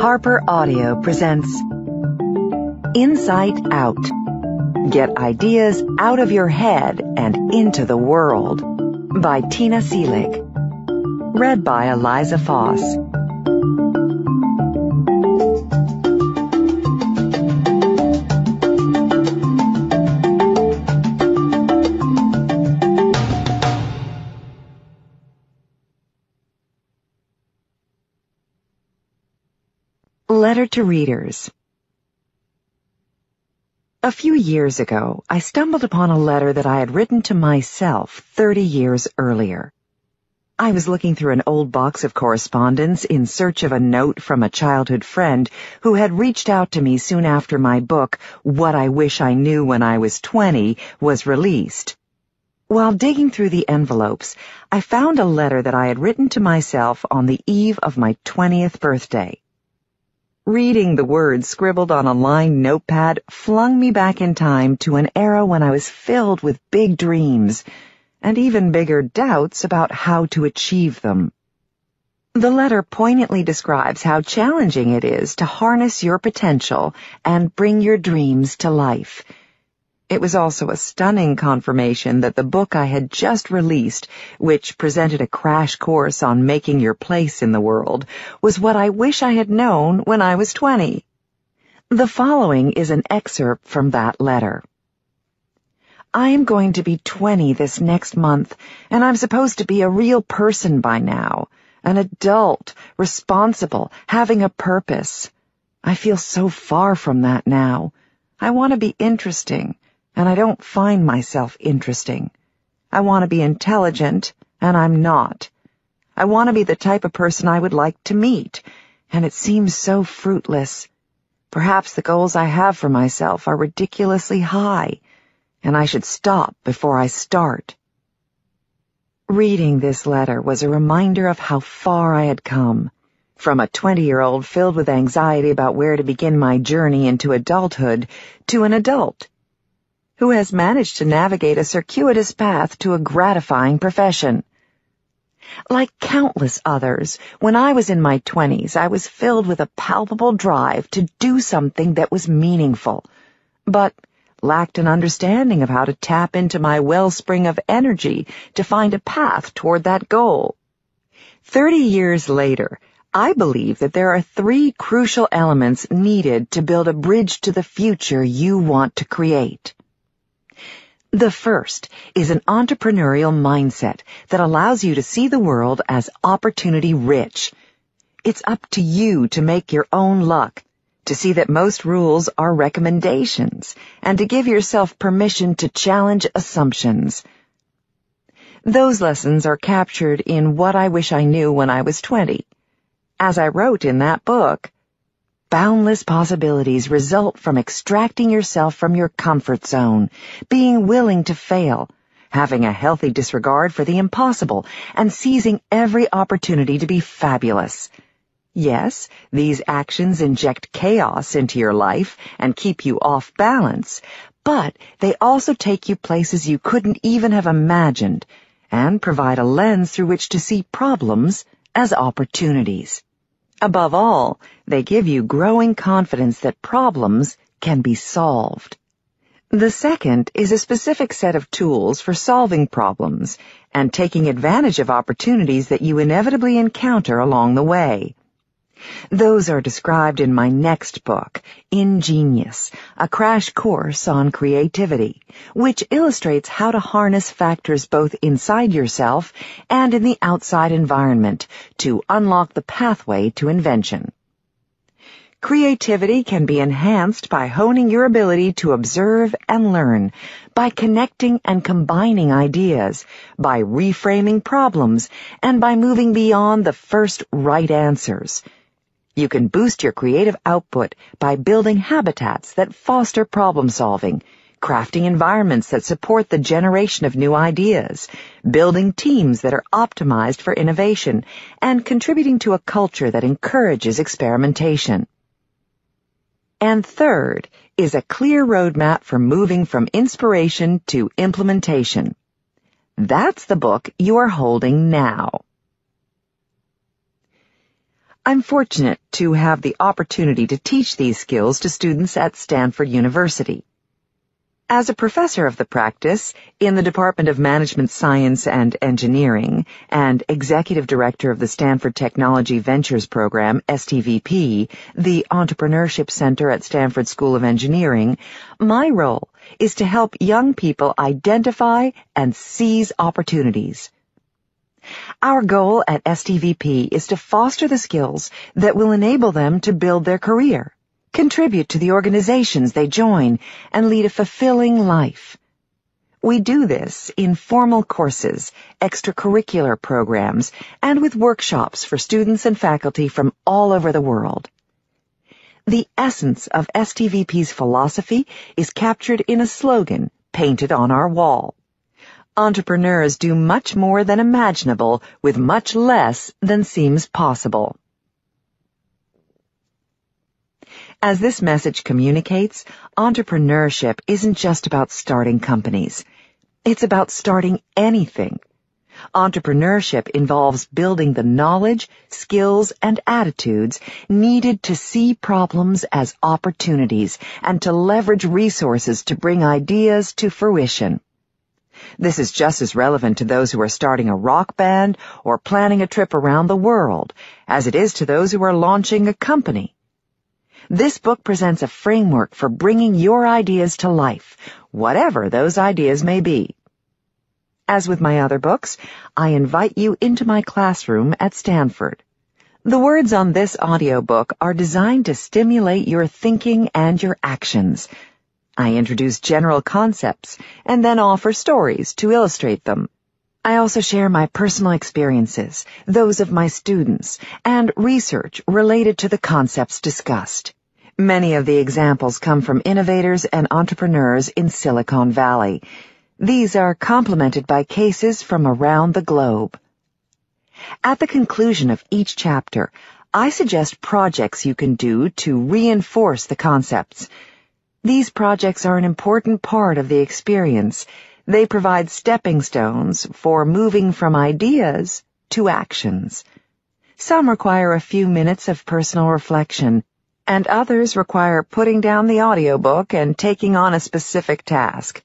Harper Audio presents Insight Out. Get ideas out of your head and into the world by Tina Seelig. Read by Eliza Foss. Letter to Readers. A few years ago, I stumbled upon a letter that I had written to myself 30 years earlier. I was looking through an old box of correspondence in search of a note from a childhood friend who had reached out to me soon after my book, What I Wish I Knew When I Was 20, was released. While digging through the envelopes, I found a letter that I had written to myself on the eve of my 20th birthday. Reading the words scribbled on a lined notepad flung me back in time to an era when I was filled with big dreams and even bigger doubts about how to achieve them. The letter poignantly describes how challenging it is to harness your potential and bring your dreams to life. It was also a stunning confirmation that the book I had just released, which presented a crash course on making your place in the world, was what I wish I had known when I was 20. The following is an excerpt from that letter. I am going to be 20 this next month, and I'm supposed to be a real person by now, an adult, responsible, having a purpose. I feel so far from that now. I want to be interesting. And I don't find myself interesting. I want to be intelligent, and I'm not. I want to be the type of person I would like to meet, and it seems so fruitless. Perhaps the goals I have for myself are ridiculously high, and I should stop before I start. Reading this letter was a reminder of how far I had come, from a 20-year-old filled with anxiety about where to begin my journey into adulthood to an adult who has managed to navigate a circuitous path to a gratifying profession. Like countless others, when I was in my 20s, I was filled with a palpable drive to do something that was meaningful, but lacked an understanding of how to tap into my wellspring of energy to find a path toward that goal. 30 years later, I believe that there are 3 crucial elements needed to build a bridge to the future you want to create. The first is an entrepreneurial mindset that allows you to see the world as opportunity-rich. It's up to you to make your own luck, to see that most rules are recommendations, and to give yourself permission to challenge assumptions. Those lessons are captured in What I Wish I Knew When I Was 20. As I wrote in that book, boundless possibilities result from extracting yourself from your comfort zone, being willing to fail, having a healthy disregard for the impossible, and seizing every opportunity to be fabulous. Yes, these actions inject chaos into your life and keep you off balance, but they also take you places you couldn't even have imagined and provide a lens through which to see problems as opportunities. Above all, they give you growing confidence that problems can be solved. The second is a specific set of tools for solving problems and taking advantage of opportunities that you inevitably encounter along the way. Those are described in my next book, Ingenious, a crash course on creativity, which illustrates how to harness factors both inside yourself and in the outside environment to unlock the pathway to invention. Creativity can be enhanced by honing your ability to observe and learn, by connecting and combining ideas, by reframing problems, and by moving beyond the first right answers. You can boost your creative output by building habitats that foster problem-solving, crafting environments that support the generation of new ideas, building teams that are optimized for innovation, and contributing to a culture that encourages experimentation. And third is a clear roadmap for moving from inspiration to implementation. That's the book you are holding now. I'm fortunate to have the opportunity to teach these skills to students at Stanford University. As a professor of the practice in the Department of Management Science and Engineering and executive director of the Stanford Technology Ventures Program, STVP, the Entrepreneurship Center at Stanford School of Engineering, my role is to help young people identify and seize opportunities. Our goal at STVP is to foster the skills that will enable them to build their career, contribute to the organizations they join, and lead a fulfilling life. We do this in formal courses, extracurricular programs, and with workshops for students and faculty from all over the world. The essence of STVP's philosophy is captured in a slogan painted on our wall. Entrepreneurs do much more than imaginable with much less than seems possible. As this message communicates, entrepreneurship isn't just about starting companies. It's about starting anything. Entrepreneurship involves building the knowledge, skills, and attitudes needed to see problems as opportunities and to leverage resources to bring ideas to fruition. This is just as relevant to those who are starting a rock band or planning a trip around the world as it is to those who are launching a company. This book presents a framework for bringing your ideas to life, whatever those ideas may be. As with my other books, I invite you into my classroom at Stanford. The words on this audiobook are designed to stimulate your thinking and your actions. I introduce general concepts and then offer stories to illustrate them. I also share my personal experiences, those of my students, and research related to the concepts discussed. Many of the examples come from innovators and entrepreneurs in Silicon Valley. These are complemented by cases from around the globe. At the conclusion of each chapter, I suggest projects you can do to reinforce the concepts. These projects are an important part of the experience. They provide stepping stones for moving from ideas to actions. Some require a few minutes of personal reflection, and others require putting down the audiobook and taking on a specific task.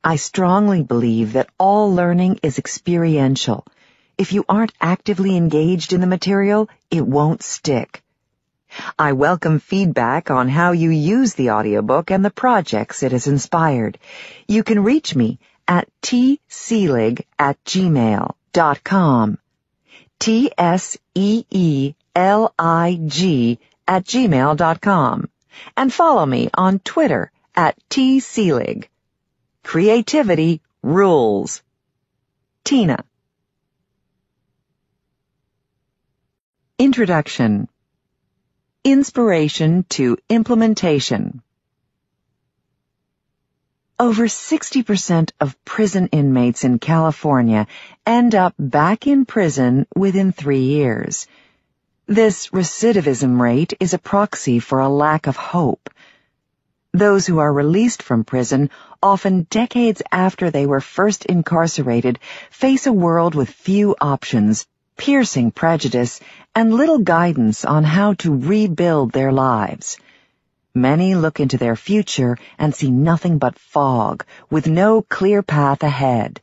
I strongly believe that all learning is experiential. If you aren't actively engaged in the material, it won't stick. I welcome feedback on how you use the audiobook and the projects it has inspired. You can reach me at tseelig@gmail.com. tseelig@gmail.com. And follow me on Twitter at tseelig. Creativity rules. Tina. Introduction. Inspiration to implementation. Over 60% of prison inmates in California end up back in prison within 3 years. This recidivism rate is a proxy for a lack of hope. Those who are released from prison, often decades after they were first incarcerated, face a world with few options, piercing prejudice, and little guidance on how to rebuild their lives. Many look into their future and see nothing but fog, with no clear path ahead.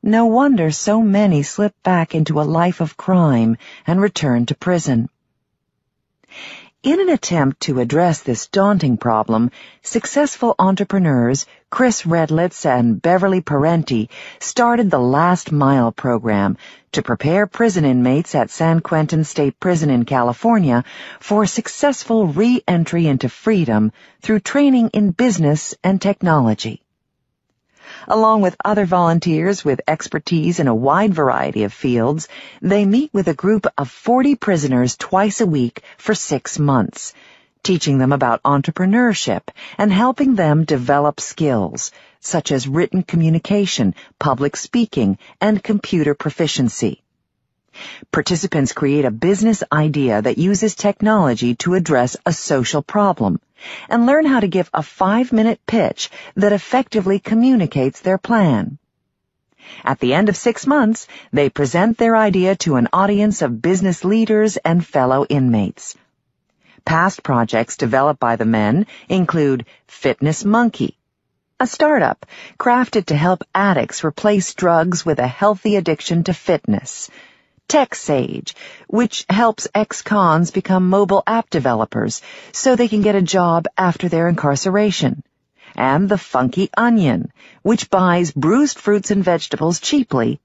No wonder so many slip back into a life of crime and return to prison. In an attempt to address this daunting problem, successful entrepreneurs Chris Redlitz and Beverly Parenti started the Last Mile program to prepare prison inmates at San Quentin State Prison in California for successful re-entry into freedom through training in business and technology. Along with other volunteers with expertise in a wide variety of fields, they meet with a group of 40 prisoners twice a week for 6 months, teaching them about entrepreneurship and helping them develop skills, such as written communication, public speaking, and computer proficiency. Participants create a business idea that uses technology to address a social problem, and learn how to give a 5-minute pitch that effectively communicates their plan. At the end of 6 months, they present their idea to an audience of business leaders and fellow inmates. Past projects developed by the men include Fitness Monkey, a startup crafted to help addicts replace drugs with a healthy addiction to fitness; Tech Sage, which helps ex-cons become mobile app developers so they can get a job after their incarceration; and the Funky Onion, which buys bruised fruits and vegetables cheaply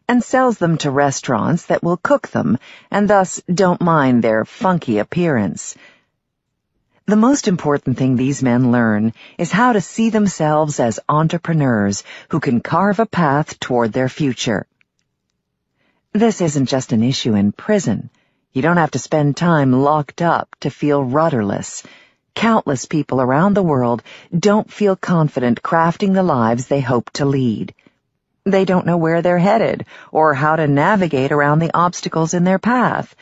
and sells them to restaurants that will cook them and thus don't mind their funky appearance. The most important thing these men learn is how to see themselves as entrepreneurs who can carve a path toward their future. This isn't just an issue in prison. You don't have to spend time locked up to feel rudderless. Countless people around the world don't feel confident crafting the lives they hope to lead. They don't know where they're headed or how to navigate around the obstacles in their path.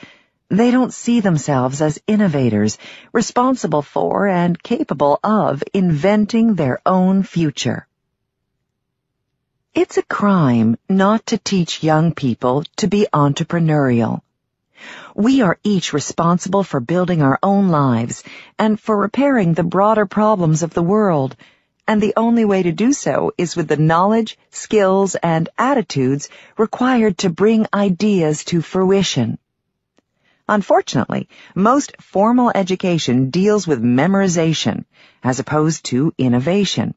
They don't see themselves as innovators, responsible for and capable of inventing their own future. It's a crime not to teach young people to be entrepreneurial. We are each responsible for building our own lives and for repairing the broader problems of the world, and the only way to do so is with the knowledge, skills, and attitudes required to bring ideas to fruition. Unfortunately, most formal education deals with memorization as opposed to innovation.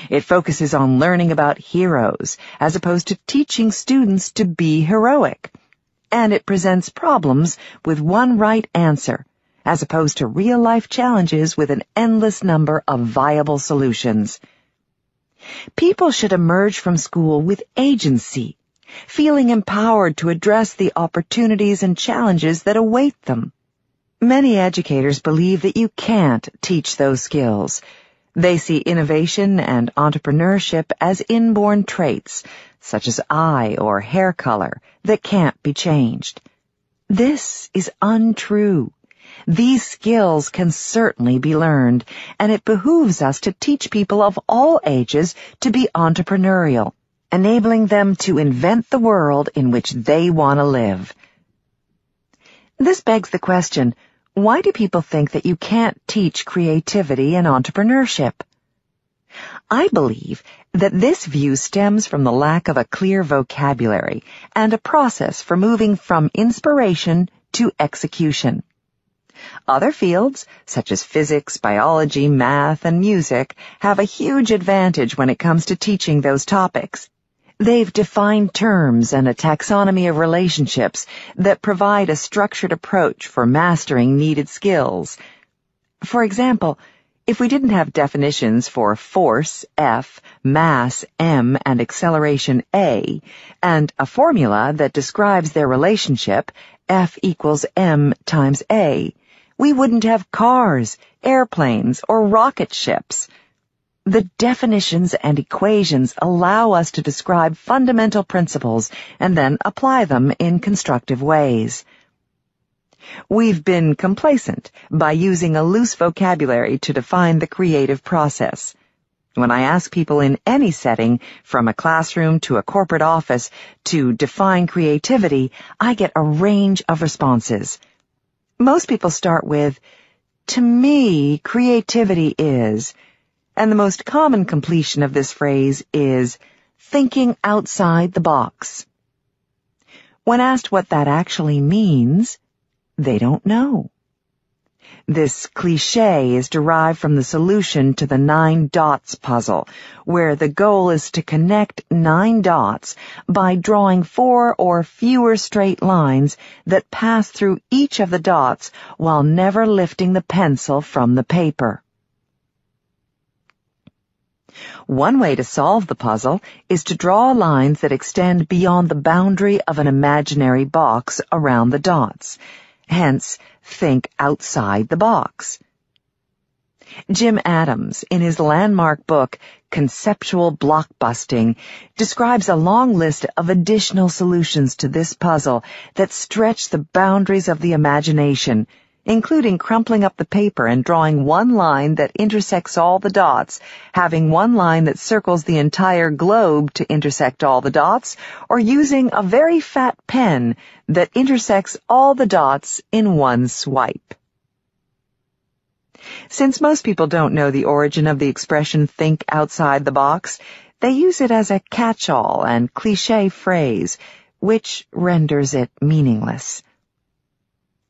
It focuses on learning about heroes as opposed to teaching students to be heroic. And it presents problems with one right answer as opposed to real-life challenges with an endless number of viable solutions. People should emerge from school with agency, feeling empowered to address the opportunities and challenges that await them. Many educators believe that you can't teach those skills. They see innovation and entrepreneurship as inborn traits, such as eye or hair color, that can't be changed. This is untrue. These skills can certainly be learned, and it behooves us to teach people of all ages to be entrepreneurial, enabling them to invent the world in which they want to live. This begs the question, why do people think that you can't teach creativity and entrepreneurship? I believe that this view stems from the lack of a clear vocabulary and a process for moving from inspiration to execution. Other fields, such as physics, biology, math, and music, have a huge advantage when it comes to teaching those topics. They've defined terms and a taxonomy of relationships that provide a structured approach for mastering needed skills. For example, if we didn't have definitions for force, F, mass, M, and acceleration, A, and a formula that describes their relationship, F equals M times A, we wouldn't have cars, airplanes, or rocket ships. The definitions and equations allow us to describe fundamental principles and then apply them in constructive ways. We've been complacent by using a loose vocabulary to define the creative process. When I ask people in any setting, from a classroom to a corporate office, to define creativity, I get a range of responses. Most people start with, "To me, creativity is," and the most common completion of this phrase is, "thinking outside the box." When asked what that actually means, they don't know. This cliché is derived from the solution to the 9 dots puzzle, where the goal is to connect 9 dots by drawing 4 or fewer straight lines that pass through each of the dots while never lifting the pencil from the paper. One way to solve the puzzle is to draw lines that extend beyond the boundary of an imaginary box around the dots. Hence, think outside the box. Jim Adams, in his landmark book, Conceptual Blockbusting, describes a long list of additional solutions to this puzzle that stretch the boundaries of the imagination, including crumpling up the paper and drawing one line that intersects all the dots, having one line that circles the entire globe to intersect all the dots, or using a very fat pen that intersects all the dots in one swipe. Since most people don't know the origin of the expression "think outside the box," they use it as a catch-all and cliché phrase, which renders it meaningless.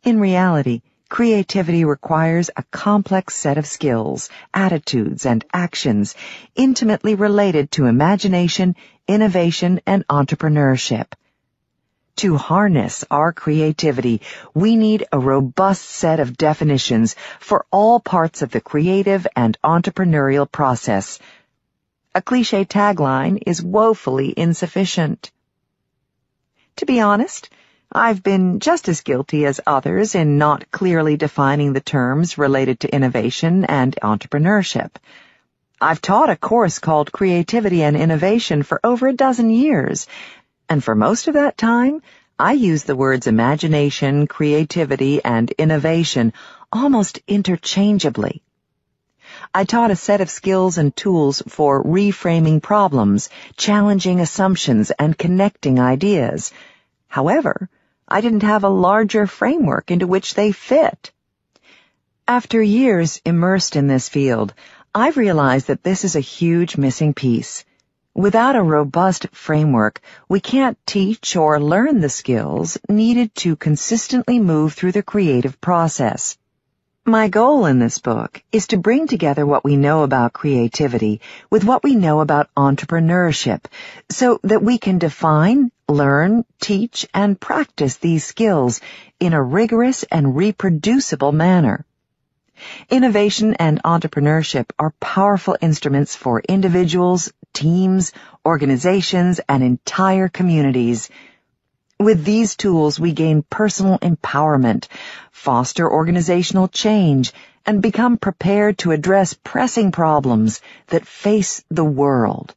In reality, creativity requires a complex set of skills, attitudes, and actions intimately related to imagination, innovation, and entrepreneurship. To harness our creativity, we need a robust set of definitions for all parts of the creative and entrepreneurial process. A cliché tagline is woefully insufficient. To be honest, I've been just as guilty as others in not clearly defining the terms related to innovation and entrepreneurship. I've taught a course called Creativity and Innovation for over a dozen years, and for most of that time, I used the words imagination, creativity, and innovation almost interchangeably. I taught a set of skills and tools for reframing problems, challenging assumptions, and connecting ideas. However, I didn't have a larger framework into which they fit. After years immersed in this field, I've realized that this is a huge missing piece. Without a robust framework, we can't teach or learn the skills needed to consistently move through the creative process. My goal in this book is to bring together what we know about creativity with what we know about entrepreneurship so that we can define, learn, teach, and practice these skills in a rigorous and reproducible manner. Innovation and entrepreneurship are powerful instruments for individuals, teams, organizations, and entire communities. With these tools, we gain personal empowerment, foster organizational change, and become prepared to address pressing problems that face the world.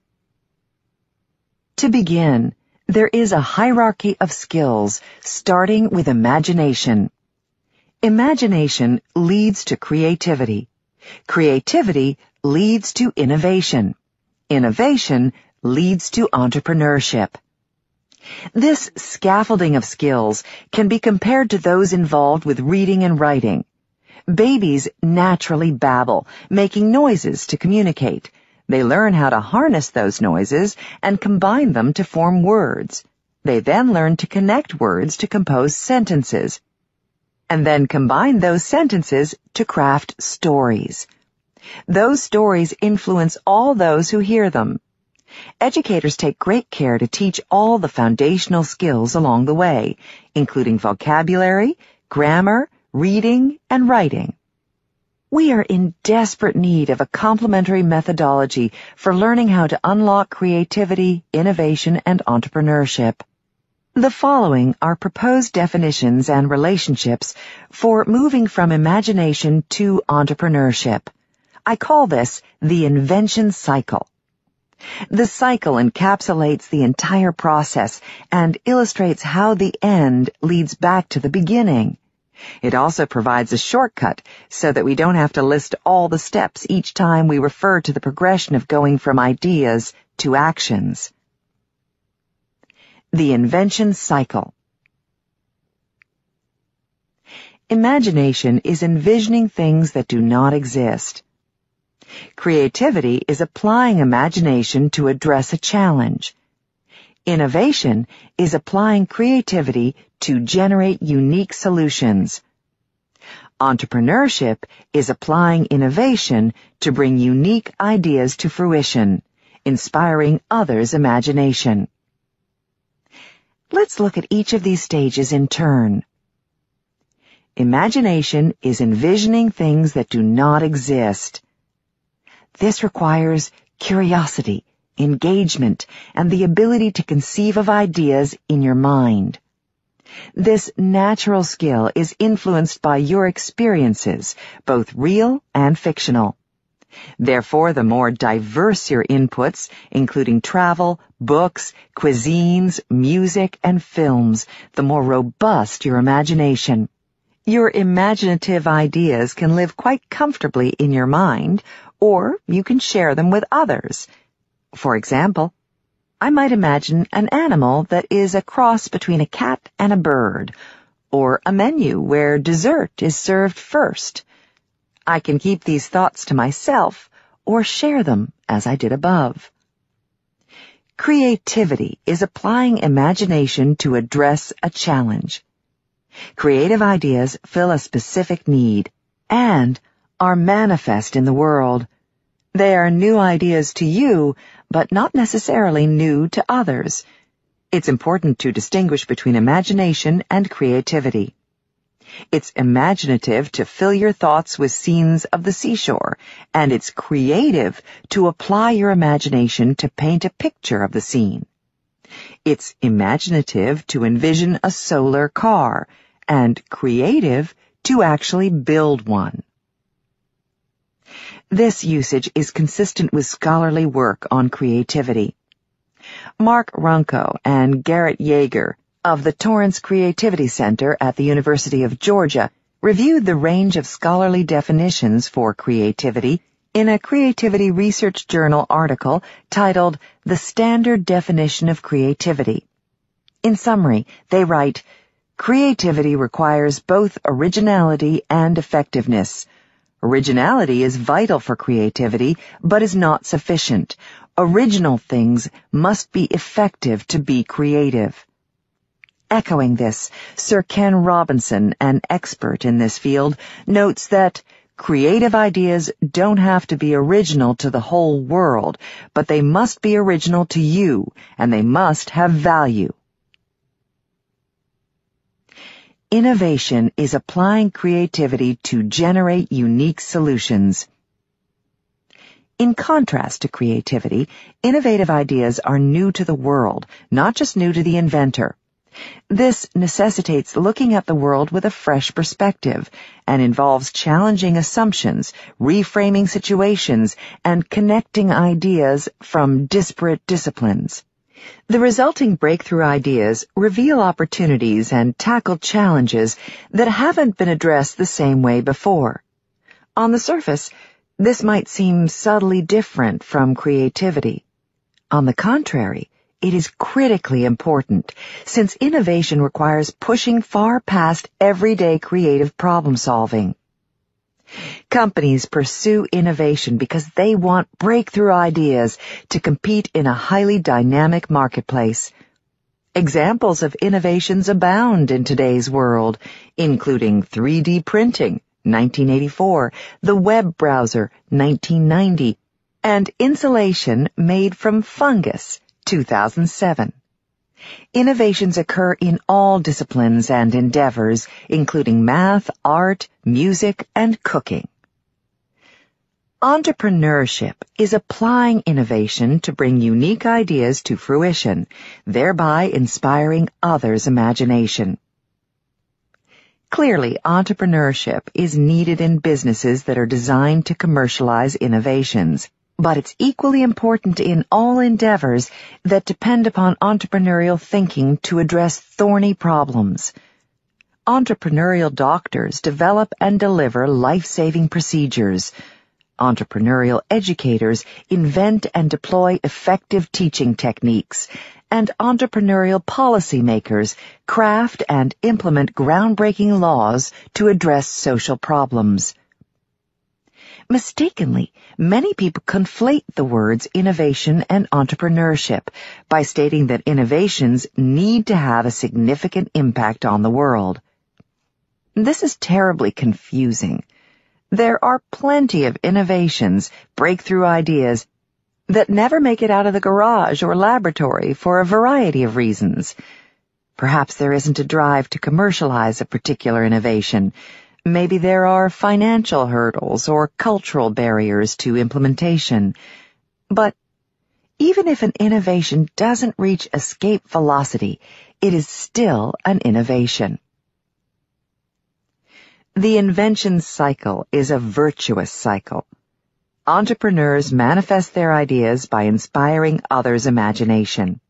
To begin, there is a hierarchy of skills, starting with imagination. Imagination leads to creativity. Creativity leads to innovation. Innovation leads to entrepreneurship. This scaffolding of skills can be compared to those involved with reading and writing. Babies naturally babble, making noises to communicate. They learn how to harness those noises and combine them to form words. They then learn to connect words to compose sentences, and then combine those sentences to craft stories. Those stories influence all those who hear them. Educators take great care to teach all the foundational skills along the way, including vocabulary, grammar, reading, and writing. We are in desperate need of a complementary methodology for learning how to unlock creativity, innovation, and entrepreneurship. The following are proposed definitions and relationships for moving from imagination to entrepreneurship. I call this the invention cycle. The cycle encapsulates the entire process and illustrates how the end leads back to the beginning. It also provides a shortcut so that we don't have to list all the steps each time we refer to the progression of going from ideas to actions. The invention cycle. Imagination is envisioning things that do not exist. Creativity is applying imagination to address a challenge. Innovation is applying creativity to generate unique solutions. Entrepreneurship is applying innovation to bring unique ideas to fruition, inspiring others' imagination. Let's look at each of these stages in turn. Imagination is envisioning things that do not exist. This requires curiosity, engagement, and the ability to conceive of ideas in your mind. This natural skill is influenced by your experiences, both real and fictional. Therefore, the more diverse your inputs, including travel, books, cuisines, music, and films, the more robust your imagination. Your imaginative ideas can live quite comfortably in your mind, or you can share them with others. For example, I might imagine an animal that is a cross between a cat and a bird, or a menu where dessert is served first. I can keep these thoughts to myself or share them as I did above. Creativity is applying imagination to address a challenge. Creative ideas fill a specific need and are manifest in the world. They are new ideas to you, but not necessarily new to others. It's important to distinguish between imagination and creativity. It's imaginative to fill your thoughts with scenes of the seashore, and it's creative to apply your imagination to paint a picture of the scene. It's imaginative to envision a solar car, and creative to actually build one. This usage is consistent with scholarly work on creativity. Mark Runco and Garrett Yeager of the Torrance Creativity Center at the University of Georgia reviewed the range of scholarly definitions for creativity in a Creativity Research Journal article titled "The Standard Definition of Creativity." In summary, they write, "Creativity requires both originality and effectiveness. Originality is vital for creativity, but is not sufficient. Original things must be effective to be creative." Echoing this, Sir Ken Robinson, an expert in this field, notes that creative ideas don't have to be original to the whole world, but they must be original to you, and they must have value. Innovation is applying creativity to generate unique solutions. In contrast to creativity, innovative ideas are new to the world, not just new to the inventor. This necessitates looking at the world with a fresh perspective and involves challenging assumptions, reframing situations, and connecting ideas from disparate disciplines. The resulting breakthrough ideas reveal opportunities and tackle challenges that haven't been addressed the same way before. On the surface, this might seem subtly different from creativity. On the contrary, it is critically important, since innovation requires pushing far past everyday creative problem-solving. Companies pursue innovation because they want breakthrough ideas to compete in a highly dynamic marketplace. Examples of innovations abound in today's world, including 3D printing, 1984, the web browser, 1990, and insulation made from fungus, 2007. Innovations occur in all disciplines and endeavors, including math, art, music, and cooking. Entrepreneurship is applying innovation to bring unique ideas to fruition, thereby inspiring others' imagination. Clearly, entrepreneurship is needed in businesses that are designed to commercialize innovations. But it's equally important in all endeavors that depend upon entrepreneurial thinking to address thorny problems. Entrepreneurial doctors develop and deliver life-saving procedures. Entrepreneurial educators invent and deploy effective teaching techniques. And entrepreneurial policymakers craft and implement groundbreaking laws to address social problems. Mistakenly, many people conflate the words innovation and entrepreneurship by stating that innovations need to have a significant impact on the world. This is terribly confusing. There are plenty of innovations, breakthrough ideas, that never make it out of the garage or laboratory for a variety of reasons. Perhaps there isn't a drive to commercialize a particular innovation. Maybe there are financial hurdles or cultural barriers to implementation. But even if an innovation doesn't reach escape velocity, it is still an innovation. The invention cycle is a virtuous cycle. Entrepreneurs manifest their ideas by inspiring others' imagination.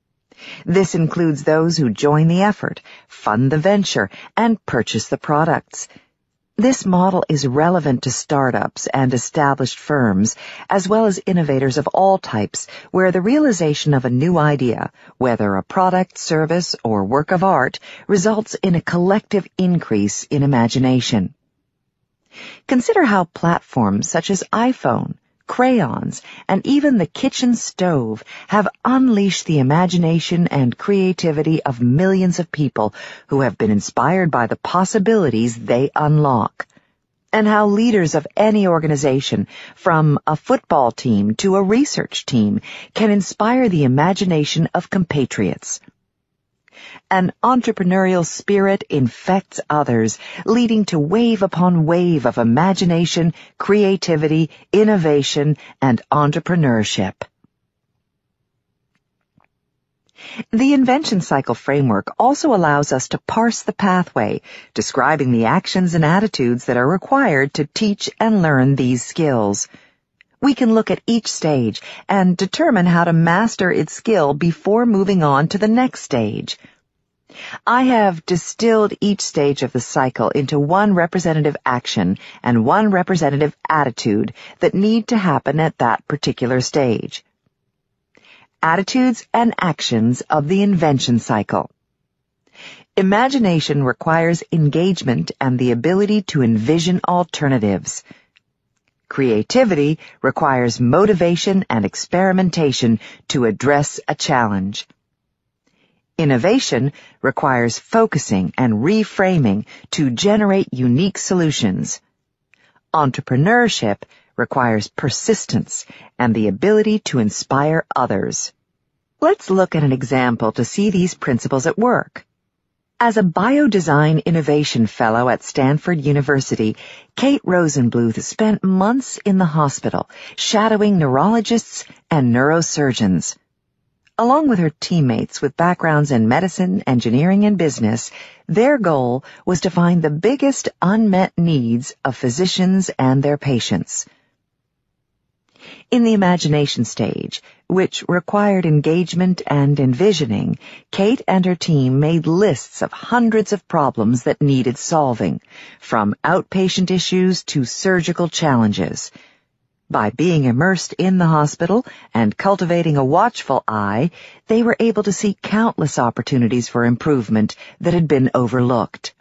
This includes those who join the effort, fund the venture, and purchase the products. This model is relevant to startups and established firms, as well as innovators of all types, where the realization of a new idea, whether a product, service, or work of art, results in a collective increase in imagination. Consider how platforms such as iPhone, crayons, and even the kitchen stove have unleashed the imagination and creativity of millions of people who have been inspired by the possibilities they unlock. And how leaders of any organization, from a football team to a research team, can inspire the imagination of compatriots. An entrepreneurial spirit infects others, leading to wave upon wave of imagination, creativity, innovation, and entrepreneurship. The invention cycle framework also allows us to parse the pathway, describing the actions and attitudes that are required to teach and learn these skills. We can look at each stage and determine how to master its skill before moving on to the next stage. I have distilled each stage of the cycle into one representative action and one representative attitude that need to happen at that particular stage. Attitudes and actions of the invention cycle. Imagination requires engagement and the ability to envision alternatives. Creativity requires motivation and experimentation to address a challenge. Innovation requires focusing and reframing to generate unique solutions. Entrepreneurship requires persistence and the ability to inspire others. Let's look at an example to see these principles at work. As a biodesign innovation fellow at Stanford University, Kate Rosenbluth spent months in the hospital shadowing neurologists and neurosurgeons. Along with her teammates with backgrounds in medicine, engineering, and business, their goal was to find the biggest unmet needs of physicians and their patients. In the imagination stage, which required engagement and envisioning, Kate and her team made lists of hundreds of problems that needed solving, from outpatient issues to surgical challenges. By being immersed in the hospital and cultivating a watchful eye, they were able to see countless opportunities for improvement that had been overlooked.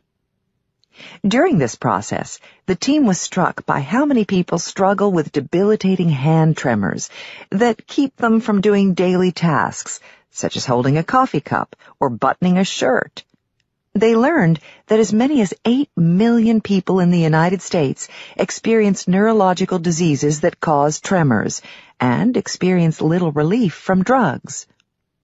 During this process, the team was struck by how many people struggle with debilitating hand tremors that keep them from doing daily tasks, such as holding a coffee cup or buttoning a shirt. They learned that as many as 8 million people in the United States experience neurological diseases that cause tremors and experience little relief from drugs.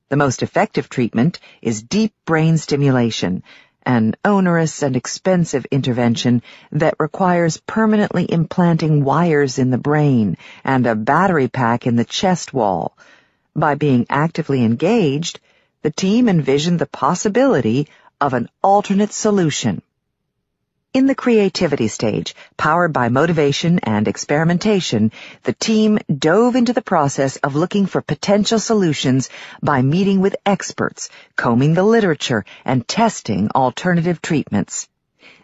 The most effective treatment is deep brain stimulation, an onerous and expensive intervention that requires permanently implanting wires in the brain and a battery pack in the chest wall. By being actively engaged, the team envisioned the possibility of an alternate solution. In the creativity stage, powered by motivation and experimentation, the team dove into the process of looking for potential solutions by meeting with experts, combing the literature, and testing alternative treatments.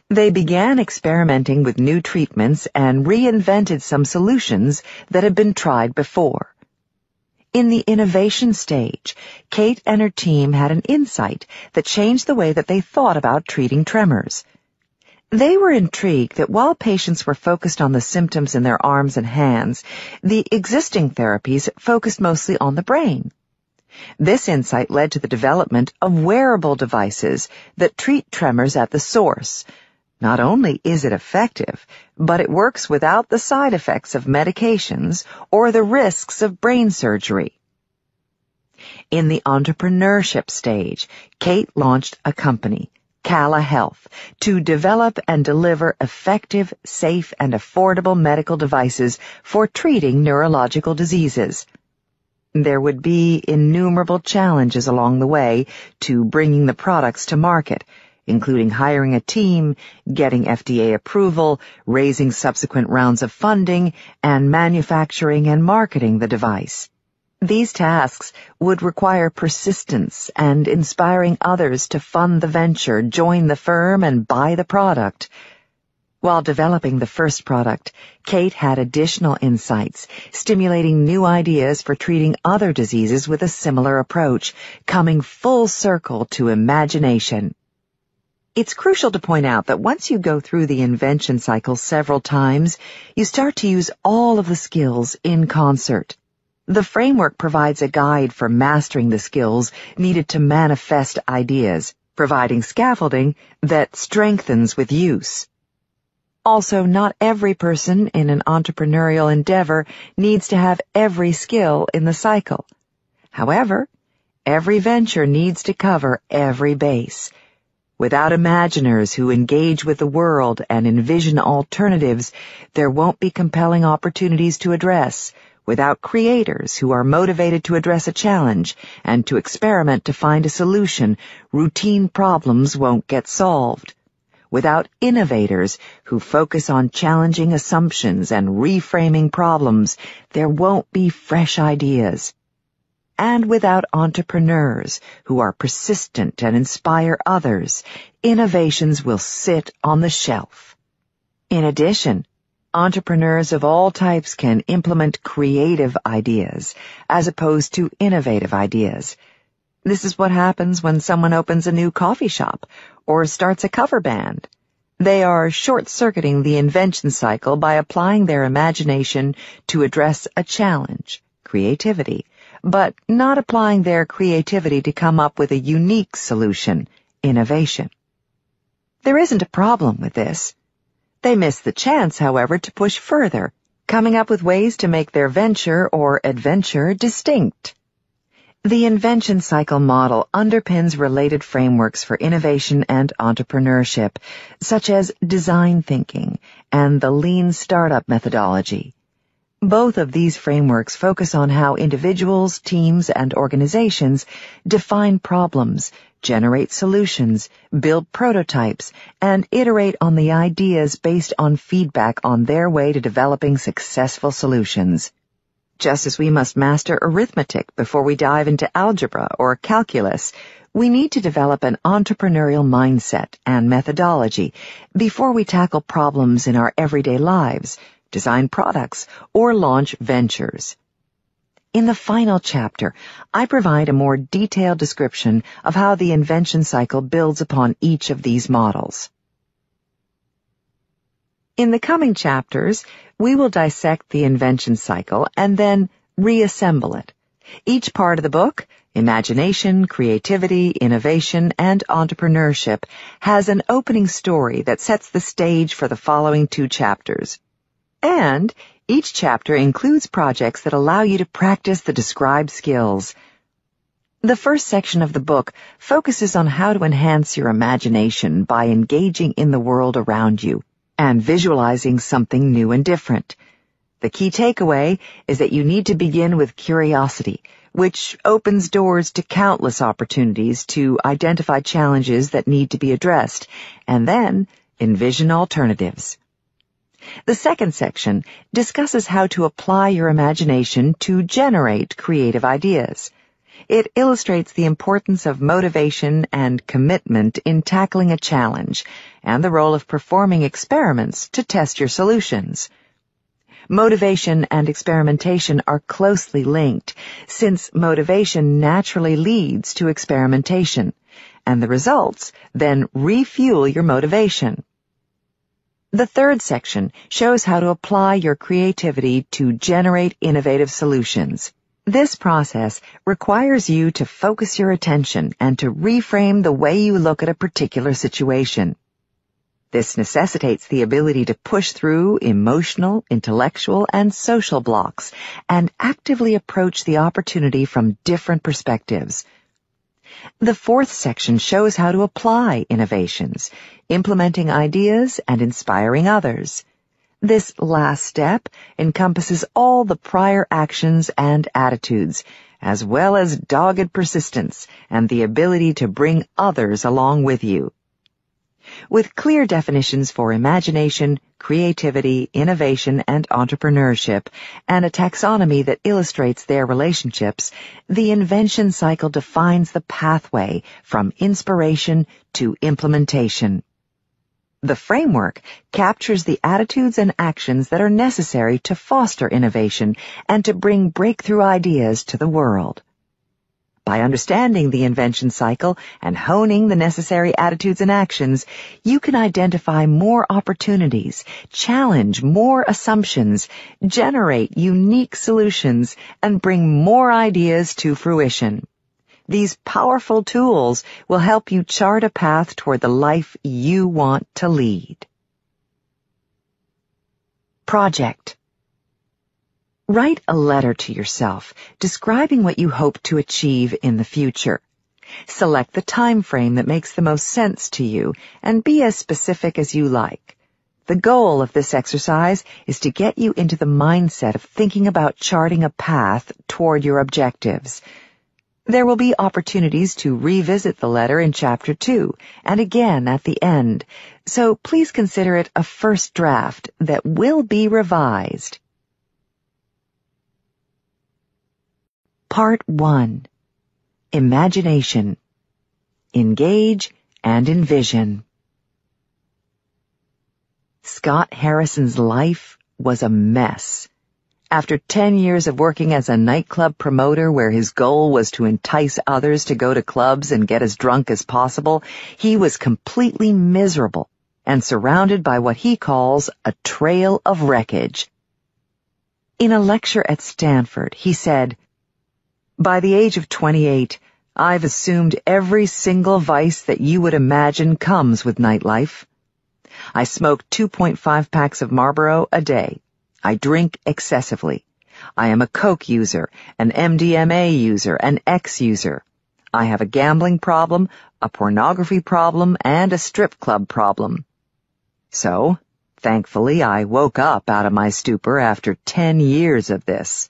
They began experimenting with new treatments and reinvented some solutions that had been tried before. In the innovation stage, Kate and her team had an insight that changed the way that they thought about treating tremors. They were intrigued that while patients were focused on the symptoms in their arms and hands, the existing therapies focused mostly on the brain. This insight led to the development of wearable devices that treat tremors at the source. Not only is it effective, but it works without the side effects of medications or the risks of brain surgery. In the entrepreneurship stage, Kate launched a company, Cala Health, to develop and deliver effective, safe, and affordable medical devices for treating neurological diseases. There would be innumerable challenges along the way to bringing the products to market, including hiring a team, getting FDA approval, raising subsequent rounds of funding, and manufacturing and marketing the device. These tasks would require persistence and inspiring others to fund the venture, join the firm, and buy the product. While developing the first product, Kate had additional insights, stimulating new ideas for treating other diseases with a similar approach, coming full circle to imagination. It's crucial to point out that once you go through the invention cycle several times, you start to use all of the skills in concert. The framework provides a guide for mastering the skills needed to manifest ideas, providing scaffolding that strengthens with use. Also, not every person in an entrepreneurial endeavor needs to have every skill in the cycle. However, every venture needs to cover every base. Without imaginers who engage with the world and envision alternatives, there won't be compelling opportunities to address. Without creators who are motivated to address a challenge and to experiment to find a solution, routine problems won't get solved. Without innovators who focus on challenging assumptions and reframing problems, there won't be fresh ideas. And without entrepreneurs who are persistent and inspire others, innovations will sit on the shelf. In addition, entrepreneurs of all types can implement creative ideas as opposed to innovative ideas. This is what happens when someone opens a new coffee shop or starts a cover band. They are short-circuiting the invention cycle by applying their imagination to address a challenge, creativity, but not applying their creativity to come up with a unique solution, innovation. There isn't a problem with this. They miss the chance, however, to push further, coming up with ways to make their venture or adventure distinct. The invention cycle model underpins related frameworks for innovation and entrepreneurship, such as design thinking and the lean startup methodology. Both of these frameworks focus on how individuals, teams, and organizations define problems, generate solutions, build prototypes, and iterate on the ideas based on feedback on their way to developing successful solutions. Just as we must master arithmetic before we dive into algebra or calculus, we need to develop an entrepreneurial mindset and methodology before we tackle problems in our everyday lives, design products, or launch ventures. In the final chapter, I provide a more detailed description of how the invention cycle builds upon each of these models. In the coming chapters, we will dissect the invention cycle and then reassemble it. Each part of the book, imagination, creativity, innovation, and entrepreneurship, has an opening story that sets the stage for the following 2 chapters. And each chapter includes projects that allow you to practice the described skills. The first section of the book focuses on how to enhance your imagination by engaging in the world around you and visualizing something new and different. The key takeaway is that you need to begin with curiosity, which opens doors to countless opportunities to identify challenges that need to be addressed, and then envision alternatives. The second section discusses how to apply your imagination to generate creative ideas. It illustrates the importance of motivation and commitment in tackling a challenge, and the role of performing experiments to test your solutions. Motivation and experimentation are closely linked, since motivation naturally leads to experimentation, and the results then refuel your motivation. The third section shows how to apply your creativity to generate innovative solutions. This process requires you to focus your attention and to reframe the way you look at a particular situation. This necessitates the ability to push through emotional, intellectual, and social blocks and actively approach the opportunity from different perspectives. The fourth section shows how to apply innovations, implementing ideas and inspiring others. This last step encompasses all the prior actions and attitudes, as well as dogged persistence and the ability to bring others along with you. With clear definitions for imagination, creativity, innovation, and entrepreneurship, and a taxonomy that illustrates their relationships, the invention cycle defines the pathway from inspiration to implementation. The framework captures the attitudes and actions that are necessary to foster innovation and to bring breakthrough ideas to the world. By understanding the invention cycle and honing the necessary attitudes and actions, you can identify more opportunities, challenge more assumptions, generate unique solutions, and bring more ideas to fruition. These powerful tools will help you chart a path toward the life you want to lead. Project. Write a letter to yourself describing what you hope to achieve in the future. Select the time frame that makes the most sense to you and be as specific as you like. The goal of this exercise is to get you into the mindset of thinking about charting a path toward your objectives. There will be opportunities to revisit the letter in Chapter 2 and again at the end, so please consider it a first draft that will be revised. Part 1. Imagination. Engage and envision. Scott Harrison's life was a mess. After 10 years of working as a nightclub promoter where his goal was to entice others to go to clubs and get as drunk as possible, he was completely miserable and surrounded by what he calls a trail of wreckage. In a lecture at Stanford, he said, "By the age of 28, I've assumed every single vice that you would imagine comes with nightlife. I smoke 2.5 packs of Marlboro a day. I drink excessively. I am a coke user, an MDMA user, an X user. I have a gambling problem, a pornography problem, and a strip club problem." So, thankfully, I woke up out of my stupor after 10 years of this.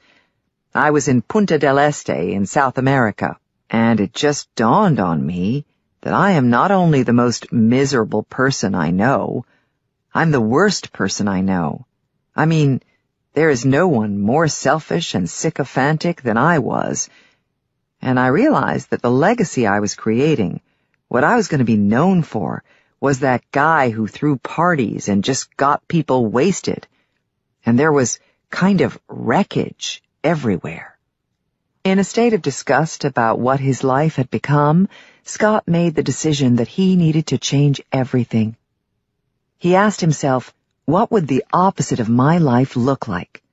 I was in Punta del Este in South America, and it just dawned on me that I am not only the most miserable person I know, I'm the worst person I know. I mean, there is no one more selfish and sycophantic than I was, and I realized that the legacy I was creating, what I was going to be known for, was that guy who threw parties and just got people wasted, and there was kind of wreckage everywhere. In a state of disgust about what his life had become, Scott made the decision that he needed to change everything. He asked himself, what would the opposite of my life look like?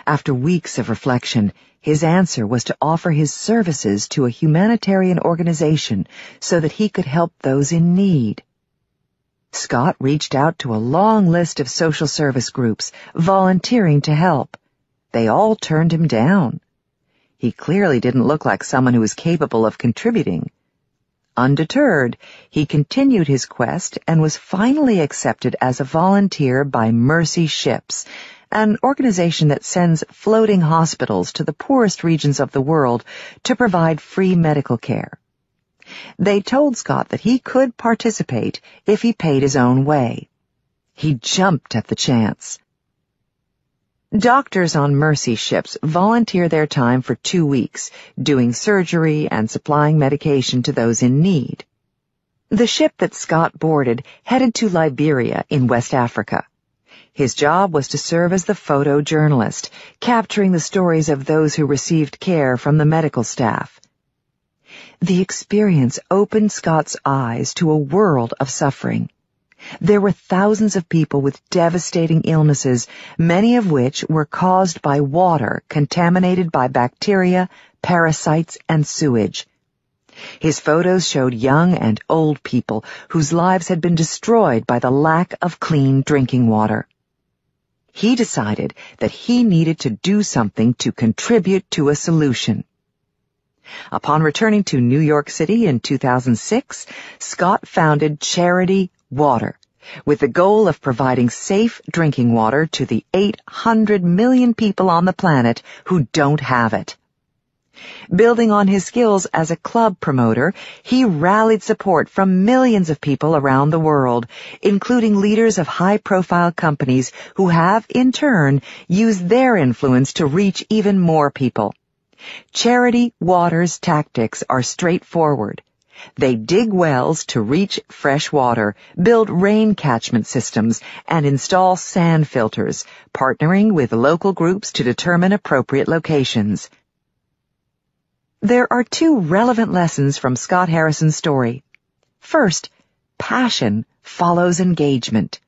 After weeks of reflection, his answer was to offer his services to a humanitarian organization so that he could help those in need. Scott reached out to a long list of social service groups, volunteering to help. They all turned him down. He clearly didn't look like someone who was capable of contributing. Undeterred, he continued his quest and was finally accepted as a volunteer by Mercy Ships, an organization that sends floating hospitals to the poorest regions of the world to provide free medical care. They told Scott that he could participate if he paid his own way. He jumped at the chance. Doctors on Mercy Ships volunteer their time for 2 weeks, doing surgery and supplying medication to those in need. The ship that Scott boarded headed to Liberia in West Africa. His job was to serve as the photojournalist, capturing the stories of those who received care from the medical staff. The experience opened Scott's eyes to a world of suffering. There were thousands of people with devastating illnesses, many of which were caused by water contaminated by bacteria, parasites, and sewage. His photos showed young and old people whose lives had been destroyed by the lack of clean drinking water. He decided that he needed to do something to contribute to a solution. Upon returning to New York City in 2006, Scott founded Charity Water, with the goal of providing safe drinking water to the 800 million people on the planet who don't have it. Building on his skills as a club promoter, he rallied support from millions of people around the world, including leaders of high-profile companies who have, in turn, used their influence to reach even more people. Charity Water's tactics are straightforward. They dig wells to reach fresh water, build rain catchment systems, and install sand filters, partnering with local groups to determine appropriate locations. There are two relevant lessons from Scott Harrison's story. First, passion follows engagement.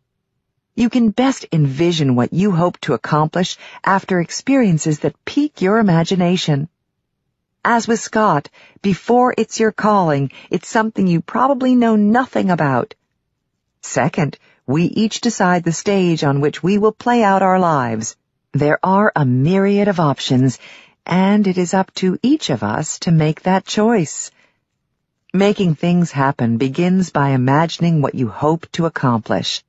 You can best envision what you hope to accomplish after experiences that pique your imagination. As with Scott, before it's your calling, it's something you probably know nothing about. Second, we each decide the stage on which we will play out our lives. There are a myriad of options, and it is up to each of us to make that choice. Making things happen begins by imagining what you hope to accomplish.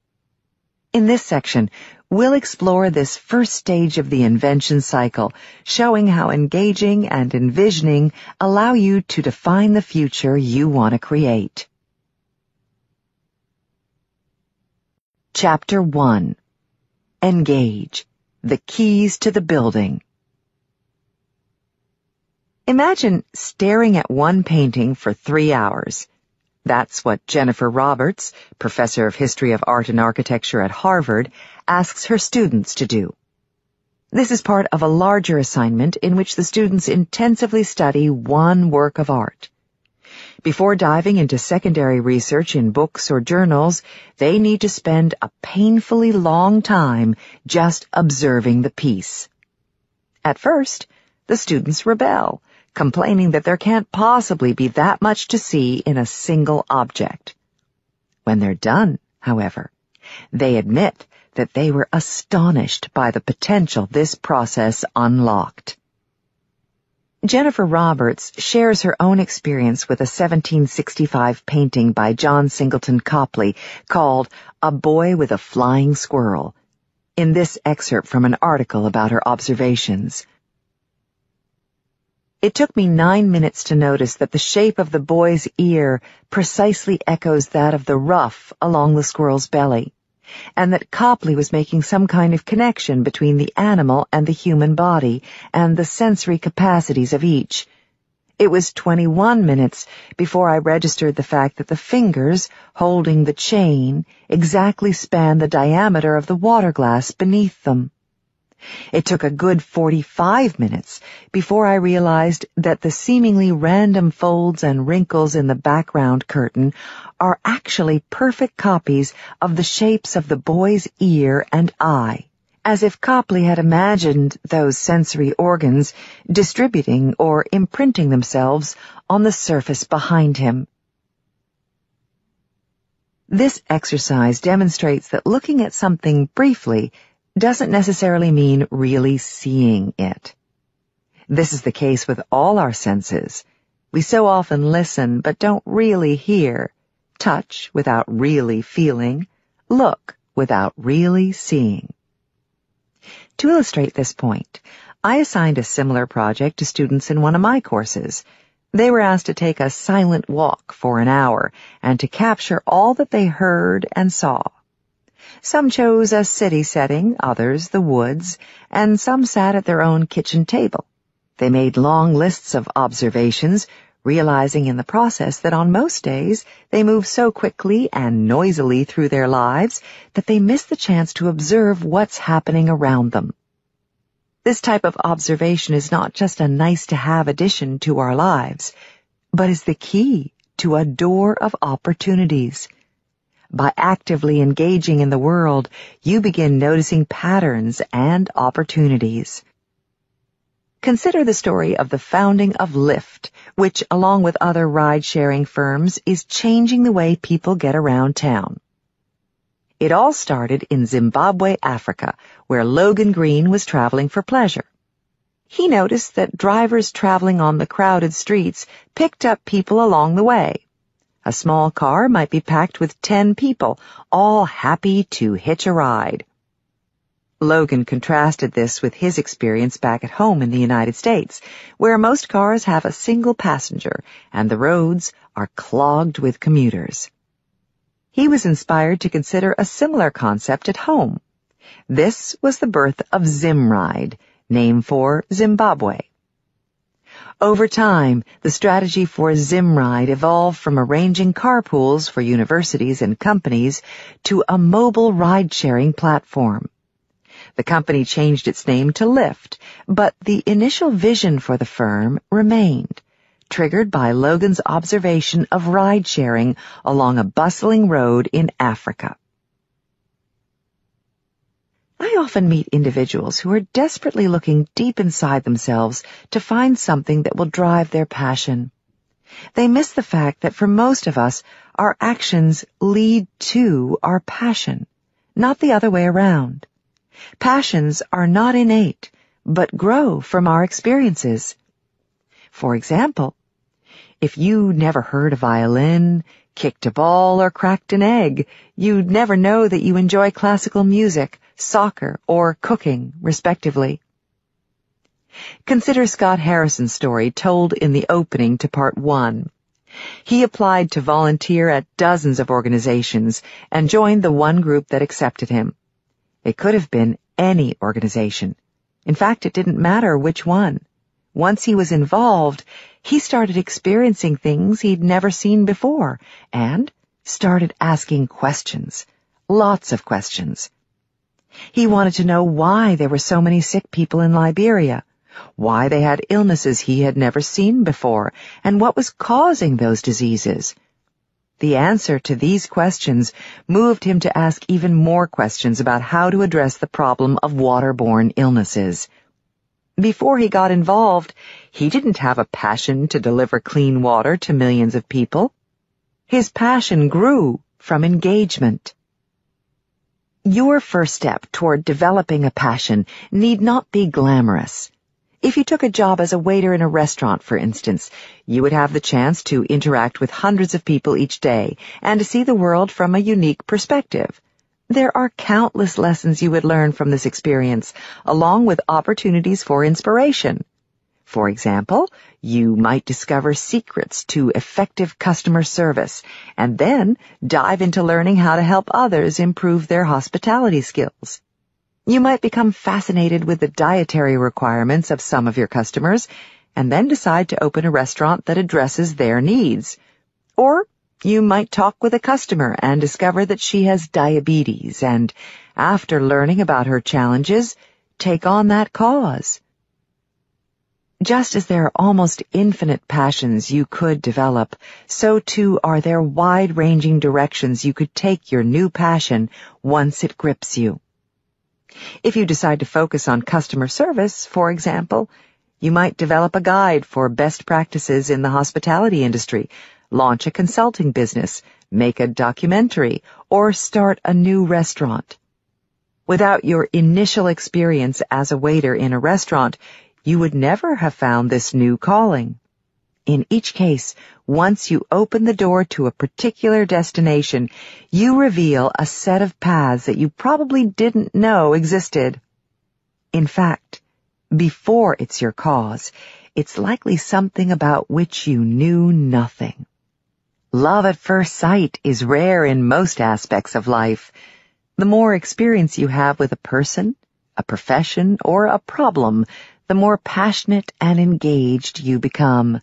In this section, we'll explore this first stage of the invention cycle, showing how engaging and envisioning allow you to define the future you want to create. Chapter 1. Engage. The keys to the building. Imagine staring at one painting for 3 hours. That's what Jennifer Roberts, professor of history of art and architecture at Harvard, asks her students to do. This is part of a larger assignment in which the students intensively study one work of art. Before diving into secondary research in books or journals, they need to spend a painfully long time just observing the piece. At first, the students rebel, complaining that there can't possibly be that much to see in a single object. When they're done, however, they admit that they were astonished by the potential this process unlocked. Jennifer Roberts shares her own experience with a 1765 painting by John Singleton Copley called A Boy with a Flying Squirrel, in this excerpt from an article about her observations. It took me 9 minutes to notice that the shape of the boy's ear precisely echoes that of the ruff along the squirrel's belly, and that Copley was making some kind of connection between the animal and the human body and the sensory capacities of each. It was 21 minutes before I registered the fact that the fingers holding the chain exactly span the diameter of the water glass beneath them. It took a good 45 minutes before I realized that the seemingly random folds and wrinkles in the background curtain are actually perfect copies of the shapes of the boy's ear and eye, as if Copley had imagined those sensory organs distributing or imprinting themselves on the surface behind him. This exercise demonstrates that looking at something briefly doesn't necessarily mean really seeing it. This is the case with all our senses. We so often listen but don't really hear, touch without really feeling, look without really seeing. To illustrate this point, I assigned a similar project to students in one of my courses. They were asked to take a silent walk for an hour and to capture all that they heard and saw. Some chose a city setting, others the woods, and some sat at their own kitchen table. They made long lists of observations, realizing in the process that on most days they move so quickly and noisily through their lives that they miss the chance to observe what's happening around them. This type of observation is not just a nice-to-have addition to our lives, but is the key to a door of opportunities. By actively engaging in the world, you begin noticing patterns and opportunities. Consider the story of the founding of Lyft, which, along with other ride-sharing firms, is changing the way people get around town. It all started in Zimbabwe, Africa, where Logan Green was traveling for pleasure. He noticed that drivers traveling on the crowded streets picked up people along the way. A small car might be packed with 10 people, all happy to hitch a ride. Logan contrasted this with his experience back at home in the United States, where most cars have a single passenger and the roads are clogged with commuters. He was inspired to consider a similar concept at home. This was the birth of Zimride, named for Zimbabwe. Over time, the strategy for Zimride evolved from arranging carpools for universities and companies to a mobile ride-sharing platform. The company changed its name to Lyft, but the initial vision for the firm remained, triggered by Logan's observation of ride-sharing along a bustling road in Africa. I often meet individuals who are desperately looking deep inside themselves to find something that will drive their passion. They miss the fact that for most of us, our actions lead to our passion, not the other way around. Passions are not innate, but grow from our experiences. For example, if you never heard a violin, kicked a ball, or cracked an egg, you'd never know that you enjoy classical music, soccer, or cooking, respectively. Consider Scott Harrison's story told in the opening to Part 1. He applied to volunteer at dozens of organizations and joined the one group that accepted him. It could have been any organization. In fact, it didn't matter which one. Once he was involved, he started experiencing things he'd never seen before and started asking questions. Lots of questions. He wanted to know why there were so many sick people in Liberia, why they had illnesses he had never seen before, and what was causing those diseases. The answer to these questions moved him to ask even more questions about how to address the problem of waterborne illnesses. Before he got involved, he didn't have a passion to deliver clean water to millions of people. His passion grew from engagement. Your first step toward developing a passion need not be glamorous. If you took a job as a waiter in a restaurant, for instance, you would have the chance to interact with hundreds of people each day and to see the world from a unique perspective. There are countless lessons you would learn from this experience, along with opportunities for inspiration. For example, you might discover secrets to effective customer service and then dive into learning how to help others improve their hospitality skills. You might become fascinated with the dietary requirements of some of your customers and then decide to open a restaurant that addresses their needs. Or you might talk with a customer and discover that she has diabetes and, after learning about her challenges, take on that cause. Just as there are almost infinite passions you could develop, so too are there wide-ranging directions you could take your new passion once it grips you. If you decide to focus on customer service, for example, you might develop a guide for best practices in the hospitality industry, launch a consulting business, make a documentary, or start a new restaurant. Without your initial experience as a waiter in a restaurant, you would never have found this new calling. In each case, once you open the door to a particular destination, you reveal a set of paths that you probably didn't know existed. In fact, before it's your cause, it's likely something about which you knew nothing. Love at first sight is rare in most aspects of life. The more experience you have with a person, a profession, or a problem, the more passionate and engaged you become.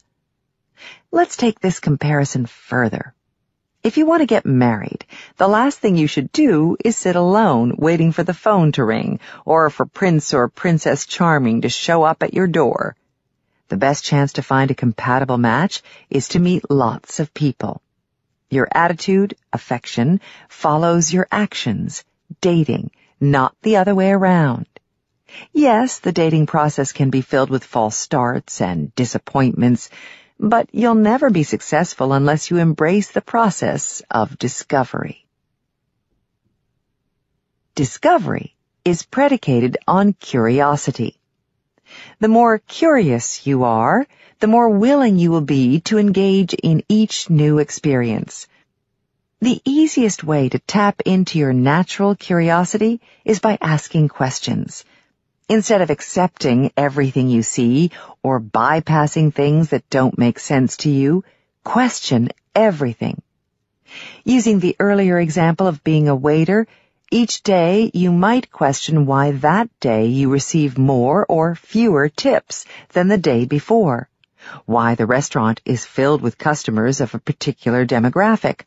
Let's take this comparison further. If you want to get married, the last thing you should do is sit alone waiting for the phone to ring or for Prince or Princess Charming to show up at your door. The best chance to find a compatible match is to meet lots of people. Your attitude, affection, follows your actions, dating, not the other way around. Yes, the dating process can be filled with false starts and disappointments, but you'll never be successful unless you embrace the process of discovery. Discovery is predicated on curiosity. The more curious you are, the more willing you will be to engage in each new experience. The easiest way to tap into your natural curiosity is by asking questions. Instead of accepting everything you see or bypassing things that don't make sense to you, question everything. Using the earlier example of being a waiter, each day you might question why that day you receive more or fewer tips than the day before, why the restaurant is filled with customers of a particular demographic,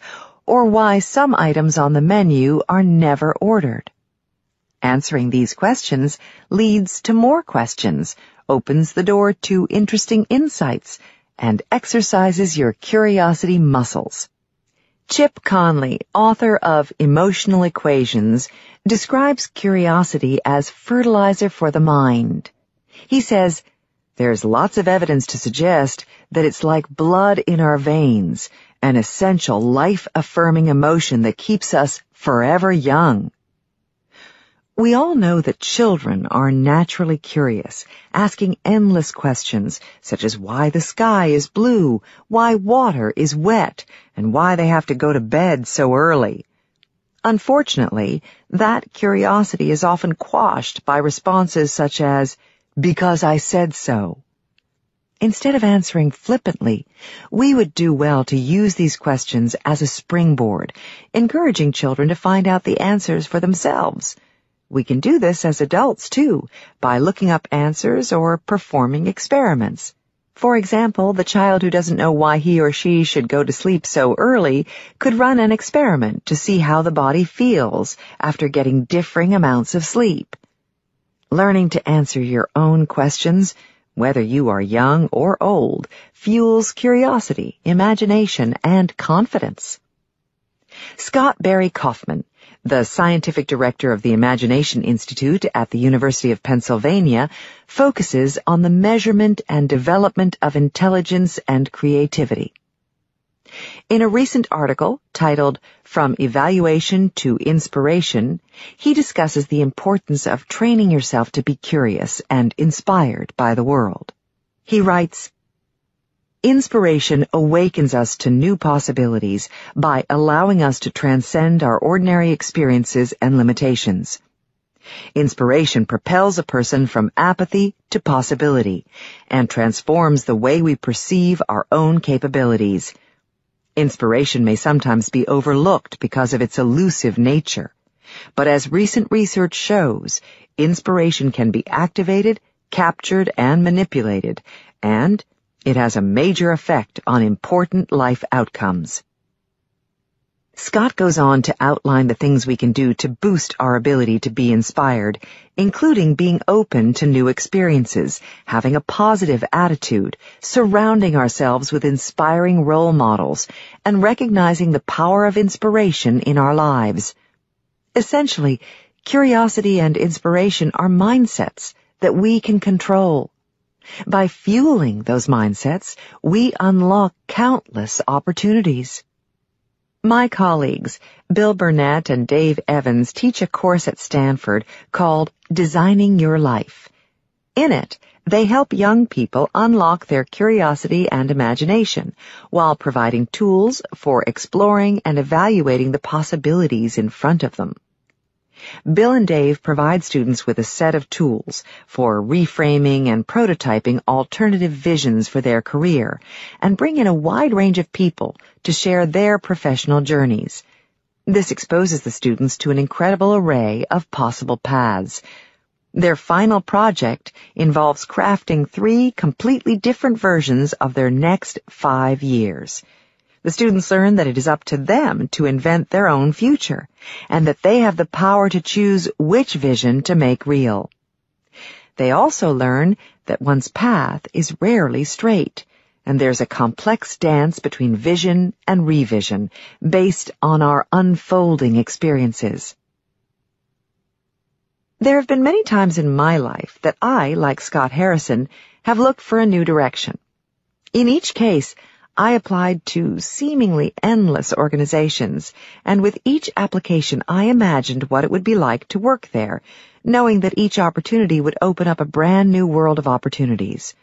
or why some items on the menu are never ordered. Answering these questions leads to more questions, opens the door to interesting insights, and exercises your curiosity muscles. Chip Conley, author of Emotional Equations, describes curiosity as fertilizer for the mind. He says, "There's lots of evidence to suggest that it's like blood in our veins, an essential life-affirming emotion that keeps us forever young." We all know that children are naturally curious, asking endless questions, such as why the sky is blue, why water is wet, and why they have to go to bed so early. Unfortunately, that curiosity is often quashed by responses such as, "Because I said so." Instead of answering flippantly, we would do well to use these questions as a springboard, encouraging children to find out the answers for themselves. We can do this as adults, too, by looking up answers or performing experiments. For example, the child who doesn't know why he or she should go to sleep so early could run an experiment to see how the body feels after getting differing amounts of sleep. Learning to answer your own questions, whether you are young or old, fuels curiosity, imagination, and confidence. Scott Barry Kaufman, the scientific director of the Imagination Institute at the University of Pennsylvania, focuses on the measurement and development of intelligence and creativity. In a recent article titled From Evaluation to Inspiration, he discusses the importance of training yourself to be curious and inspired by the world. He writes, "Inspiration awakens us to new possibilities by allowing us to transcend our ordinary experiences and limitations. Inspiration propels a person from apathy to possibility and transforms the way we perceive our own capabilities. Inspiration may sometimes be overlooked because of its elusive nature, but as recent research shows, inspiration can be activated, captured, and manipulated, and it has a major effect on important life outcomes." Scott goes on to outline the things we can do to boost our ability to be inspired, including being open to new experiences, having a positive attitude, surrounding ourselves with inspiring role models, and recognizing the power of inspiration in our lives. Essentially, curiosity and inspiration are mindsets that we can control. By fueling those mindsets, we unlock countless opportunities. My colleagues, Bill Burnett and Dave Evans, teach a course at Stanford called Designing Your Life. In it, they help young people unlock their curiosity and imagination while providing tools for exploring and evaluating the possibilities in front of them. Bill and Dave provide students with a set of tools for reframing and prototyping alternative visions for their career and bring in a wide range of people to share their professional journeys. This exposes the students to an incredible array of possible paths. Their final project involves crafting 3 completely different versions of their next 5 years. The students learn that it is up to them to invent their own future, and that they have the power to choose which vision to make real. They also learn that one's path is rarely straight, and there's a complex dance between vision and revision based on our unfolding experiences. There have been many times in my life that I, like Scott Harrison, have looked for a new direction. In each case, I applied to seemingly endless organizations, and with each application I imagined what it would be like to work there, knowing that each opportunity would open up a brand new world of opportunities.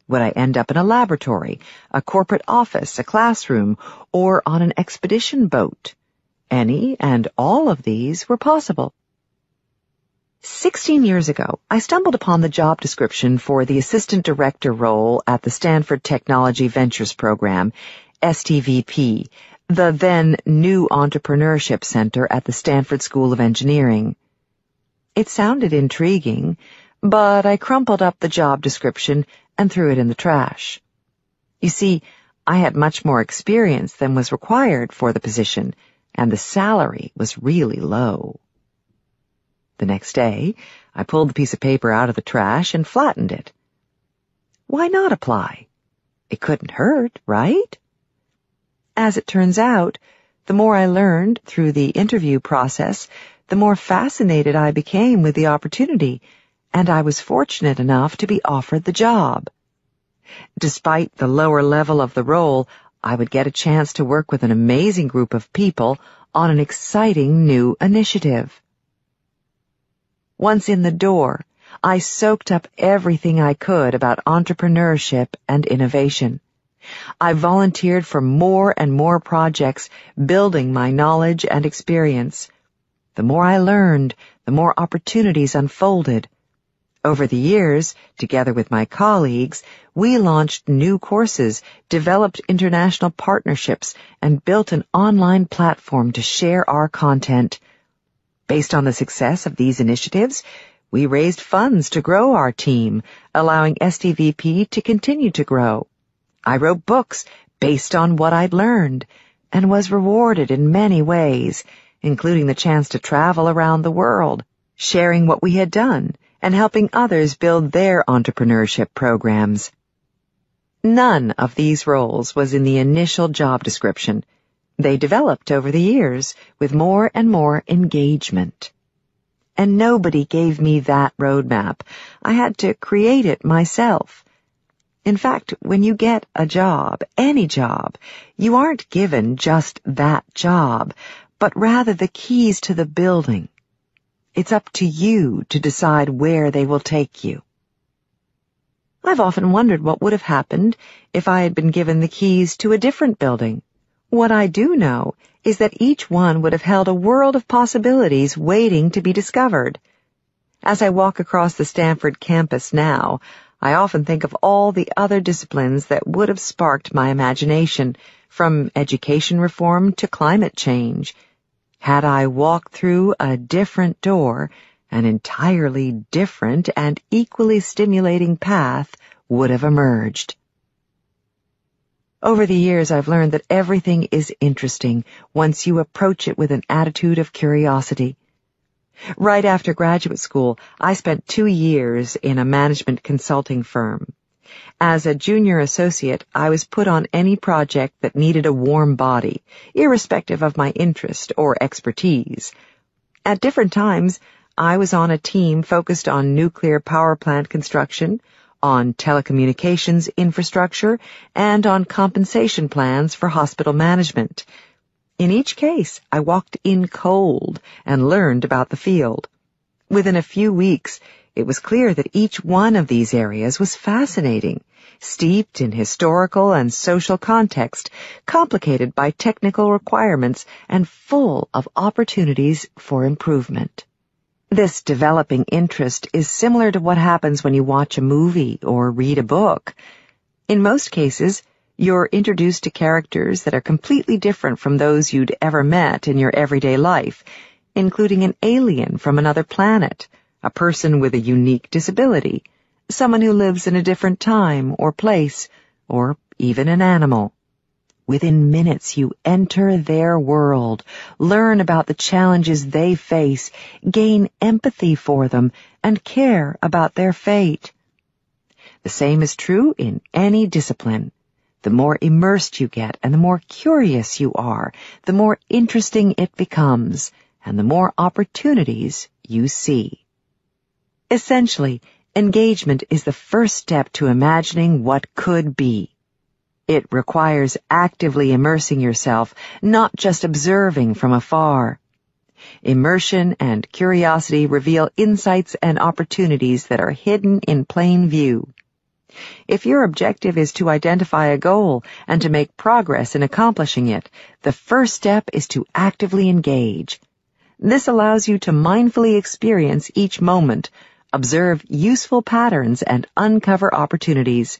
Would I end up in a laboratory, a corporate office, a classroom, or on an expedition boat? Any and all of these were possible. 16 years ago, I stumbled upon the job description for the assistant director role at the Stanford Technology Ventures Program, STVP, the then new entrepreneurship center at the Stanford School of Engineering. It sounded intriguing, but I crumpled up the job description and threw it in the trash. You see, I had much more experience than was required for the position, and the salary was really low. The next day, I pulled the piece of paper out of the trash and flattened it. Why not apply? It couldn't hurt, right? As it turns out, the more I learned through the interview process, the more fascinated I became with the opportunity, and I was fortunate enough to be offered the job. Despite the lower level of the role, I would get a chance to work with an amazing group of people on an exciting new initiative. Once in the door, I soaked up everything I could about entrepreneurship and innovation. I volunteered for more and more projects, building my knowledge and experience. The more I learned, the more opportunities unfolded. Over the years, together with my colleagues, we launched new courses, developed international partnerships, and built an online platform to share our content. Based on the success of these initiatives, we raised funds to grow our team, allowing STVP to continue to grow. I wrote books based on what I'd learned, and was rewarded in many ways, including the chance to travel around the world, sharing what we had done, and helping others build their entrepreneurship programs. None of these roles was in the initial job description. They developed over the years with more and more engagement. And nobody gave me that roadmap. I had to create it myself. In fact, when you get a job, any job, you aren't given just that job, but rather the keys to the building. It's up to you to decide where they will take you. I've often wondered what would have happened if I had been given the keys to a different building. What I do know is that each one would have held a world of possibilities waiting to be discovered. As I walk across the Stanford campus now, I often think of all the other disciplines that would have sparked my imagination, from education reform to climate change. Had I walked through a different door, an entirely different and equally stimulating path would have emerged. Over the years, I've learned that everything is interesting once you approach it with an attitude of curiosity. Right after graduate school, I spent 2 years in a management consulting firm. As a junior associate, I was put on any project that needed a warm body, irrespective of my interest or expertise. At different times, I was on a team focused on nuclear power plant construction, on telecommunications infrastructure, and on compensation plans for hospital management. In each case, I walked in cold and learned about the field. Within a few weeks, it was clear that each one of these areas was fascinating, steeped in historical and social context, complicated by technical requirements, and full of opportunities for improvement. This developing interest is similar to what happens when you watch a movie or read a book. In most cases, you're introduced to characters that are completely different from those you'd ever met in your everyday life, including an alien from another planet, a person with a unique disability, someone who lives in a different time or place, or even an animal. Within minutes, you enter their world, learn about the challenges they face, gain empathy for them, and care about their fate. The same is true in any discipline. The more immersed you get and the more curious you are, the more interesting it becomes, and the more opportunities you see. Essentially, engagement is the first step to imagining what could be. It requires actively immersing yourself, not just observing from afar. Immersion and curiosity reveal insights and opportunities that are hidden in plain view. If your objective is to identify a goal and to make progress in accomplishing it, the first step is to actively engage. This allows you to mindfully experience each moment, observe useful patterns, and uncover opportunities.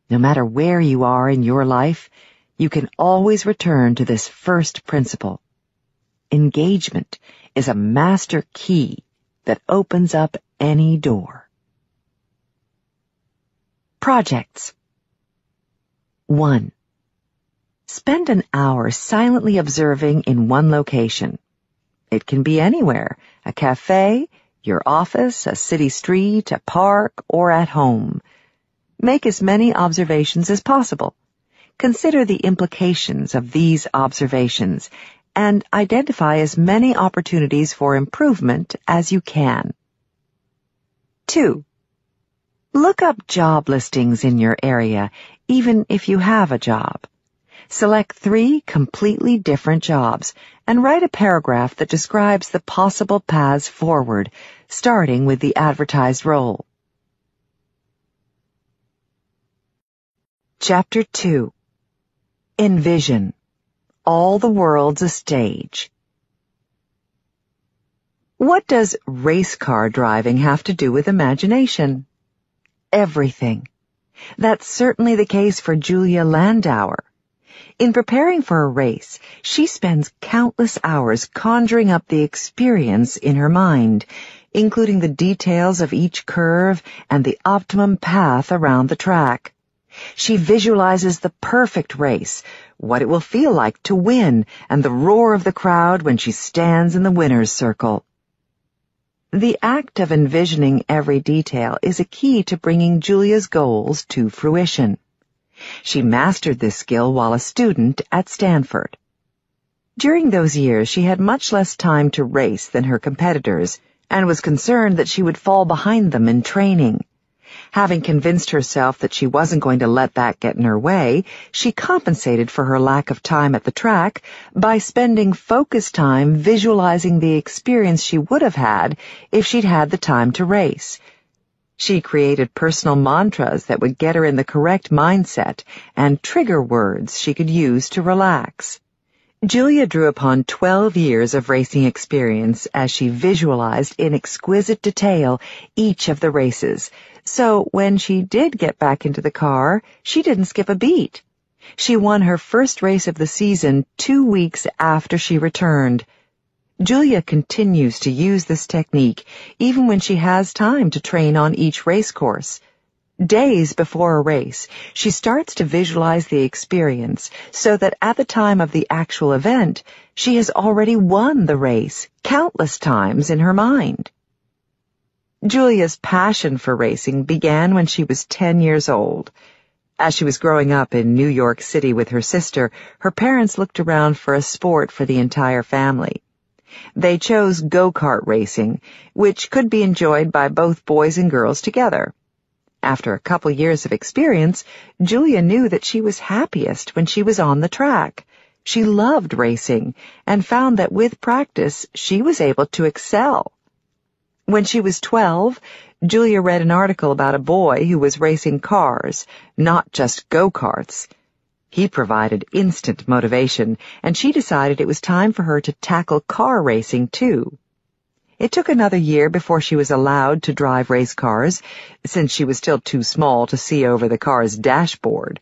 No matter where you are in your life, you can always return to this first principle. Engagement is a master key that opens up any door. Projects. 1. Spend an hour silently observing in one location. It can be anywhere, a cafe, your office, a city street, a park, or at home. Make as many observations as possible. Consider the implications of these observations and identify as many opportunities for improvement as you can. 2. Look up job listings in your area, even if you have a job. Select 3 completely different jobs and write a paragraph that describes the possible paths forward, starting with the advertised role. Chapter 2. Envision. All the world's a stage. What does race car driving have to do with imagination? Everything. That's certainly the case for Julia Landauer. In preparing for a race, she spends countless hours conjuring up the experience in her mind, including the details of each curve and the optimum path around the track. She visualizes the perfect race, what it will feel like to win, and the roar of the crowd when she stands in the winner's circle. The act of envisioning every detail is a key to bringing Julia's goals to fruition. She mastered this skill while a student at Stanford. During those years, she had much less time to race than her competitors and was concerned that she would fall behind them in training. Having convinced herself that she wasn't going to let that get in her way, she compensated for her lack of time at the track by spending focused time visualizing the experience she would have had if she'd had the time to race. She created personal mantras that would get her in the correct mindset and trigger words she could use to relax. Julia drew upon 12 years of racing experience as she visualized in exquisite detail each of the races, so when she did get back into the car, she didn't skip a beat. She won her first race of the season 2 weeks after she returned. Julia continues to use this technique even when she has time to train on each race course. Days before a race, she starts to visualize the experience so that at the time of the actual event, she has already won the race countless times in her mind. Julia's passion for racing began when she was 10 years old. As she was growing up in New York City with her sister, her parents looked around for a sport for the entire family. They chose go-kart racing, which could be enjoyed by both boys and girls together. After a couple years of experience, Julia knew that she was happiest when she was on the track. She loved racing and found that with practice, she was able to excel. When she was 12, Julia read an article about a boy who was racing cars, not just go-karts. He provided instant motivation, and she decided it was time for her to tackle car racing too. It took another year before she was allowed to drive race cars, since she was still too small to see over the car's dashboard.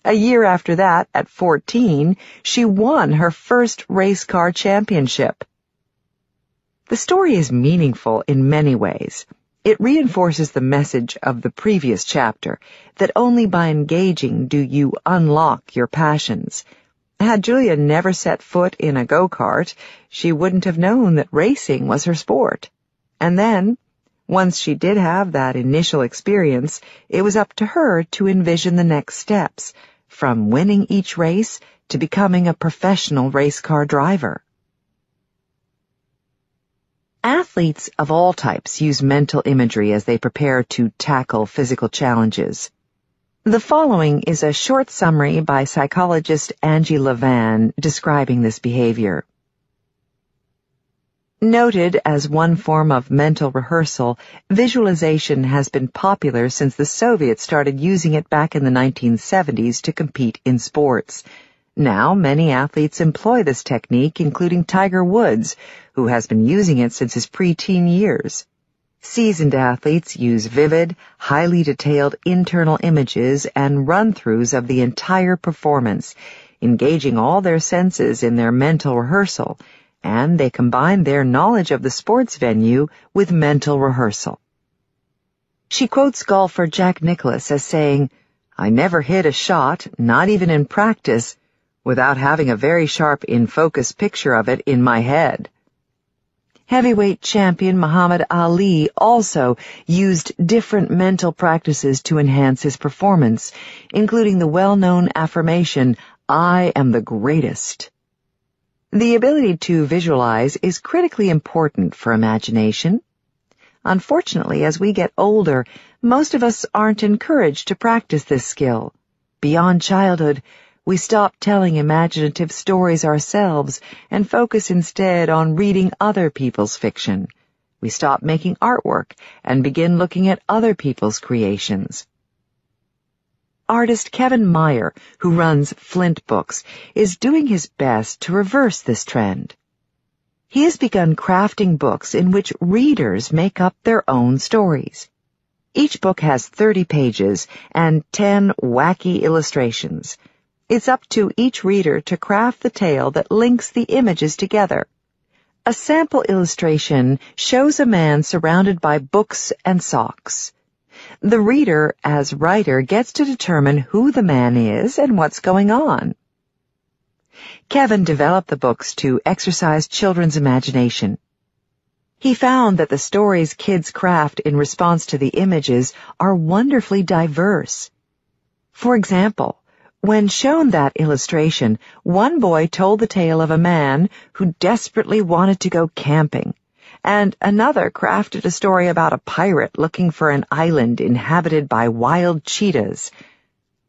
A year after that, at 14, she won her first race car championship. The story is meaningful in many ways. It reinforces the message of the previous chapter, that only by engaging do you unlock your passions. Had Julia never set foot in a go-kart, she wouldn't have known that racing was her sport. And then, once she did have that initial experience, it was up to her to envision the next steps, from winning each race to becoming a professional race car driver. Athletes of all types use mental imagery as they prepare to tackle physical challenges. The following is a short summary by psychologist Angie Levan describing this behavior. Noted as one form of mental rehearsal, visualization has been popular since the Soviets started using it back in the 1970s to compete in sports. Now, many athletes employ this technique, including Tiger Woods, who has been using it since his preteen years. Seasoned athletes use vivid, highly detailed internal images and run-throughs of the entire performance, engaging all their senses in their mental rehearsal, and they combine their knowledge of the sports venue with mental rehearsal. She quotes golfer Jack Nicklaus as saying, I never hit a shot, not even in practice, without having a very sharp in-focus picture of it in my head. Heavyweight champion Muhammad Ali also used different mental practices to enhance his performance, including the well-known affirmation, "I am the greatest." The ability to visualize is critically important for imagination. Unfortunately, as we get older, most of us aren't encouraged to practice this skill. Beyond childhood, we stop telling imaginative stories ourselves and focus instead on reading other people's fiction. We stop making artwork and begin looking at other people's creations. Artist Kevin Meyer, who runs Flint Books, is doing his best to reverse this trend. He has begun crafting books in which readers make up their own stories. Each book has 30 pages and 10 wacky illustrations. It's up to each reader to craft the tale that links the images together. A sample illustration shows a man surrounded by books and socks. The reader, as writer, gets to determine who the man is and what's going on. Kevin developed the books to exercise children's imagination. He found that the stories kids craft in response to the images are wonderfully diverse. For example, when shown that illustration, one boy told the tale of a man who desperately wanted to go camping, and another crafted a story about a pirate looking for an island inhabited by wild cheetahs.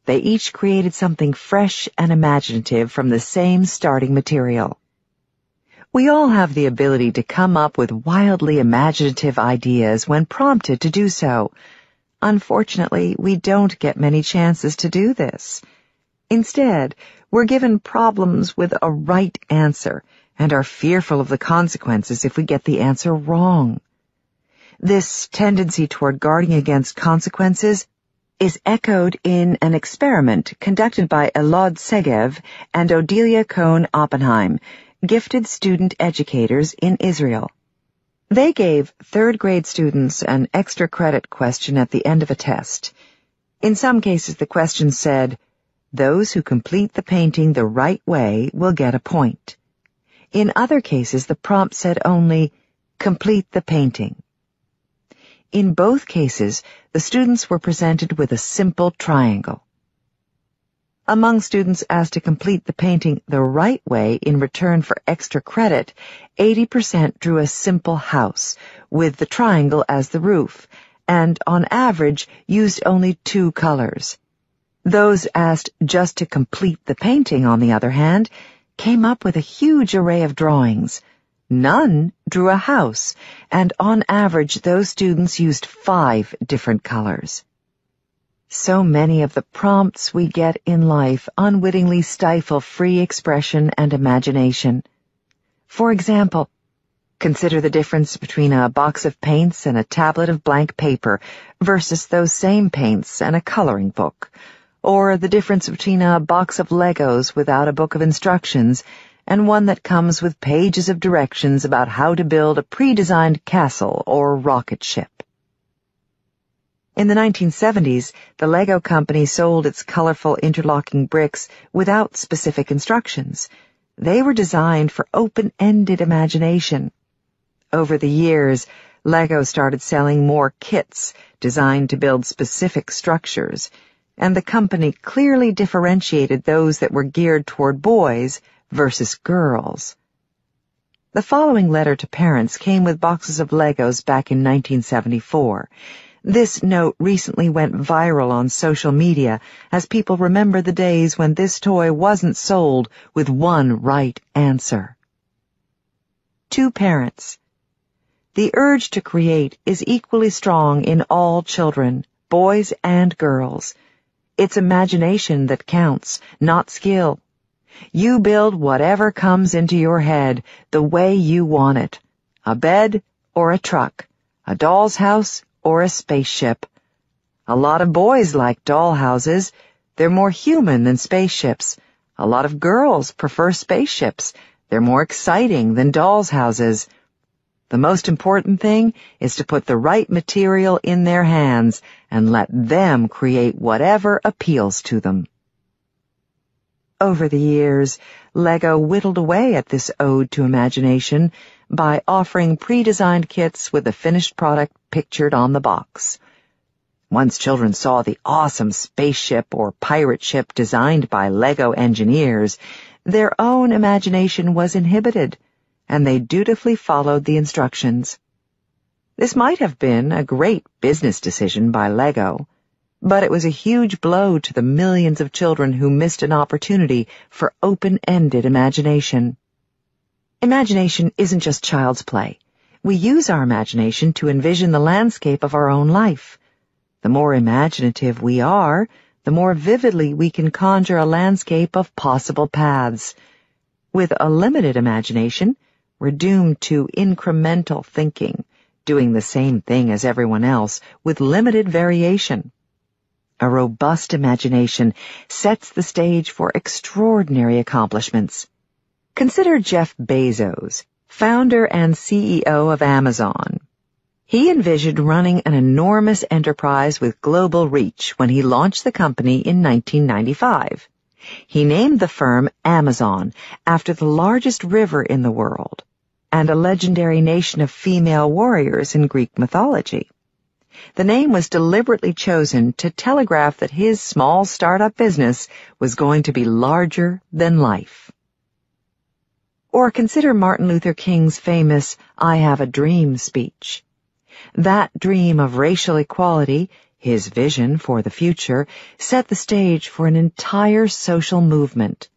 They each created something fresh and imaginative from the same starting material. We all have the ability to come up with wildly imaginative ideas when prompted to do so. Unfortunately, we don't get many chances to do this. Instead, we're given problems with a right answer and are fearful of the consequences if we get the answer wrong. This tendency toward guarding against consequences is echoed in an experiment conducted by Elad Segev and Odelia Cohn-Oppenheim, gifted student educators in Israel. They gave third-grade students an extra credit question at the end of a test. In some cases, the question said, "Those who complete the painting the right way will get a point." In other cases, the prompt said only, "Complete the painting." In both cases, the students were presented with a simple triangle. Among students asked to complete the painting the right way in return for extra credit, 80% drew a simple house, with the triangle as the roof, and on average used only 2 colors. Those asked just to complete the painting, on the other hand, came up with a huge array of drawings. None drew a house, and on average those students used 5 different colors. So many of the prompts we get in life unwittingly stifle free expression and imagination. For example, consider the difference between a box of paints and a tablet of blank paper versus those same paints and a coloring book. Or the difference between a box of Legos without a book of instructions and one that comes with pages of directions about how to build a pre-designed castle or rocket ship. In the 1970s, the Lego company sold its colorful interlocking bricks without specific instructions. They were designed for open-ended imagination. Over the years, Lego started selling more kits designed to build specific structures, and the company clearly differentiated those that were geared toward boys versus girls. The following letter to parents came with boxes of Legos back in 1974. This note recently went viral on social media as people remember the days when this toy wasn't sold with one right answer. To parents, the urge to create is equally strong in all children, boys and girls. It's imagination that counts, not skill. You build whatever comes into your head the way you want it. A bed or a truck, a doll's house or a spaceship. A lot of boys like doll houses. They're more human than spaceships. A lot of girls prefer spaceships. They're more exciting than dolls' houses. The most important thing is to put the right material in their hands and let them create whatever appeals to them. Over the years, LEGO whittled away at this ode to imagination by offering pre-designed kits with the finished product pictured on the box. Once children saw the awesome spaceship or pirate ship designed by LEGO engineers, their own imagination was inhibited, and they dutifully followed the instructions. This might have been a great business decision by LEGO, but it was a huge blow to the millions of children who missed an opportunity for open-ended imagination. Imagination isn't just child's play. We use our imagination to envision the landscape of our own life. The more imaginative we are, the more vividly we can conjure a landscape of possible paths. With a limited imagination, we're doomed to incremental thinking, doing the same thing as everyone else with limited variation. A robust imagination sets the stage for extraordinary accomplishments. Consider Jeff Bezos, founder and CEO of Amazon. He envisioned running an enormous enterprise with global reach when he launched the company in 1995. He named the firm Amazon after the largest river in the world and a legendary nation of female warriors in Greek mythology. The name was deliberately chosen to telegraph that his small startup business was going to be larger than life. Or consider Martin Luther King's famous "I Have a Dream" speech. That dream of racial equality, his vision for the future, set the stage for an entire social movement.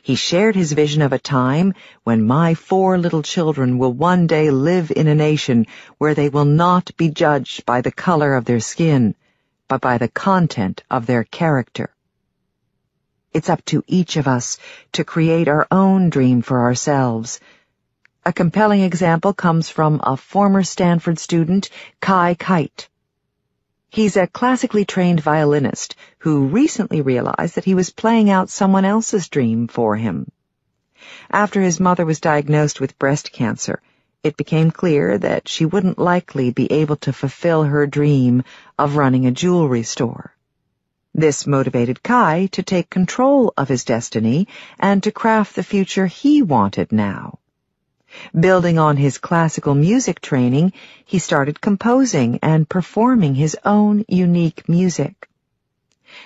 He shared his vision of a time when my 4 little children will one day live in a nation where they will not be judged by the color of their skin, but by the content of their character. It's up to each of us to create our own dream for ourselves. A compelling example comes from a former Stanford student, Kai Kite. He's a classically trained violinist who recently realized that he was playing out someone else's dream for him. After his mother was diagnosed with breast cancer, it became clear that she wouldn't likely be able to fulfill her dream of running a jewelry store. This motivated Kai to take control of his destiny and to craft the future he wanted now. Building on his classical music training, he started composing and performing his own unique music.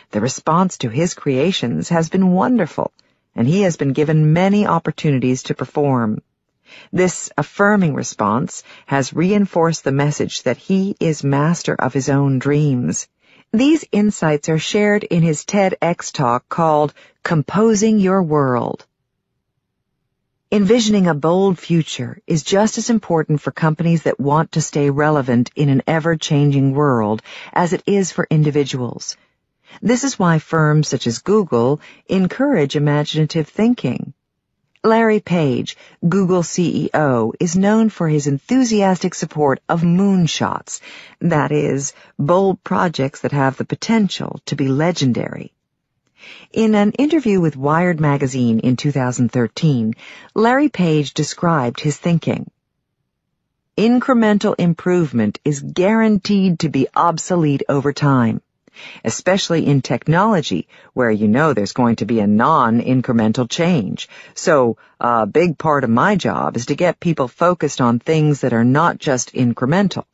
The response to his creations has been wonderful, and he has been given many opportunities to perform. This affirming response has reinforced the message that he is master of his own dreams. These insights are shared in his TEDx talk called "Composing Your World." Envisioning a bold future is just as important for companies that want to stay relevant in an ever-changing world as it is for individuals. This is why firms such as Google encourage imaginative thinking. Larry Page, Google CEO, is known for his enthusiastic support of moonshots, that is, bold projects that have the potential to be legendary. In an interview with Wired magazine in 2013, Larry Page described his thinking. Incremental improvement is guaranteed to be obsolete over time, especially in technology where you know there's going to be a non-incremental change. So a big part of my job is to get people focused on things that are not just incremental.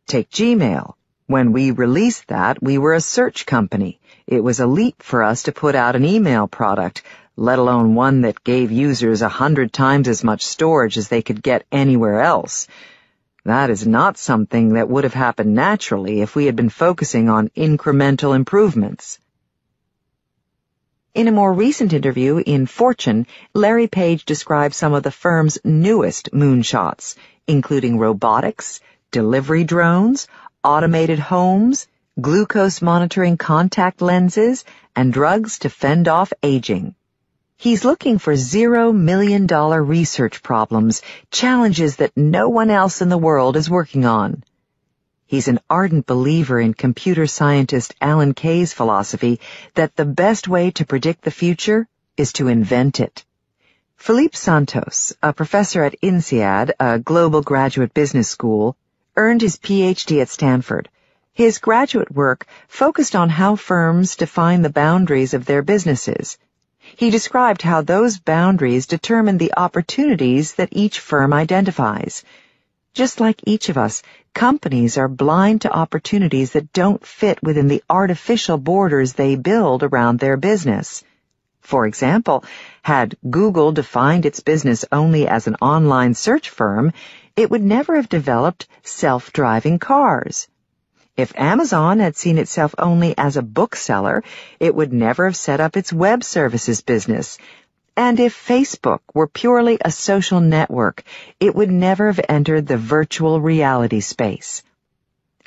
Take Gmail. When we released that, we were a search company. It was a leap for us to put out an email product, let alone one that gave users 100 times as much storage as they could get anywhere else. That is not something that would have happened naturally if we had been focusing on incremental improvements. In a more recent interview in Fortune, Larry Page described some of the firm's newest moonshots, including robotics, delivery drones, automated homes, glucose monitoring contact lenses, and drugs to fend off aging. He's looking for $0 million research problems, challenges that no one else in the world is working on. He's an ardent believer in computer scientist Alan Kay's philosophy that the best way to predict the future is to invent it. Felipe Santos, a professor at INSEAD, a global graduate business school, earned his PhD at Stanford. His graduate work focused on how firms define the boundaries of their businesses. He described how those boundaries determine the opportunities that each firm identifies. Just like each of us, companies are blind to opportunities that don't fit within the artificial borders they build around their business. For example, had Google defined its business only as an online search firm, it would never have developed self-driving cars. If Amazon had seen itself only as a bookseller, it would never have set up its web services business. And if Facebook were purely a social network, it would never have entered the virtual reality space.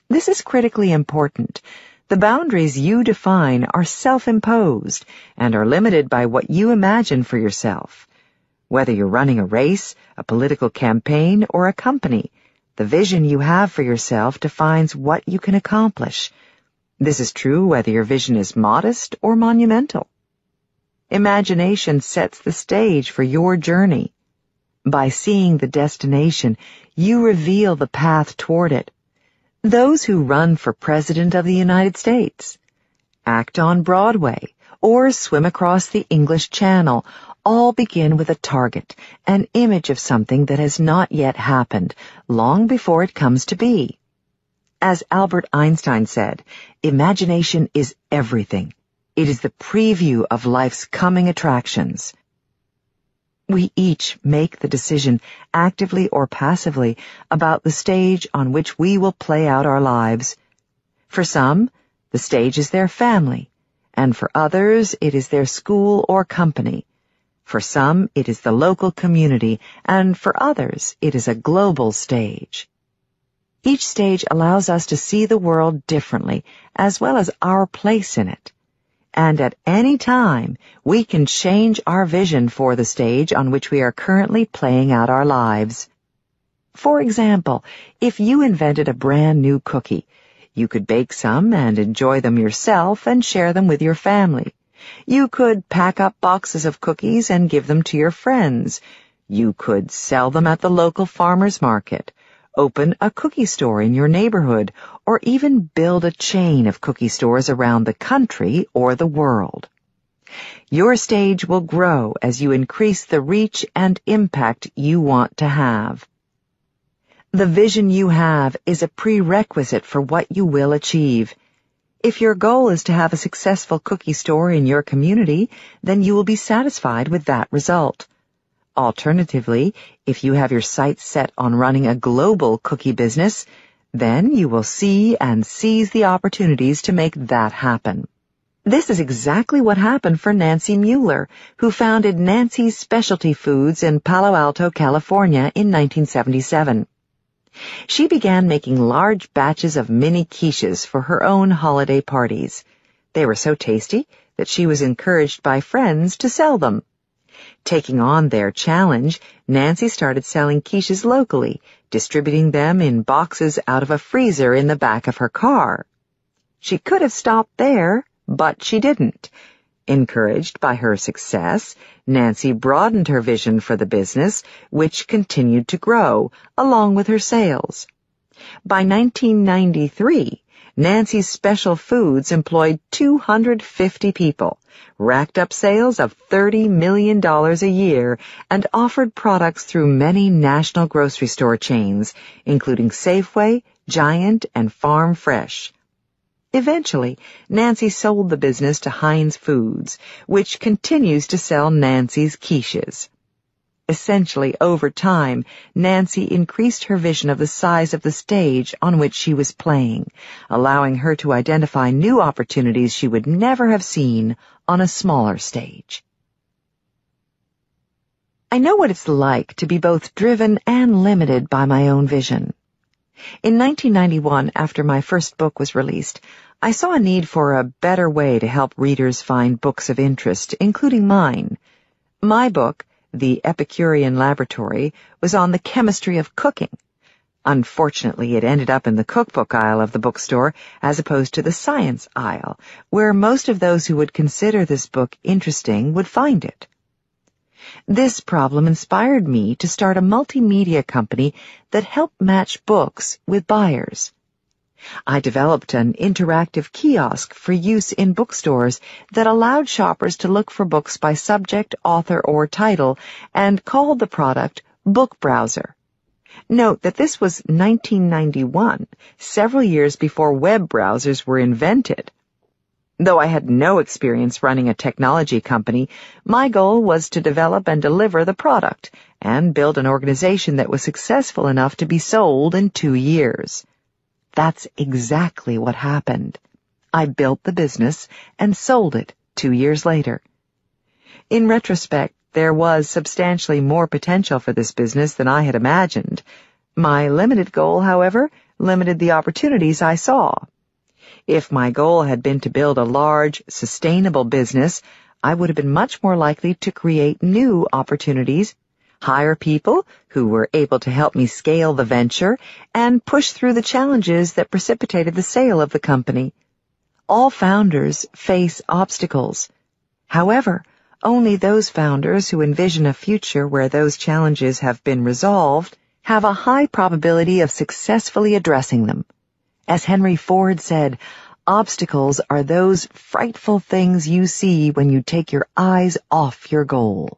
This is critically important. The boundaries you define are self-imposed and are limited by what you imagine for yourself. Whether you're running a race, a political campaign, or a company, the vision you have for yourself defines what you can accomplish. This is true whether your vision is modest or monumental. Imagination sets the stage for your journey. By seeing the destination, you reveal the path toward it. Those who run for President of the United States, act on Broadway, or swim across the English Channel all begin with a target, an image of something that has not yet happened, long before it comes to be. As Albert Einstein said, imagination is everything. It is the preview of life's coming attractions. We each make the decision, actively or passively, about the stage on which we will play out our lives. For some, the stage is their family, and for others, it is their school or company. For some, it is the local community, and for others, it is a global stage. Each stage allows us to see the world differently, as well as our place in it. And at any time, we can change our vision for the stage on which we are currently playing out our lives. For example, if you invented a brand new cookie, you could bake some and enjoy them yourself and share them with your family. You could pack up boxes of cookies and give them to your friends. You could sell them at the local farmer's market, open a cookie store in your neighborhood, or even build a chain of cookie stores around the country or the world. Your stage will grow as you increase the reach and impact you want to have. The vision you have is a prerequisite for what you will achieve. If your goal is to have a successful cookie store in your community, then you will be satisfied with that result. Alternatively, if you have your sights set on running a global cookie business, then you will see and seize the opportunities to make that happen. This is exactly what happened for Nancy Mueller, who founded Nancy's Specialty Foods in Palo Alto, California in 1977. She began making large batches of mini quiches for her own holiday parties. They were so tasty that she was encouraged by friends to sell them. Taking on their challenge, Nancy started selling quiches locally, distributing them in boxes out of a freezer in the back of her car. She could have stopped there, but she didn't. Encouraged by her success, Nancy broadened her vision for the business, which continued to grow, along with her sales. By 1993, Nancy's Special Foods employed 250 people, racked up sales of $30 million a year, and offered products through many national grocery store chains, including Safeway, Giant, and Farm Fresh. Eventually, Nancy sold the business to Heinz Foods, which continues to sell Nancy's quiches. Essentially, over time, Nancy increased her vision of the size of the stage on which she was playing, allowing her to identify new opportunities she would never have seen on a smaller stage. I know what it's like to be both driven and limited by my own vision. In 1991, after my first book was released, I saw a need for a better way to help readers find books of interest, including mine. My book, The Epicurean Laboratory, was on the chemistry of cooking. Unfortunately, it ended up in the cookbook aisle of the bookstore as opposed to the science aisle, where most of those who would consider this book interesting would find it. This problem inspired me to start a multimedia company that helped match books with buyers. I developed an interactive kiosk for use in bookstores that allowed shoppers to look for books by subject, author, or title and called the product Book Browser. Note that this was 1991, several years before web browsers were invented. Though I had no experience running a technology company, my goal was to develop and deliver the product and build an organization that was successful enough to be sold in 2 years. That's exactly what happened. I built the business and sold it 2 years later. In retrospect, there was substantially more potential for this business than I had imagined. My limited goal, however, limited the opportunities I saw. If my goal had been to build a large, sustainable business, I would have been much more likely to create new opportunities, hire people who were able to help me scale the venture, and push through the challenges that precipitated the sale of the company. All founders face obstacles. However, only those founders who envision a future where those challenges have been resolved have a high probability of successfully addressing them. As Henry Ford said, obstacles are those frightful things you see when you take your eyes off your goal.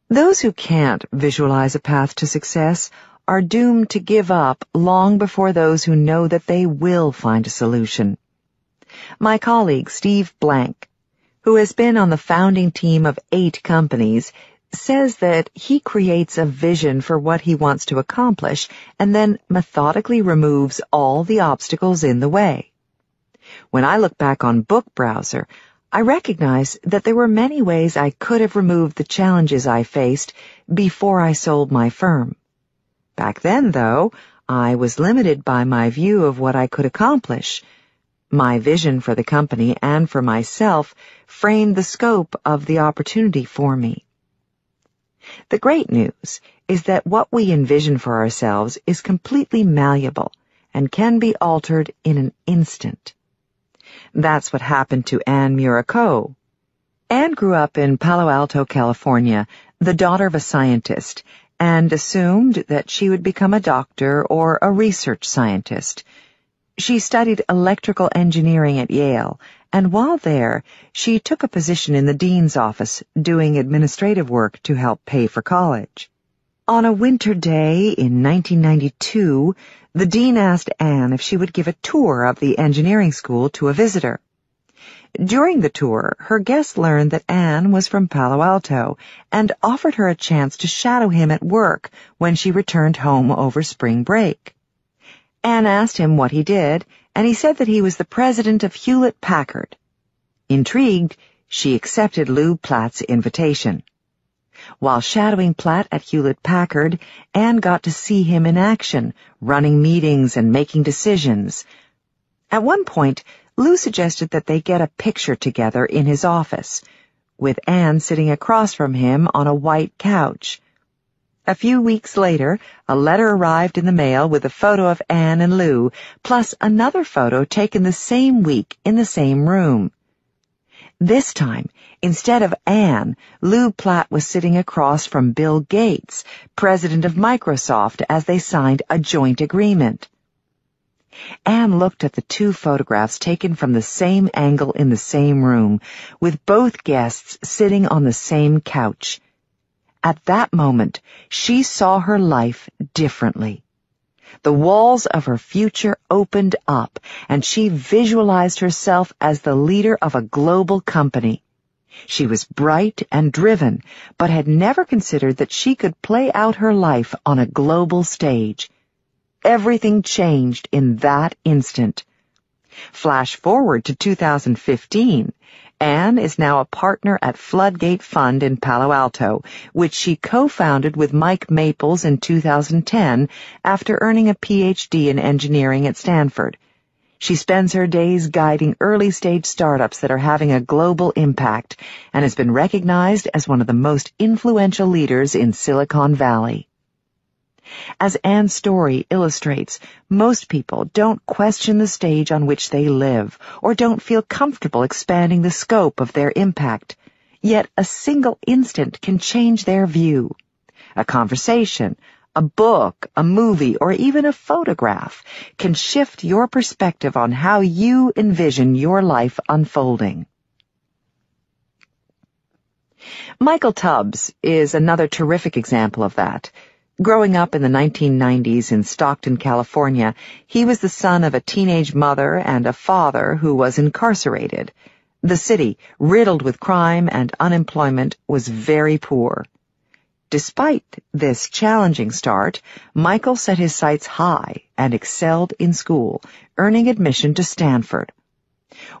Those who can't visualize a path to success are doomed to give up long before those who know that they will find a solution. My colleague, Steve Blank, who has been on the founding team of 8 companies, says that he creates a vision for what he wants to accomplish and then methodically removes all the obstacles in the way. When I look back on Book Browser, I recognize that there were many ways I could have removed the challenges I faced before I sold my firm. Back then, though, I was limited by my view of what I could accomplish. My vision for the company and for myself framed the scope of the opportunity for me. The great news is that what we envision for ourselves is completely malleable and can be altered in an instant. That's what happened to Anne Muraco. Anne grew up in Palo Alto, California, the daughter of a scientist, and assumed that she would become a doctor or a research scientist. She studied electrical engineering at Yale, and while there, she took a position in the dean's office doing administrative work to help pay for college. On a winter day in 1992, the dean asked Anne if she would give a tour of the engineering school to a visitor. During the tour, her guest learned that Anne was from Palo Alto and offered her a chance to shadow him at work when she returned home over spring break. Anne asked him what he did, and he said that he was the president of Hewlett-Packard. Intrigued, she accepted Lou Platt's invitation. While shadowing Platt at Hewlett-Packard, Anne got to see him in action, running meetings and making decisions. At one point, Lou suggested that they get a picture together in his office, with Anne sitting across from him on a white couch. A few weeks later, a letter arrived in the mail with a photo of Anne and Lou, plus another photo taken the same week in the same room. This time, instead of Anne, Lou Platt was sitting across from Bill Gates, president of Microsoft, as they signed a joint agreement. Anne looked at the 2 photographs taken from the same angle in the same room, with both guests sitting on the same couch. At that moment, she saw her life differently. The walls of her future opened up, and she visualized herself as the leader of a global company. She was bright and driven, but had never considered that she could play out her life on a global stage. Everything changed in that instant. Flash forward to 2015. Anne is now a partner at Floodgate Fund in Palo Alto, which she co-founded with Mike Maples in 2010 after earning a PhD in engineering at Stanford. She spends her days guiding early-stage startups that are having a global impact and has been recognized as one of the most influential leaders in Silicon Valley. As Anne's story illustrates, most people don't question the stage on which they live or don't feel comfortable expanding the scope of their impact. Yet a single instant can change their view. A conversation, a book, a movie, or even a photograph can shift your perspective on how you envision your life unfolding. Michael Tubbs is another terrific example of that. Growing up in the 1990s in Stockton, California, he was the son of a teenage mother and a father who was incarcerated. The city, riddled with crime and unemployment, was very poor. Despite this challenging start, Michael set his sights high and excelled in school, earning admission to Stanford.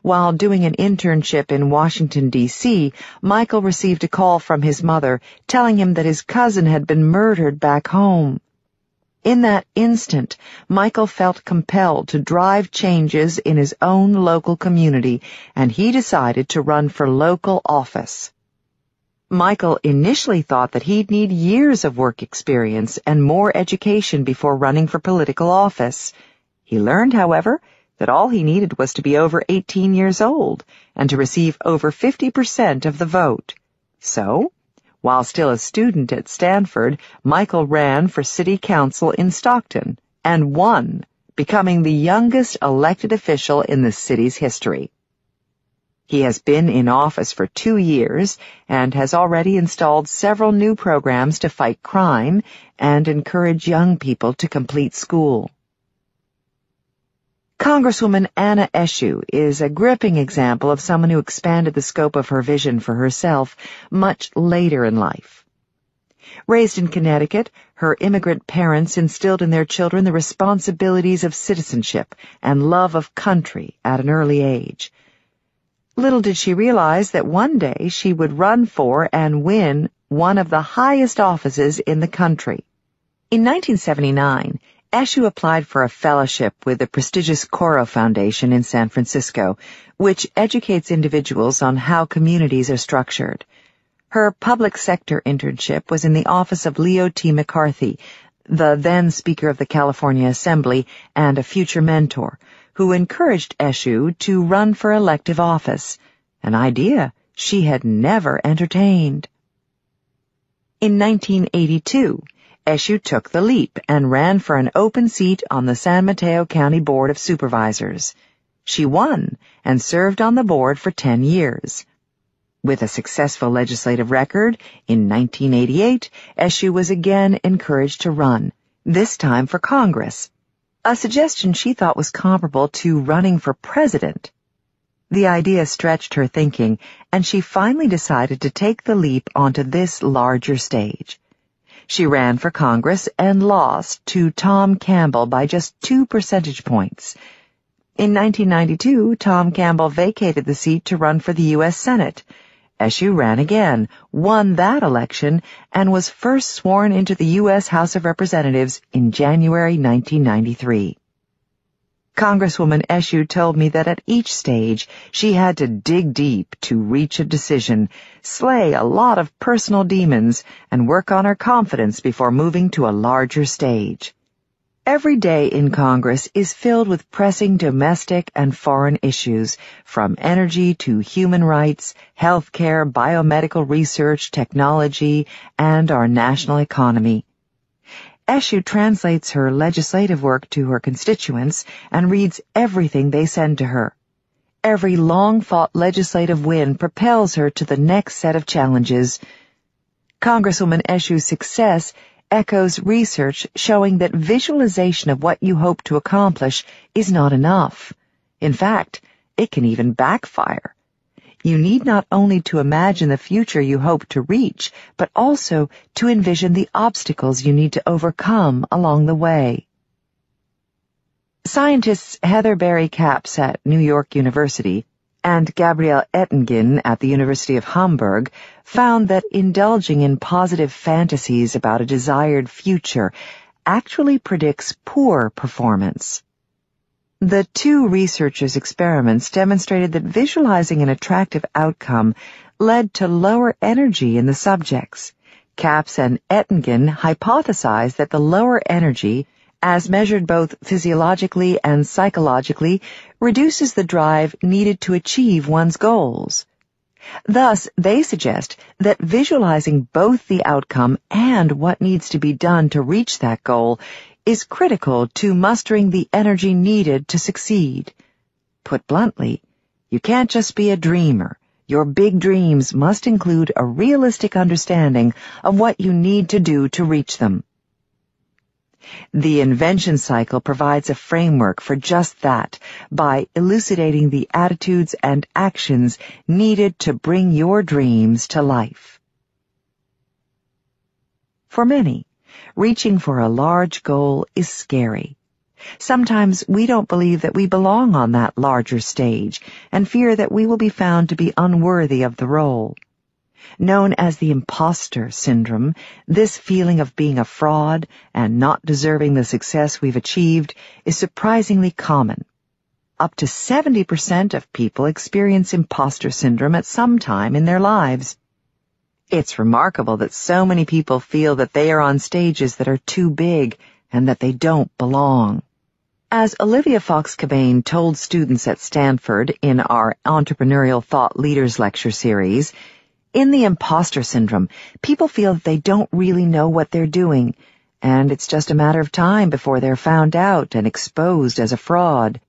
While doing an internship in Washington, D.C., Michael received a call from his mother telling him that his cousin had been murdered back home. In that instant, Michael felt compelled to drive changes in his own local community, and he decided to run for local office. Michael initially thought that he'd need years of work experience and more education before running for political office. He learned, however, that all he needed was to be over 18 years old and to receive over 50% of the vote. So, while still a student at Stanford, Michael ran for city council in Stockton and won, becoming the youngest elected official in the city's history. He has been in office for 2 years and has already installed several new programs to fight crime and encourage young people to complete school. Congresswoman Anna Eshoo is a gripping example of someone who expanded the scope of her vision for herself much later in life. Raised in Connecticut, her immigrant parents instilled in their children the responsibilities of citizenship and love of country at an early age. Little did she realize that one day she would run for and win one of the highest offices in the country. In 1979, Eshoo applied for a fellowship with the prestigious Coro Foundation in San Francisco, which educates individuals on how communities are structured. Her public sector internship was in the office of Leo T. McCarthy, the then Speaker of the California Assembly and a future mentor, who encouraged Eshoo to run for elective office, an idea she had never entertained. In 1982, Eshoo took the leap and ran for an open seat on the San Mateo County Board of Supervisors. She won and served on the board for 10 years. With a successful legislative record, in 1988, Eshoo was again encouraged to run, this time for Congress, a suggestion she thought was comparable to running for president. The idea stretched her thinking, and she finally decided to take the leap onto this larger stage. She ran for Congress and lost to Tom Campbell by just 2 percentage points. In 1992, Tom Campbell vacated the seat to run for the U.S. Senate. Eshoo ran again, won that election, and was first sworn into the U.S. House of Representatives in January 1993. Congresswoman Eshoo told me that at each stage she had to dig deep to reach a decision, slay a lot of personal demons, and work on her confidence before moving to a larger stage. Every day in Congress is filled with pressing domestic and foreign issues, from energy to human rights, healthcare, biomedical research, technology, and our national economy. Eshoo translates her legislative work to her constituents and reads everything they send to her. Every long-fought legislative win propels her to the next set of challenges. Congresswoman Eshoo's success echoes research showing that visualization of what you hope to accomplish is not enough. In fact, it can even backfire. You need not only to imagine the future you hope to reach, but also to envision the obstacles you need to overcome along the way. Scientists Heather Berry Capps at New York University and Gabriele Ettingen at the University of Hamburg found that indulging in positive fantasies about a desired future actually predicts poor performance. The 2 researchers' experiments demonstrated that visualizing an attractive outcome led to lower energy in the subjects. Capps and Ettingen hypothesized that the lower energy, as measured both physiologically and psychologically, reduces the drive needed to achieve one's goals. Thus, they suggest that visualizing both the outcome and what needs to be done to reach that goal is critical to mustering the energy needed to succeed. Put bluntly, you can't just be a dreamer. Your big dreams must include a realistic understanding of what you need to do to reach them. The invention cycle provides a framework for just that by elucidating the attitudes and actions needed to bring your dreams to life. For many, reaching for a large goal is scary. Sometimes we don't believe that we belong on that larger stage and fear that we will be found to be unworthy of the role. Known as the imposter syndrome, this feeling of being a fraud and not deserving the success we've achieved is surprisingly common. Up to 70% of people experience imposter syndrome at some time in their lives. It's remarkable that so many people feel that they are on stages that are too big and that they don't belong. As Olivia Fox-Cabane told students at Stanford in our Entrepreneurial Thought Leaders lecture series, in the imposter syndrome, people feel that they don't really know what they're doing, and it's just a matter of time before they're found out and exposed as a fraud.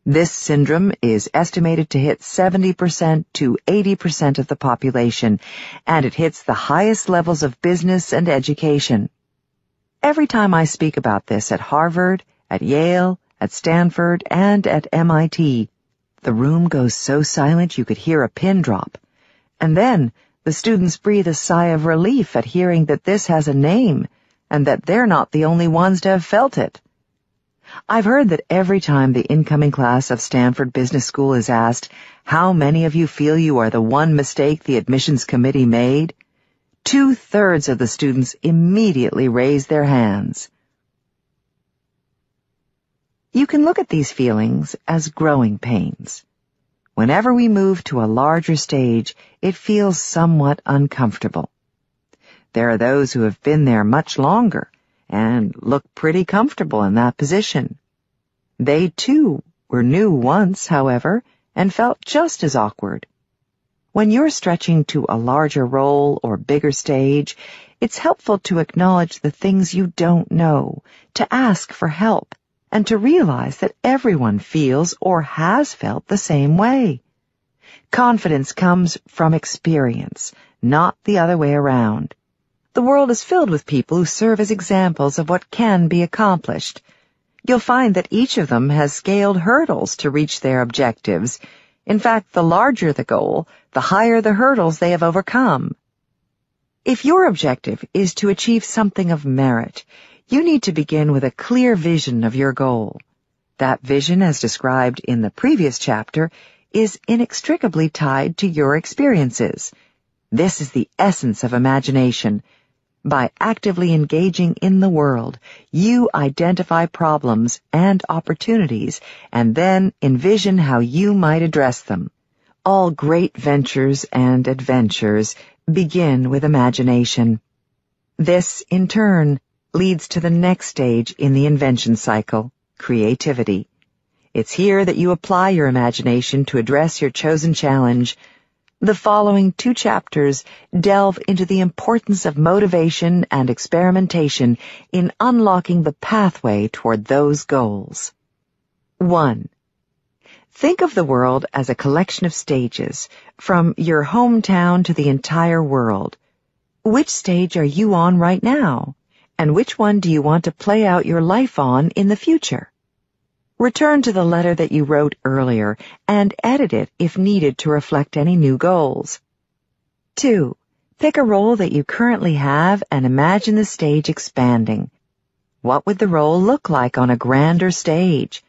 This syndrome is estimated to hit 70% to 80% of the population, and it hits the highest levels of business and education. Every time I speak about this at Harvard, at Yale, at Stanford, and at MIT, the room goes so silent you could hear a pin drop. And then the students breathe a sigh of relief at hearing that this has a name and that they're not the only ones to have felt it. I've heard that every time the incoming class of Stanford Business School is asked, how many of you feel you are the one mistake the admissions committee made? 2/3 of the students immediately raise their hands. You can look at these feelings as growing pains. Whenever we move to a larger stage, it feels somewhat uncomfortable. There are those who have been there much longer and look pretty comfortable in that position. They, too, were new once, however, and felt just as awkward. When you're stretching to a larger role or bigger stage, it's helpful to acknowledge the things you don't know, to ask for help, and to realize that everyone feels or has felt the same way. Confidence comes from experience, not the other way around. The world is filled with people who serve as examples of what can be accomplished. You'll find that each of them has scaled hurdles to reach their objectives. In fact, the larger the goal, the higher the hurdles they have overcome. If your objective is to achieve something of merit, you need to begin with a clear vision of your goal. That vision, as described in the previous chapter, is inextricably tied to your experiences. This is the essence of imagination. By actively engaging in the world, you identify problems and opportunities and then envision how you might address them. All great ventures and adventures begin with imagination. This, in turn, leads to the next stage in the invention cycle, creativity. It's here that you apply your imagination to address your chosen challenge. The following 2 chapters delve into the importance of motivation and experimentation in unlocking the pathway toward those goals. 1. Think of the world as a collection of stages, from your hometown to the entire world. Which stage are you on right now? And which one do you want to play out your life on in the future? Return to the letter that you wrote earlier and edit it if needed to reflect any new goals. 2. Pick a role that you currently have and imagine the stage expanding. What would the role look like on a grander stage?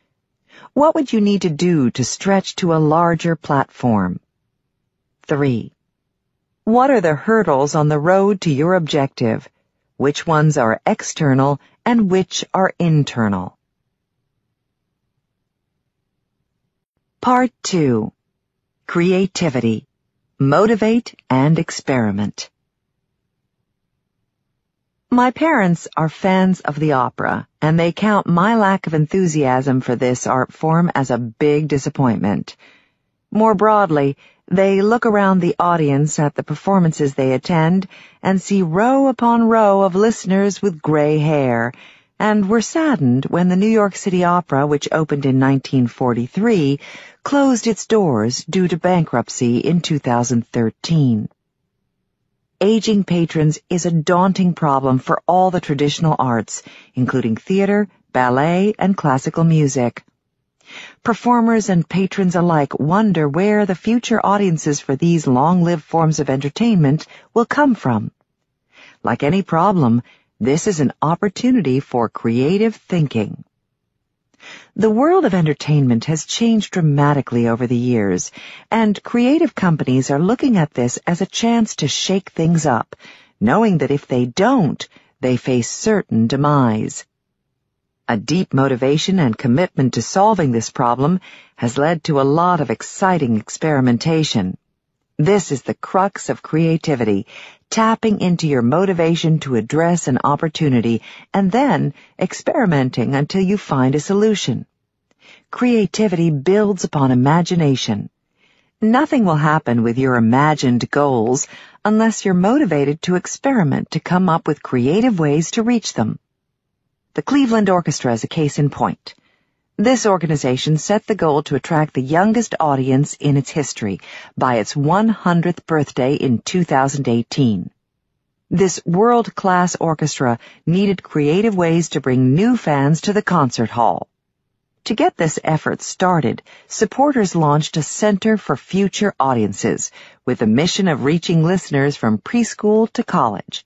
What would you need to do to stretch to a larger platform? 3. What are the hurdles on the road to your objective? Which ones are external and which are internal? Part 2. Creativity. Motivate and experiment. My parents are fans of the opera, and they count my lack of enthusiasm for this art form as a big disappointment. More broadly, they look around the audience at the performances they attend and see row upon row of listeners with gray hair, and were saddened when the New York City Opera, which opened in 1943, closed its doors due to bankruptcy in 2013. Aging patrons is a daunting problem for all the traditional arts, including theater, ballet, and classical music. Performers and patrons alike wonder where the future audiences for these long-lived forms of entertainment will come from. Like any problem, this is an opportunity for creative thinking. The world of entertainment has changed dramatically over the years, and creative companies are looking at this as a chance to shake things up, knowing that if they don't, they face certain demise. A deep motivation and commitment to solving this problem has led to a lot of exciting experimentation. This is the crux of creativity, tapping into your motivation to address an opportunity and then experimenting until you find a solution. Creativity builds upon imagination. Nothing will happen with your imagined goals unless you're motivated to experiment to come up with creative ways to reach them. The Cleveland Orchestra is a case in point. This organization set the goal to attract the youngest audience in its history by its 100th birthday in 2018. This world-class orchestra needed creative ways to bring new fans to the concert hall. To get this effort started, supporters launched a Center for Future Audiences with the mission of reaching listeners from preschool to college.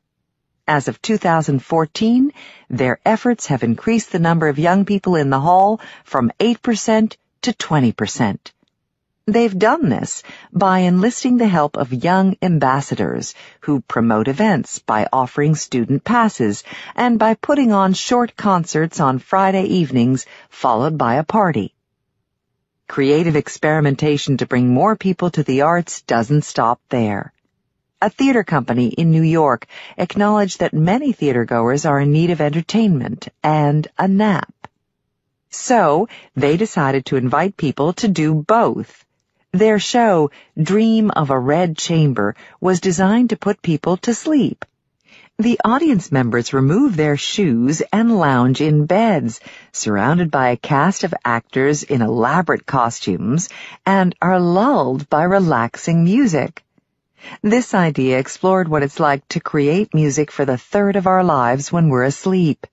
As of 2014, their efforts have increased the number of young people in the hall from 8% to 20%. They've done this by enlisting the help of young ambassadors who promote events by offering student passes and by putting on short concerts on Friday evenings followed by a party. Creative experimentation to bring more people to the arts doesn't stop there. A theater company in New York acknowledged that many theatergoers are in need of entertainment and a nap. So, they decided to invite people to do both. Their show, Dream of a Red Chamber, was designed to put people to sleep. The audience members remove their shoes and lounge in beds, surrounded by a cast of actors in elaborate costumes, and are lulled by relaxing music. This idea explored what it's like to create music for the third of our lives when we're asleep.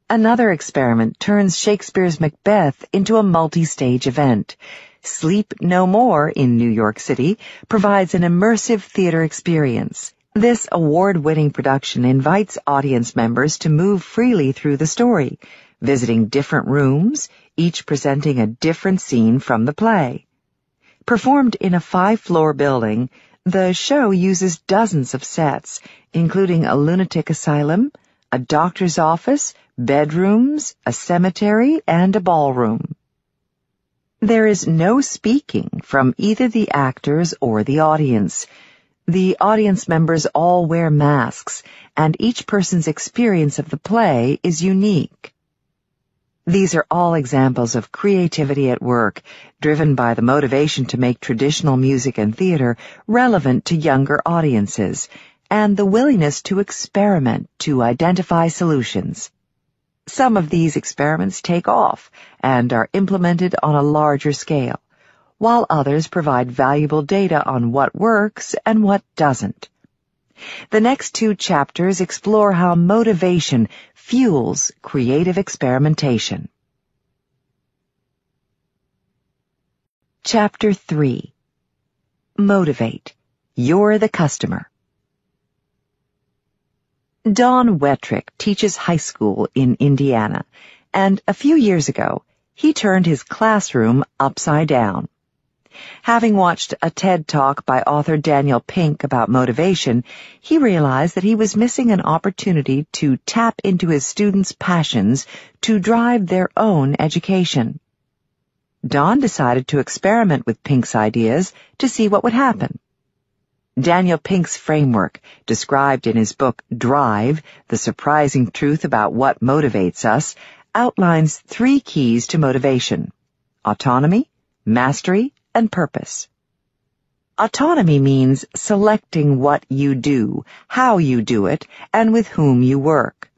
Another experiment turns Shakespeare's Macbeth into a multi-stage event. Sleep No More in New York City provides an immersive theater experience. This award-winning production invites audience members to move freely through the story, visiting different rooms, each presenting a different scene from the play. Performed in a 5-floor building, the show uses dozens of sets, including a lunatic asylum, a doctor's office, bedrooms, a cemetery, and a ballroom. There is no speaking from either the actors or the audience. The audience members all wear masks, and each person's experience of the play is unique. These are all examples of creativity at work, driven by the motivation to make traditional music and theater relevant to younger audiences, and the willingness to experiment to identify solutions. Some of these experiments take off and are implemented on a larger scale, while others provide valuable data on what works and what doesn't. The next 2 chapters explore how motivation fuels creative experimentation. Chapter 3. Motivate. You're the customer. Don Wettrick teaches high school in Indiana, and a few years ago, he turned his classroom upside down. Having watched a TED Talk by author Daniel Pink about motivation, he realized that he was missing an opportunity to tap into his students' passions to drive their own education. Don decided to experiment with Pink's ideas to see what would happen. Daniel Pink's framework, described in his book Drive, The Surprising Truth About What Motivates Us, outlines 3 keys to motivation: autonomy, mastery, and purpose. Autonomy means selecting what you do, how you do it, and with whom you work.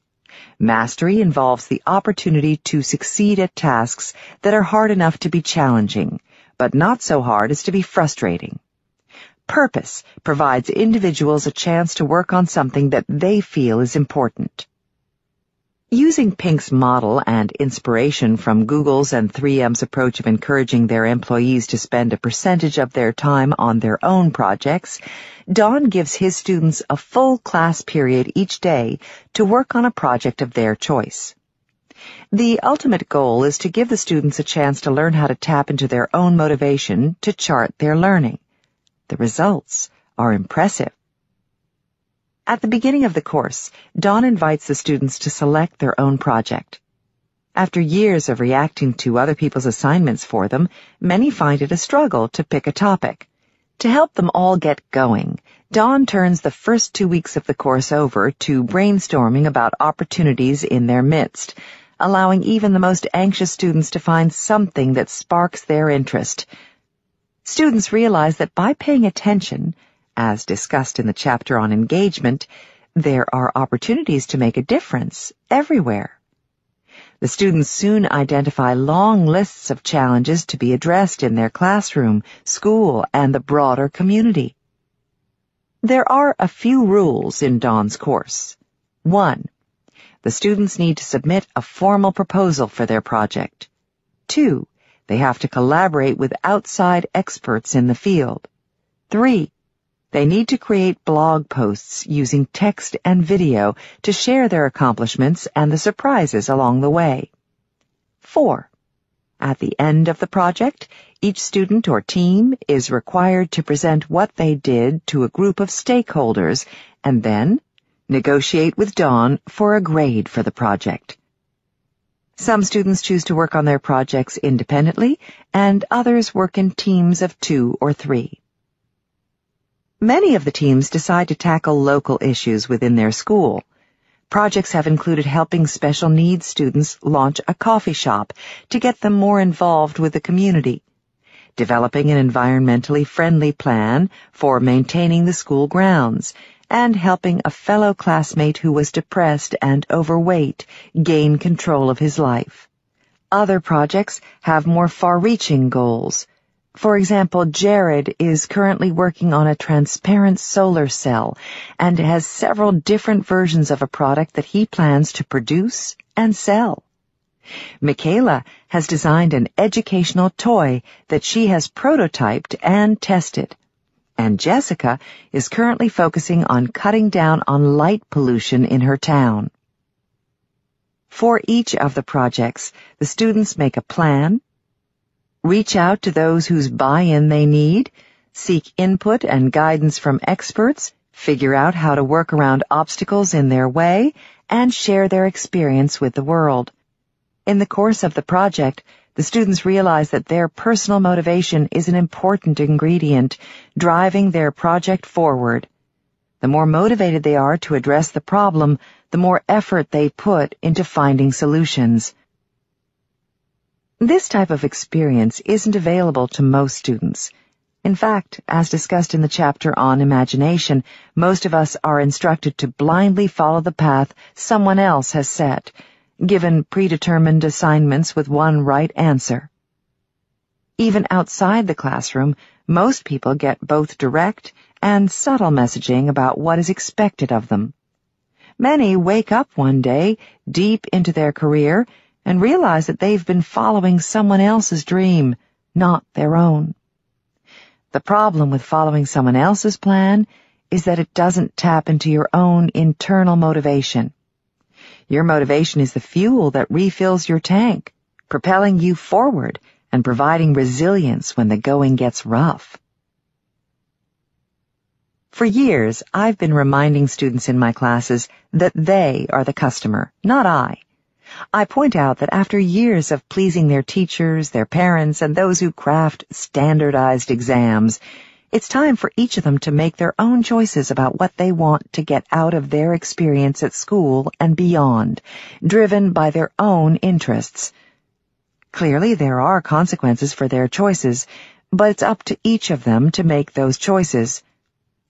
Mastery involves the opportunity to succeed at tasks that are hard enough to be challenging, but not so hard as to be frustrating. Purpose provides individuals a chance to work on something that they feel is important. Using Pink's model and inspiration from Google's and 3M's approach of encouraging their employees to spend a percentage of their time on their own projects, Don gives his students a full class period each day to work on a project of their choice. The ultimate goal is to give the students a chance to learn how to tap into their own motivation to chart their learning. The results are impressive. At the beginning of the course, Don invites the students to select their own project. After years of reacting to other people's assignments for them, many find it a struggle to pick a topic. To help them all get going, Don turns the first 2 weeks of the course over to brainstorming about opportunities in their midst, allowing even the most anxious students to find something that sparks their interest. Students realize that by paying attention, as discussed in the chapter on engagement, there are opportunities to make a difference everywhere. The students soon identify long lists of challenges to be addressed in their classroom, school, and the broader community. There are a few rules in Don's course. 1. The students need to submit a formal proposal for their project. 2. They have to collaborate with outside experts in the field. 3. They need to create blog posts using text and video to share their accomplishments and the surprises along the way. 4. At the end of the project, each student or team is required to present what they did to a group of stakeholders and then negotiate with Don for a grade for the project. Some students choose to work on their projects independently, and others work in teams of 2 or 3. Many of the teams decide to tackle local issues within their school. Projects have included helping special needs students launch a coffee shop to get them more involved with the community, developing an environmentally friendly plan for maintaining the school grounds, and helping a fellow classmate who was depressed and overweight gain control of his life. Other projects have more far-reaching goals. For example, Jared is currently working on a transparent solar cell and has several different versions of a product that he plans to produce and sell. Michaela has designed an educational toy that she has prototyped and tested. And Jessica is currently focusing on cutting down on light pollution in her town. For each of the projects, the students make a plan, reach out to those whose buy-in they need, seek input and guidance from experts, figure out how to work around obstacles in their way, and share their experience with the world. In the course of the project, the students realize that their personal motivation is an important ingredient, driving their project forward. The more motivated they are to address the problem, the more effort they put into finding solutions. This type of experience isn't available to most students. In fact, as discussed in the chapter on imagination, most of us are instructed to blindly follow the path someone else has set, given predetermined assignments with one right answer. Even outside the classroom, most people get both direct and subtle messaging about what is expected of them. Many wake up one day, deep into their career, and realize that they've been following someone else's dream, not their own. The problem with following someone else's plan is that it doesn't tap into your own internal motivation. Your motivation is the fuel that refills your tank, propelling you forward and providing resilience when the going gets rough. For years, I've been reminding students in my classes that they are the customer, not I. I point out that after years of pleasing their teachers, their parents, and those who craft standardized exams, it's time for each of them to make their own choices about what they want to get out of their experience at school and beyond, driven by their own interests. Clearly, there are consequences for their choices, but it's up to each of them to make those choices.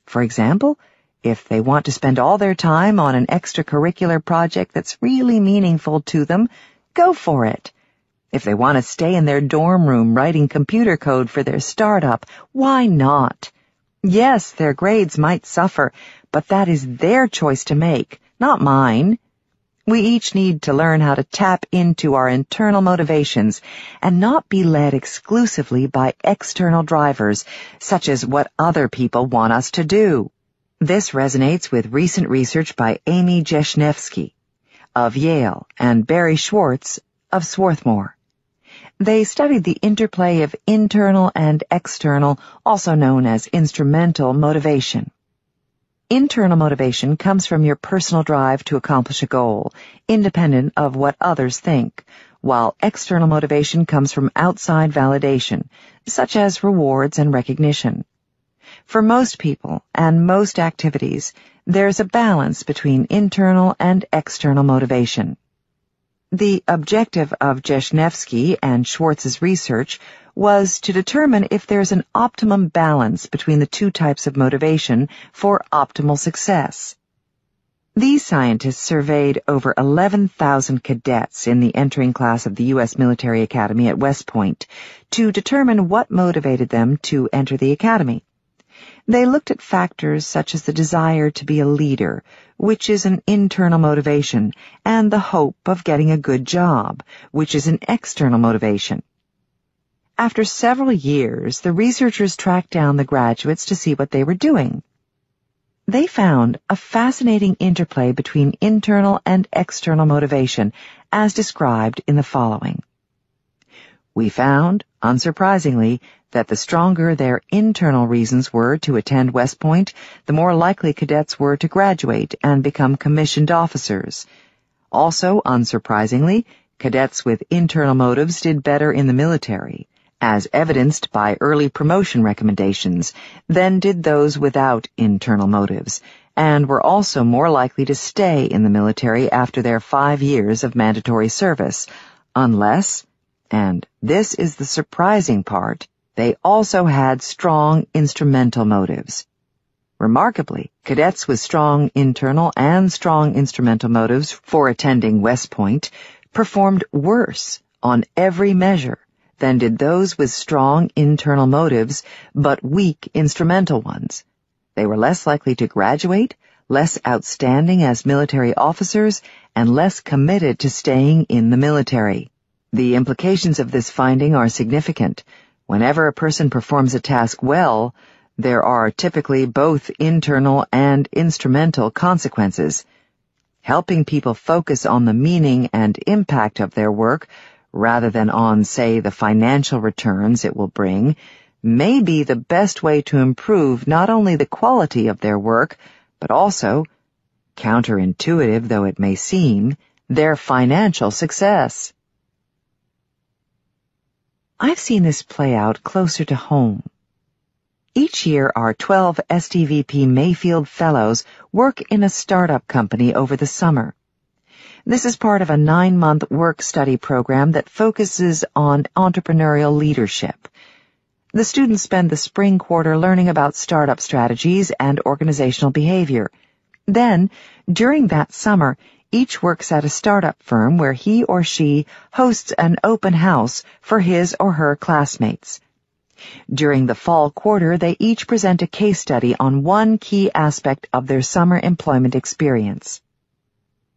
For example, if they want to spend all their time on an extracurricular project that's really meaningful to them, go for it. If they want to stay in their dorm room writing computer code for their startup, why not? Yes, their grades might suffer, but that is their choice to make, not mine. We each need to learn how to tap into our internal motivations and not be led exclusively by external drivers, such as what other people want us to do. This resonates with recent research by Amy Jeshnevsky of Yale and Barry Schwartz of Swarthmore. They studied the interplay of internal and external, also known as instrumental motivation. Internal motivation comes from your personal drive to accomplish a goal, independent of what others think, while external motivation comes from outside validation, such as rewards and recognition. For most people and most activities, there's a balance between internal and external motivation. The objective of Jeshnevsky and Schwartz's research was to determine if there's an optimum balance between the two types of motivation for optimal success. These scientists surveyed over 11,000 cadets in the entering class of the U.S. Military Academy at West Point to determine what motivated them to enter the academy. They looked at factors such as the desire to be a leader, which is an internal motivation, and the hope of getting a good job, which is an external motivation. After several years, the researchers tracked down the graduates to see what they were doing. They found a fascinating interplay between internal and external motivation, as described in the following. We found, unsurprisingly, that the stronger their internal reasons were to attend West Point, the more likely cadets were to graduate and become commissioned officers. Also, unsurprisingly, cadets with internal motives did better in the military, as evidenced by early promotion recommendations, than did those without internal motives, and were also more likely to stay in the military after their 5 years of mandatory service, unless, and this is the surprising part, they also had strong instrumental motives. Remarkably, cadets with strong internal and strong instrumental motives for attending West Point performed worse on every measure than did those with strong internal motives but weak instrumental ones. They were less likely to graduate, less outstanding as military officers, and less committed to staying in the military. The implications of this finding are significant. Whenever a person performs a task well, there are typically both internal and instrumental consequences. Helping people focus on the meaning and impact of their work, rather than on, say, the financial returns it will bring, may be the best way to improve not only the quality of their work, but also, counterintuitive though it may seem, their financial success. I've seen this play out closer to home. Each year, our 12 STVP Mayfield Fellows work in a startup company over the summer. This is part of a 9-month work-study program that focuses on entrepreneurial leadership. The students spend the spring quarter learning about startup strategies and organizational behavior. Then, during that summer, each works at a startup firm where he or she hosts an open house for his or her classmates. During the fall quarter, they each present a case study on one key aspect of their summer employment experience.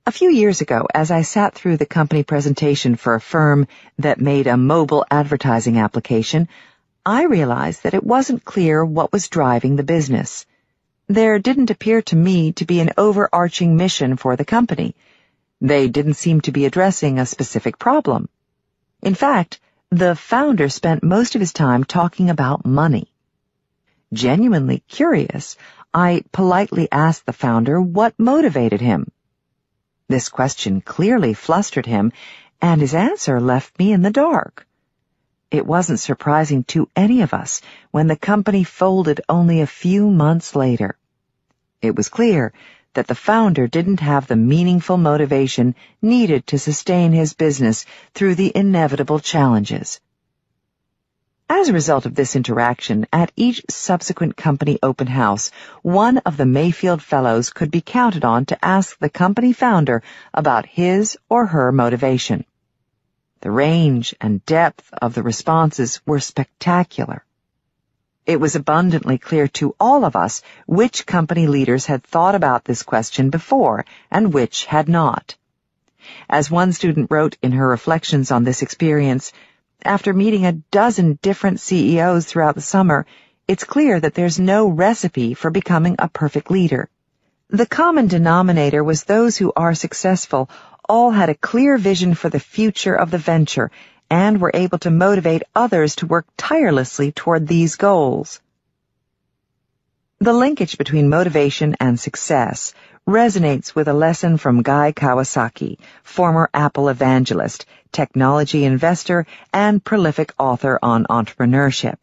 A few years ago, as I sat through the company presentation for a firm that made a mobile advertising application, I realized that it wasn't clear what was driving the business. There didn't appear to me to be an overarching mission for the company. They didn't seem to be addressing a specific problem. In fact, the founder spent most of his time talking about money. Genuinely curious, I politely asked the founder what motivated him. This question clearly flustered him, and his answer left me in the dark. It wasn't surprising to any of us when the company folded only a few months later. It was clear that the founder didn't have the meaningful motivation needed to sustain his business through the inevitable challenges. As a result of this interaction, at each subsequent company open house, one of the Mayfield Fellows could be counted on to ask the company founder about his or her motivation. The range and depth of the responses were spectacular. It was abundantly clear to all of us which company leaders had thought about this question before and which had not. As one student wrote in her reflections on this experience, after meeting a dozen different CEOs throughout the summer, it's clear that there's no recipe for becoming a perfect leader. The common denominator was those who are successful all had a clear vision for the future of the venture and were able to motivate others to work tirelessly toward these goals. The linkage between motivation and success resonates with a lesson from Guy Kawasaki, former Apple evangelist, technology investor, and prolific author on entrepreneurship.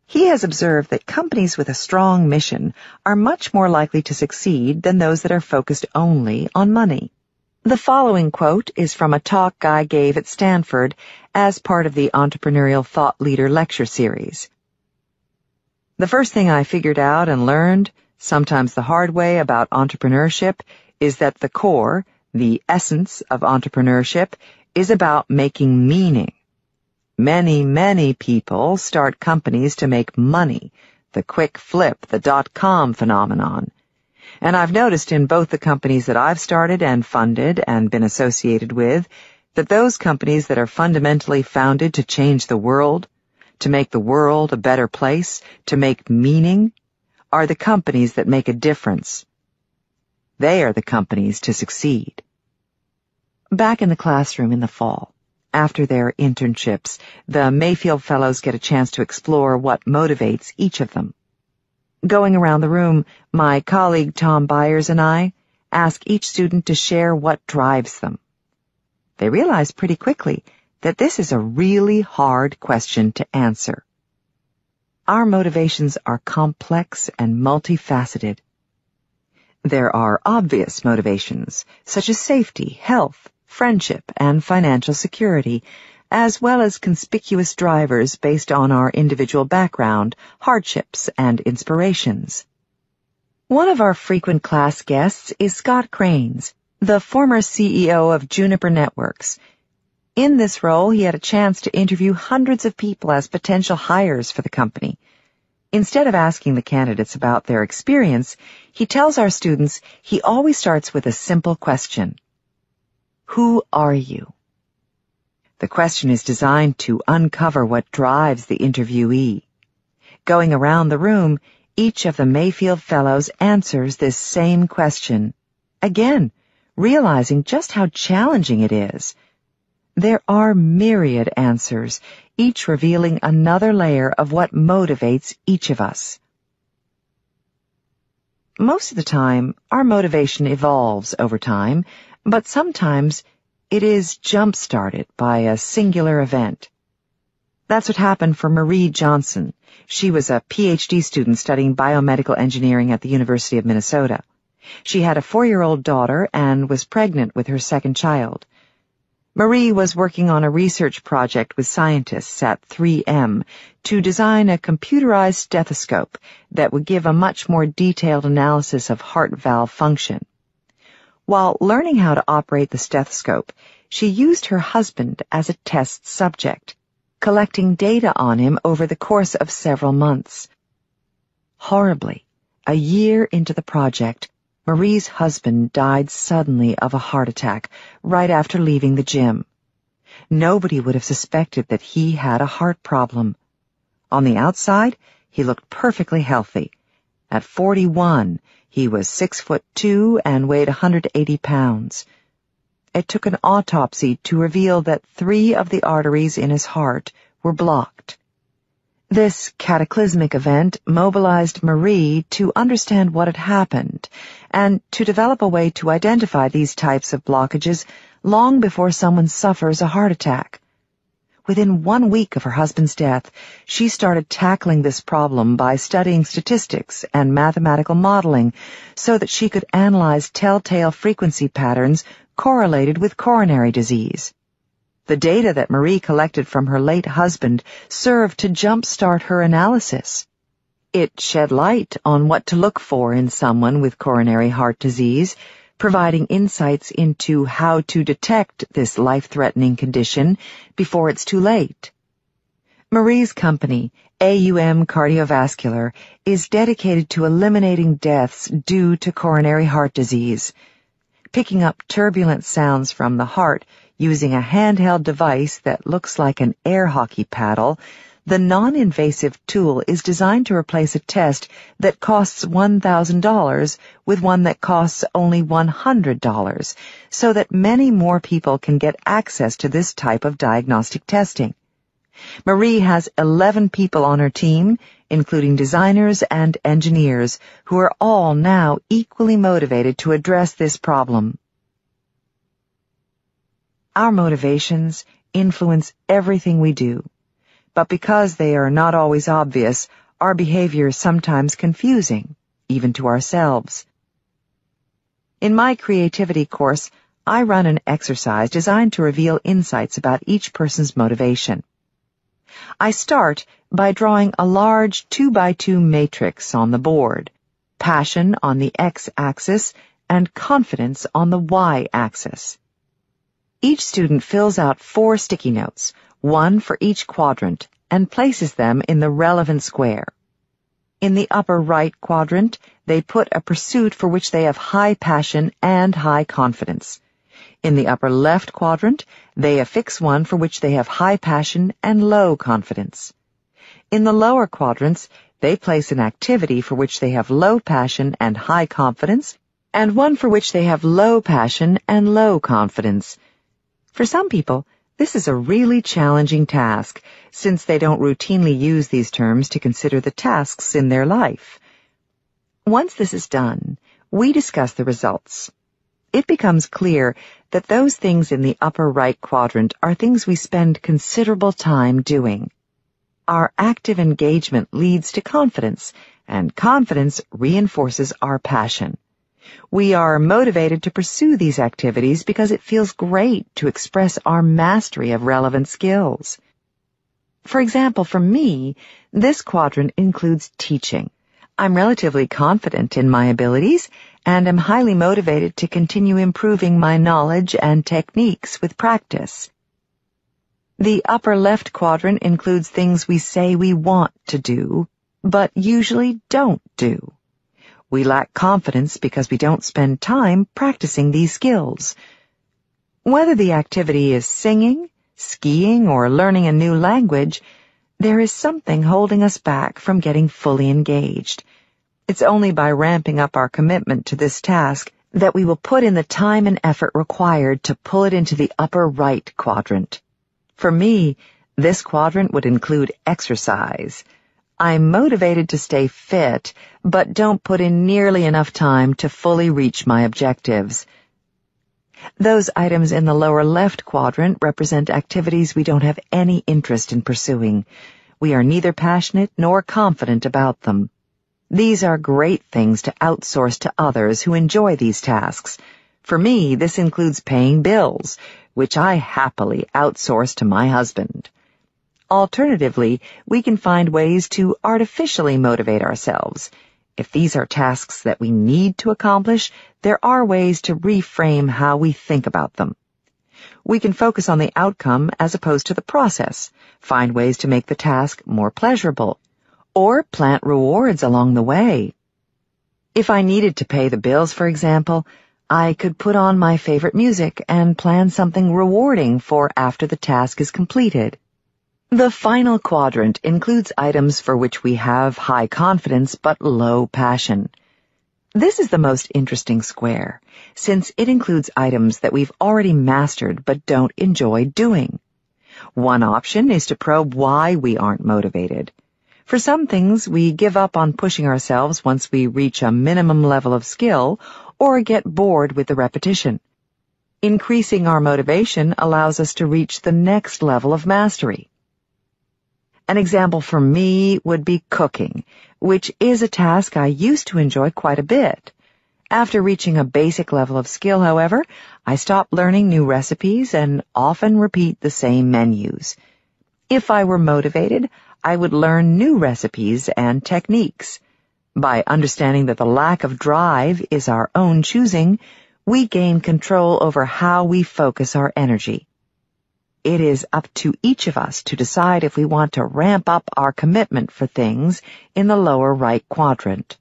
He has observed that companies with a strong mission are much more likely to succeed than those that are focused only on money. The following quote is from a talk Guy gave at Stanford as part of the Entrepreneurial Thought Leader Lecture Series. "The first thing I figured out and learned, sometimes the hard way, about entrepreneurship is that the core, the essence of entrepreneurship, is about making meaning. Many people start companies to make money, the quick flip, the .com phenomenon. And I've noticed in both the companies that I've started and funded and been associated with that those companies that are fundamentally founded to change the world, to make the world a better place, to make meaning, are the companies that make a difference. They are the companies to succeed." Back in the classroom in the fall, after their internships, the Mayfield Fellows get a chance to explore what motivates each of them. Going around the room, my colleague Tom Byers and I ask each student to share what drives them. They realize pretty quickly that this is a really hard question to answer. Our motivations are complex and multifaceted. There are obvious motivations, such as safety, health, friendship, and financial security, as well as conspicuous drivers based on our individual background, hardships, and inspirations. One of our frequent class guests is Scott Cranes, the former CEO of Juniper Networks. In this role, he had a chance to interview hundreds of people as potential hires for the company. Instead of asking the candidates about their experience, he tells our students he always starts with a simple question. Who are you? The question is designed to uncover what drives the interviewee. Going around the room, each of the Mayfield Fellows answers this same question, again, realizing just how challenging it is. There are myriad answers, each revealing another layer of what motivates each of us. Most of the time, our motivation evolves over time, but sometimes it is jump-started by a singular event. That's what happened for Marie Johnson. She was a PhD student studying biomedical engineering at the University of Minnesota. She had a 4-year-old daughter and was pregnant with her second child. Marie was working on a research project with scientists at 3M to design a computerized stethoscope that would give a much more detailed analysis of heart valve function. While learning how to operate the stethoscope, she used her husband as a test subject, collecting data on him over the course of several months. Horribly, a year into the project, Marie's husband died suddenly of a heart attack right after leaving the gym. Nobody would have suspected that he had a heart problem. On the outside, he looked perfectly healthy. At 41, he was 6'2" and weighed 180 pounds. It took an autopsy to reveal that 3 of the arteries in his heart were blocked. This cataclysmic event mobilized Marie to understand what had happened and to develop a way to identify these types of blockages long before someone suffers a heart attack. Within 1 week of her husband's death, she started tackling this problem by studying statistics and mathematical modeling so that she could analyze telltale frequency patterns correlated with coronary disease. The data that Marie collected from her late husband served to jumpstart her analysis. It shed light on what to look for in someone with coronary heart disease, providing insights into how to detect this life-threatening condition before it's too late. Marie's company, AUM Cardiovascular, is dedicated to eliminating deaths due to coronary heart disease. Picking up turbulent sounds from the heart using a handheld device that looks like an air hockey paddle, the non-invasive tool is designed to replace a test that costs $1,000 with one that costs only $100, so that many more people can get access to this type of diagnostic testing. Marie has 11 people on her team, including designers and engineers, who are all now equally motivated to address this problem. Our motivations influence everything we do, but because they are not always obvious, our behavior is sometimes confusing, even to ourselves. In my creativity course, I run an exercise designed to reveal insights about each person's motivation. I start by drawing a large 2x2 matrix on the board, passion on the x-axis and confidence on the y-axis. Each student fills out 4 sticky notes, one for each quadrant, and places them in the relevant square. In the upper right quadrant, they put a pursuit for which they have high passion and high confidence. In the upper left quadrant, they affix one for which they have high passion and low confidence. In the lower quadrants, they place an activity for which they have low passion and high confidence, and one for which they have low passion and low confidence. For some people, this is a really challenging task, since they don't routinely use these terms to consider the tasks in their life. Once this is done, we discuss the results. It becomes clear that those things in the upper right quadrant are things we spend considerable time doing. Our active engagement leads to confidence, and confidence reinforces our passion. We are motivated to pursue these activities because it feels great to express our mastery of relevant skills. For example, for me, this quadrant includes teaching. I'm relatively confident in my abilities and am highly motivated to continue improving my knowledge and techniques with practice. The upper left quadrant includes things we say we want to do, but usually don't do. We lack confidence because we don't spend time practicing these skills. Whether the activity is singing, skiing, or learning a new language, there is something holding us back from getting fully engaged. It's only by ramping up our commitment to this task that we will put in the time and effort required to pull it into the upper right quadrant. For me, this quadrant would include exercise. I'm motivated to stay fit, but don't put in nearly enough time to fully reach my objectives. Those items in the lower left quadrant represent activities we don't have any interest in pursuing. We are neither passionate nor confident about them. These are great things to outsource to others who enjoy these tasks. For me, this includes paying bills, which I happily outsource to my husband. Alternatively, we can find ways to artificially motivate ourselves. If these are tasks that we need to accomplish, there are ways to reframe how we think about them. We can focus on the outcome as opposed to the process, find ways to make the task more pleasurable, or plant rewards along the way. If I needed to pay the bills, for example, I could put on my favorite music and plan something rewarding for after the task is completed. The final quadrant includes items for which we have high confidence but low passion. This is the most interesting square, since it includes items that we've already mastered but don't enjoy doing. One option is to probe why we aren't motivated. For some things, we give up on pushing ourselves once we reach a minimum level of skill or get bored with the repetition. Increasing our motivation allows us to reach the next level of mastery. An example for me would be cooking, which is a task I used to enjoy quite a bit. After reaching a basic level of skill, however, I stopped learning new recipes and often repeat the same menus. If I were motivated, I would learn new recipes and techniques. By understanding that the lack of drive is our own choosing, we gain control over how we focus our energy. It is up to each of us to decide if we want to ramp up our commitment for things in the lower right quadrant.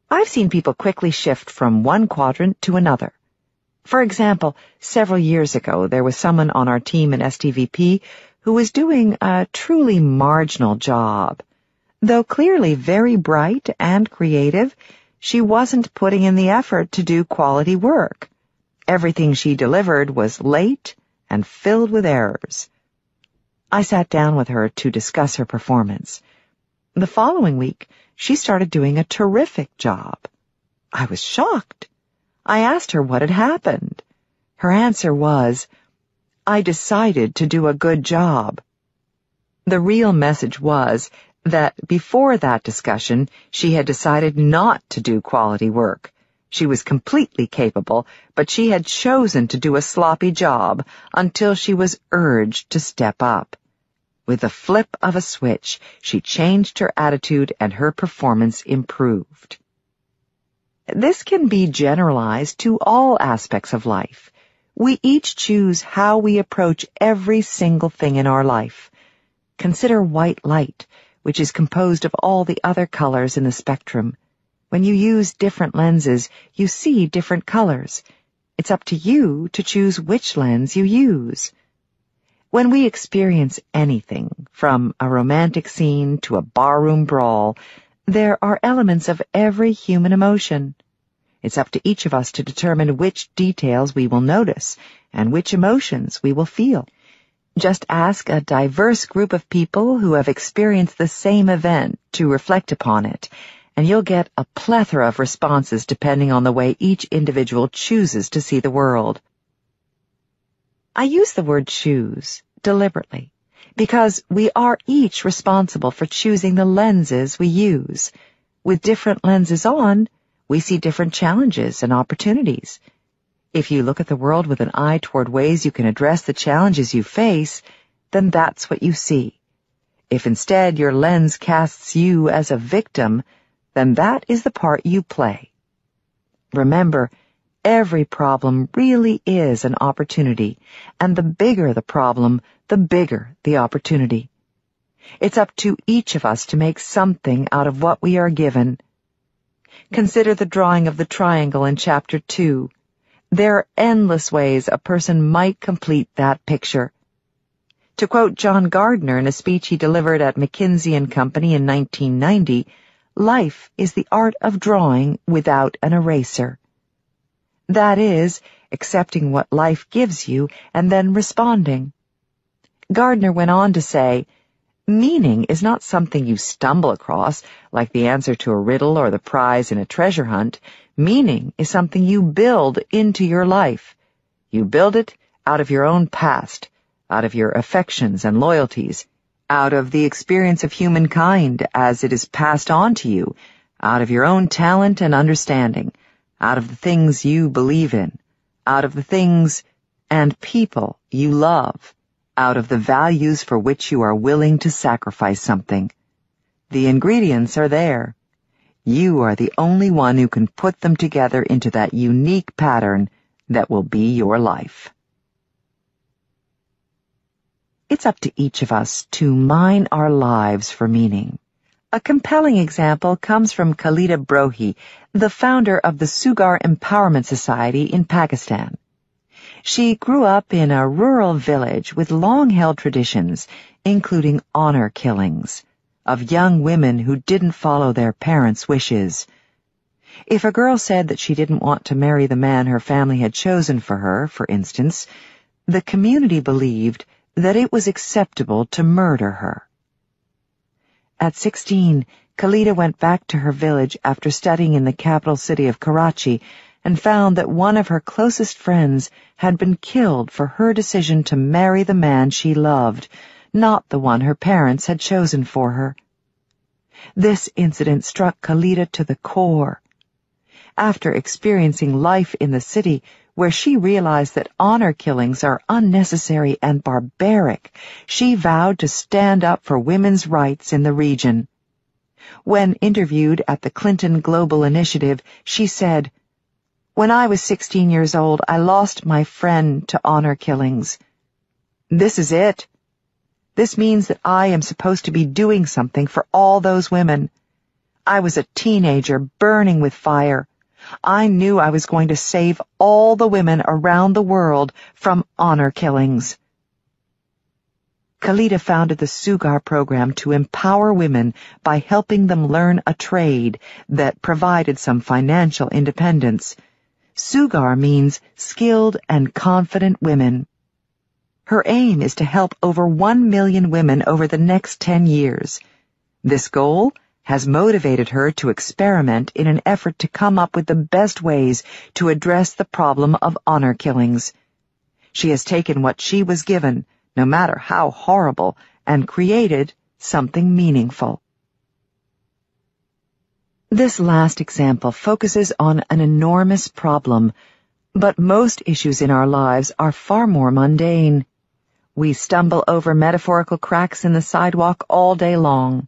I've seen people quickly shift from one quadrant to another. For example, several years ago, there was someone on our team in STVP who was doing a truly marginal job. Though clearly very bright and creative, she wasn't putting in the effort to do quality work. Everything she delivered was late and filled with errors. I sat down with her to discuss her performance. The following week, she started doing a terrific job. I was shocked. I asked her what had happened. Her answer was, "I decided to do a good job." The real message was that before that discussion, she had decided not to do quality work. She was completely capable, but she had chosen to do a sloppy job until she was urged to step up. With the flip of a switch, she changed her attitude and her performance improved. This can be generalized to all aspects of life. We each choose how we approach every single thing in our life. Consider white light, which is composed of all the other colors in the spectrum. When you use different lenses, you see different colors. It's up to you to choose which lens you use. When we experience anything, from a romantic scene to a barroom brawl, there are elements of every human emotion. It's up to each of us to determine which details we will notice and which emotions we will feel. Just ask a diverse group of people who have experienced the same event to reflect upon it, and you'll get a plethora of responses depending on the way each individual chooses to see the world. I use the word choose deliberately because we are each responsible for choosing the lenses we use. With different lenses on, we see different challenges and opportunities. If you look at the world with an eye toward ways you can address the challenges you face, then that's what you see. If instead your lens casts you as a victim, then that is the part you play. Remember, every problem really is an opportunity, and the bigger the problem, the bigger the opportunity. It's up to each of us to make something out of what we are given. Consider the drawing of the triangle in Chapter 2. There are endless ways a person might complete that picture. To quote John Gardner in a speech he delivered at McKinsey & Company in 1990, life is the art of drawing without an eraser. That is, accepting what life gives you and then responding. Gardner went on to say, meaning is not something you stumble across, like the answer to a riddle or the prize in a treasure hunt. Meaning is something you build into your life. You build it out of your own past, out of your affections and loyalties, out of the experience of humankind as it is passed on to you, out of your own talent and understanding, out of the things you believe in, out of the things and people you love, out of the values for which you are willing to sacrifice something. The ingredients are there. You are the only one who can put them together into that unique pattern that will be your life. It's up to each of us to mine our lives for meaning. A compelling example comes from Khalida Brohi, the founder of the Sugar Empowerment Society in Pakistan. She grew up in a rural village with long-held traditions, including honor killings, of young women who didn't follow their parents' wishes. If a girl said that she didn't want to marry the man her family had chosen for her, for instance, the community believed that it was acceptable to murder her. At 16, Khalida went back to her village after studying in the capital city of Karachi and found that one of her closest friends had been killed for her decision to marry the man she loved, not the one her parents had chosen for her. This incident struck Khalida to the core. After experiencing life in the city, where she realized that honor killings are unnecessary and barbaric, she vowed to stand up for women's rights in the region. When interviewed at the Clinton Global Initiative, she said, "When I was 16 years old, I lost my friend to honor killings. This is it. This means that I am supposed to be doing something for all those women. I was a teenager burning with fire. I knew I was going to save all the women around the world from honor killings." Khalida founded the Sugar program to empower women by helping them learn a trade that provided some financial independence. Sugar means skilled and confident women. Her aim is to help over 1 million women over the next 10 years. This goal has motivated her to experiment in an effort to come up with the best ways to address the problem of honor killings. She has taken what she was given, no matter how horrible, and created something meaningful. This last example focuses on an enormous problem, but most issues in our lives are far more mundane. We stumble over metaphorical cracks in the sidewalk all day long.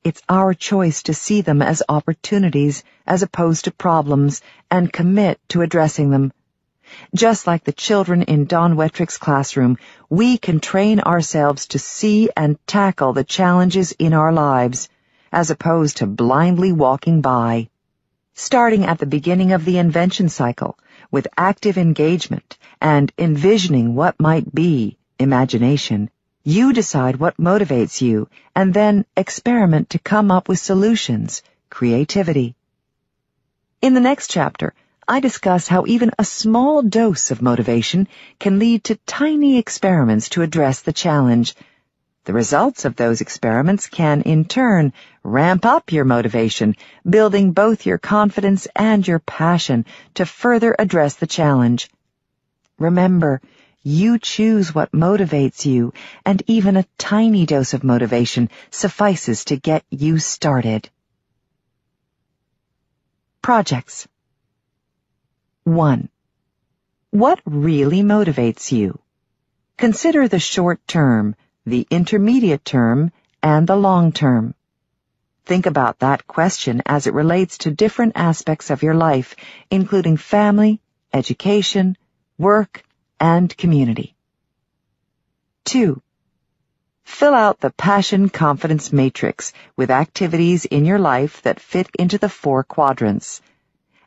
It's our choice to see them as opportunities as opposed to problems and commit to addressing them. Just like the children in Don Wettrick's classroom, we can train ourselves to see and tackle the challenges in our lives, as opposed to blindly walking by. Starting at the beginning of the invention cycle, with active engagement and envisioning what might be, imagination, you decide what motivates you and then experiment to come up with solutions, creativity. In the next chapter, I discuss how even a small dose of motivation can lead to tiny experiments to address the challenge. The results of those experiments can, in turn, ramp up your motivation, building both your confidence and your passion to further address the challenge. Remember, you choose what motivates you, and even a tiny dose of motivation suffices to get you started. Projects. 1. What really motivates you? Consider the short term, the intermediate term, and the long term. Think about that question as it relates to different aspects of your life, including family, education, work, and community. 2. Fill out the Passion Confidence Matrix with activities in your life that fit into the 4 quadrants.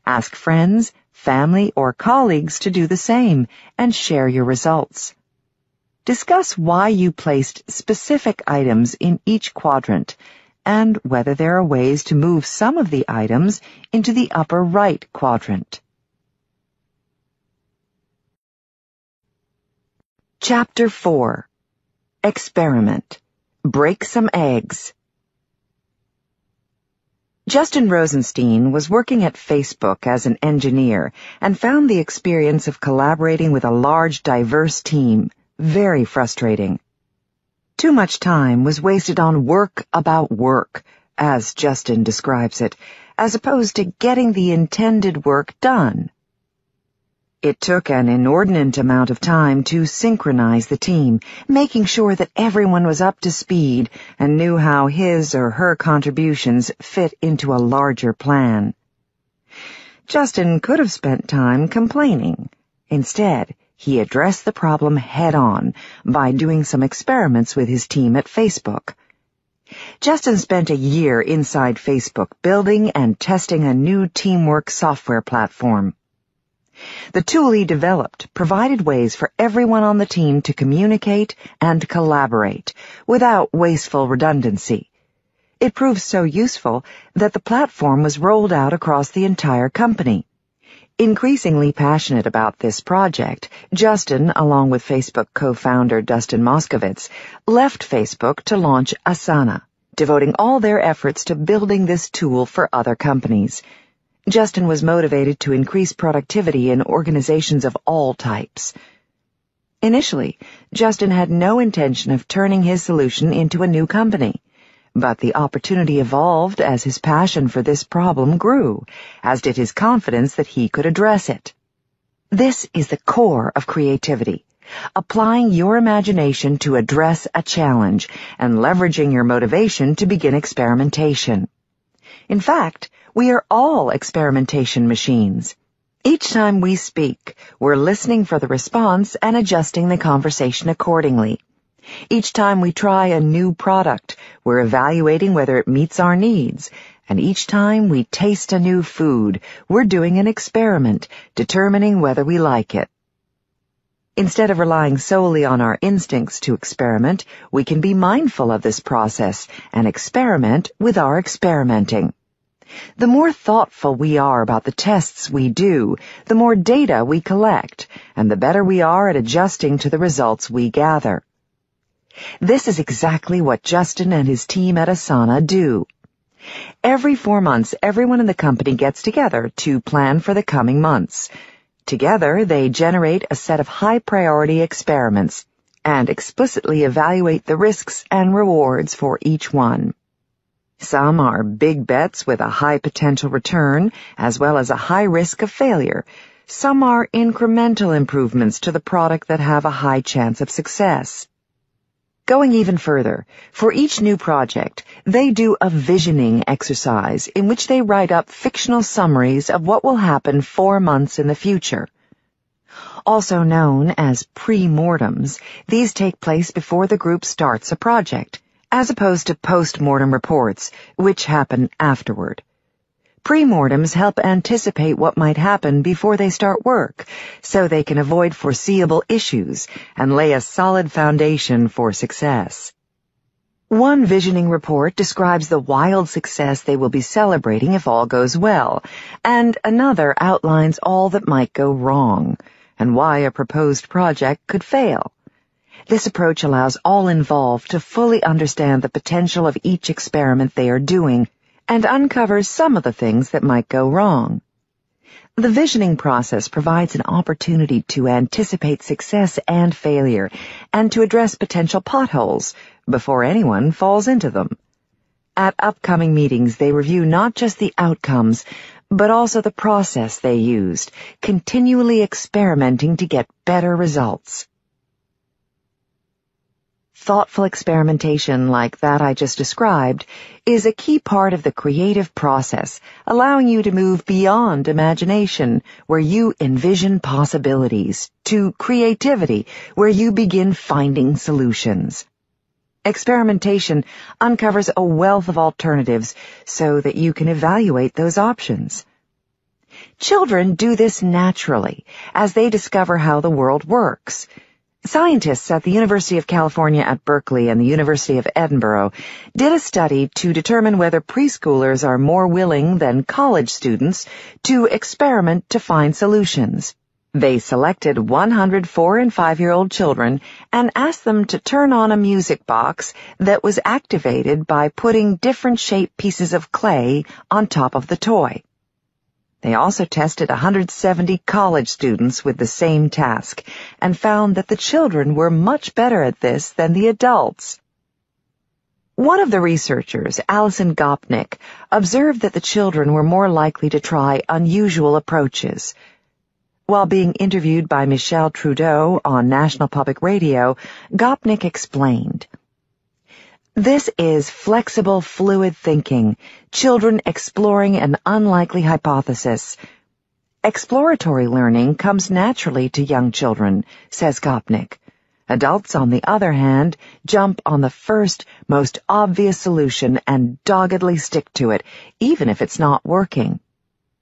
Ask friends, family, or colleagues to do the same and share your results. Discuss why you placed specific items in each quadrant and whether there are ways to move some of the items into the upper right quadrant. Chapter 4. Experiment. Break some eggs. Justin Rosenstein was working at Facebook as an engineer and found the experience of collaborating with a large, diverse team very frustrating. Too much time was wasted on work about work, as Justin describes it, as opposed to getting the intended work done. It took an inordinate amount of time to synchronize the team, making sure that everyone was up to speed and knew how his or her contributions fit into a larger plan. Justin could have spent time complaining. Instead, he addressed the problem head-on by doing some experiments with his team at Facebook. Justin spent a year inside Facebook building and testing a new teamwork software platform. The tool he developed provided ways for everyone on the team to communicate and collaborate without wasteful redundancy. It proved so useful that the platform was rolled out across the entire company. Increasingly passionate about this project, Justin, along with Facebook co-founder Dustin Moskovitz, left Facebook to launch Asana, devoting all their efforts to building this tool for other companies. Justin was motivated to increase productivity in organizations of all types. Initially, Justin had no intention of turning his solution into a new company, But the opportunity evolved as his passion for this problem grew, as did his confidence that he could address it. This is the core of creativity, applying your imagination to address a challenge and leveraging your motivation to begin experimentation. In fact, we are all experimentation machines. Each time we speak, we're listening for the response and adjusting the conversation accordingly. Each time we try a new product, we're evaluating whether it meets our needs. And each time we taste a new food, we're doing an experiment, determining whether we like it. Instead of relying solely on our instincts to experiment, we can be mindful of this process and experiment with our experimenting. The more thoughtful we are about the tests we do, the more data we collect, and the better we are at adjusting to the results we gather. This is exactly what Justin and his team at Asana do. Every 4 months, everyone in the company gets together to plan for the coming months. Together, they generate a set of high-priority experiments and explicitly evaluate the risks and rewards for each one. Some are big bets with a high potential return, as well as a high risk of failure. Some are incremental improvements to the product that have a high chance of success. Going even further, for each new project, they do a visioning exercise in which they write up fictional summaries of what will happen 4 months in the future. Also known as pre-mortems, these take place before the group starts a project, as opposed to post-mortem reports, which happen afterward. Pre-mortems help anticipate what might happen before they start work, so they can avoid foreseeable issues and lay a solid foundation for success. One visioning report describes the wild success they will be celebrating if all goes well, and another outlines all that might go wrong, and why a proposed project could fail. This approach allows all involved to fully understand the potential of each experiment they are doing and uncovers some of the things that might go wrong. The visioning process provides an opportunity to anticipate success and failure and to address potential potholes before anyone falls into them. At upcoming meetings, they review not just the outcomes, but also the process they used, continually experimenting to get better results. Thoughtful experimentation like that I just described is a key part of the creative process, allowing you to move beyond imagination, where you envision possibilities, to creativity, where you begin finding solutions. Experimentation uncovers a wealth of alternatives so that you can evaluate those options. Children do this naturally as they discover how the world works. Scientists at the University of California at Berkeley and the University of Edinburgh did a study to determine whether preschoolers are more willing than college students to experiment to find solutions. They selected 100 4- and 5-year-old children and asked them to turn on a music box that was activated by putting different shaped pieces of clay on top of the toy. They also tested 170 college students with the same task and found that the children were much better at this than the adults. One of the researchers, Alison Gopnik, observed that the children were more likely to try unusual approaches. While being interviewed by Michel Trudeau on National Public Radio, Gopnik explained, "This is flexible, fluid thinking, children exploring an unlikely hypothesis. Exploratory learning comes naturally to young children," says Gopnik. Adults, on the other hand, jump on the first, most obvious solution and doggedly stick to it, even if it's not working.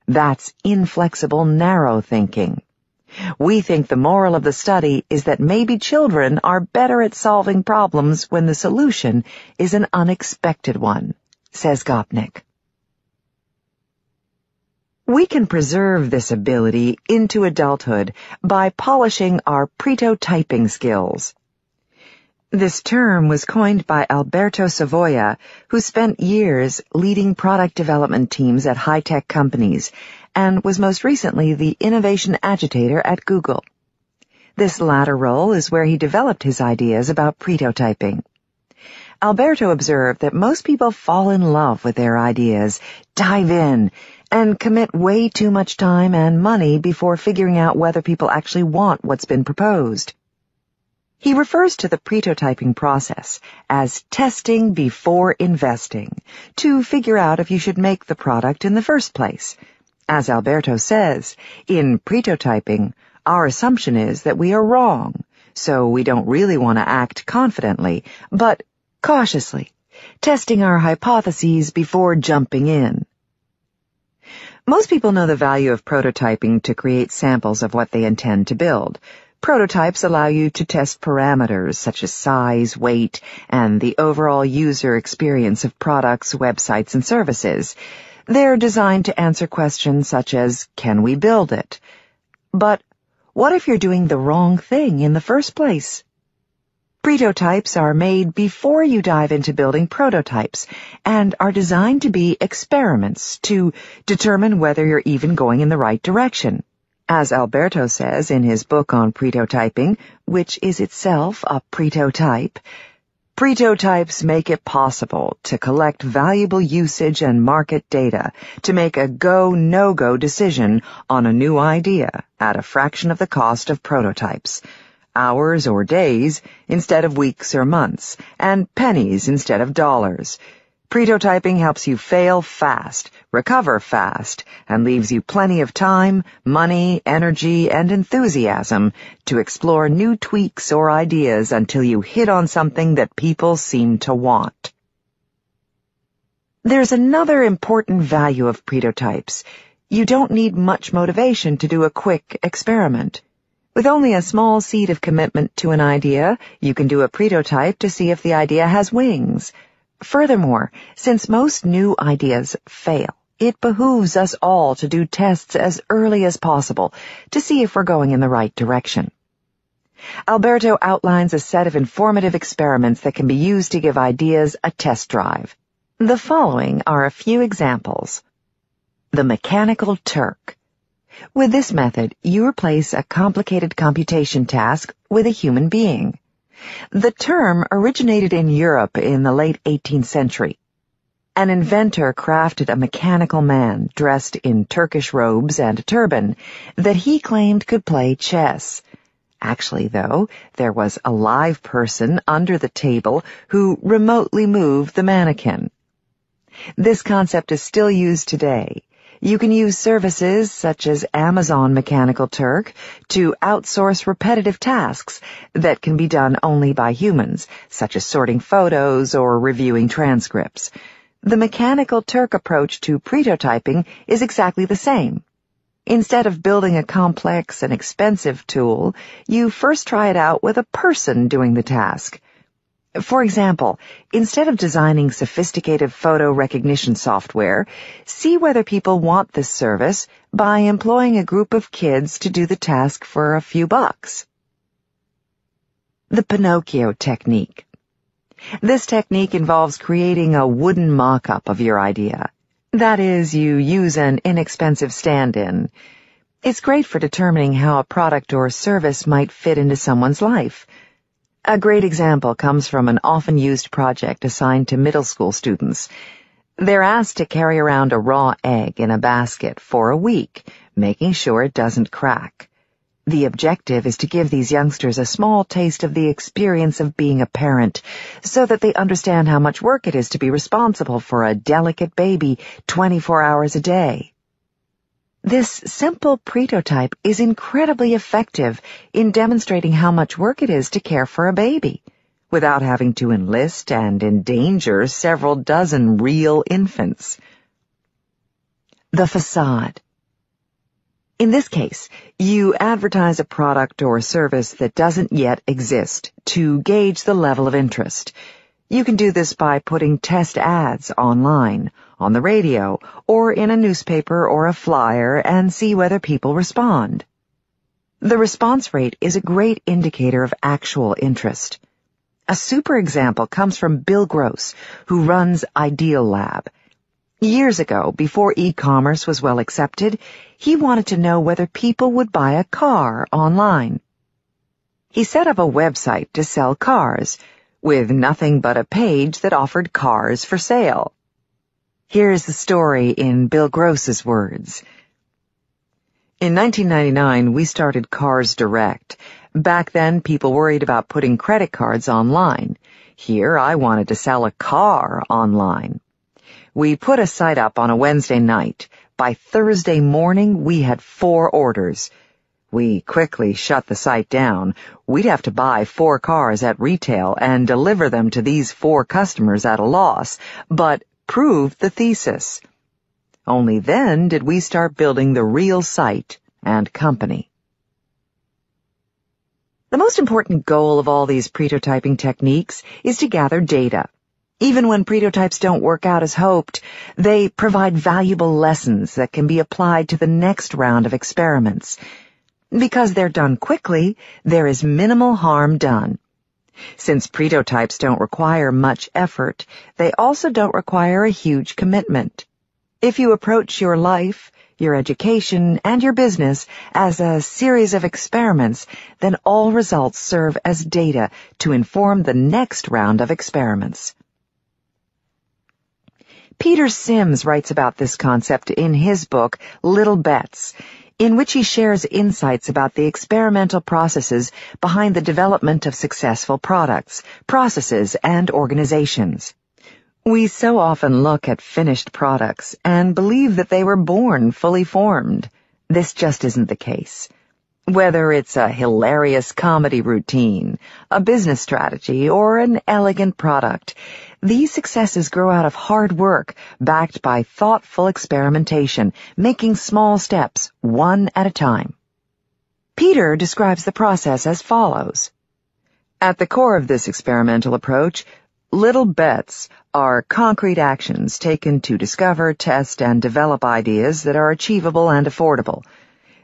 That's inflexible, narrow thinking. We think the moral of the study is that maybe children are better at solving problems when the solution is an unexpected one, says Gopnik. We can preserve this ability into adulthood by polishing our prototyping skills. This term was coined by Alberto Savoia, who spent years leading product development teams at high-tech companies and was most recently the innovation agitator at Google. This latter role is where he developed his ideas about prototyping. Alberto observed that most people fall in love with their ideas, dive in, and commit way too much time and money before figuring out whether people actually want what's been proposed. He refers to the prototyping process as testing before investing to figure out if you should make the product in the first place. As Alberto says, in prototyping, our assumption is that we are wrong, so we don't really want to act confidently, but cautiously, testing our hypotheses before jumping in. Most people know the value of prototyping to create samples of what they intend to build. Prototypes allow you to test parameters such as size, weight, and the overall user experience of products, websites, and services. They're designed to answer questions such as, can we build it? But what if you're doing the wrong thing in the first place? Prototypes are made before you dive into building prototypes and are designed to be experiments to determine whether you're even going in the right direction. As Alberto says in his book on prototyping, which is itself a prototype, prototypes make it possible to collect valuable usage and market data to make a go, no-go decision on a new idea at a fraction of the cost of prototypes. Hours or days instead of weeks or months, and pennies instead of dollars. Prototyping helps you fail fast, recover fast, and leaves you plenty of time, money, energy, and enthusiasm to explore new tweaks or ideas until you hit on something that people seem to want. There's another important value of prototypes. You don't need much motivation to do a quick experiment. With only a small seed of commitment to an idea, you can do a prototype to see if the idea has wings. Furthermore, since most new ideas fail, it behooves us all to do tests as early as possible to see if we're going in the right direction. Alberto outlines a set of informative experiments that can be used to give ideas a test drive. The following are a few examples. The Mechanical Turk. With this method, you replace a complicated computation task with a human being. The term originated in Europe in the late 18th century. An inventor crafted a mechanical man dressed in Turkish robes and a turban that he claimed could play chess. Actually, though, there was a live person under the table who remotely moved the mannequin. This concept is still used today. You can use services such as Amazon Mechanical Turk to outsource repetitive tasks that can be done only by humans, such as sorting photos or reviewing transcripts. The Mechanical Turk approach to prototyping is exactly the same. Instead of building a complex and expensive tool, you first try it out with a person doing the task. For example, instead of designing sophisticated photo recognition software, see whether people want this service by employing a group of kids to do the task for a few bucks. The Pinocchio technique. This technique involves creating a wooden mock-up of your idea. That is, you use an inexpensive stand-in. It's great for determining how a product or service might fit into someone's life. A great example comes from an often used project assigned to middle school students. They're asked to carry around a raw egg in a basket for a week, making sure it doesn't crack. The objective is to give these youngsters a small taste of the experience of being a parent, so that they understand how much work it is to be responsible for a delicate baby 24 hours a day. This simple prototype is incredibly effective in demonstrating how much work it is to care for a baby, without having to enlist and endanger several dozen real infants. The facade. In this case, you advertise a product or service that doesn't yet exist to gauge the level of interest. You can do this by putting test ads online, on the radio, or in a newspaper or a flyer and see whether people respond. The response rate is a great indicator of actual interest. A super example comes from Bill Gross, who runs Ideal Lab. Years ago, before e-commerce was well accepted, he wanted to know whether people would buy a car online. He set up a website to sell cars, with nothing but a page that offered cars for sale. Here's the story in Bill Gross's words. In 1999, we started Cars Direct. Back then, people worried about putting credit cards online. Here, I wanted to sell a car online. We put a site up on a Wednesday night. By Thursday morning, we had 4 orders. We quickly shut the site down. We'd have to buy 4 cars at retail and deliver them to these 4 customers at a loss, but proved the thesis. Only then did we start building the real site and company. The most important goal of all these prototyping techniques is to gather data. Even when prototypes don't work out as hoped, they provide valuable lessons that can be applied to the next round of experiments. Because they're done quickly, there is minimal harm done. Since prototypes don't require much effort, they also don't require a huge commitment. If you approach your life, your education, and your business as a series of experiments, then all results serve as data to inform the next round of experiments. Peter Sims writes about this concept in his book, Little Bets, in which he shares insights about the experimental processes behind the development of successful products, processes, and organizations. We so often look at finished products and believe that they were born fully formed. This just isn't the case. Whether it's a hilarious comedy routine, a business strategy, or an elegant product, these successes grow out of hard work, backed by thoughtful experimentation, making small steps, one at a time. Peter describes the process as follows. At the core of this experimental approach, little bets are concrete actions taken to discover, test, and develop ideas that are achievable and affordable.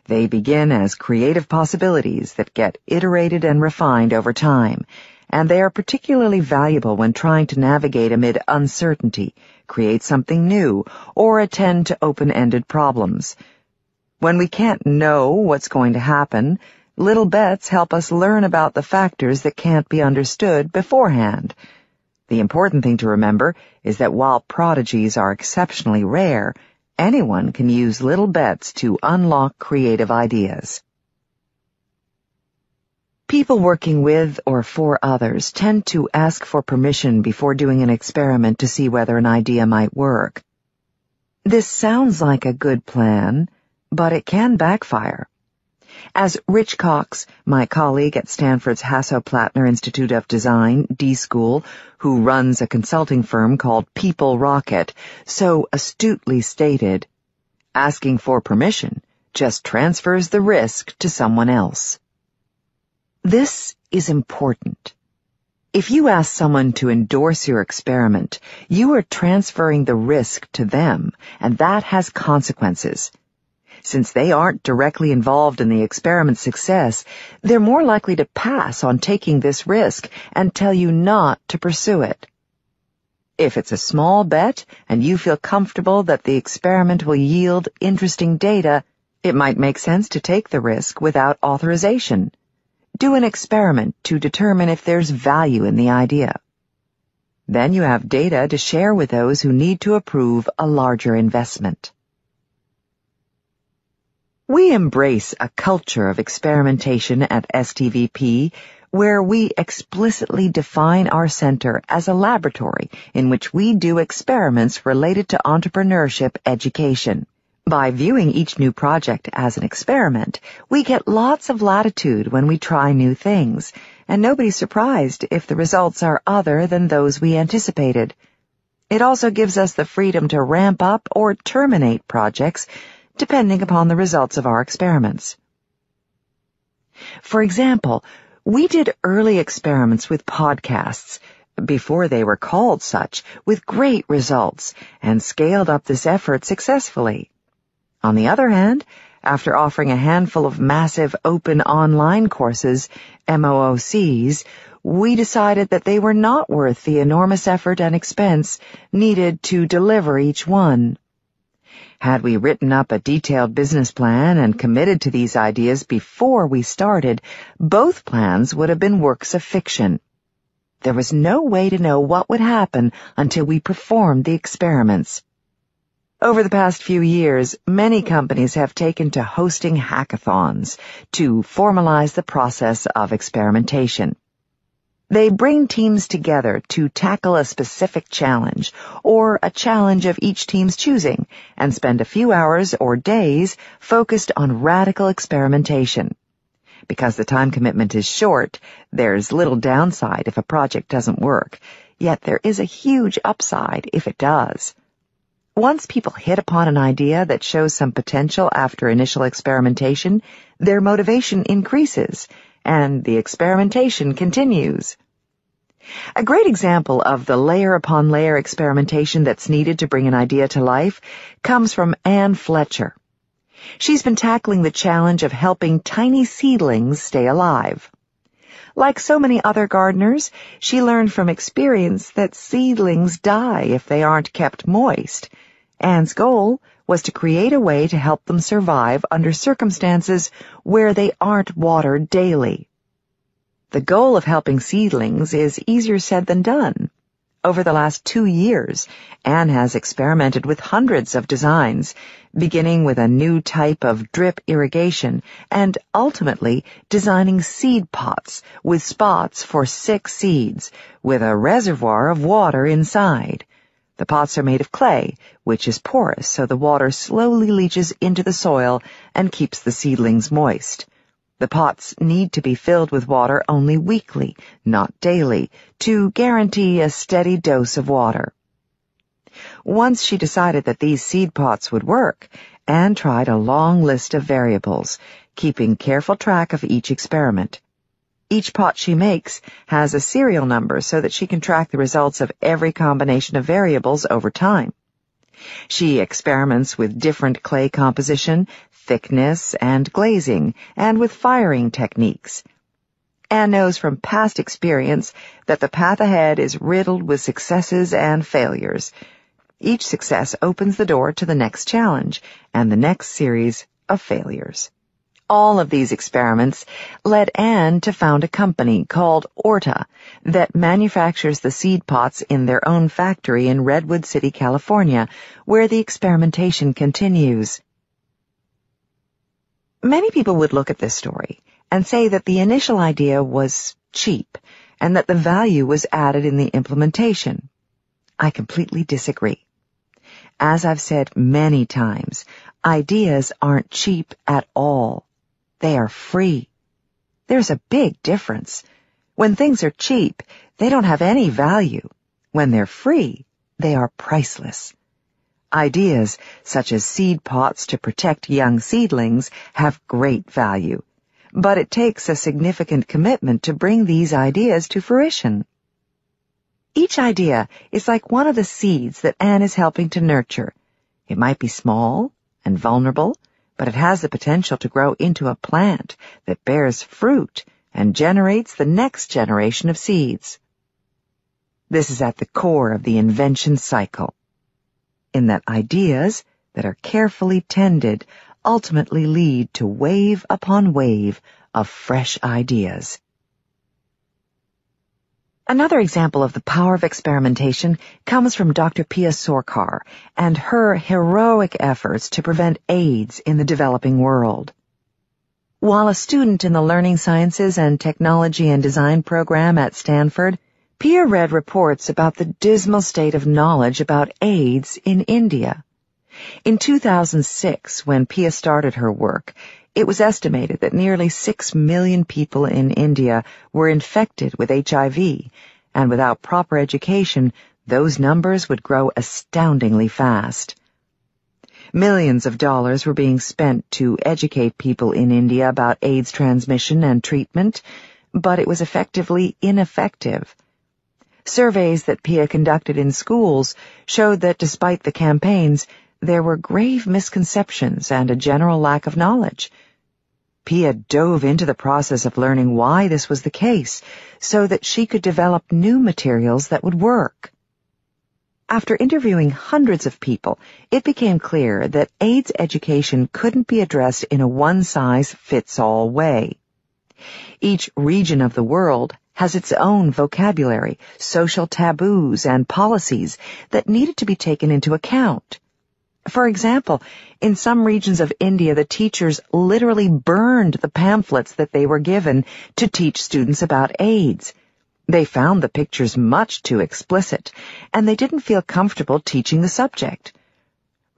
They begin as creative possibilities that get iterated and refined over time, and they are particularly valuable when trying to navigate amid uncertainty, create something new, or attend to open-ended problems. When we can't know what's going to happen, little bets help us learn about the factors that can't be understood beforehand. The important thing to remember is that while prodigies are exceptionally rare, anyone can use little bets to unlock creative ideas. People working with or for others tend to ask for permission before doing an experiment to see whether an idea might work. This sounds like a good plan, but it can backfire. As Rich Cox, my colleague at Stanford's Hasso-Plattner Institute of Design, D-School, who runs a consulting firm called People Rocket, so astutely stated, asking for permission just transfers the risk to someone else. This is important. If you ask someone to endorse your experiment, you are transferring the risk to them, and that has consequences. Since they aren't directly involved in the experiment's success, they're more likely to pass on taking this risk and tell you not to pursue it. If it's a small bet and you feel comfortable that the experiment will yield interesting data, it might make sense to take the risk without authorization. Do an experiment to determine if there's value in the idea. Then you have data to share with those who need to approve a larger investment. We embrace a culture of experimentation at STVP where we explicitly define our center as a laboratory in which we do experiments related to entrepreneurship education. By viewing each new project as an experiment, we get lots of latitude when we try new things, and nobody's surprised if the results are other than those we anticipated. It also gives us the freedom to ramp up or terminate projects depending upon the results of our experiments. For example, we did early experiments with podcasts, before they were called such, with great results, and scaled up this effort successfully. On the other hand, after offering a handful of massive open online courses, MOOCs, we decided that they were not worth the enormous effort and expense needed to deliver each one. Had we written up a detailed business plan and committed to these ideas before we started, both plans would have been works of fiction. There was no way to know what would happen until we performed the experiments. Over the past few years, many companies have taken to hosting hackathons to formalize the process of experimentation. They bring teams together to tackle a specific challenge, or a challenge of each team's choosing, and spend a few hours or days focused on radical experimentation. Because the time commitment is short, there's little downside if a project doesn't work, yet there is a huge upside if it does. Once people hit upon an idea that shows some potential after initial experimentation, their motivation increases, and the experimentation continues. A great example of the layer-upon-layer experimentation that's needed to bring an idea to life comes from Anne Fletcher. She's been tackling the challenge of helping tiny seedlings stay alive. Like so many other gardeners, she learned from experience that seedlings die if they aren't kept moist. Anne's goal was to create a way to help them survive under circumstances where they aren't watered daily. The goal of helping seedlings is easier said than done. Over the last 2 years, Anne has experimented with hundreds of designs, beginning with a new type of drip irrigation and ultimately designing seed pots with spots for 6 seeds with a reservoir of water inside. The pots are made of clay, which is porous so the water slowly leaches into the soil and keeps the seedlings moist. The pots need to be filled with water only weekly, not daily, to guarantee a steady dose of water. Once she decided that these seed pots would work, Anne tried a long list of variables, keeping careful track of each experiment. Each pot she makes has a serial number so that she can track the results of every combination of variables over time. She experiments with different clay composition, thickness, and glazing, and with firing techniques. Anne knows from past experience that the path ahead is riddled with successes and failures. Each success opens the door to the next challenge and the next series of failures. All of these experiments led Anne to found a company called Orta that manufactures the seed pots in their own factory in Redwood City, California, where the experimentation continues. Many people would look at this story and say that the initial idea was cheap and that the value was added in the implementation. I completely disagree. As I've said many times, ideas aren't cheap at all. They are free. There's a big difference. When things are cheap, they don't have any value. When they're free, they are priceless. Ideas, such as seed pots to protect young seedlings, have great value. But it takes a significant commitment to bring these ideas to fruition. Each idea is like one of the seeds that Anne is helping to nurture. It might be small and vulnerable, but it has the potential to grow into a plant that bears fruit and generates the next generation of seeds. This is at the core of the invention cycle, in that ideas that are carefully tended ultimately lead to wave upon wave of fresh ideas. Another example of the power of experimentation comes from Dr. Pia Sorkar and her heroic efforts to prevent AIDS in the developing world. While a student in the Learning Sciences and Technology and Design program at Stanford, Pia read reports about the dismal state of knowledge about AIDS in India. In 2006, when Pia started her work, it was estimated that nearly 6 million people in India were infected with HIV, and without proper education, those numbers would grow astoundingly fast. Millions of dollars were being spent to educate people in India about AIDS transmission and treatment, but it was effectively ineffective. Surveys that Pia conducted in schools showed that despite the campaigns, there were grave misconceptions and a general lack of knowledge. Pia dove into the process of learning why this was the case so that she could develop new materials that would work. After interviewing hundreds of people, it became clear that AIDS education couldn't be addressed in a one-size-fits-all way. Each region of the world has its own vocabulary, social taboos, and policies that needed to be taken into account. For example, in some regions of India, the teachers literally burned the pamphlets that they were given to teach students about AIDS. They found the pictures much too explicit, and they didn't feel comfortable teaching the subject.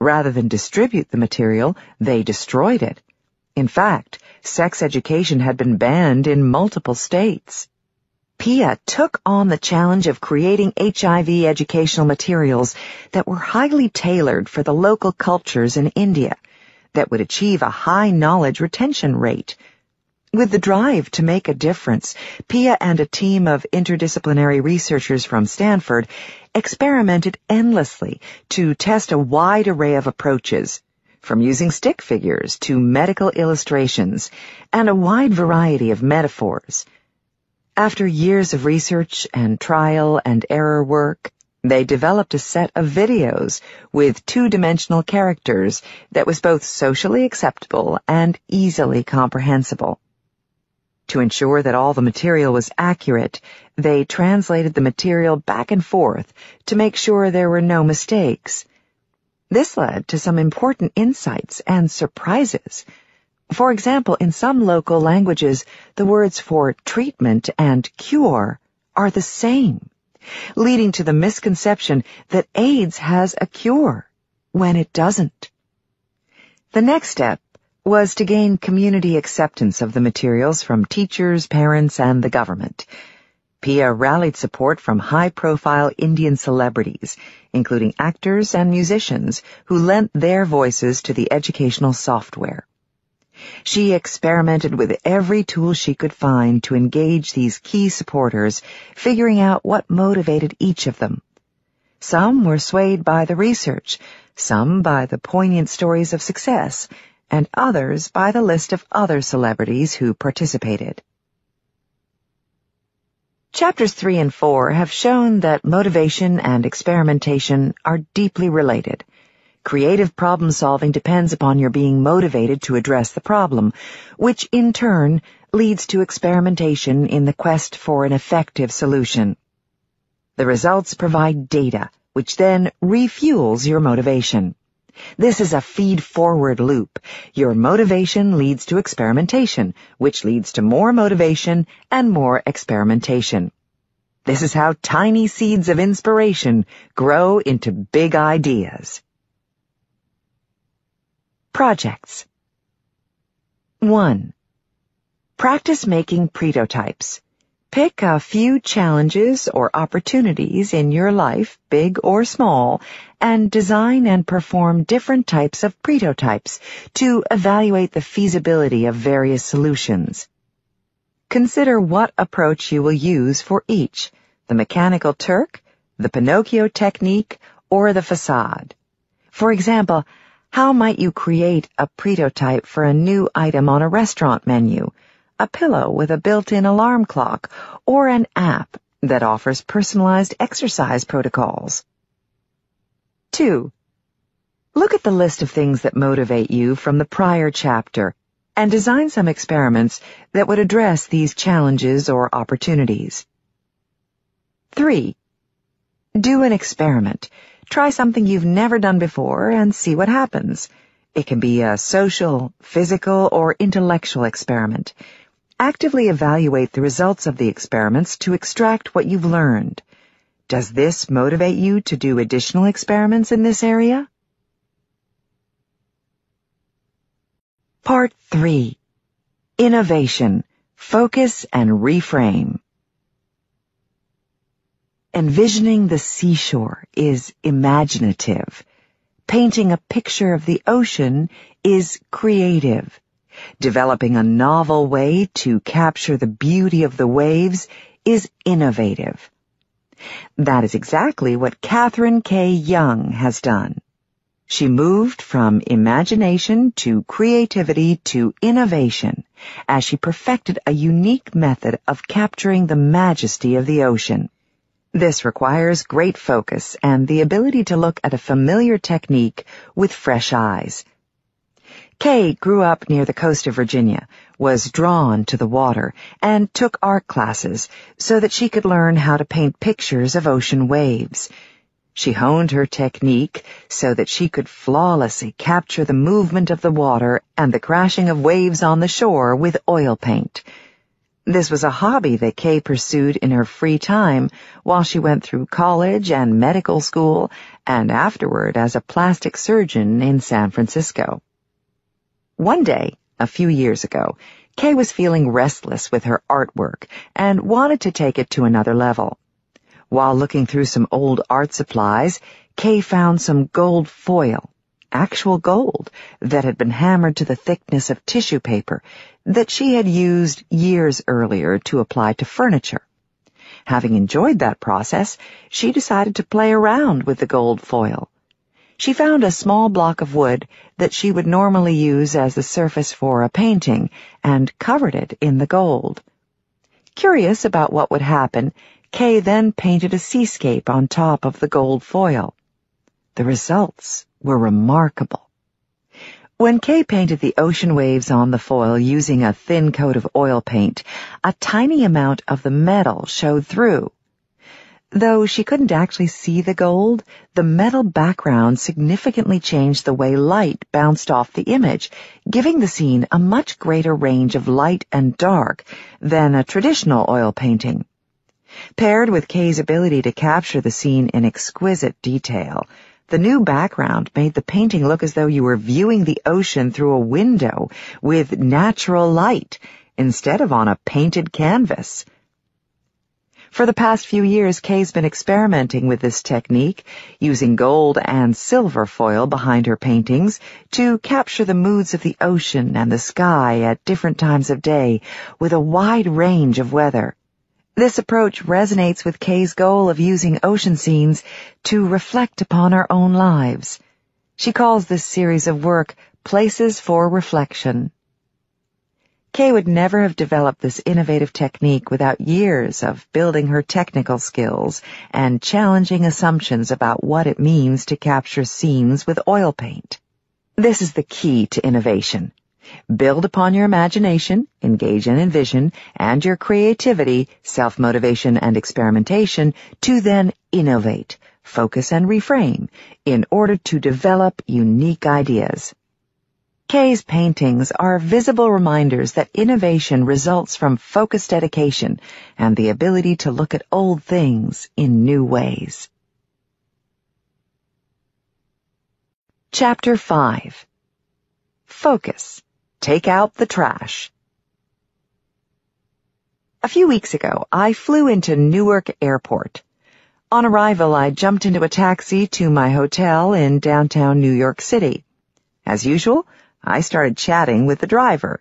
Rather than distribute the material, they destroyed it. In fact, sex education had been banned in multiple states. Pia took on the challenge of creating HIV educational materials that were highly tailored for the local cultures in India, that would achieve a high knowledge retention rate. With the drive to make a difference, Pia and a team of interdisciplinary researchers from Stanford experimented endlessly to test a wide array of approaches, from using stick figures to medical illustrations, and a wide variety of metaphors. After years of research and trial and error work, they developed a set of videos with two-dimensional characters that was both socially acceptable and easily comprehensible. To ensure that all the material was accurate, they translated the material back and forth to make sure there were no mistakes. This led to some important insights and surprises. For example, in some local languages, the words for treatment and cure are the same, leading to the misconception that AIDS has a cure, when it doesn't. The next step was to gain community acceptance of the materials from teachers, parents, and the government. Pia rallied support from high-profile Indian celebrities, including actors and musicians, who lent their voices to the educational software. She experimented with every tool she could find to engage these key supporters, figuring out what motivated each of them. Some were swayed by the research, some by the poignant stories of success, and others by the list of other celebrities who participated. Chapters 3 and 4 have shown that motivation and experimentation are deeply related. Creative problem-solving depends upon your being motivated to address the problem, which in turn leads to experimentation in the quest for an effective solution. The results provide data, which then refuels your motivation. This is a feed-forward loop. Your motivation leads to experimentation, which leads to more motivation and more experimentation. This is how tiny seeds of inspiration grow into big ideas. Projects. 1. Practice making prototypes. Pick a few challenges or opportunities in your life, big or small, and design and perform different types of prototypes to evaluate the feasibility of various solutions. Consider what approach you will use for each, the mechanical Turk, the Pinocchio technique, or the facade. For example, how might you create a prototype for a new item on a restaurant menu, a pillow with a built-in alarm clock, or an app that offers personalized exercise protocols? 2. Look at the list of things that motivate you from the prior chapter and design some experiments that would address these challenges or opportunities. 3. Do an experiment. Try something you've never done before and see what happens. It can be a social, physical, or intellectual experiment. Actively evaluate the results of the experiments to extract what you've learned. Does this motivate you to do additional experiments in this area? Part 3. Innovation. Focus and reframe. Envisioning the seashore is imaginative. Painting a picture of the ocean is creative. Developing a novel way to capture the beauty of the waves is innovative. That is exactly what Catherine K. Young has done. She moved from imagination to creativity to innovation as she perfected a unique method of capturing the majesty of the ocean. This requires great focus and the ability to look at a familiar technique with fresh eyes. Kay grew up near the coast of Virginia, was drawn to the water, and took art classes so that she could learn how to paint pictures of ocean waves. She honed her technique so that she could flawlessly capture the movement of the water and the crashing of waves on the shore with oil paint. This was a hobby that Kay pursued in her free time while she went through college and medical school and afterward as a plastic surgeon in San Francisco. One day, a few years ago, Kay was feeling restless with her artwork and wanted to take it to another level. While looking through some old art supplies, Kay found some gold foil, actual gold, that had been hammered to the thickness of tissue paper that she had used years earlier to apply to furniture. Having enjoyed that process, she decided to play around with the gold foil. She found a small block of wood that she would normally use as the surface for a painting and covered it in the gold. Curious about what would happen, Kay then painted a seascape on top of the gold foil. The results were remarkable. When Kay painted the ocean waves on the foil using a thin coat of oil paint, a tiny amount of the metal showed through. Though she couldn't actually see the gold, the metal background significantly changed the way light bounced off the image, giving the scene a much greater range of light and dark than a traditional oil painting. Paired with Kay's ability to capture the scene in exquisite detail, the new background made the painting look as though you were viewing the ocean through a window with natural light instead of on a painted canvas. For the past few years, Kay's been experimenting with this technique, using gold and silver foil behind her paintings to capture the moods of the ocean and the sky at different times of day with a wide range of weather. This approach resonates with Kay's goal of using ocean scenes to reflect upon our own lives. She calls this series of work Places for Reflection. Kay would never have developed this innovative technique without years of building her technical skills and challenging assumptions about what it means to capture scenes with oil paint. This is the key to innovation. Build upon your imagination, engage in vision, and your creativity, self-motivation, and experimentation to then innovate, focus, and reframe in order to develop unique ideas. Kay's paintings are visible reminders that innovation results from focused dedication and the ability to look at old things in new ways. Chapter 5. Focus. Take out the trash. A few weeks ago, I flew into Newark Airport. On arrival, I jumped into a taxi to my hotel in downtown New York City. As usual, I started chatting with the driver.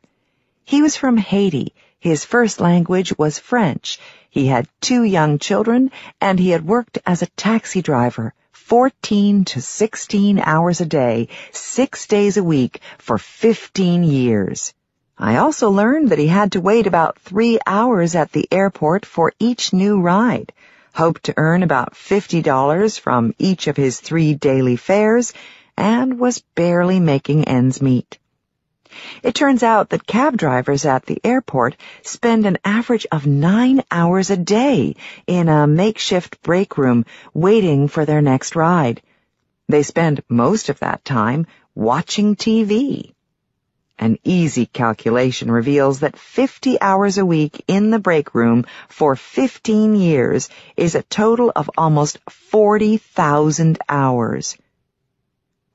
He was from Haiti. His first language was French. He had 2 young children, and he had worked as a taxi driver 14 to 16 hours a day, 6 days a week, for 15 years. I also learned that he had to wait about 3 hours at the airport for each new ride, hoped to earn about $50 from each of his 3 daily fares, and was barely making ends meet. It turns out that cab drivers at the airport spend an average of 9 hours a day in a makeshift break room waiting for their next ride. They spend most of that time watching TV. An easy calculation reveals that 50 hours a week in the break room for 15 years is a total of almost 40,000 hours.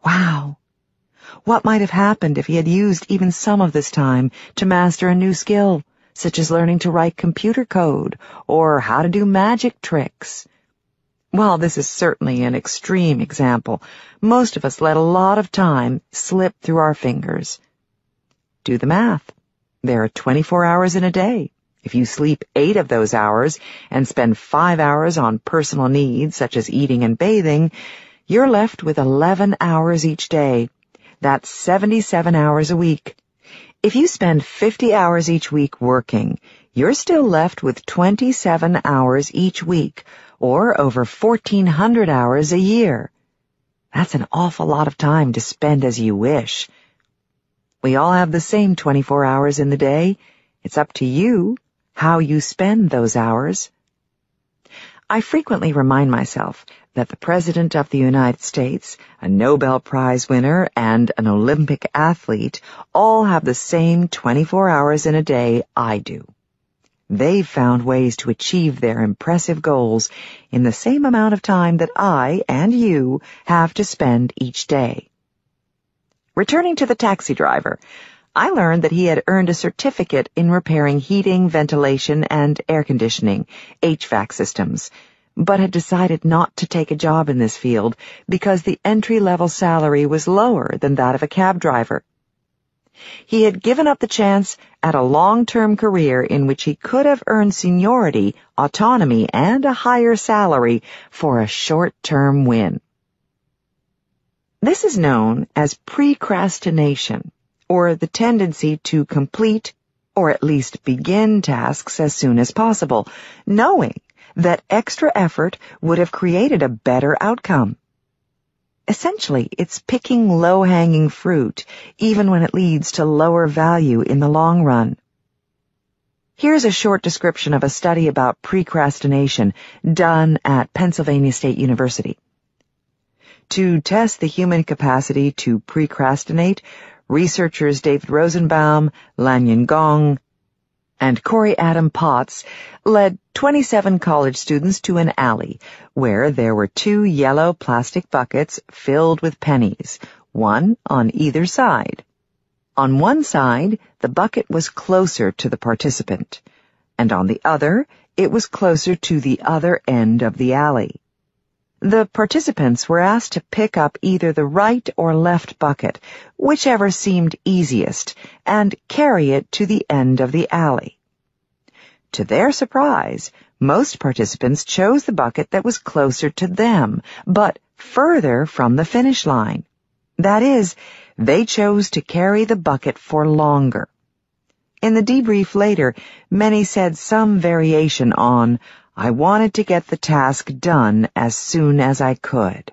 Wow! What might have happened if he had used even some of this time to master a new skill, such as learning to write computer code or how to do magic tricks? While this is certainly an extreme example, most of us let a lot of time slip through our fingers. Do the math. There are 24 hours in a day. If you sleep 8 of those hours and spend 5 hours on personal needs such as eating and bathing, you're left with 11 hours each day. That's 77 hours a week. If you spend 50 hours each week working, you're still left with 27 hours each week, or over 1,400 hours a year. That's an awful lot of time to spend as you wish. We all have the same 24 hours in the day. It's up to you how you spend those hours. I frequently remind myself that the President of the United States, a Nobel Prize winner, and an Olympic athlete all have the same 24 hours in a day I do. They've found ways to achieve their impressive goals in the same amount of time that I and you have to spend each day. Returning to the taxi driver, I learned that he had earned a certificate in repairing heating, ventilation, and air conditioning, HVAC systems, but had decided not to take a job in this field because the entry-level salary was lower than that of a cab driver. He had given up the chance at a long-term career in which he could have earned seniority, autonomy, and a higher salary for a short-term win. This is known as precrastination, or the tendency to complete or at least begin tasks as soon as possible, knowing that extra effort would have created a better outcome. Essentially, it's picking low-hanging fruit, even when it leads to lower value in the long run. Here's a short description of a study about precrastination done at Pennsylvania State University. To test the human capacity to precrastinate, researchers David Rosenbaum, Lanyan Gong, and Corey Adam Potts led 27 college students to an alley where there were 2 yellow plastic buckets filled with pennies, one on either side. On one side, the bucket was closer to the participant, and on the other, it was closer to the other end of the alley. The participants were asked to pick up either the right or left bucket, whichever seemed easiest, and carry it to the end of the alley. To their surprise, most participants chose the bucket that was closer to them, but further from the finish line. That is, they chose to carry the bucket for longer. In the debrief later, many said some variation on, "I wanted to get the task done as soon as I could."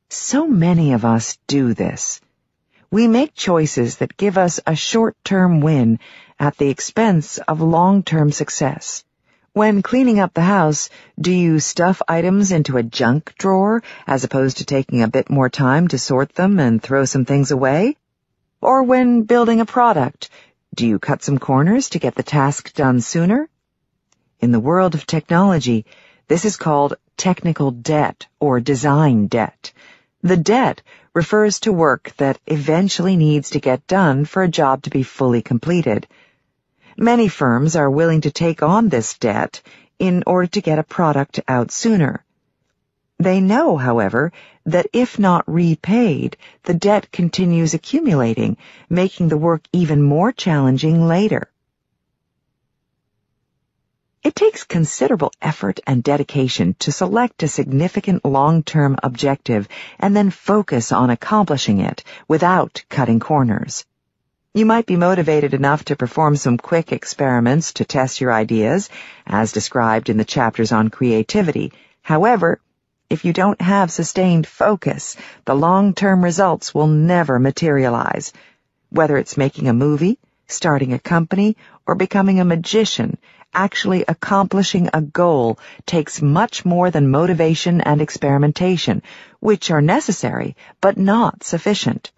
So many of us do this. We make choices that give us a short-term win at the expense of long-term success. When cleaning up the house, do you stuff items into a junk drawer as opposed to taking a bit more time to sort them and throw some things away? Or when building a product, do you cut some corners to get the task done sooner? In the world of technology, this is called technical debt or design debt. The debt refers to work that eventually needs to get done for a job to be fully completed. Many firms are willing to take on this debt in order to get a product out sooner. They know, however, that if not repaid, the debt continues accumulating, making the work even more challenging later. It takes considerable effort and dedication to select a significant long-term objective and then focus on accomplishing it without cutting corners. You might be motivated enough to perform some quick experiments to test your ideas, as described in the chapters on creativity. However, if you don't have sustained focus, the long-term results will never materialize. Whether it's making a movie, starting a company, or becoming a magician, actually accomplishing a goal takes much more than motivation and experimentation, which are necessary but not sufficient.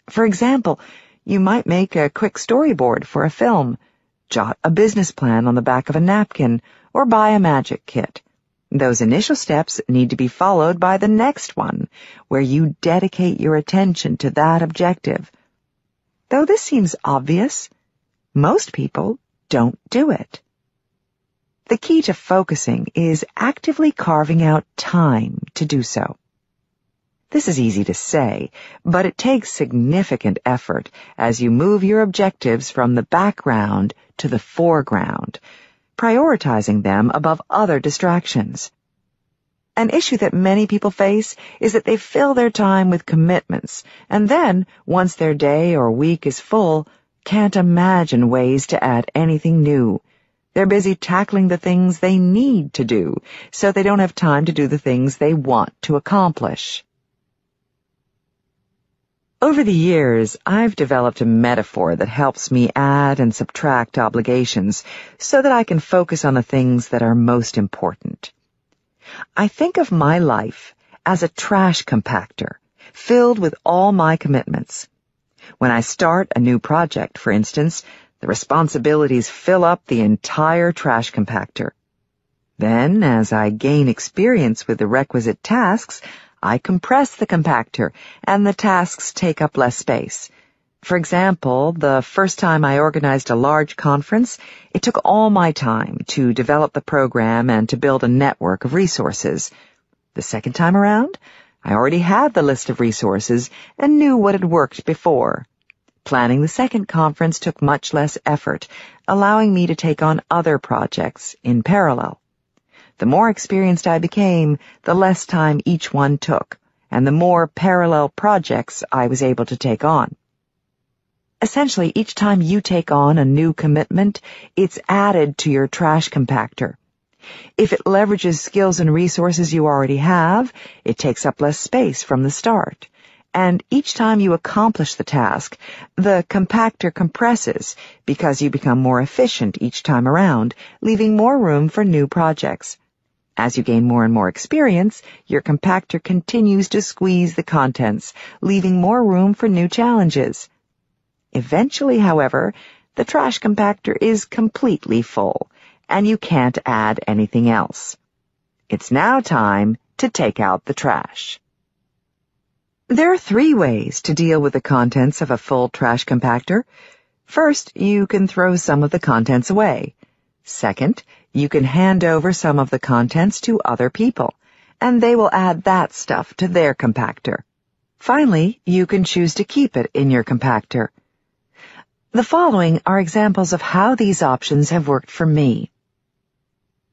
For example, you might make a quick storyboard for a film, jot a business plan on the back of a napkin, or buy a magic kit. Those initial steps need to be followed by the next one, where you dedicate your attention to that objective. Though this seems obvious, most people don't do it. The key to focusing is actively carving out time to do so. This is easy to say, but it takes significant effort as you move your objectives from the background to the foreground, prioritizing them above other distractions. An issue that many people face is that they fill their time with commitments, and then, once their day or week is full, can't imagine ways to add anything new. They're busy tackling the things they need to do, so they don't have time to do the things they want to accomplish. Over the years, I've developed a metaphor that helps me add and subtract obligations so that I can focus on the things that are most important. I think of my life as a trash compactor filled with all my commitments. When I start a new project, for instance, the responsibilities fill up the entire trash compactor. Then, as I gain experience with the requisite tasks, I compress the compactor, and the tasks take up less space. For example, the first time I organized a large conference, it took all my time to develop the program and to build a network of resources. The second time around, I already had the list of resources and knew what had worked before. Planning the second conference took much less effort, allowing me to take on other projects in parallel. The more experienced I became, the less time each one took, and the more parallel projects I was able to take on. Essentially, each time you take on a new commitment, it's added to your trash compactor. If it leverages skills and resources you already have, it takes up less space from the start. And each time you accomplish the task, the compactor compresses because you become more efficient each time around, leaving more room for new projects. As you gain more and more experience, your compactor continues to squeeze the contents, leaving more room for new challenges. Eventually, however, the trash compactor is completely full, and you can't add anything else. It's now time to take out the trash. There are 3 ways to deal with the contents of a full trash compactor. First, you can throw some of the contents away. Second, you can hand over some of the contents to other people, and they will add that stuff to their compactor. Finally, you can choose to keep it in your compactor. The following are examples of how these options have worked for me.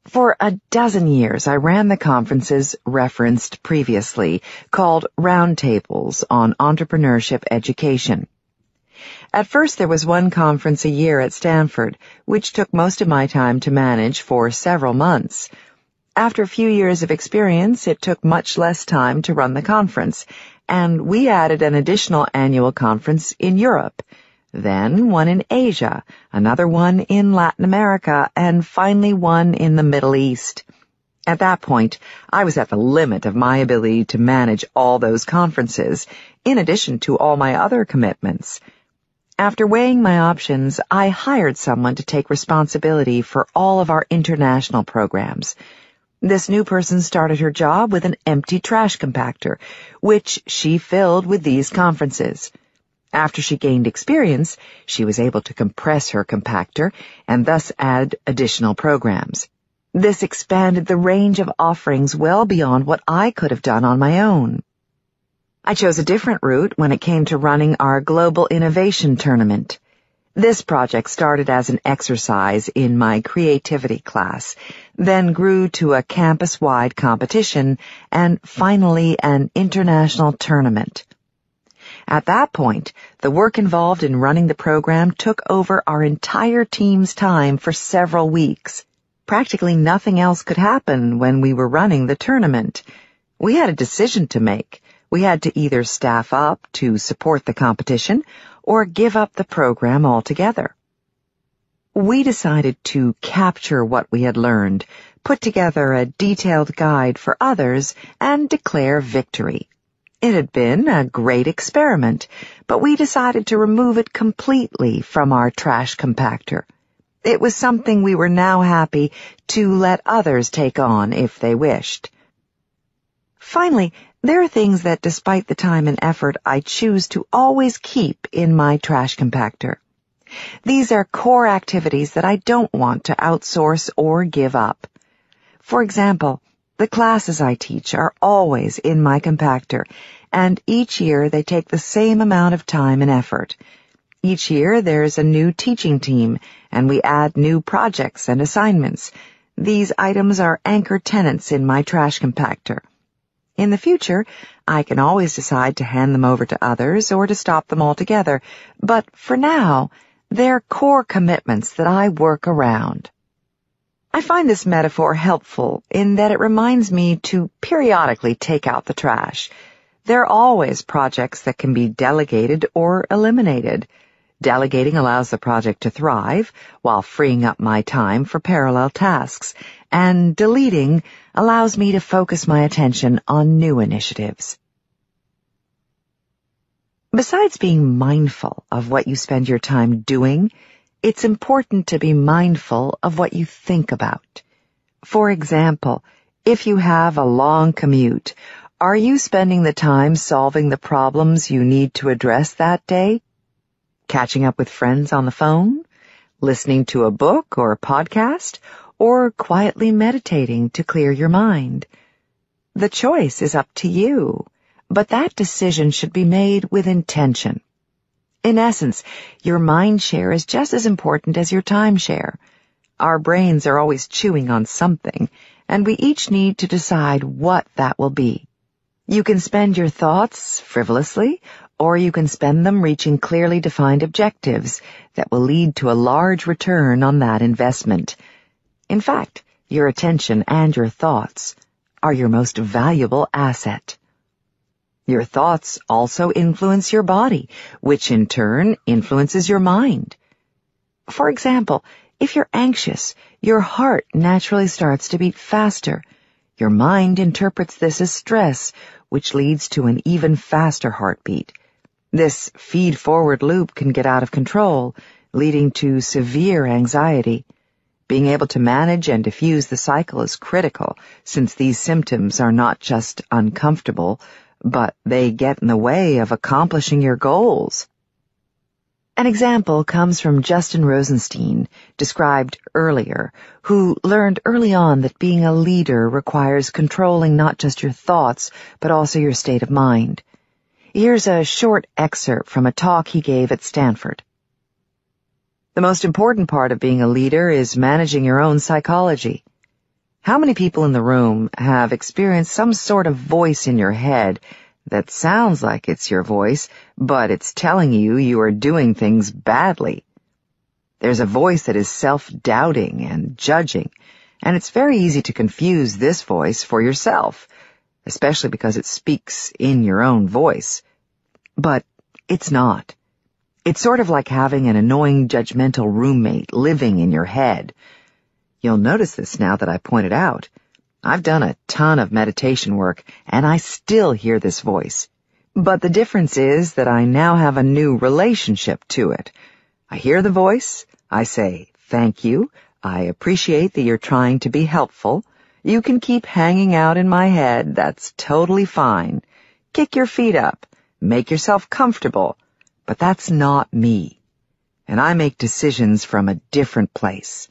For a dozen years, I ran the conferences referenced previously, called Roundtables on Entrepreneurship Education. At first, there was one conference a year at Stanford, which took most of my time to manage for several months. After a few years of experience, it took much less time to run the conference, and we added an additional annual conference in Europe, then one in Asia, another one in Latin America, and finally one in the Middle East. At that point, I was at the limit of my ability to manage all those conferences, in addition to all my other commitments. After weighing my options, I hired someone to take responsibility for all of our international programs. This new person started her job with an empty trash compactor, which she filled with these conferences. After she gained experience, she was able to compress her compactor and thus add additional programs. This expanded the range of offerings well beyond what I could have done on my own. I chose a different route when it came to running our Global Innovation Tournament. This project started as an exercise in my creativity class, then grew to a campus-wide competition, and finally an international tournament. At that point, the work involved in running the program took over our entire team's time for several weeks. Practically nothing else could happen when we were running the tournament. We had a decision to make. We had to either staff up to support the competition or give up the program altogether. We decided to capture what we had learned, put together a detailed guide for others, and declare victory. It had been a great experiment, but we decided to remove it completely from our trash compactor. It was something we were now happy to let others take on if they wished. Finally, there are things that, despite the time and effort, I choose to always keep in my trash compactor. These are core activities that I don't want to outsource or give up. For example, the classes I teach are always in my compactor, and each year they take the same amount of time and effort. Each year there's a new teaching team, and we add new projects and assignments. These items are anchor tenants in my trash compactor. In the future, I can always decide to hand them over to others or to stop them altogether, but for now, they're core commitments that I work around. I find this metaphor helpful in that it reminds me to periodically take out the trash. There are always projects that can be delegated or eliminated. Delegating allows the project to thrive while freeing up my time for parallel tasks, and deleting allows me to focus my attention on new initiatives. Besides being mindful of what you spend your time doing, it's important to be mindful of what you think about. For example, if you have a long commute, are you spending the time solving the problems you need to address that day? Catching up with friends on the phone? Listening to a book or a podcast? Or quietly meditating to clear your mind? The choice is up to you, but that decision should be made with intention. In essence, your mind share is just as important as your time share. Our brains are always chewing on something, and we each need to decide what that will be. You can spend your thoughts frivolously, or you can spend them reaching clearly defined objectives that will lead to a large return on that investment. In fact, your attention and your thoughts are your most valuable asset. Your thoughts also influence your body, which in turn influences your mind. For example, if you're anxious, your heart naturally starts to beat faster. Your mind interprets this as stress, which leads to an even faster heartbeat. This feed-forward loop can get out of control, leading to severe anxiety. Being able to manage and diffuse the cycle is critical, since these symptoms are not just uncomfortable, but they get in the way of accomplishing your goals. An example comes from Justin Rosenstein, described earlier, who learned early on that being a leader requires controlling not just your thoughts, but also your state of mind. Here's a short excerpt from a talk he gave at Stanford. The most important part of being a leader is managing your own psychology. How many people in the room have experienced some sort of voice in your head that sounds like it's your voice, but it's telling you you are doing things badly? There's a voice that is self-doubting and judging, and it's very easy to confuse this voice for yourself, especially because it speaks in your own voice. But it's not. It's sort of like having an annoying, judgmental roommate living in your head. You'll notice this now that I point it out. I've done a ton of meditation work, and I still hear this voice. But the difference is that I now have a new relationship to it. I hear the voice, I say, "Thank you, I appreciate that you're trying to be helpful. You can keep hanging out in my head, that's totally fine. Kick your feet up, make yourself comfortable, but that's not me. And I make decisions from a different place."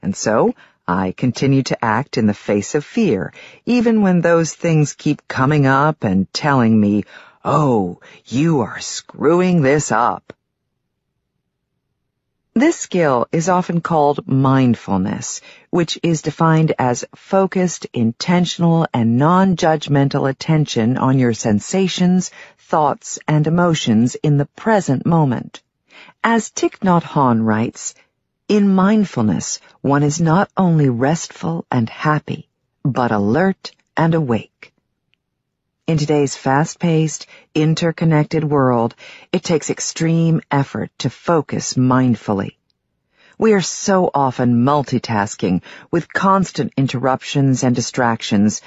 And so, I continue to act in the face of fear, even when those things keep coming up and telling me, "Oh, you are screwing this up." This skill is often called mindfulness, which is defined as focused, intentional, and non-judgmental attention on your sensations, thoughts, and emotions in the present moment. As Thich Nhat Hanh writes, "In mindfulness, one is not only restful and happy, but alert and awake." In today's fast-paced, interconnected world, it takes extreme effort to focus mindfully. We are so often multitasking with constant interruptions and distractions,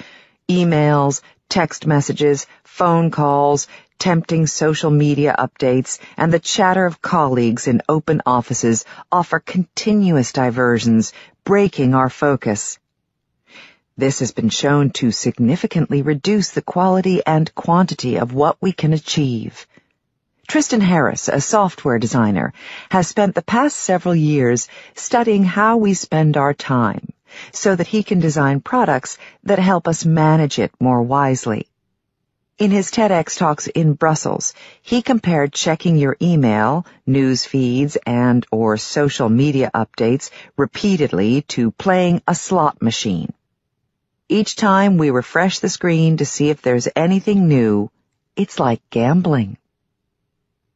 emails, text messages, phone calls, tempting social media updates, and the chatter of colleagues in open offices offer continuous diversions, breaking our focus. This has been shown to significantly reduce the quality and quantity of what we can achieve. Tristan Harris, a software designer, has spent the past several years studying how we spend our time so that he can design products that help us manage it more wisely. In his TEDx talks in Brussels, he compared checking your email, news feeds, and/or social media updates repeatedly to playing a slot machine. Each time we refresh the screen to see if there's anything new, it's like gambling.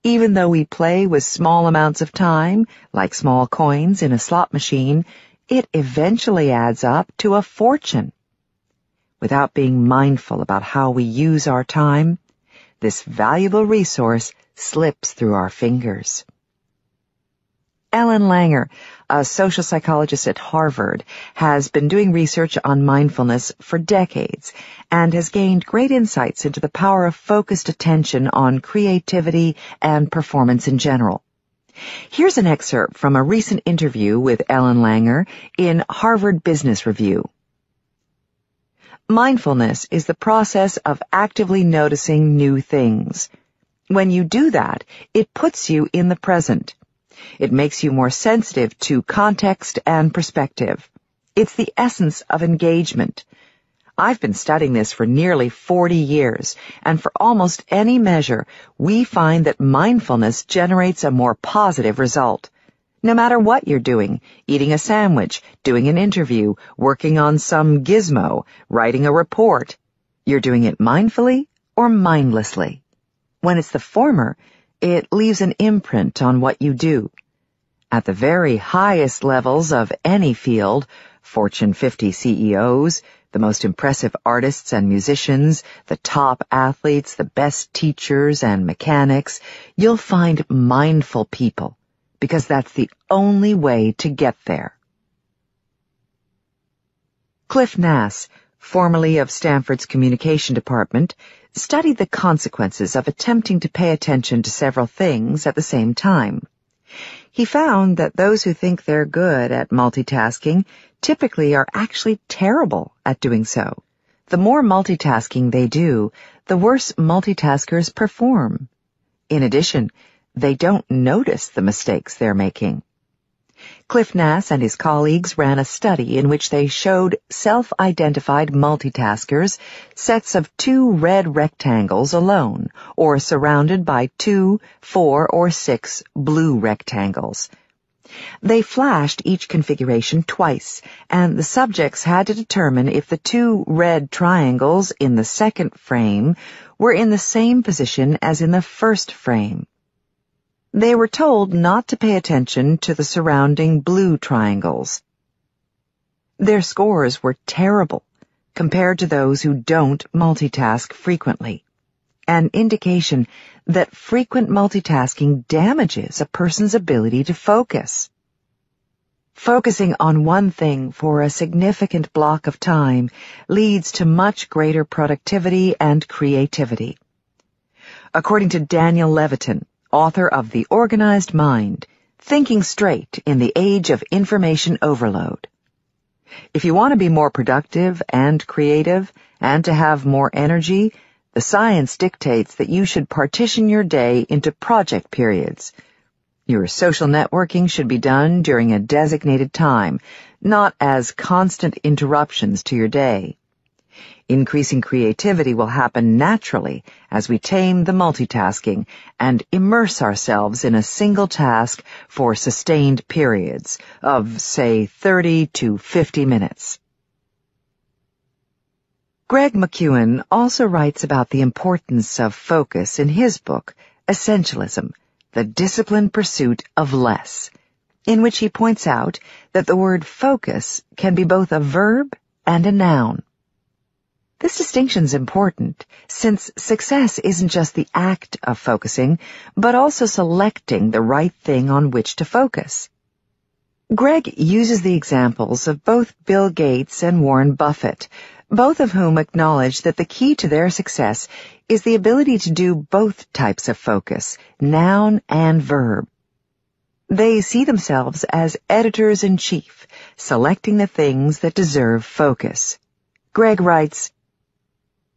Even though we play with small amounts of time, like small coins in a slot machine, it eventually adds up to a fortune. without being mindful about how we use our time, this valuable resource slips through our fingers. Ellen Langer, a social psychologist at Harvard, has been doing research on mindfulness for decades and has gained great insights into the power of focused attention on creativity and performance in general. Here's an excerpt from a recent interview with Ellen Langer in Harvard Business Review. Mindfulness is the process of actively noticing new things. When you do that, it puts you in the present. It makes you more sensitive to context and perspective. It's the essence of engagement. I've been studying this for nearly 40 years, and for almost any measure, we find that mindfulness generates a more positive result. No matter what you're doing, eating a sandwich, doing an interview, working on some gizmo, writing a report, you're doing it mindfully or mindlessly. When it's the former, it leaves an imprint on what you do. At the very highest levels of any field, Fortune 50 CEOs, the most impressive artists and musicians, the top athletes, the best teachers and mechanics, you'll find mindful people, because that's the only way to get there. Cliff Nass, formerly of Stanford's communication department, studied the consequences of attempting to pay attention to several things at the same time. He found that those who think they're good at multitasking typically are actually terrible at doing so. The more multitasking they do, the worse multitaskers perform. In addition, they don't notice the mistakes they're making. Cliff Nass and his colleagues ran a study in which they showed self-identified multitaskers sets of 2 red rectangles alone, or surrounded by 2, 4, or 6 blue rectangles. They flashed each configuration twice, and the subjects had to determine if the 2 red triangles in the second frame were in the same position as in the first frame. They were told not to pay attention to the surrounding blue triangles. Their scores were terrible compared to those who don't multitask frequently, an indication that frequent multitasking damages a person's ability to focus. Focusing on one thing for a significant block of time leads to much greater productivity and creativity. According to Daniel Levitin, author of The Organized Mind, Thinking Straight in the Age of Information Overload. If you want to be more productive and creative and to have more energy, the science dictates that you should partition your day into project periods. Your social networking should be done during a designated time, not as constant interruptions to your day. Increasing creativity will happen naturally as we tame the multitasking and immerse ourselves in a single task for sustained periods of, say, 30 to 50 minutes. Greg McKeown also writes about the importance of focus in his book, Essentialism, The Disciplined Pursuit of Less, in which he points out that the word focus can be both a verb and a noun. This distinction is important, since success isn't just the act of focusing, but also selecting the right thing on which to focus. Greg uses the examples of both Bill Gates and Warren Buffett, both of whom acknowledge that the key to their success is the ability to do both types of focus, noun and verb. They see themselves as editors-in-chief, selecting the things that deserve focus. Greg writes,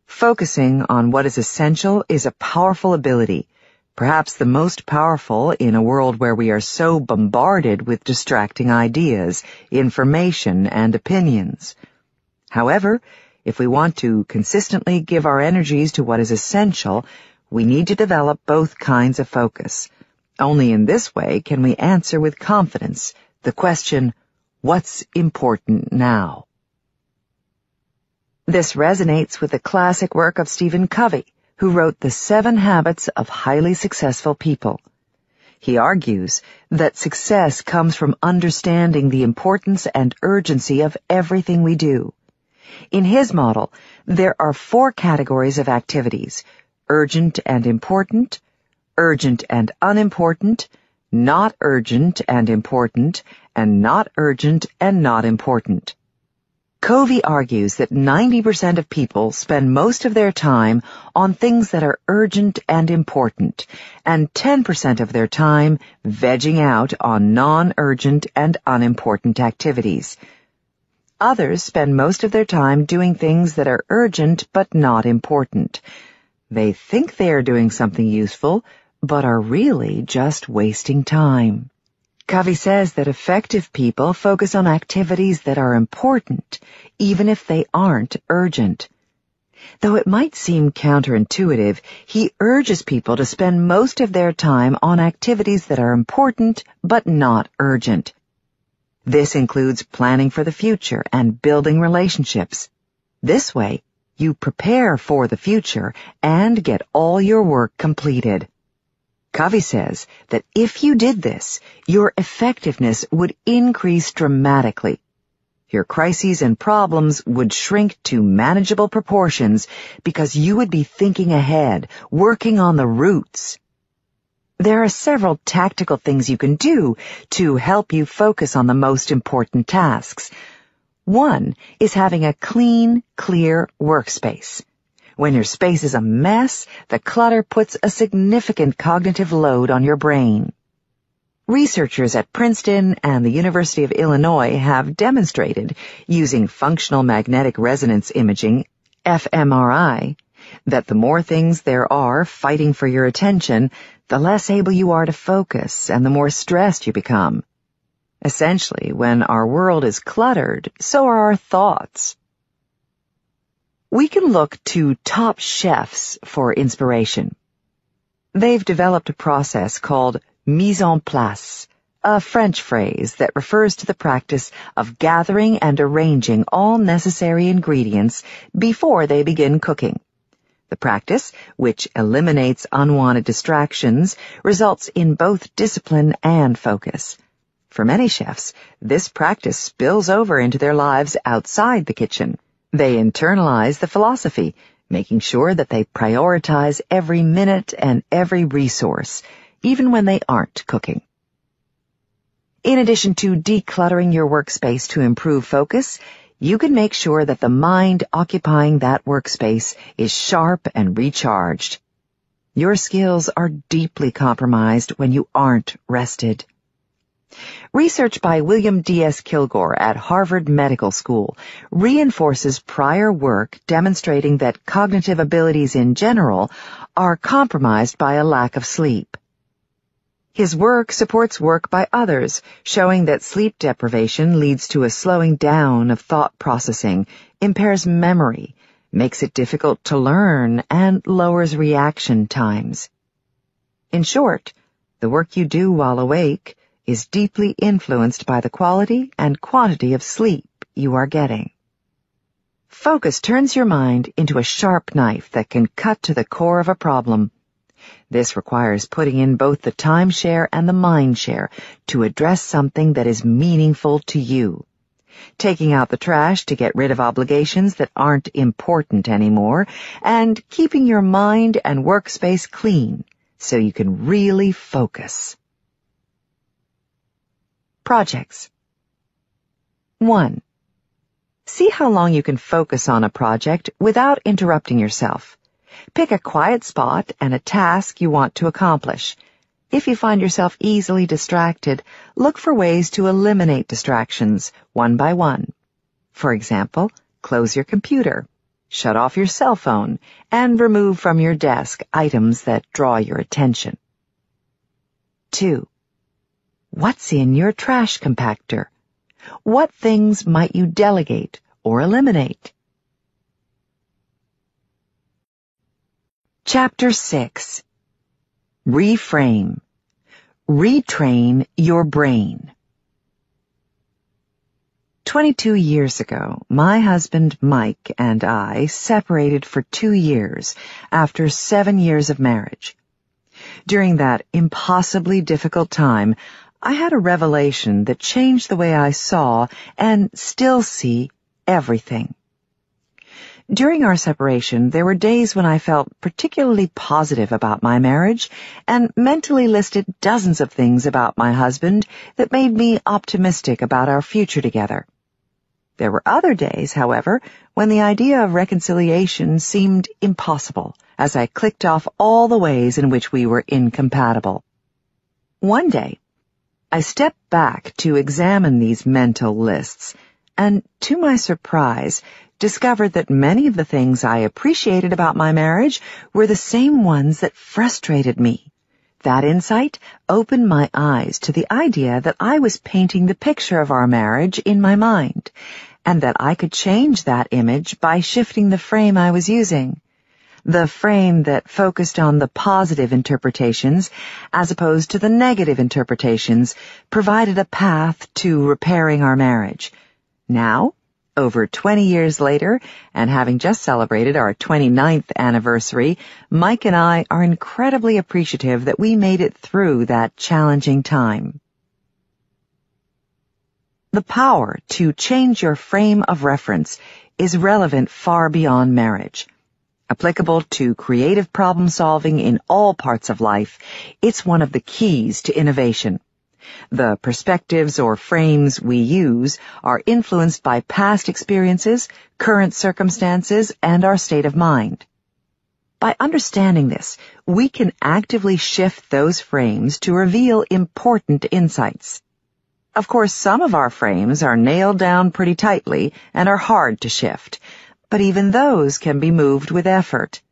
"Focusing on what is essential is a powerful ability, perhaps the most powerful in a world where we are so bombarded with distracting ideas, information, and opinions. However, if we want to consistently give our energies to what is essential, we need to develop both kinds of focus. Only in this way can we answer with confidence the question, what's important now?" This resonates with the classic work of Stephen Covey, who wrote The 7 Habits of Highly Successful People. He argues that success comes from understanding the importance and urgency of everything we do. In his model, there are 4 categories of activities: urgent and important, urgent and unimportant, not urgent and important, and not urgent and not important. Covey argues that 90% of people spend most of their time on things that are urgent and important, and 10% of their time vegging out on non-urgent and unimportant activities. Others spend most of their time doing things that are urgent but not important. They think they are doing something useful, but are really just wasting time. Covey says that effective people focus on activities that are important, even if they aren't urgent. Though it might seem counterintuitive, he urges people to spend most of their time on activities that are important but not urgent. This includes planning for the future and building relationships. This way, you prepare for the future and get all your work completed. Covey says that if you did this, your effectiveness would increase dramatically. Your crises and problems would shrink to manageable proportions because you would be thinking ahead, working on the roots. There are several tactical things you can do to help you focus on the most important tasks. One is having a clean, clear workspace. When your space is a mess, the clutter puts a significant cognitive load on your brain. Researchers at Princeton and the University of Illinois have demonstrated, using functional magnetic resonance imaging, fMRI, that the more things there are fighting for your attention, the less able you are to focus and the more stressed you become. Essentially, when our world is cluttered, so are our thoughts. We can look to top chefs for inspiration. They've developed a process called mise en place, a French phrase that refers to the practice of gathering and arranging all necessary ingredients before they begin cooking. The practice, which eliminates unwanted distractions, results in both discipline and focus. For many chefs, this practice spills over into their lives outside the kitchen. They internalize the philosophy, making sure that they prioritize every minute and every resource, even when they aren't cooking. In addition to decluttering your workspace to improve focus, you can make sure that the mind occupying that workspace is sharp and recharged. Your skills are deeply compromised when you aren't rested. Research by William D.S. Kilgore at Harvard Medical School reinforces prior work demonstrating that cognitive abilities in general are compromised by a lack of sleep. His work supports work by others, showing that sleep deprivation leads to a slowing down of thought processing, impairs memory, makes it difficult to learn, and lowers reaction times. In short, the work you do while awake is deeply influenced by the quality and quantity of sleep you are getting. Focus turns your mind into a sharp knife that can cut to the core of a problem. This requires putting in both the time share and the mind share to address something that is meaningful to you. Taking out the trash to get rid of obligations that aren't important anymore, and keeping your mind and workspace clean so you can really focus. Projects. 1. See how long you can focus on a project without interrupting yourself. Pick a quiet spot and a task you want to accomplish. If you find yourself easily distracted, look for ways to eliminate distractions one by one. For example, close your computer, shut off your cell phone, and remove from your desk items that draw your attention. 2. What's in your trash compactor? What things might you delegate or eliminate? Chapter 6. Reframe. Retrain your brain. 22 years ago, my husband Mike and I separated for 2 years after 7 years of marriage. During that impossibly difficult time, I had a revelation that changed the way I saw and still see everything. During our separation, there were days when I felt particularly positive about my marriage and mentally listed dozens of things about my husband that made me optimistic about our future together. There were other days, however, when the idea of reconciliation seemed impossible, as I clicked off all the ways in which we were incompatible. One day, I stepped back to examine these mental lists, and to my surprise, discovered that many of the things I appreciated about my marriage were the same ones that frustrated me. That insight opened my eyes to the idea that I was painting the picture of our marriage in my mind, and that I could change that image by shifting the frame I was using. The frame that focused on the positive interpretations as opposed to the negative interpretations provided a path to repairing our marriage. Now, over 20 years later, and having just celebrated our 29th anniversary, Mike and I are incredibly appreciative that we made it through that challenging time. The power to change your frame of reference is relevant far beyond marriage. Applicable to creative problem solving in all parts of life, it's one of the keys to innovation. The perspectives or frames we use are influenced by past experiences, current circumstances, and our state of mind. By understanding this, we can actively shift those frames to reveal important insights. Of course, some of our frames are nailed down pretty tightly and are hard to shift, but even those can be moved with effort.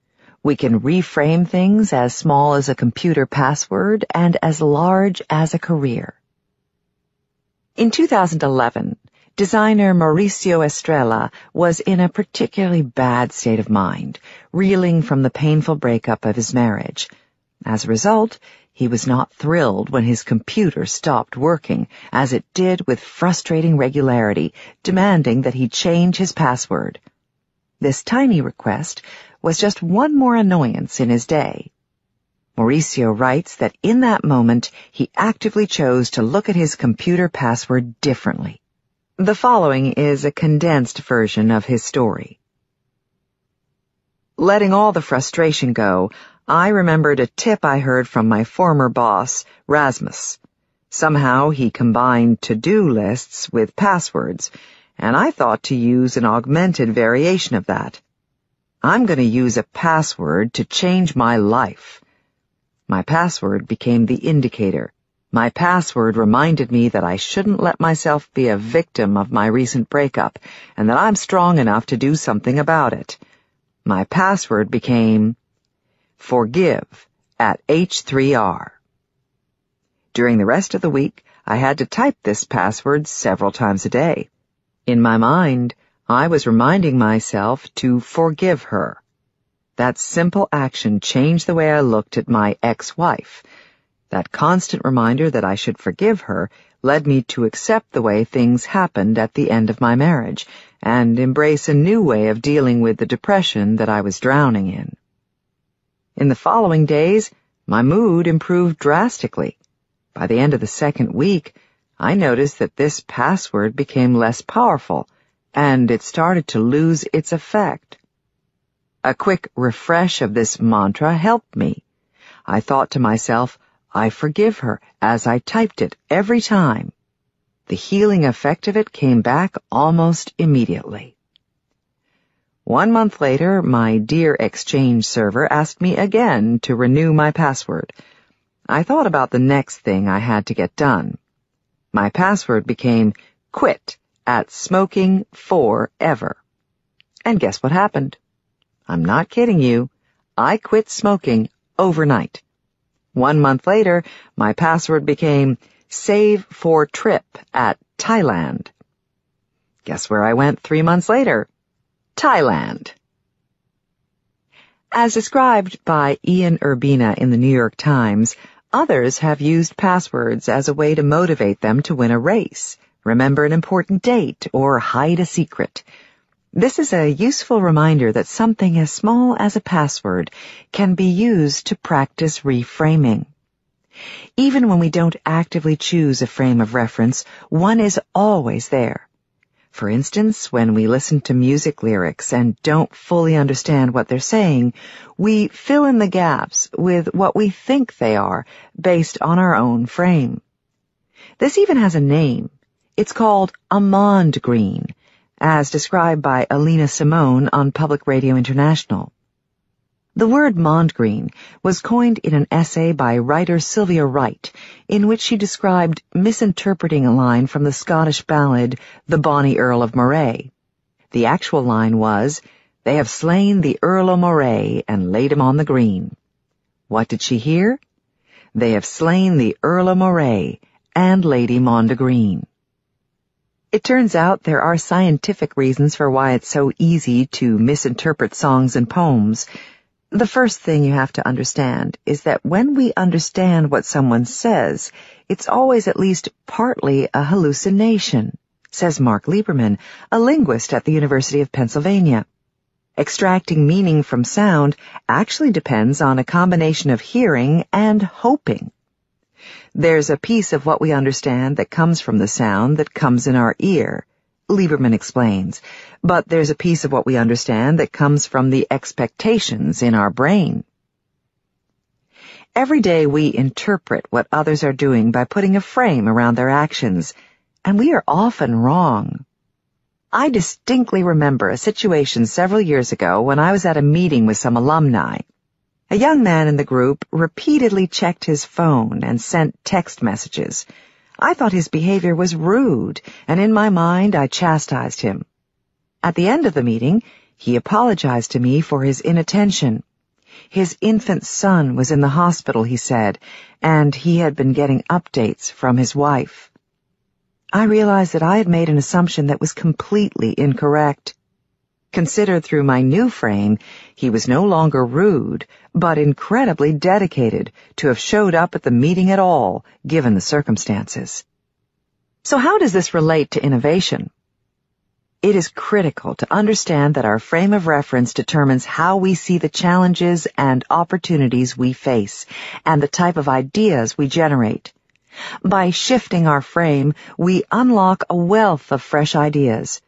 We can reframe things as small as a computer password and as large as a career. In 2011, designer Mauricio Estrella was in a particularly bad state of mind, reeling from the painful breakup of his marriage. As a result, he was not thrilled when his computer stopped working, as it did with frustrating regularity, demanding that he change his password. This tiny request was just one more annoyance in his day. Mauricio writes that in that moment he actively chose to look at his computer password differently. The following is a condensed version of his story. Letting all the frustration go, I remembered a tip I heard from my former boss, Rasmus. Somehow he combined to-do lists with passwords, and I thought to use an augmented variation of that. I'm going to use a password to change my life. My password became the indicator. My password reminded me that I shouldn't let myself be a victim of my recent breakup, and that I'm strong enough to do something about it. My password became forgive at H3R. During the rest of the week, I had to type this password several times a day. In my mind, I was reminding myself to forgive her. That simple action changed the way I looked at my ex-wife. That constant reminder that I should forgive her led me to accept the way things happened at the end of my marriage and embrace a new way of dealing with the depression that I was drowning in. In the following days, my mood improved drastically. By the end of the second week, I noticed that this password became less powerful, and it started to lose its effect. A quick refresh of this mantra helped me. I thought to myself, I forgive her, as I typed it every time. The healing effect of it came back almost immediately. 1 month later, my dear Exchange server asked me again to renew my password. I thought about the next thing I had to get done. My password became quit at smoking forever. And guess what happened? I'm not kidding you. I quit smoking overnight. 1 month later, my password became save for trip at Thailand. Guess where I went 3 months later? Thailand. As described by Ian Urbina in the New York Times, others have used passwords as a way to motivate them to win a race, remember an important date, or hide a secret. This is a useful reminder that something as small as a password can be used to practice reframing. Even when we don't actively choose a frame of reference, one is always there. For instance, when we listen to music lyrics and don't fully understand what they're saying, we fill in the gaps with what we think they are based on our own frame. This even has a name. It's called a Mond Green, as described by Alina Simone on Public Radio International. The word Mondgreen was coined in an essay by writer Sylvia Wright, in which she described misinterpreting a line from the Scottish ballad The Bonnie Earl of Moray. The actual line was, "They have slain the Earl of Moray and laid him on the green." What did she hear? "They have slain the Earl of Moray and laid him on the green." It turns out there are scientific reasons for why it's so easy to misinterpret songs and poems. The first thing you have to understand is that when we understand what someone says, it's always at least partly a hallucination, says Mark Lieberman, a linguist at the University of Pennsylvania. Extracting meaning from sound actually depends on a combination of hearing and hoping. There's a piece of what we understand that comes from the sound that comes in our ear, Lieberman explains, but there's a piece of what we understand that comes from the expectations in our brain. Every day we interpret what others are doing by putting a frame around their actions, and we are often wrong. I distinctly remember a situation several years ago when I was at a meeting with some alumni. A young man in the group repeatedly checked his phone and sent text messages. I thought his behavior was rude, and in my mind I chastised him. At the end of the meeting, he apologized to me for his inattention. His infant son was in the hospital, he said, and he had been getting updates from his wife. I realized that I had made an assumption that was completely incorrect. Considered through my new frame, he was no longer rude, but incredibly dedicated to have showed up at the meeting at all, given the circumstances. So how does this relate to innovation? It is critical to understand that our frame of reference determines how we see the challenges and opportunities we face, and the type of ideas we generate. By shifting our frame, we unlock a wealth of fresh ideas.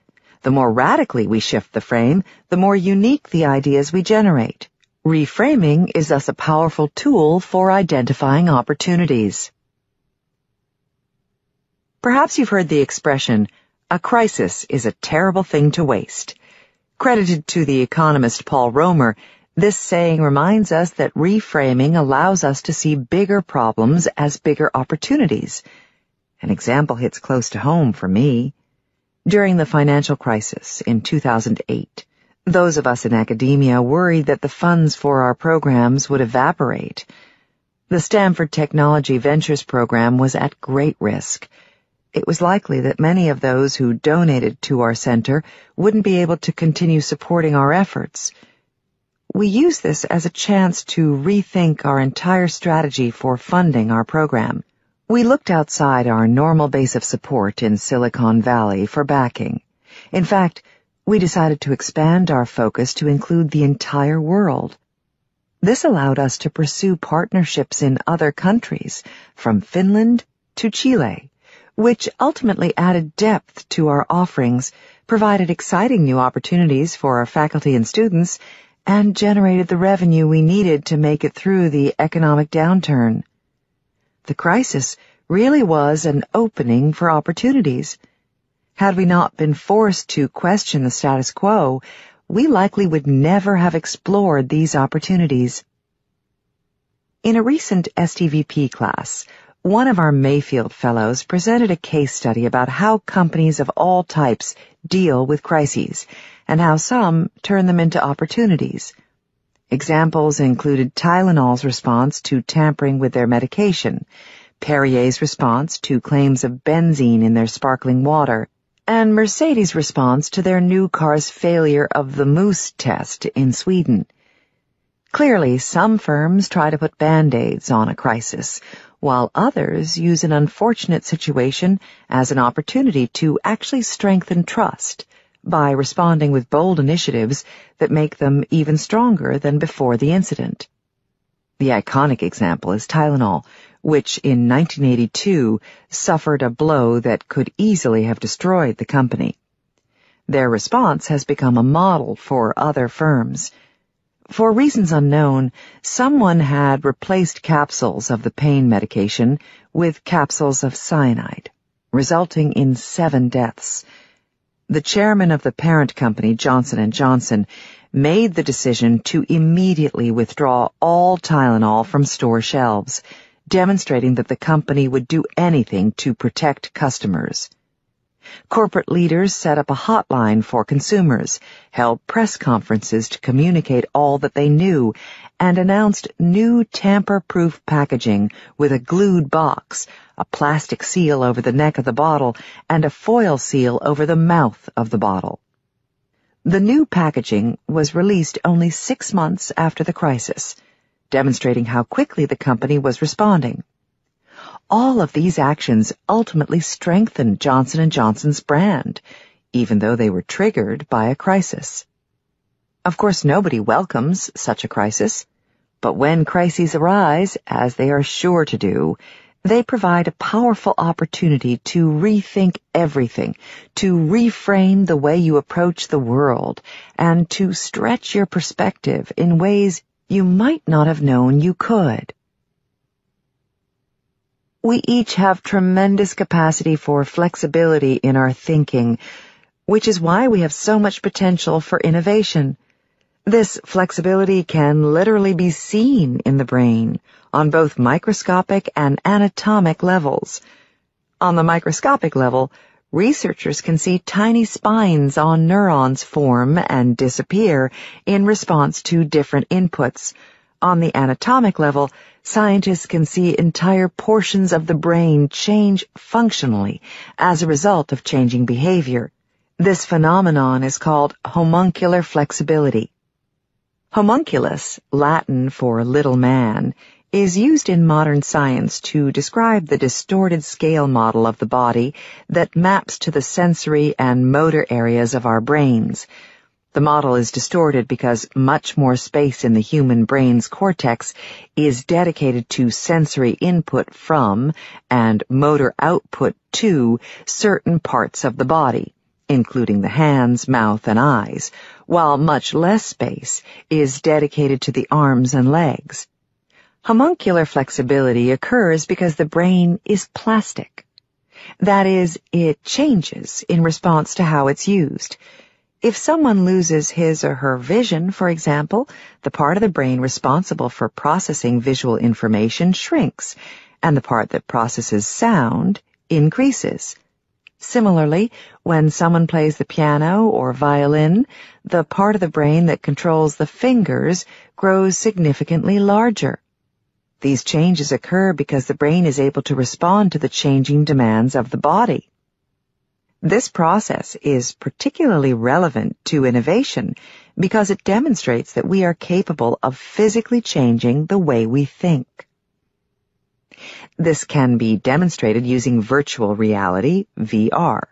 The more radically we shift the frame, the more unique the ideas we generate. Reframing is thus a powerful tool for identifying opportunities. Perhaps you've heard the expression, "A crisis is a terrible thing to waste." Credited to the economist Paul Romer, this saying reminds us that reframing allows us to see bigger problems as bigger opportunities. An example hits close to home for me. During the financial crisis in 2008, those of us in academia worried that the funds for our programs would evaporate. The Stanford Technology Ventures program was at great risk. It was likely that many of those who donated to our center wouldn't be able to continue supporting our efforts. We used this as a chance to rethink our entire strategy for funding our program. We looked outside our normal base of support in Silicon Valley for backing. In fact, we decided to expand our focus to include the entire world. This allowed us to pursue partnerships in other countries, from Finland to Chile, which ultimately added depth to our offerings, provided exciting new opportunities for our faculty and students, and generated the revenue we needed to make it through the economic downturn. The crisis really was an opening for opportunities. Had we not been forced to question the status quo, we likely would never have explored these opportunities. In a recent STVP class, one of our Mayfield Fellows presented a case study about how companies of all types deal with crises, and how some turn them into opportunities. Examples included Tylenol's response to tampering with their medication, Perrier's response to claims of benzene in their sparkling water, and Mercedes' response to their new car's failure of the moose test in Sweden. Clearly, some firms try to put Band-Aids on a crisis, while others use an unfortunate situation as an opportunity to actually strengthen trust by responding with bold initiatives that make them even stronger than before the incident. The iconic example is Tylenol, which in 1982 suffered a blow that could easily have destroyed the company. Their response has become a model for other firms. For reasons unknown, someone had replaced capsules of the pain medication with capsules of cyanide, resulting in 7 deaths. The chairman of the parent company, Johnson & Johnson, made the decision to immediately withdraw all Tylenol from store shelves, demonstrating that the company would do anything to protect customers. Corporate leaders set up a hotline for consumers, held press conferences to communicate all that they knew, and announced new tamper-proof packaging with a glued box, a plastic seal over the neck of the bottle, and a foil seal over the mouth of the bottle. The new packaging was released only 6 months after the crisis, demonstrating how quickly the company was responding. All of these actions ultimately strengthened Johnson & Johnson's brand, even though they were triggered by a crisis. Of course, nobody welcomes such a crisis, but when crises arise, as they are sure to do, they provide a powerful opportunity to rethink everything, to reframe the way you approach the world, and to stretch your perspective in ways you might not have known you could. We each have tremendous capacity for flexibility in our thinking, which is why we have so much potential for innovation. This flexibility can literally be seen in the brain on both microscopic and anatomic levels. On the microscopic level, researchers can see tiny spines on neurons form and disappear in response to different inputs. On the anatomic level, scientists can see entire portions of the brain change functionally as a result of changing behavior. This phenomenon is called homuncular flexibility. Homunculus, Latin for little man, is used in modern science to describe the distorted scale model of the body that maps to the sensory and motor areas of our brains. The model is distorted because much more space in the human brain's cortex is dedicated to sensory input from and motor output to certain parts of the body, including the hands, mouth, and eyes, while much less space is dedicated to the arms and legs. Homuncular flexibility occurs because the brain is plastic. That is, it changes in response to how it's used. If someone loses his or her vision, for example, the part of the brain responsible for processing visual information shrinks, and the part that processes sound increases. Similarly, when someone plays the piano or violin, the part of the brain that controls the fingers grows significantly larger. These changes occur because the brain is able to respond to the changing demands of the body. This process is particularly relevant to innovation because it demonstrates that we are capable of physically changing the way we think. This can be demonstrated using virtual reality, VR.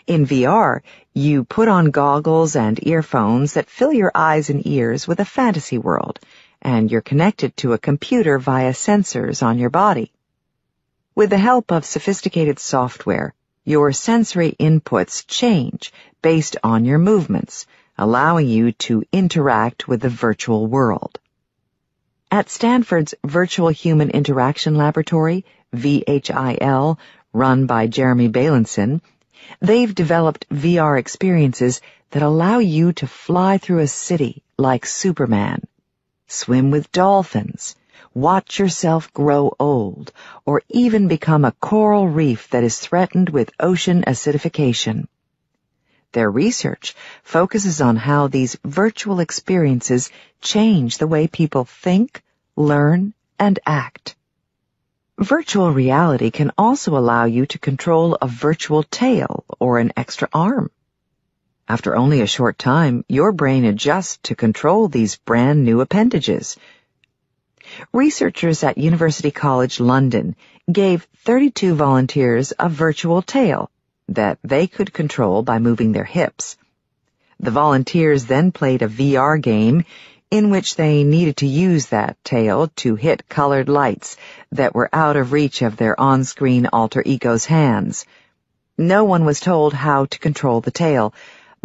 In VR, you put on goggles and earphones that fill your eyes and ears with a fantasy world, and you're connected to a computer via sensors on your body. With the help of sophisticated software, your sensory inputs change based on your movements, allowing you to interact with the virtual world. At Stanford's Virtual Human Interaction Laboratory, VHIL, run by Jeremy Bailenson, they've developed VR experiences that allow you to fly through a city like Superman, swim with dolphins, watch yourself grow old, or even become a coral reef that is threatened with ocean acidification. Their research focuses on how these virtual experiences change the way people think, learn, and act. Virtual reality can also allow you to control a virtual tail or an extra arm. After only a short time, your brain adjusts to control these brand new appendages. Researchers at University College London gave 32 volunteers a virtual tail that they could control by moving their hips. The volunteers then played a VR game in which they needed to use that tail to hit colored lights that were out of reach of their on-screen alter ego's hands. No one was told how to control the tail,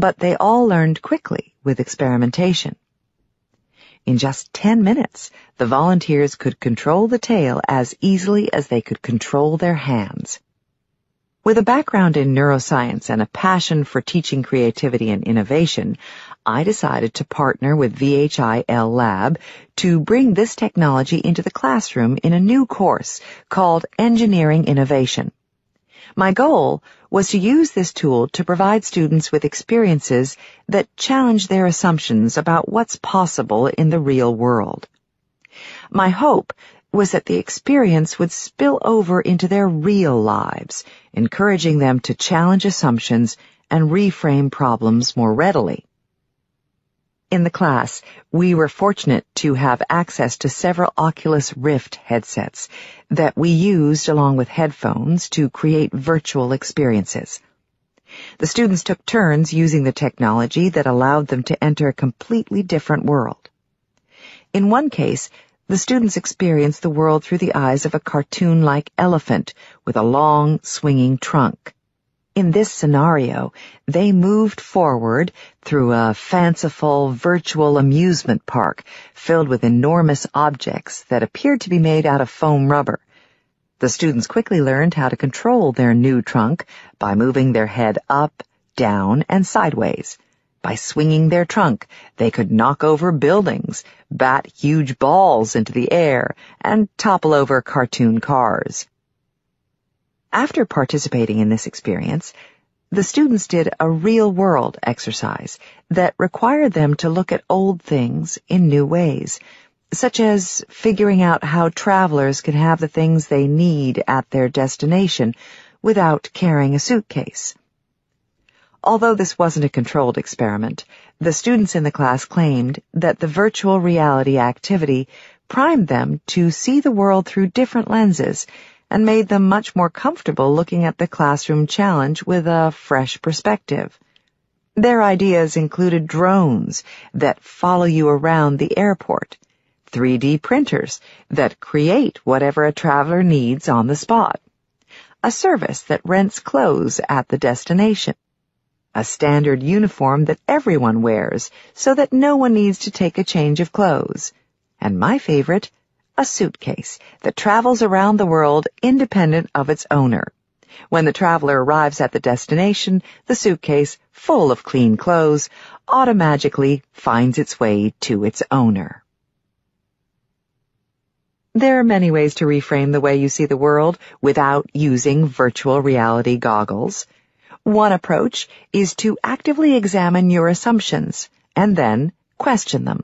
but they all learned quickly with experimentation. In just 10 minutes, the volunteers could control the tail as easily as they could control their hands. With a background in neuroscience and a passion for teaching creativity and innovation, I decided to partner with VHIL Lab to bring this technology into the classroom in a new course called Engineering Innovation. My goal was to use this tool to provide students with experiences that challenge their assumptions about what's possible in the real world. My hope was that the experience would spill over into their real lives, encouraging them to challenge assumptions and reframe problems more readily. In the class, we were fortunate to have access to several Oculus Rift headsets that we used along with headphones to create virtual experiences. The students took turns using the technology that allowed them to enter a completely different world. In one case, the students experienced the world through the eyes of a cartoon-like elephant with a long, swinging trunk. In this scenario, they moved forward through a fanciful virtual amusement park filled with enormous objects that appeared to be made out of foam rubber. The students quickly learned how to control their new trunk by moving their head up, down, and sideways. By swinging their trunk, they could knock over buildings, bat huge balls into the air, and topple over cartoon cars. After participating in this experience, the students did a real-world exercise that required them to look at old things in new ways, such as figuring out how travelers can have the things they need at their destination without carrying a suitcase. Although this wasn't a controlled experiment, the students in the class claimed that the virtual reality activity primed them to see the world through different lenses and made them much more comfortable looking at the classroom challenge with a fresh perspective. Their ideas included drones that follow you around the airport, 3D printers that create whatever a traveler needs on the spot, a service that rents clothes at the destination, a standard uniform that everyone wears so that no one needs to take a change of clothes, and my favorite, a suitcase that travels around the world independent of its owner. When the traveler arrives at the destination, the suitcase, full of clean clothes, automatically finds its way to its owner. There are many ways to reframe the way you see the world without using virtual reality goggles. One approach is to actively examine your assumptions and then question them.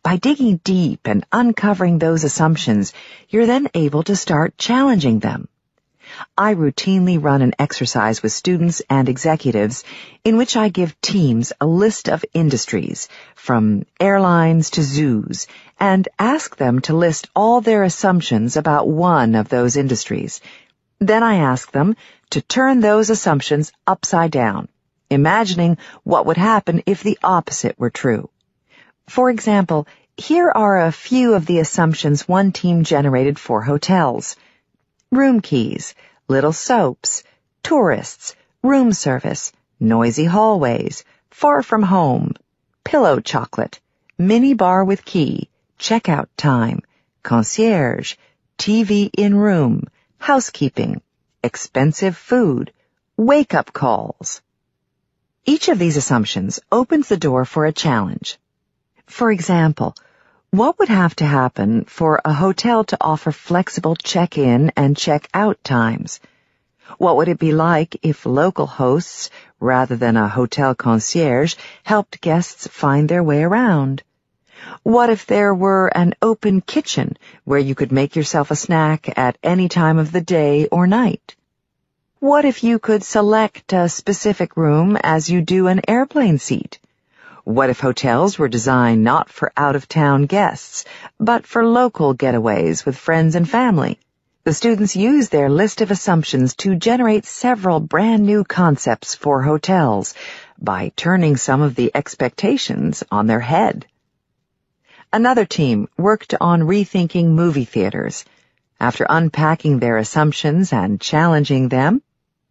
By digging deep and uncovering those assumptions, you're then able to start challenging them. I routinely run an exercise with students and executives in which I give teams a list of industries, from airlines to zoos, and ask them to list all their assumptions about one of those industries. Then I ask them to turn those assumptions upside down, imagining what would happen if the opposite were true. For example, here are a few of the assumptions one team generated for hotels. Room keys, little soaps, tourists, room service, noisy hallways, far from home, pillow chocolate, mini bar with key, checkout time, concierge, TV in room, housekeeping, expensive food, wake-up calls. Each of these assumptions opens the door for a challenge. For example, what would have to happen for a hotel to offer flexible check-in and check-out times? What would it be like if local hosts, rather than a hotel concierge, helped guests find their way around? What if there were an open kitchen where you could make yourself a snack at any time of the day or night? What if you could select a specific room as you do an airplane seat? What if hotels were designed not for out-of-town guests, but for local getaways with friends and family? The students used their list of assumptions to generate several brand new concepts for hotels by turning some of the expectations on their head. Another team worked on rethinking movie theaters. After unpacking their assumptions and challenging them,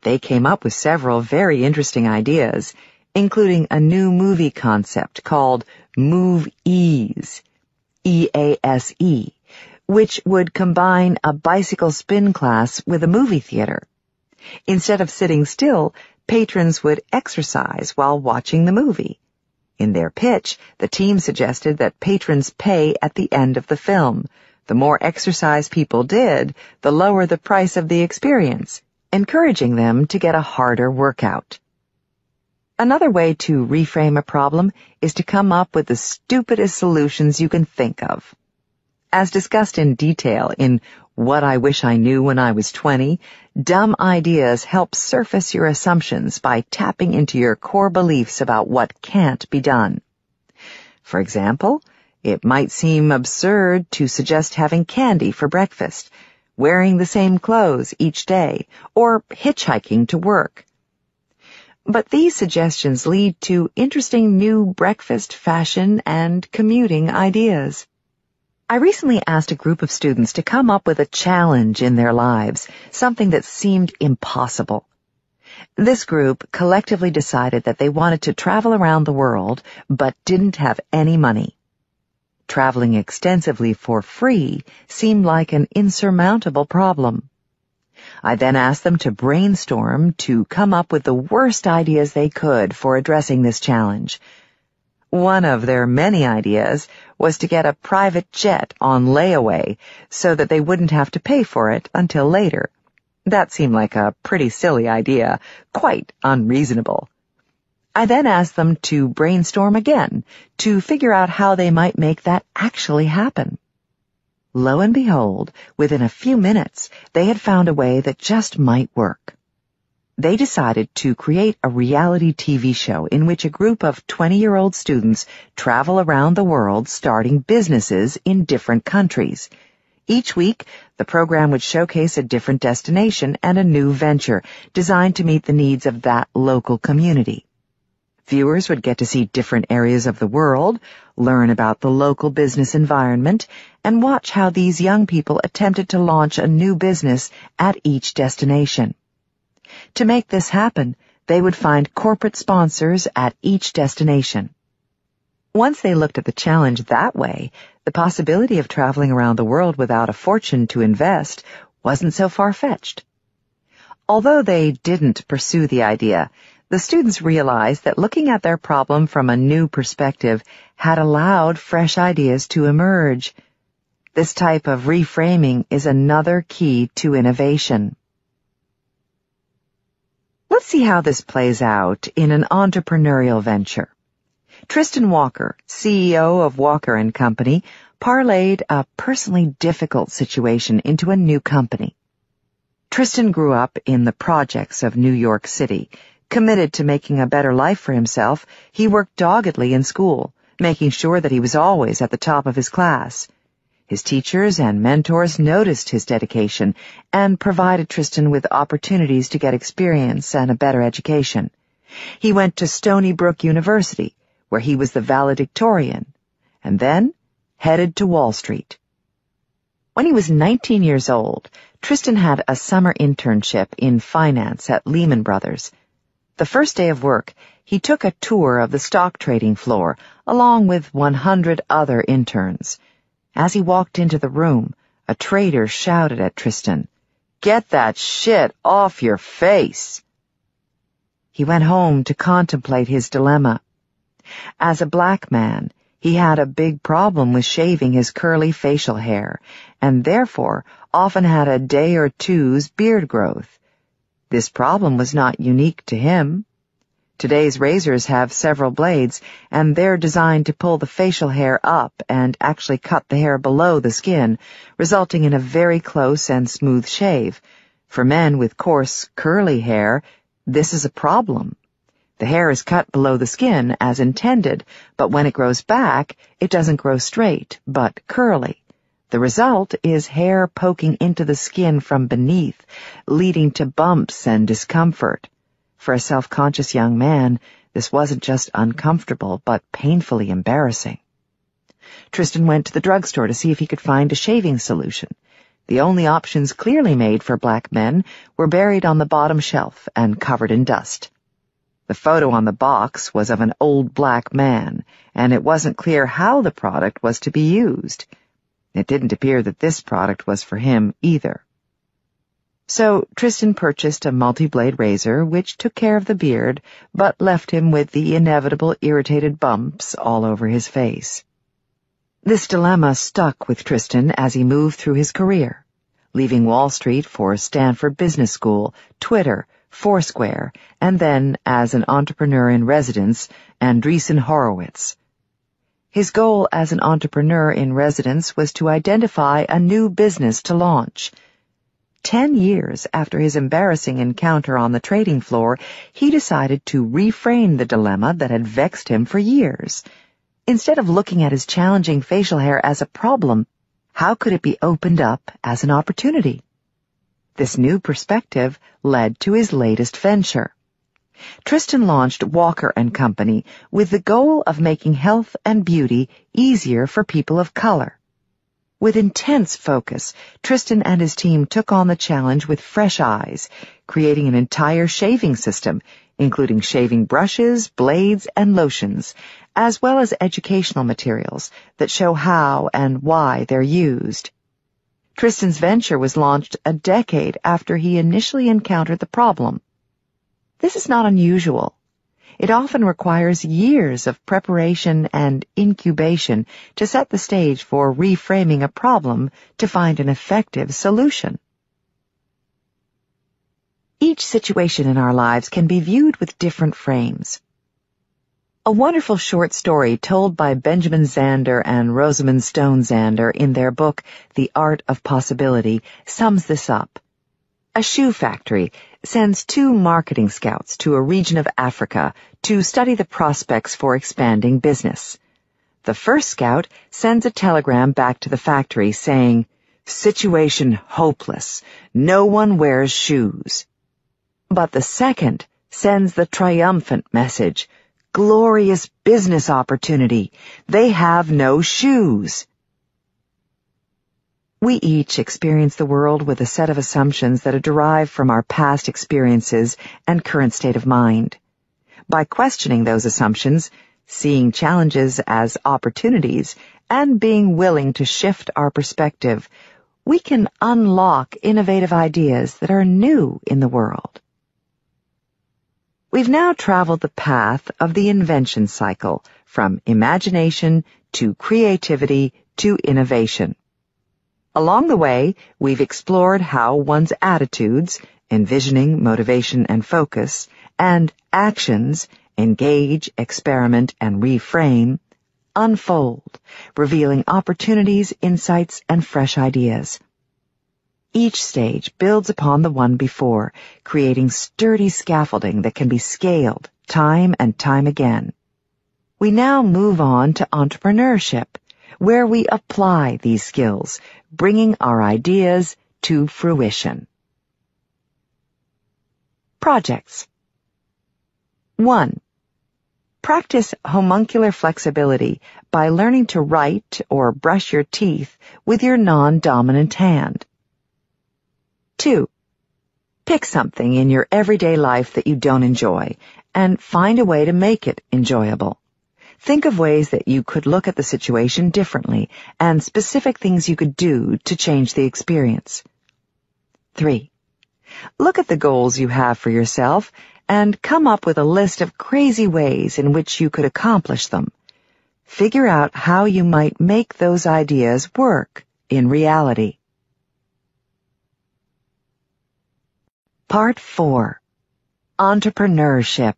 they came up with several very interesting ideas, including a new movie concept called Move Ease, EASE, which would combine a bicycle spin class with a movie theater. Instead of sitting still, patrons would exercise while watching the movie. In their pitch, the team suggested that patrons pay at the end of the film. The more exercise people did, the lower the price of the experience, encouraging them to get a harder workout. Another way to reframe a problem is to come up with the stupidest solutions you can think of. As discussed in detail in What I Wish I Knew When I Was 20, dumb ideas help surface your assumptions by tapping into your core beliefs about what can't be done. For example, it might seem absurd to suggest having candy for breakfast, wearing the same clothes each day, or hitchhiking to work. But these suggestions lead to interesting new breakfast, fashion, and commuting ideas. I recently asked a group of students to come up with a challenge in their lives, something that seemed impossible. This group collectively decided that they wanted to travel around the world, but didn't have any money. Traveling extensively for free seemed like an insurmountable problem. I then asked them to brainstorm to come up with the worst ideas they could for addressing this challenge. One of their many ideas was to get a private jet on layaway so that they wouldn't have to pay for it until later. That seemed like a pretty silly idea, quite unreasonable. I then asked them to brainstorm again to figure out how they might make that actually happen. Lo and behold, within a few minutes, they had found a way that just might work. They decided to create a reality TV show in which a group of 20-year-old students travel around the world starting businesses in different countries. Each week, the program would showcase a different destination and a new venture designed to meet the needs of that local community. Viewers would get to see different areas of the world, learn about the local business environment, and watch how these young people attempted to launch a new business at each destination. To make this happen, they would find corporate sponsors at each destination. Once they looked at the challenge that way, the possibility of traveling around the world without a fortune to invest wasn't so far-fetched. Although they didn't pursue the idea, the students realized that looking at their problem from a new perspective had allowed fresh ideas to emerge. This type of reframing is another key to innovation. Let's see how this plays out in an entrepreneurial venture. Tristan Walker, CEO of Walker & Company, parlayed a personally difficult situation into a new company. Tristan grew up in the projects of New York City. Committed to making a better life for himself, he worked doggedly in school, making sure that he was always at the top of his class. His teachers and mentors noticed his dedication and provided Tristan with opportunities to get experience and a better education. He went to Stony Brook University, where he was the valedictorian, and then headed to Wall Street. When he was 19 years old, Tristan had a summer internship in finance at Lehman Brothers. The first day of work, he took a tour of the stock trading floor, along with 100 other interns. As he walked into the room, a trader shouted at Tristan, "Get that shit off your face!" He went home to contemplate his dilemma. As a black man, he had a big problem with shaving his curly facial hair, and therefore often had a day or two's beard growth. This problem was not unique to him. Today's razors have several blades, and they're designed to pull the facial hair up and actually cut the hair below the skin, resulting in a very close and smooth shave. For men with coarse, curly hair, this is a problem. The hair is cut below the skin as intended, but when it grows back, it doesn't grow straight, but curly. The result is hair poking into the skin from beneath, leading to bumps and discomfort. For a self-conscious young man, this wasn't just uncomfortable, but painfully embarrassing. Tristan went to the drugstore to see if he could find a shaving solution. The only options clearly made for black men were buried on the bottom shelf and covered in dust. The photo on the box was of an old black man, and it wasn't clear how the product was to be used. It didn't appear that this product was for him either. So Tristan purchased a multi-blade razor, which took care of the beard, but left him with the inevitable irritated bumps all over his face. This dilemma stuck with Tristan as he moved through his career, leaving Wall Street for Stanford Business School, Twitter, Foursquare, and then, as an entrepreneur in residence, Andreessen Horowitz. His goal as an entrepreneur in residence was to identify a new business to launch. 10 years after his embarrassing encounter on the trading floor, he decided to reframe the dilemma that had vexed him for years. Instead of looking at his challenging facial hair as a problem, how could it be opened up as an opportunity? This new perspective led to his latest venture. Tristan launched Walker & Company with the goal of making health and beauty easier for people of color. With intense focus, Tristan and his team took on the challenge with fresh eyes, creating an entire shaving system, including shaving brushes, blades, and lotions, as well as educational materials that show how and why they're used. Tristan's venture was launched a decade after he initially encountered the problem. This is not unusual. It often requires years of preparation and incubation to set the stage for reframing a problem to find an effective solution. Each situation in our lives can be viewed with different frames. A wonderful short story told by Benjamin Zander and Rosamund Stone Zander in their book, The Art of Possibility, sums this up. A shoe factory sends 2 marketing scouts to a region of Africa to study the prospects for expanding business. The first scout sends a telegram back to the factory saying, "Situation hopeless. No one wears shoes." But the second sends the triumphant message, "Glorious business opportunity. They have no shoes." We each experience the world with a set of assumptions that are derived from our past experiences and current state of mind. By questioning those assumptions, seeing challenges as opportunities, and being willing to shift our perspective, we can unlock innovative ideas that are new in the world. We've now traveled the path of the invention cycle, from imagination to creativity to innovation. Along the way, we've explored how one's attitudes, envisioning, motivation, and focus, and actions, engage, experiment, and reframe, unfold, revealing opportunities, insights, and fresh ideas. Each stage builds upon the one before, creating sturdy scaffolding that can be scaled time and time again. We now move on to entrepreneurship, where we apply these skills, bringing our ideas to fruition. Projects. 1. Practice homuncular flexibility by learning to write or brush your teeth with your non-dominant hand. 2. Pick something in your everyday life that you don't enjoy and find a way to make it enjoyable. Think of ways that you could look at the situation differently and specific things you could do to change the experience. 3. Look at the goals you have for yourself and come up with a list of crazy ways in which you could accomplish them. Figure out how you might make those ideas work in reality. Part 4. Entrepreneurship.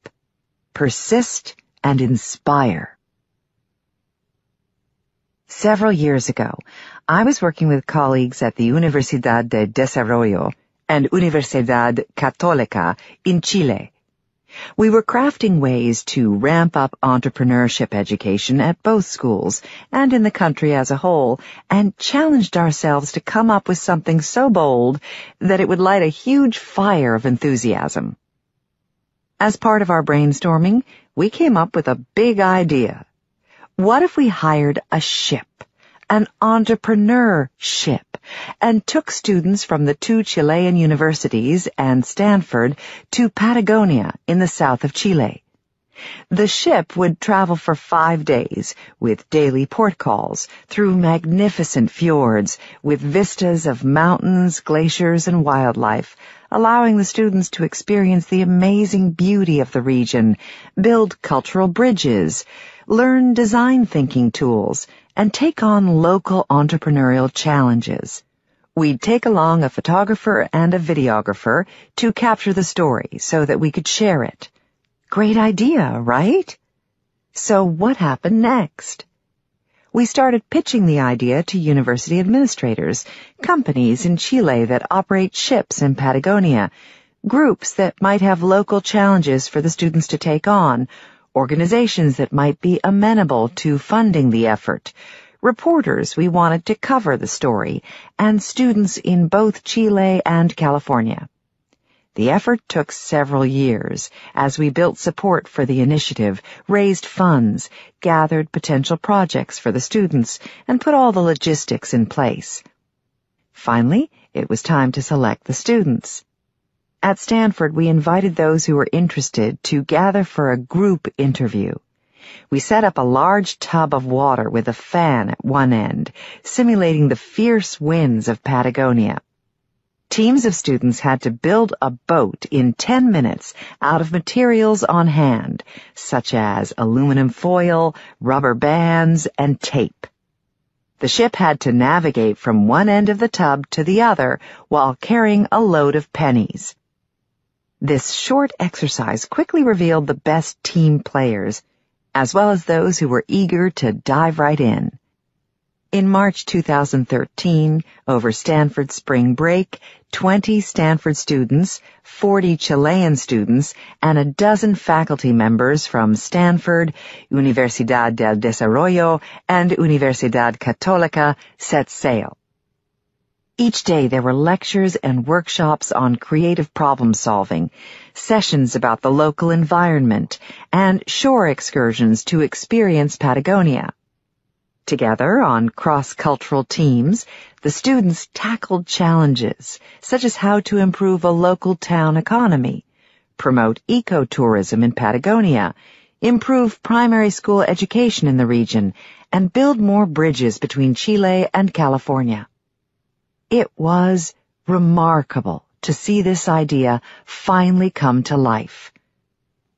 Persist and inspire. Several years ago, I was working with colleagues at the Universidad de Desarrollo and Universidad Católica in Chile. We were crafting ways to ramp up entrepreneurship education at both schools and in the country as a whole, and challenged ourselves to come up with something so bold that it would light a huge fire of enthusiasm. As part of our brainstorming, we came up with a big idea. What if we hired a ship, an entrepreneur ship, and took students from the two Chilean universities and Stanford to Patagonia in the south of Chile. The ship would travel for 5 days, with daily port calls, through magnificent fjords, with vistas of mountains, glaciers, and wildlife, allowing the students to experience the amazing beauty of the region, build cultural bridges, learn design thinking tools, and take on local entrepreneurial challenges. We'd take along a photographer and a videographer to capture the story so that we could share it. Great idea, right? So what happened next? We started pitching the idea to university administrators, companies in Chile that operate ships in Patagonia, groups that might have local challenges for the students to take on, organizations that might be amenable to funding the effort, reporters we wanted to cover the story, and students in both Chile and California. The effort took several years as we built support for the initiative, raised funds, gathered potential projects for the students, and put all the logistics in place. Finally, it was time to select the students. At Stanford, we invited those who were interested to gather for a group interview. We set up a large tub of water with a fan at one end, simulating the fierce winds of Patagonia. Teams of students had to build a boat in 10 minutes out of materials on hand, such as aluminum foil, rubber bands, and tape. The ship had to navigate from one end of the tub to the other while carrying a load of pennies. This short exercise quickly revealed the best team players, as well as those who were eager to dive right in. In March 2013, over Stanford spring break, 20 Stanford students, 40 Chilean students, and a dozen faculty members from Stanford, Universidad del Desarrollo, and Universidad Católica set sail. Each day there were lectures and workshops on creative problem solving, sessions about the local environment, and shore excursions to experience Patagonia. Together, on cross-cultural teams, the students tackled challenges, such as how to improve a local town economy, promote ecotourism in Patagonia, improve primary school education in the region, and build more bridges between Chile and California. It was remarkable to see this idea finally come to life.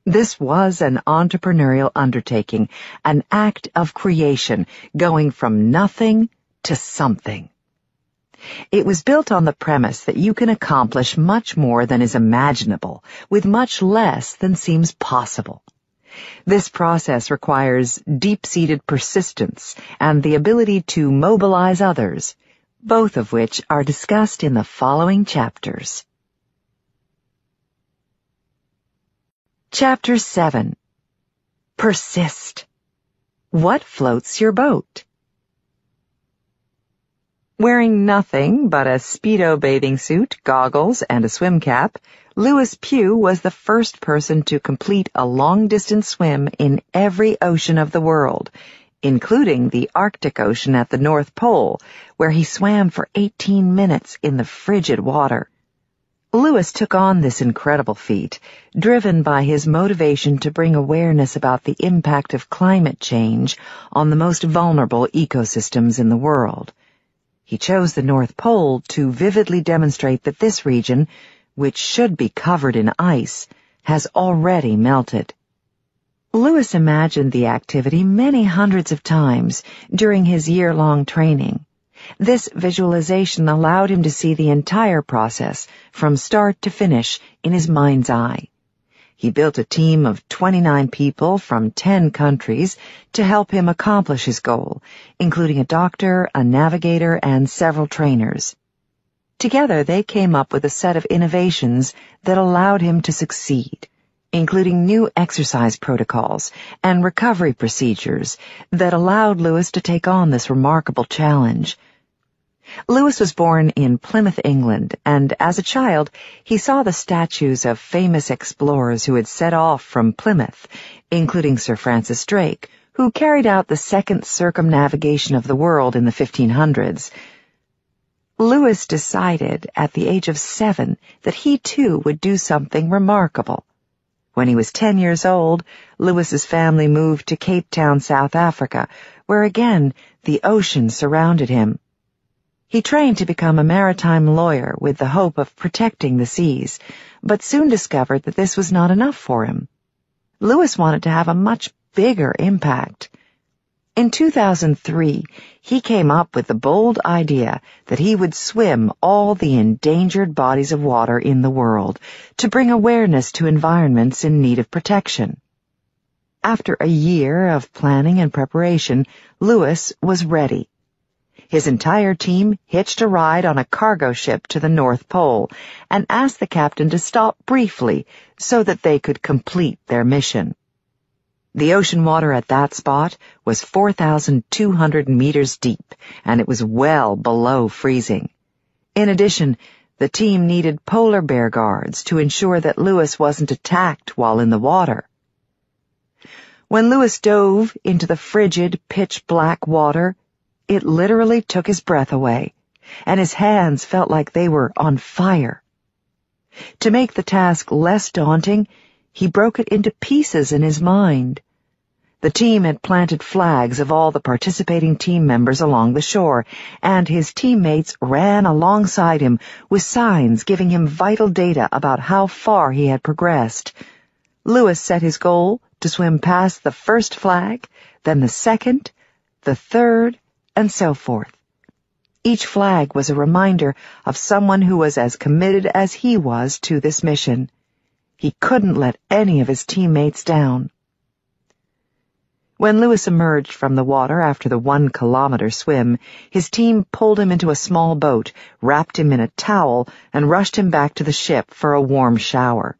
This was an entrepreneurial undertaking, an act of creation, going from nothing to something. It was built on the premise that you can accomplish much more than is imaginable, with much less than seems possible. This process requires deep-seated persistence and the ability to mobilize others, both of which are discussed in the following chapters. Chapter 7. Persist. What floats your boat? Wearing nothing but a Speedo bathing suit, goggles, and a swim cap, Louis Pugh was the first person to complete a long-distance swim in every ocean of the world, including the Arctic Ocean at the North Pole, where he swam for 18 minutes in the frigid water. Louis took on this incredible feat, driven by his motivation to bring awareness about the impact of climate change on the most vulnerable ecosystems in the world. He chose the North Pole to vividly demonstrate that this region, which should be covered in ice, has already melted. Louis imagined the activity many hundreds of times during his year-long training. This visualization allowed him to see the entire process, from start to finish, in his mind's eye. He built a team of 29 people from 10 countries to help him accomplish his goal, including a doctor, a navigator, and several trainers. Together, they came up with a set of innovations that allowed him to succeed, including new exercise protocols and recovery procedures that allowed Louis to take on this remarkable challenge. Louis was born in Plymouth, England, and as a child, he saw the statues of famous explorers who had set off from Plymouth, including Sir Francis Drake, who carried out the second circumnavigation of the world in the 1500s. Lewis decided at the age of 7 that he too would do something remarkable. When he was 10 years old, Lewis's family moved to Cape Town, South Africa, where again the ocean surrounded him. He trained to become a maritime lawyer with the hope of protecting the seas, but soon discovered that this was not enough for him. Lewis wanted to have a much bigger impact. In 2003, he came up with the bold idea that he would swim all the endangered bodies of water in the world to bring awareness to environments in need of protection. After a year of planning and preparation, Lewis was ready. His entire team hitched a ride on a cargo ship to the North Pole and asked the captain to stop briefly so that they could complete their mission. The ocean water at that spot was 4,200 meters deep, and it was well below freezing. In addition, the team needed polar bear guards to ensure that Lewis wasn't attacked while in the water. When Lewis dove into the frigid, pitch-black water, it literally took his breath away, and his hands felt like they were on fire. To make the task less daunting, he broke it into pieces in his mind. The team had planted flags of all the participating team members along the shore, and his teammates ran alongside him with signs giving him vital data about how far he had progressed. Lewis set his goal to swim past the first flag, then the second, the third, and so forth. Each flag was a reminder of someone who was as committed as he was to this mission. He couldn't let any of his teammates down. When Lewis emerged from the water after the 1-kilometer swim, his team pulled him into a small boat, wrapped him in a towel, and rushed him back to the ship for a warm shower.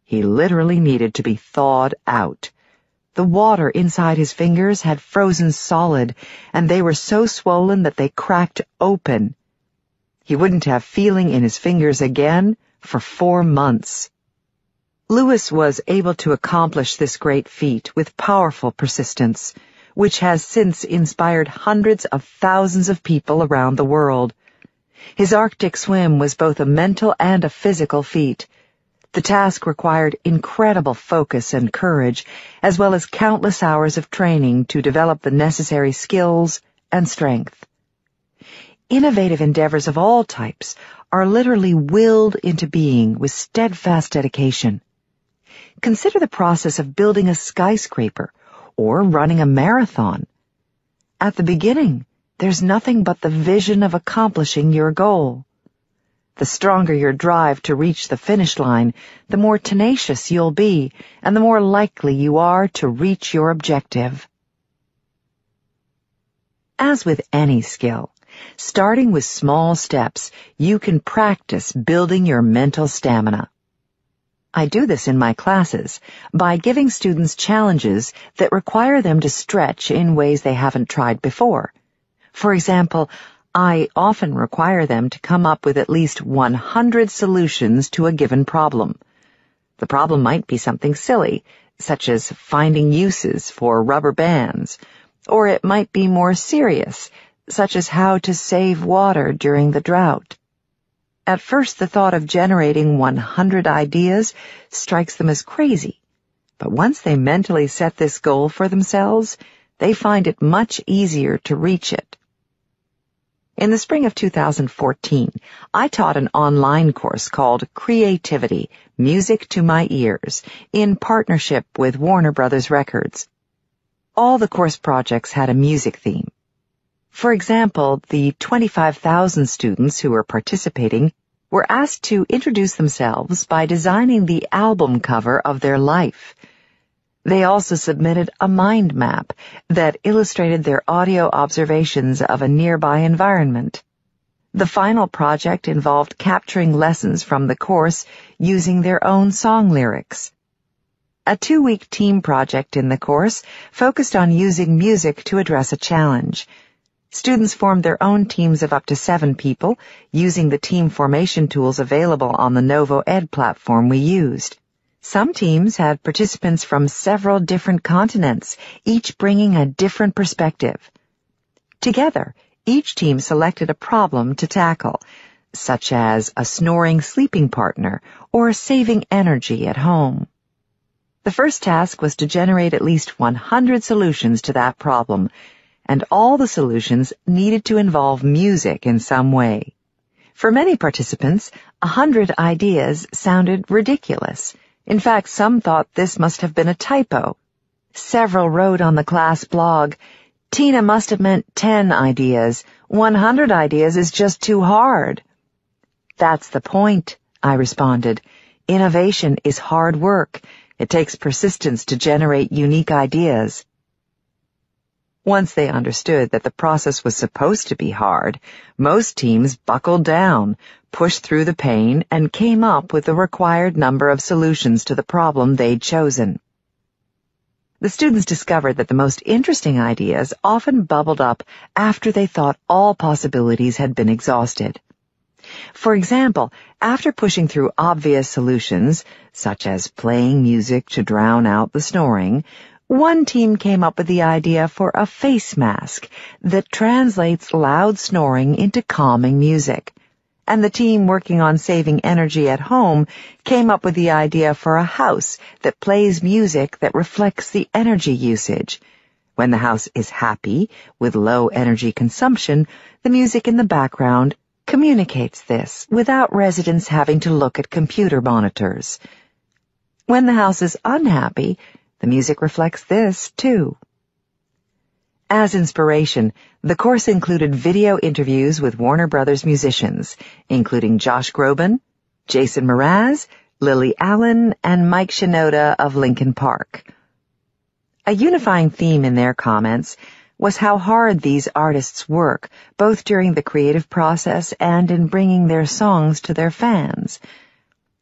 He literally needed to be thawed out. The water inside his fingers had frozen solid, and they were so swollen that they cracked open. He wouldn't have feeling in his fingers again for 4 months. Lewis was able to accomplish this great feat with powerful persistence, which has since inspired hundreds of thousands of people around the world. His Arctic swim was both a mental and a physical feat. The task required incredible focus and courage, as well as countless hours of training to develop the necessary skills and strength. Innovative endeavors of all types are literally willed into being with steadfast dedication. Consider the process of building a skyscraper or running a marathon. At the beginning, there's nothing but the vision of accomplishing your goal. The stronger your drive to reach the finish line, the more tenacious you'll be, and the more likely you are to reach your objective. As with any skill, starting with small steps, you can practice building your mental stamina. I do this in my classes by giving students challenges that require them to stretch in ways they haven't tried before. For example, I often require them to come up with at least 100 solutions to a given problem. The problem might be something silly, such as finding uses for rubber bands, or it might be more serious, such as how to save water during the drought. At first, the thought of generating 100 ideas strikes them as crazy, but once they mentally set this goal for themselves, they find it much easier to reach it. In the spring of 2014, I taught an online course called Creativity, Music to My Ears, in partnership with Warner Brothers Records. All the course projects had a music theme. For example, the 25,000 students who were participating were asked to introduce themselves by designing the album cover of their life. They also submitted a mind map that illustrated their audio observations of a nearby environment. The final project involved capturing lessons from the course using their own song lyrics. A 2-week team project in the course focused on using music to address a challenge. Students formed their own teams of up to 7 people using the team formation tools available on the Novo Ed platform we used. Some teams had participants from several different continents, each bringing a different perspective. Together, each team selected a problem to tackle, such as a snoring sleeping partner or saving energy at home. The first task was to generate at least 100 solutions to that problem, and all the solutions needed to involve music in some way. For many participants, 100 ideas sounded ridiculous. In fact, some thought this must have been a typo. Several wrote on the class blog, "Tina must have meant 10 ideas. 100 ideas is just too hard." "That's the point," I responded. "Innovation is hard work. It takes persistence to generate unique ideas." Once they understood that the process was supposed to be hard, most teams buckled down, pushed through the pain, and came up with the required number of solutions to the problem they'd chosen. The students discovered that the most interesting ideas often bubbled up after they thought all possibilities had been exhausted. For example, after pushing through obvious solutions, such as playing music to drown out the snoring, one team came up with the idea for a face mask that translates loud snoring into calming music. And the team working on saving energy at home came up with the idea for a house that plays music that reflects the energy usage. When the house is happy, with low energy consumption, the music in the background communicates this without residents having to look at computer monitors. When the house is unhappy, the music reflects this, too. As inspiration, the course included video interviews with Warner Brothers musicians, including Josh Groban, Jason Mraz, Lily Allen, and Mike Shinoda of Linkin Park. A unifying theme in their comments was how hard these artists work, both during the creative process and in bringing their songs to their fans.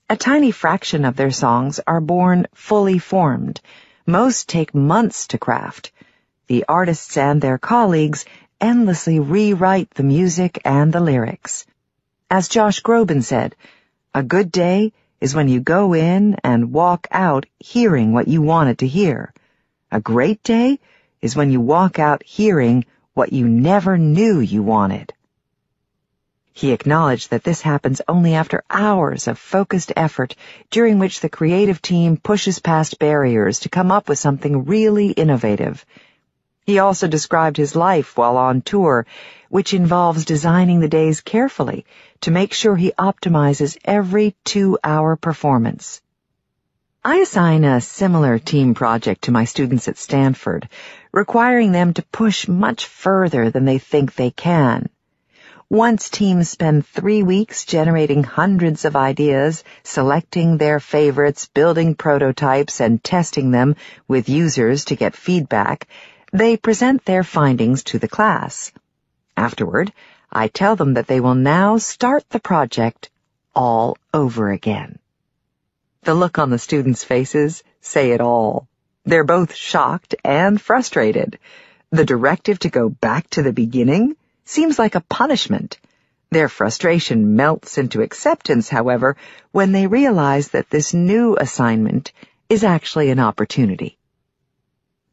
A tiny fraction of their songs are born fully formed. Most take months to craft. The artists and their colleagues endlessly rewrite the music and the lyrics. As Josh Groban said, "A good day is when you go in and walk out hearing what you wanted to hear. A great day is when you walk out hearing what you never knew you wanted." He acknowledged that this happens only after hours of focused effort, during which the creative team pushes past barriers to come up with something really innovative. He also described his life while on tour, which involves designing the days carefully to make sure he optimizes every 2-hour performance. I assign a similar team project to my students at Stanford, requiring them to push much further than they think they can. Once teams spend 3 weeks generating hundreds of ideas, selecting their favorites, building prototypes, and testing them with users to get feedback, they present their findings to the class. Afterward, I tell them that they will now start the project all over again. The look on the students' faces say it all. They're both shocked and frustrated. The directive to go back to the beginning seems like a punishment. Their frustration melts into acceptance, however, when they realize that this new assignment is actually an opportunity.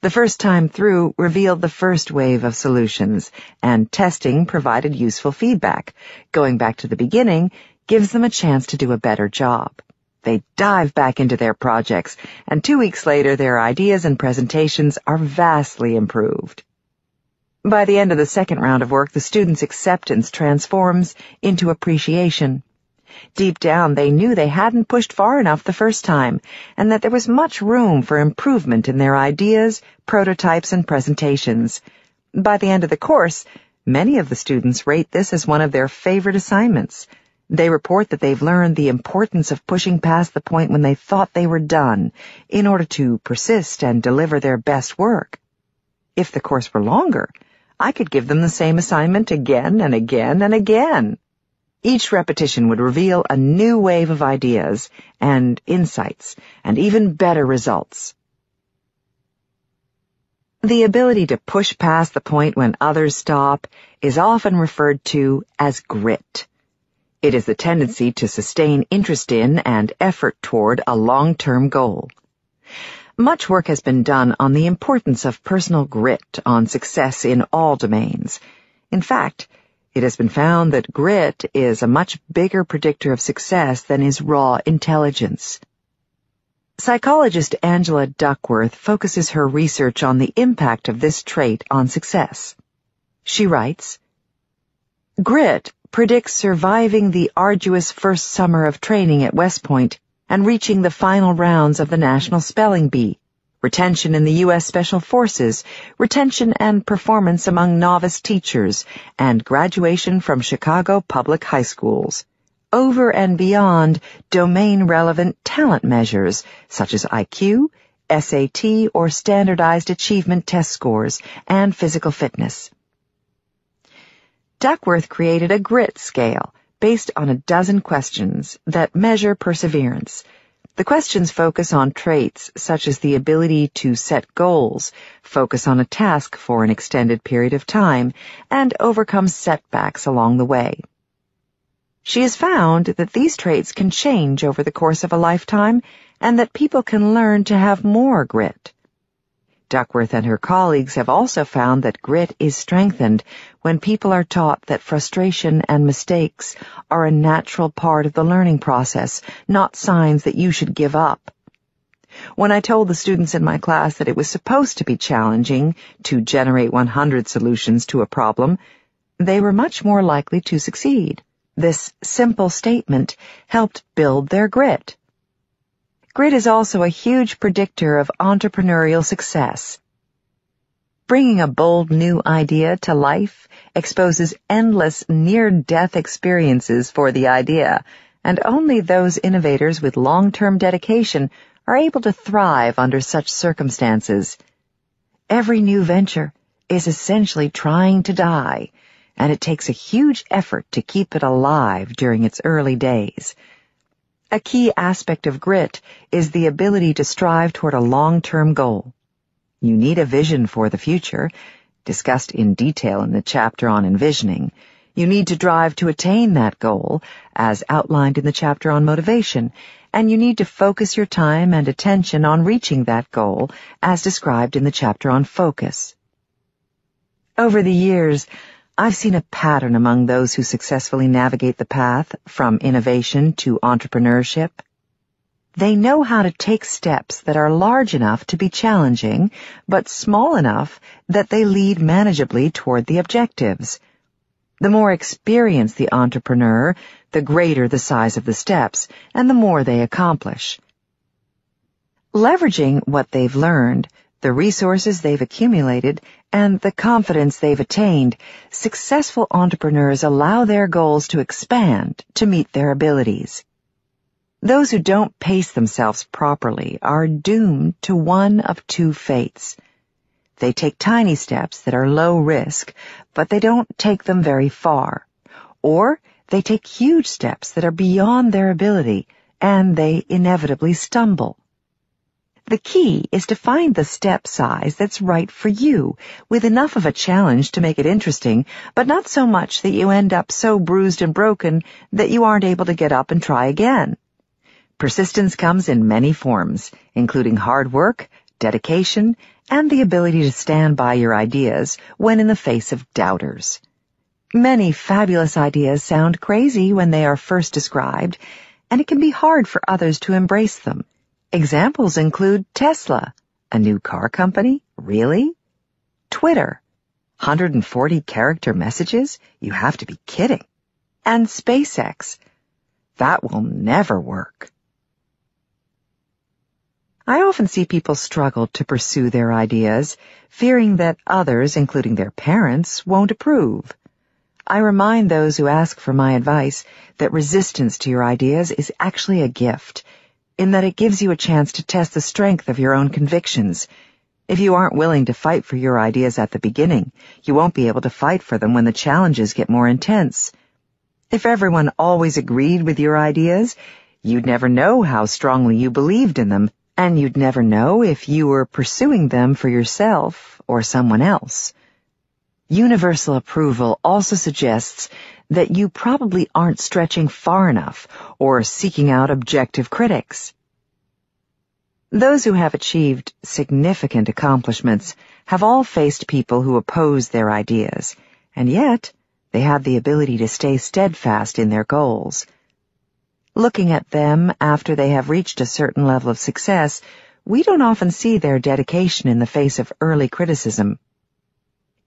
The first time through revealed the first wave of solutions, and testing provided useful feedback. Going back to the beginning gives them a chance to do a better job. They dive back into their projects, and 2 weeks later their ideas and presentations are vastly improved. By the end of the second round of work, the students' acceptance transforms into appreciation. Deep down, they knew they hadn't pushed far enough the first time, and that there was much room for improvement in their ideas, prototypes, and presentations. By the end of the course, many of the students rate this as one of their favorite assignments. They report that they've learned the importance of pushing past the point when they thought they were done, in order to persist and deliver their best work. If the course were longer, I could give them the same assignment again and again and again. Each repetition would reveal a new wave of ideas and insights and even better results. The ability to push past the point when others stop is often referred to as grit. It is the tendency to sustain interest in and effort toward a long-term goal. Much work has been done on the importance of personal grit on success in all domains. In fact, it has been found that grit is a much bigger predictor of success than is raw intelligence. Psychologist Angela Duckworth focuses her research on the impact of this trait on success. She writes, "Grit predicts surviving the arduous first summer of training at West Point and reaching the final rounds of the National Spelling Bee, retention in the U.S. Special Forces, retention and performance among novice teachers, and graduation from Chicago public high schools, over and beyond domain-relevant talent measures such as IQ, SAT, or standardized achievement test scores, and physical fitness." Duckworth created a grit scale based on a dozen questions that measure perseverance. The questions focus on traits such as the ability to set goals, focus on a task for an extended period of time, and overcome setbacks along the way. She has found that these traits can change over the course of a lifetime and that people can learn to have more grit. Duckworth and her colleagues have also found that grit is strengthened when people are taught that frustration and mistakes are a natural part of the learning process, not signs that you should give up. When I told the students in my class that it was supposed to be challenging to generate 100 solutions to a problem, they were much more likely to succeed. This simple statement helped build their grit. Grit is also a huge predictor of entrepreneurial success. Bringing a bold new idea to life exposes endless near-death experiences for the idea, and only those innovators with long-term dedication are able to thrive under such circumstances. Every new venture is essentially trying to die, and it takes a huge effort to keep it alive during its early days. A key aspect of grit is the ability to strive toward a long-term goal. You need a vision for the future, discussed in detail in the chapter on envisioning. You need to drive to attain that goal, as outlined in the chapter on motivation, and you need to focus your time and attention on reaching that goal, as described in the chapter on focus. Over the years, I've seen a pattern among those who successfully navigate the path from innovation to entrepreneurship. They know how to take steps that are large enough to be challenging, but small enough that they lead manageably toward the objectives. The more experienced the entrepreneur, the greater the size of the steps, and the more they accomplish. Leveraging what they've learned, the resources they've accumulated, and the confidence they've attained, successful entrepreneurs allow their goals to expand to meet their abilities. Those who don't pace themselves properly are doomed to one of two fates. They take tiny steps that are low risk, but they don't take them very far. Or they take huge steps that are beyond their ability, and they inevitably stumble. The key is to find the step size that's right for you, with enough of a challenge to make it interesting, but not so much that you end up so bruised and broken that you aren't able to get up and try again. Persistence comes in many forms, including hard work, dedication, and the ability to stand by your ideas when in the face of doubters. Many fabulous ideas sound crazy when they are first described, and it can be hard for others to embrace them. Examples include Tesla, a new car company, really? Twitter, 140 character messages? You have to be kidding. And SpaceX, that will never work. I often see people struggle to pursue their ideas, fearing that others, including their parents, won't approve. I remind those who ask for my advice that resistance to your ideas is actually a gift, in that it gives you a chance to test the strength of your own convictions. If you aren't willing to fight for your ideas at the beginning, you won't be able to fight for them when the challenges get more intense. If everyone always agreed with your ideas, you'd never know how strongly you believed in them, and you'd never know if you were pursuing them for yourself or someone else. Universal approval also suggests that you probably aren't stretching far enough or seeking out objective critics. Those who have achieved significant accomplishments have all faced people who oppose their ideas, and yet they had the ability to stay steadfast in their goals. Looking at them after they have reached a certain level of success, we don't often see their dedication in the face of early criticism.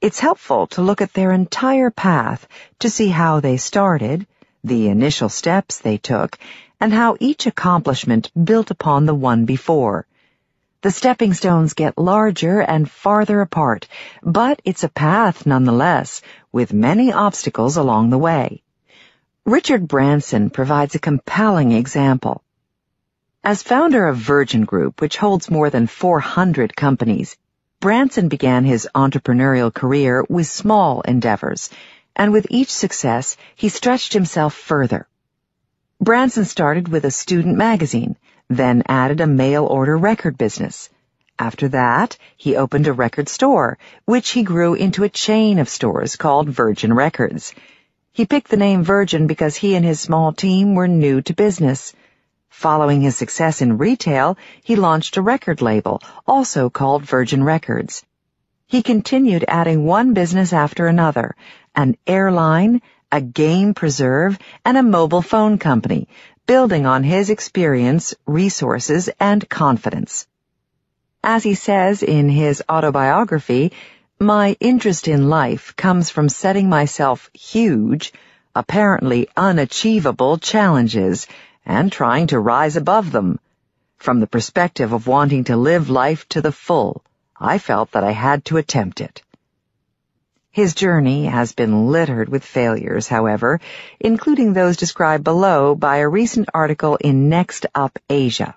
It's helpful to look at their entire path to see how they started, the initial steps they took, and how each accomplishment built upon the one before. The stepping stones get larger and farther apart, but it's a path nonetheless, with many obstacles along the way. Richard Branson provides a compelling example. As founder of Virgin Group, which holds more than 400 companies, Branson began his entrepreneurial career with small endeavors, and with each success, he stretched himself further. Branson started with a student magazine, then added a mail-order record business. After that, he opened a record store, which he grew into a chain of stores called Virgin Records. He picked the name Virgin because he and his small team were new to business. Following his success in retail, he launched a record label, also called Virgin Records. He continued adding one business after another, an airline, a game preserve, and a mobile phone company, building on his experience, resources, and confidence. As he says in his autobiography, "My interest in life comes from setting myself huge, apparently unachievable challenges, and trying to rise above them. From the perspective of wanting to live life to the full, I felt that I had to attempt it." His journey has been littered with failures, however, including those described below by a recent article in Next Up Asia.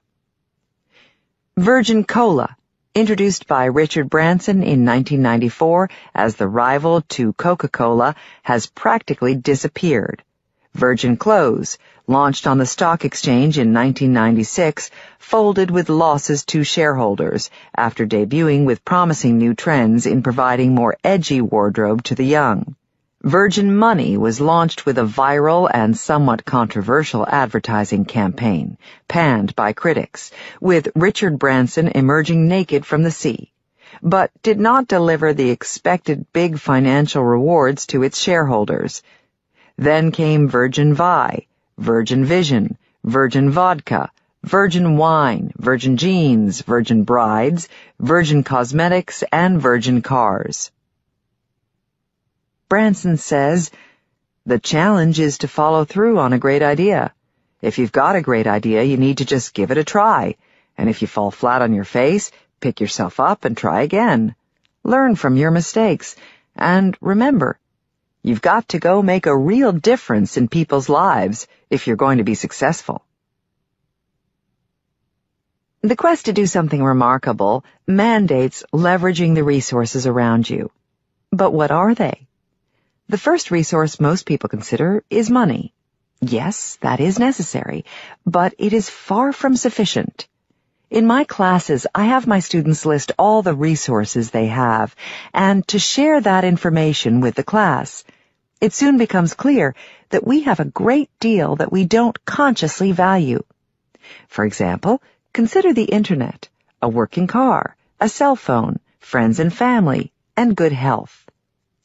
Virgin Cola, introduced by Richard Branson in 1994 as the rival to Coca-Cola, has practically disappeared. Virgin Clothes, launched on the stock exchange in 1996, folded with losses to shareholders after debuting with promising new trends in providing more edgy wardrobe to the young. Virgin Money was launched with a viral and somewhat controversial advertising campaign, panned by critics, with Richard Branson emerging naked from the sea, but did not deliver the expected big financial rewards to its shareholders. Then came Virgin Vi, Virgin Vision, Virgin Vodka, Virgin Wine, Virgin Jeans, Virgin Brides, Virgin Cosmetics, and Virgin Cars. Branson says, "The challenge is to follow through on a great idea. If you've got a great idea, you need to just give it a try. And if you fall flat on your face, pick yourself up and try again. Learn from your mistakes. And remember, you've got to go make a real difference in people's lives if you're going to be successful." The quest to do something remarkable mandates leveraging the resources around you. But what are they? The first resource most people consider is money. Yes, that is necessary, but it is far from sufficient. In my classes, I have my students list all the resources they have, and to share that information with the class. It soon becomes clear that we have a great deal that we don't consciously value. For example, consider the internet, a working car, a cell phone, friends and family, and good health.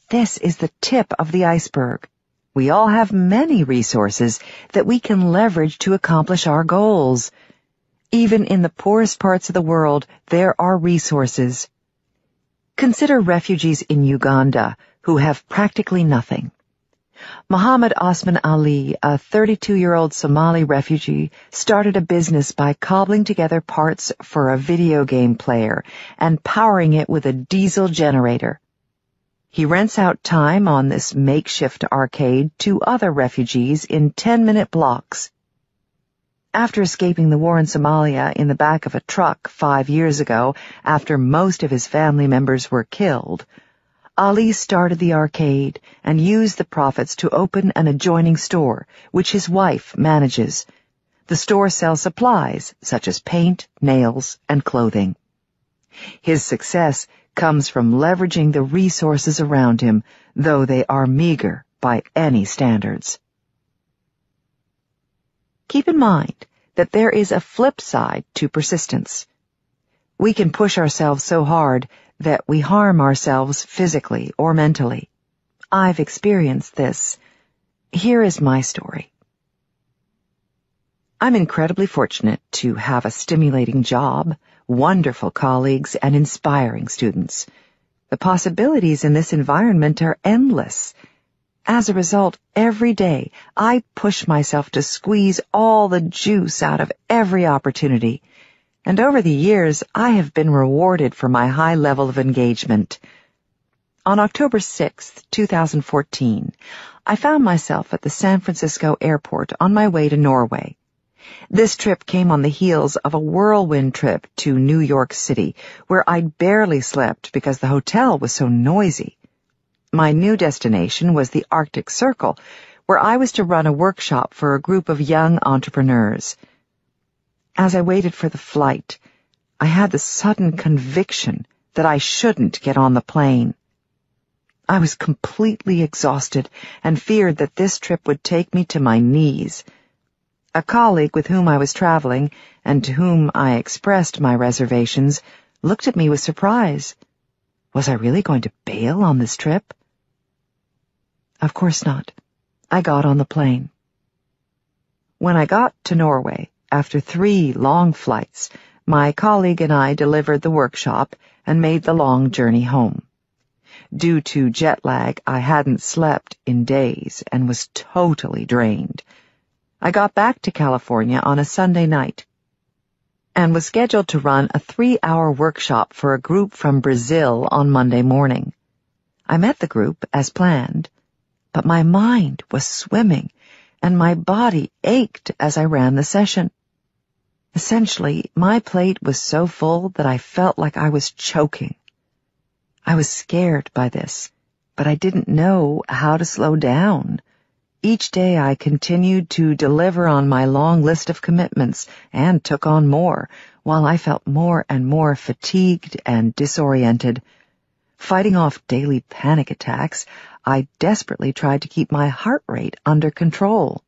This is the tip of the iceberg. We all have many resources that we can leverage to accomplish our goals. Even in the poorest parts of the world, there are resources. Consider refugees in Uganda who have practically nothing. Muhammad Osman Ali, a 32-year-old Somali refugee, started a business by cobbling together parts for a video game player and powering it with a diesel generator. He rents out time on this makeshift arcade to other refugees in 10-minute blocks. After escaping the war in Somalia in the back of a truck 5 years ago, after most of his family members were killed, Ali started the arcade and used the profits to open an adjoining store, which his wife manages. The store sells supplies such as paint, nails, and clothing. His success comes from leveraging the resources around him, though they are meager by any standards. Keep in mind that there is a flip side to persistence. We can push ourselves so hard that we harm ourselves physically or mentally. I've experienced this. Here is my story. I'm incredibly fortunate to have a stimulating job, wonderful colleagues, and inspiring students. The possibilities in this environment are endless. As a result, every day I push myself to squeeze all the juice out of every opportunity. And over the years, I have been rewarded for my high level of engagement. On October 6, 2014, I found myself at the San Francisco airport on my way to Norway. This trip came on the heels of a whirlwind trip to New York City, where I'd barely slept because the hotel was so noisy. My new destination was the Arctic Circle, where I was to run a workshop for a group of young entrepreneurs. As I waited for the flight, I had the sudden conviction that I shouldn't get on the plane. I was completely exhausted and feared that this trip would take me to my knees. A colleague with whom I was traveling, and to whom I expressed my reservations, looked at me with surprise. Was I really going to bail on this trip? Of course not. I got on the plane. When I got to Norway, after 3 long flights, my colleague and I delivered the workshop and made the long journey home. Due to jet lag, I hadn't slept in days and was totally drained. I got back to California on a Sunday night and was scheduled to run a 3-hour workshop for a group from Brazil on Monday morning. I met the group as planned, but my mind was swimming and my body ached as I ran the session. Essentially, my plate was so full that I felt like I was choking. I was scared by this, but I didn't know how to slow down. Each day I continued to deliver on my long list of commitments and took on more, while I felt more and more fatigued and disoriented. Fighting off daily panic attacks, I desperately tried to keep my heart rate under control.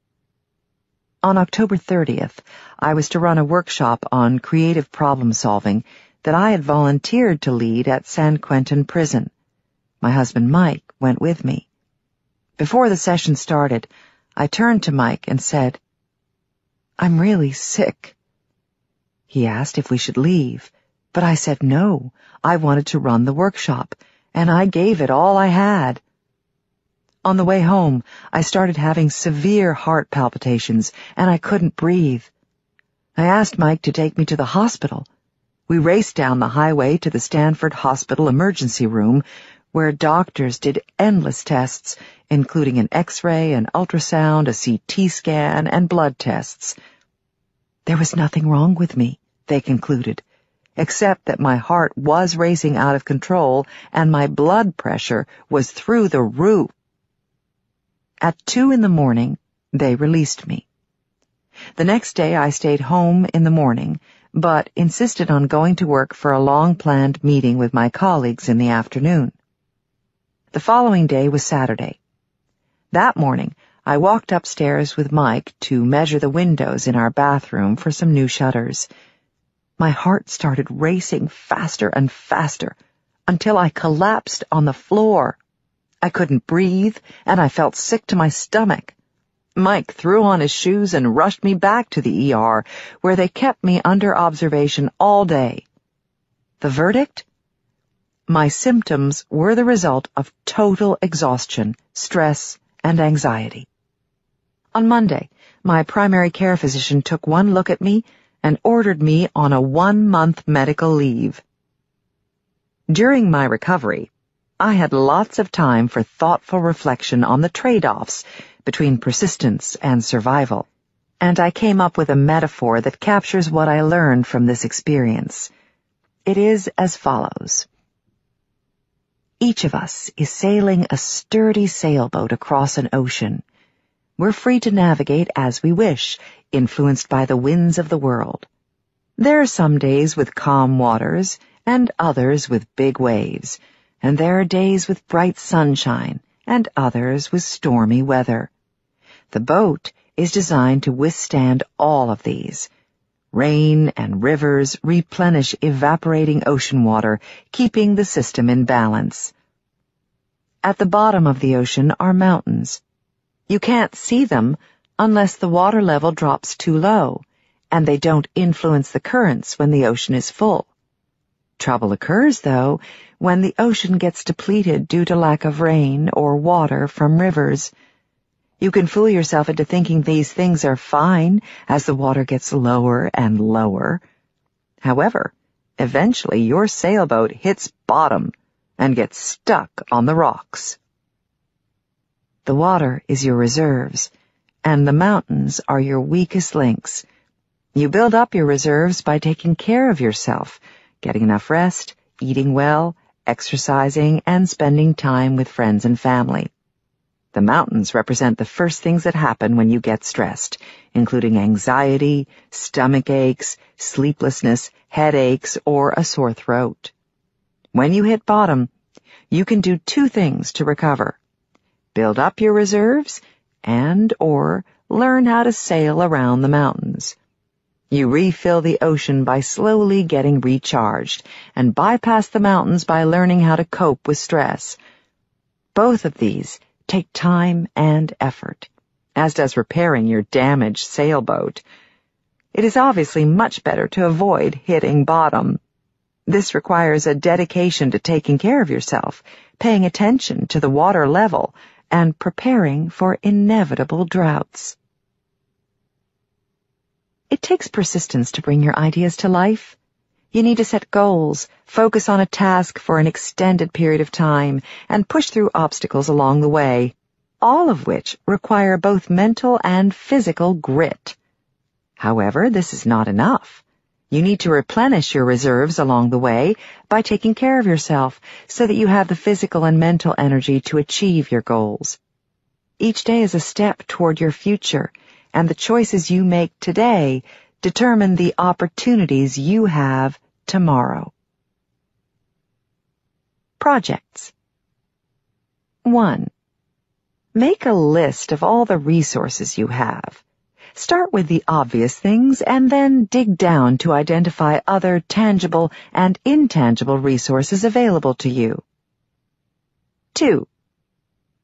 On October 30th, I was to run a workshop on creative problem solving that I had volunteered to lead at San Quentin Prison. My husband Mike went with me. Before the session started, I turned to Mike and said, "I'm really sick." He asked if we should leave, but I said no. I wanted to run the workshop, and I gave it all I had. On the way home, I started having severe heart palpitations, and I couldn't breathe. I asked Mike to take me to the hospital. We raced down the highway to the Stanford Hospital emergency room, where doctors did endless tests, including an X-ray, an ultrasound, a CT scan, and blood tests. There was nothing wrong with me, they concluded, except that my heart was racing out of control and my blood pressure was through the roof. At 2 a.m, they released me. The next day I stayed home in the morning, but insisted on going to work for a long-planned meeting with my colleagues in the afternoon. The following day was Saturday. That morning, I walked upstairs with Mike to measure the windows in our bathroom for some new shutters. My heart started racing faster and faster until I collapsed on the floor. I couldn't breathe, and I felt sick to my stomach. Mike threw on his shoes and rushed me back to the ER, where they kept me under observation all day. The verdict? My symptoms were the result of total exhaustion, stress, and anxiety. On Monday, my primary care physician took one look at me and ordered me on a 1-month medical leave. During my recovery, I had lots of time for thoughtful reflection on the trade-offs between persistence and survival, and I came up with a metaphor that captures what I learned from this experience. It is as follows. Each of us is sailing a sturdy sailboat across an ocean. We're free to navigate as we wish, influenced by the winds of the world. There are some days with calm waters, and others with big waves, and there are days with bright sunshine, and others with stormy weather. The boat is designed to withstand all of these. Rain and rivers replenish evaporating ocean water, keeping the system in balance. At the bottom of the ocean are mountains. You can't see them unless the water level drops too low, and they don't influence the currents when the ocean is full. Trouble occurs, though, when the ocean gets depleted due to lack of rain or water from rivers. You can fool yourself into thinking these things are fine as the water gets lower and lower. However, eventually your sailboat hits bottom and gets stuck on the rocks. The water is your reserves, and the mountains are your weakest links. You build up your reserves by taking care of yourself, getting enough rest, eating well, exercising, and spending time with friends and family. The mountains represent the first things that happen when you get stressed, including anxiety, stomach aches, sleeplessness, headaches, or a sore throat. When you hit bottom, you can do two things to recover: build up your reserves and/or learn how to sail around the mountains. You refill the ocean by slowly getting recharged and bypass the mountains by learning how to cope with stress. Both of these take time and effort, as does repairing your damaged sailboat. It is obviously much better to avoid hitting bottom. This requires a dedication to taking care of yourself, paying attention to the water level, and preparing for inevitable droughts. It takes persistence to bring your ideas to life. You need to set goals, focus on a task for an extended period of time, and push through obstacles along the way, all of which require both mental and physical grit. However, this is not enough. You need to replenish your reserves along the way by taking care of yourself so that you have the physical and mental energy to achieve your goals. Each day is a step toward your future, and the choices you make today determine the opportunities you have tomorrow. Projects. 1. Make a list of all the resources you have. Start with the obvious things and then dig down to identify other tangible and intangible resources available to you. 2.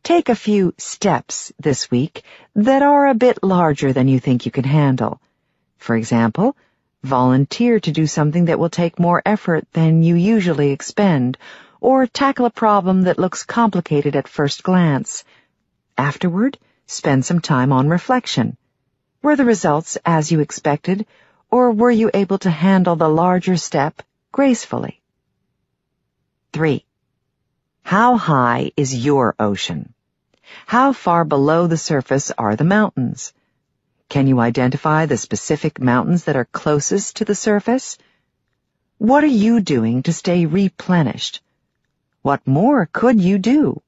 Take a few steps this week that are a bit larger than you think you can handle. For example, volunteer to do something that will take more effort than you usually expend, or tackle a problem that looks complicated at first glance. Afterward, spend some time on reflection. Were the results as you expected, or were you able to handle the larger step gracefully? 3. How high is your ocean? How far below the surface are the mountains? Can you identify the specific mountains that are closest to the surface? What are you doing to stay replenished? What more could you do?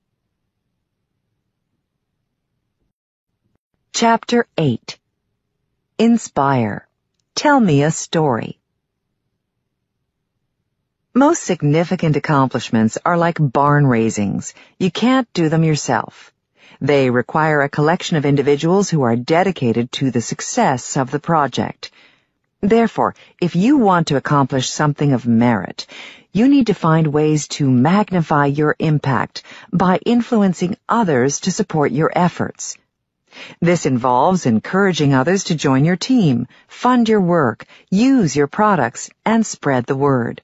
Chapter 8. Inspire. Tell me a story. Most significant accomplishments are like barn raisings. You can't do them yourself. They require a collection of individuals who are dedicated to the success of the project. Therefore, if you want to accomplish something of merit, you need to find ways to magnify your impact by influencing others to support your efforts. This involves encouraging others to join your team, fund your work, use your products, and spread the word.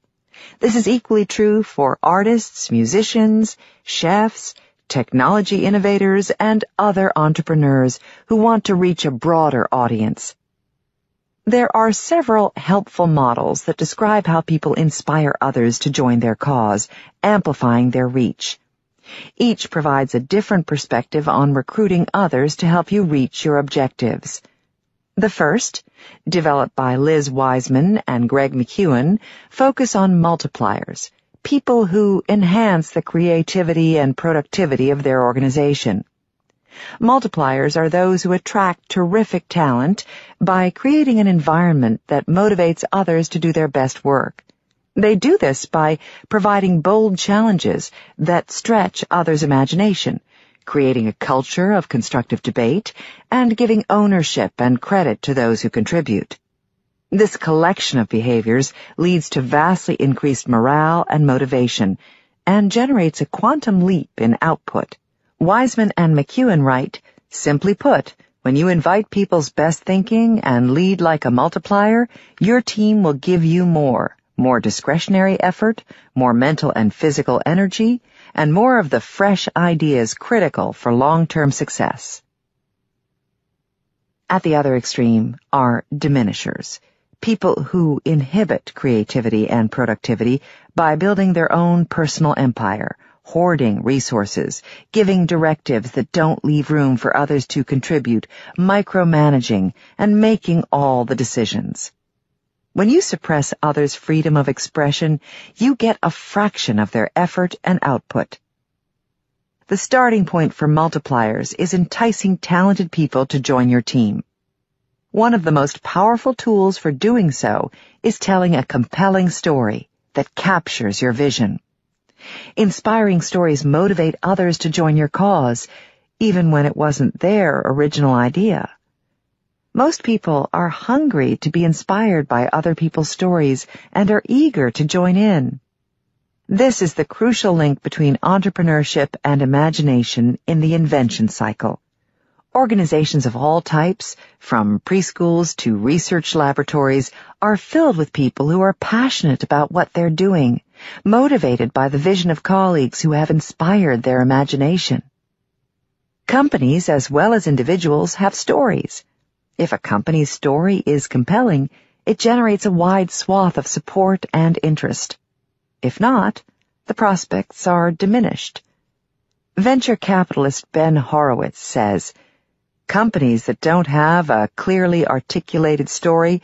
This is equally true for artists, musicians, chefs, technology innovators, and other entrepreneurs who want to reach a broader audience. There are several helpful models that describe how people inspire others to join their cause, amplifying their reach. Each provides a different perspective on recruiting others to help you reach your objectives. The first, developed by Liz Wiseman and Greg McEwen, focus on multipliers, people who enhance the creativity and productivity of their organization. Multipliers are those who attract terrific talent by creating an environment that motivates others to do their best work. They do this by providing bold challenges that stretch others' imagination, creating a culture of constructive debate, and giving ownership and credit to those who contribute. This collection of behaviors leads to vastly increased morale and motivation, and generates a quantum leap in output. Wiseman and McEwen write, "Simply put, when you invite people's best thinking and lead like a multiplier, your team will give you more discretionary effort, more mental and physical energy, and more of the fresh ideas critical for long-term success." At the other extreme are diminishers, people who inhibit creativity and productivity by building their own personal empire, hoarding resources, giving directives that don't leave room for others to contribute, micromanaging, and making all the decisions. When you suppress others' freedom of expression, you get a fraction of their effort and output. The starting point for multipliers is enticing talented people to join your team. One of the most powerful tools for doing so is telling a compelling story that captures your vision. Inspiring stories motivate others to join your cause, even when it wasn't their original idea. Most people are hungry to be inspired by other people's stories and are eager to join in. This is the crucial link between entrepreneurship and imagination in the invention cycle. Organizations of all types, from preschools to research laboratories, are filled with people who are passionate about what they're doing, motivated by the vision of colleagues who have inspired their imagination. Companies, as well as individuals, have stories. If a company's story is compelling, it generates a wide swath of support and interest. If not, the prospects are diminished. Venture capitalist Ben Horowitz says, "Companies that don't have a clearly articulated story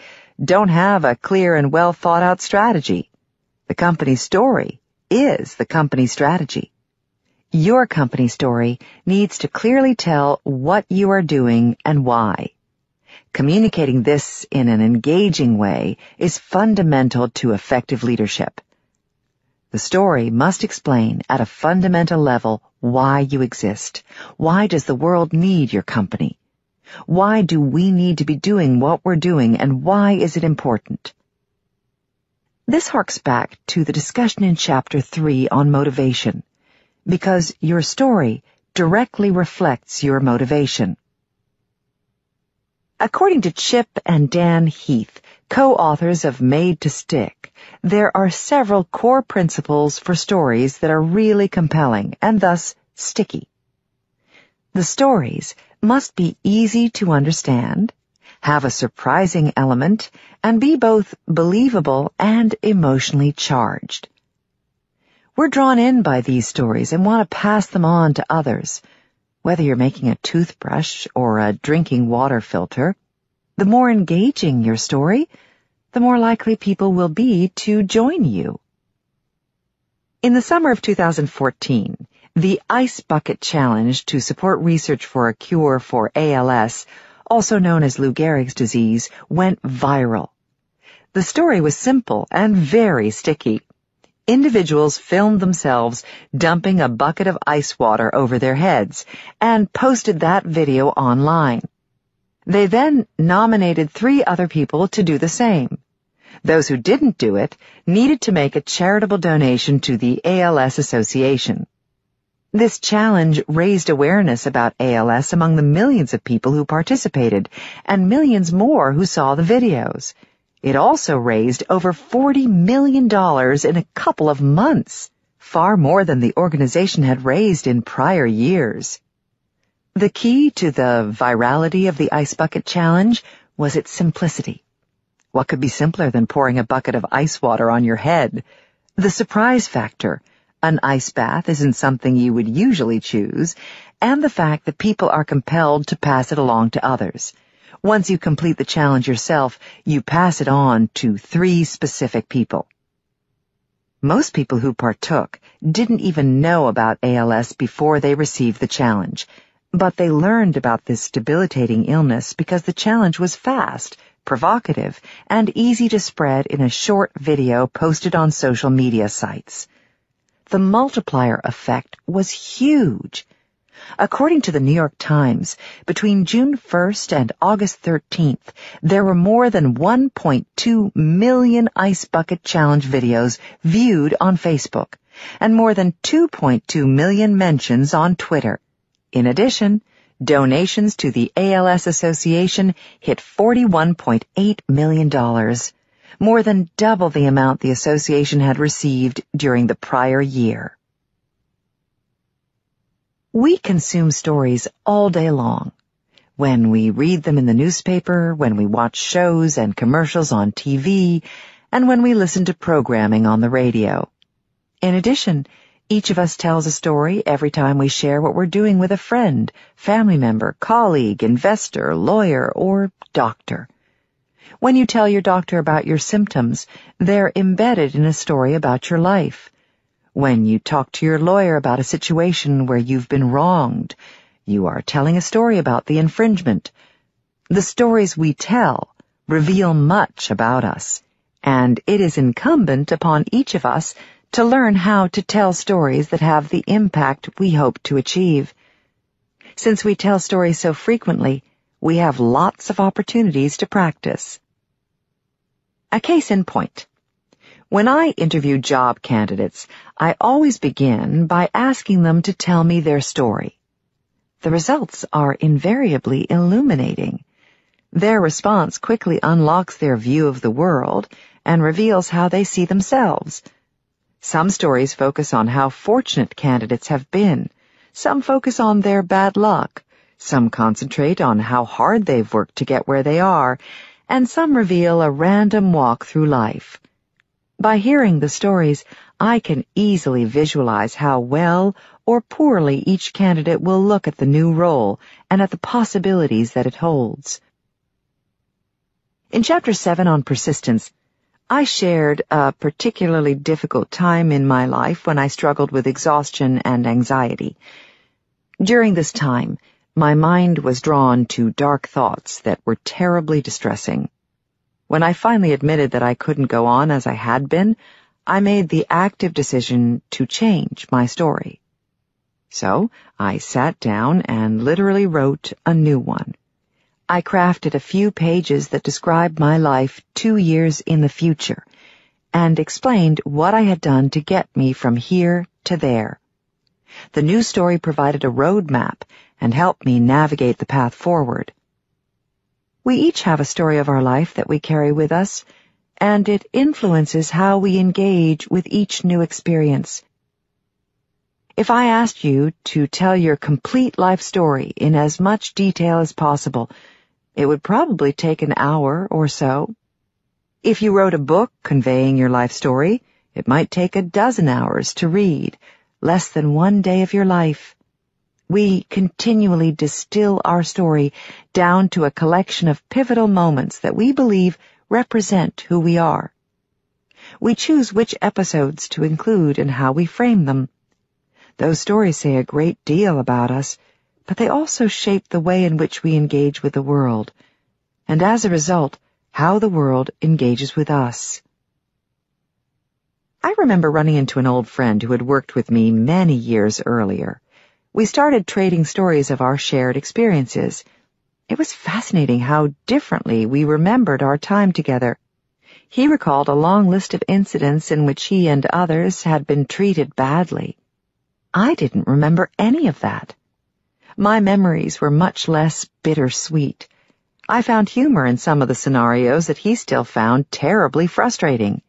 don't have a clear and well thought out strategy. The company's story is the company's strategy." Your company story needs to clearly tell what you are doing and why. Communicating this in an engaging way is fundamental to effective leadership. The story must explain at a fundamental level why you exist. Why does the world need your company? Why do we need to be doing what we're doing, and why is it important? This harks back to the discussion in Chapter 3 on motivation, because your story directly reflects your motivation. According to Chip and Dan Heath, co-authors of Made to Stick, there are several core principles for stories that are really compelling and thus sticky. The stories must be easy to understand, have a surprising element, and be both believable and emotionally charged. We're drawn in by these stories and want to pass them on to others. Whether you're making a toothbrush or a drinking water filter, the more engaging your story, the more likely people will be to join you. In the summer of 2014, the Ice Bucket Challenge to support research for a cure for ALS, also known as Lou Gehrig's disease, went viral. The story was simple and very sticky. Individuals filmed themselves dumping a bucket of ice water over their heads and posted that video online. They then nominated 3 other people to do the same. Those who didn't do it needed to make a charitable donation to the ALS Association. This challenge raised awareness about ALS among the millions of people who participated and millions more who saw the videos. It also raised over $40 million in a couple of months, far more than the organization had raised in prior years. The key to the virality of the Ice Bucket Challenge was its simplicity. What could be simpler than pouring a bucket of ice water on your head? The surprise factor, an ice bath isn't something you would usually choose, and the fact that people are compelled to pass it along to others. Once you complete the challenge yourself, you pass it on to 3 specific people. Most people who partook didn't even know about ALS before they received the challenge, but they learned about this debilitating illness because the challenge was fast, provocative, and easy to spread in a short video posted on social media sites. The multiplier effect was huge. According to the New York Times, between June 1st and August 13th, there were more than 1.2 million Ice Bucket Challenge videos viewed on Facebook, and more than 2.2 million mentions on Twitter. In addition, donations to the ALS Association hit $41.8 million, more than double the amount the association had received during the prior year. We consume stories all day long. When we read them in the newspaper, when we watch shows and commercials on TV, and when we listen to programming on the radio. In addition, each of us tells a story every time we share what we're doing with a friend, family member, colleague, investor, lawyer, or doctor. When you tell your doctor about your symptoms, they're embedded in a story about your life. When you talk to your lawyer about a situation where you've been wronged, you are telling a story about the infringement. The stories we tell reveal much about us, and it is incumbent upon each of us to learn how to tell stories that have the impact we hope to achieve. Since we tell stories so frequently, we have lots of opportunities to practice. A case in point. When I interview job candidates, I always begin by asking them to tell me their story. The results are invariably illuminating. Their response quickly unlocks their view of the world and reveals how they see themselves. Some stories focus on how fortunate candidates have been. Some focus on their bad luck. Some concentrate on how hard they've worked to get where they are. And some reveal a random walk through life. By hearing the stories, I can easily visualize how well or poorly each candidate will look at the new role and at the possibilities that it holds. In Chapter 7 on persistence, I shared a particularly difficult time in my life when I struggled with exhaustion and anxiety. During this time, my mind was drawn to dark thoughts that were terribly distressing. When I finally admitted that I couldn't go on as I had been, I made the active decision to change my story. So I sat down and literally wrote a new one. I crafted a few pages that described my life 2 years in the future and explained what I had done to get me from here to there. The new story provided a roadmap and helped me navigate the path forward. We each have a story of our life that we carry with us, and it influences how we engage with each new experience. If I asked you to tell your complete life story in as much detail as possible, it would probably take an hour or so. If you wrote a book conveying your life story, it might take a dozen hours to read, less than 1 day of your life. We continually distill our story down to a collection of pivotal moments that we believe represent who we are. We choose which episodes to include and how we frame them. Those stories say a great deal about us, but they also shape the way in which we engage with the world, and as a result, how the world engages with us. I remember running into an old friend who had worked with me many years earlier. We started trading stories of our shared experiences. It was fascinating how differently we remembered our time together. He recalled a long list of incidents in which he and others had been treated badly. I didn't remember any of that. My memories were much less bittersweet. I found humor in some of the scenarios that he still found terribly frustrating.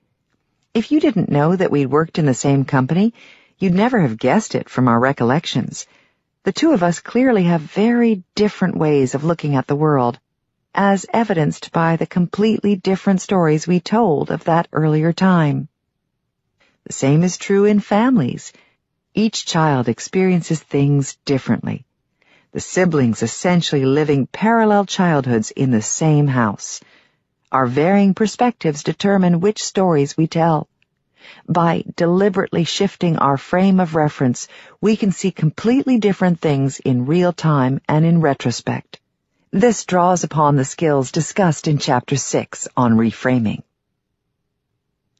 If you didn't know that we'd worked in the same company, you'd never have guessed it from our recollections. The two of us clearly have very different ways of looking at the world, as evidenced by the completely different stories we told of that earlier time. The same is true in families. Each child experiences things differently. The siblings essentially living parallel childhoods in the same house. Our varying perspectives determine which stories we tell. By deliberately shifting our frame of reference, we can see completely different things in real time and in retrospect. This draws upon the skills discussed in Chapter 6 on reframing.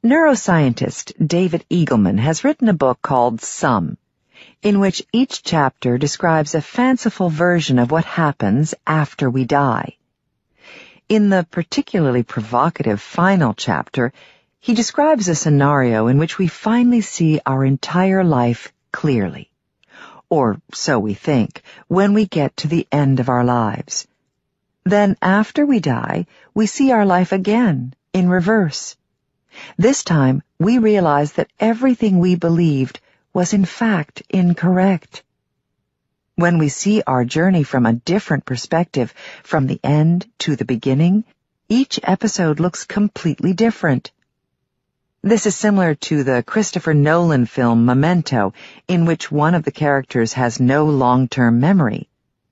Neuroscientist David Eagleman has written a book called Some, in which each chapter describes a fanciful version of what happens after we die. In the particularly provocative final chapter, He describes a scenario in which we finally see our entire life clearly. Or so we think, when we get to the end of our lives. Then after we die, we see our life again, in reverse. This time, we realize that everything we believed was in fact incorrect. When we see our journey from a different perspective, from the end to the beginning, each episode looks completely different. This is similar to the Christopher Nolan film Memento, in which one of the characters has no long-term memory.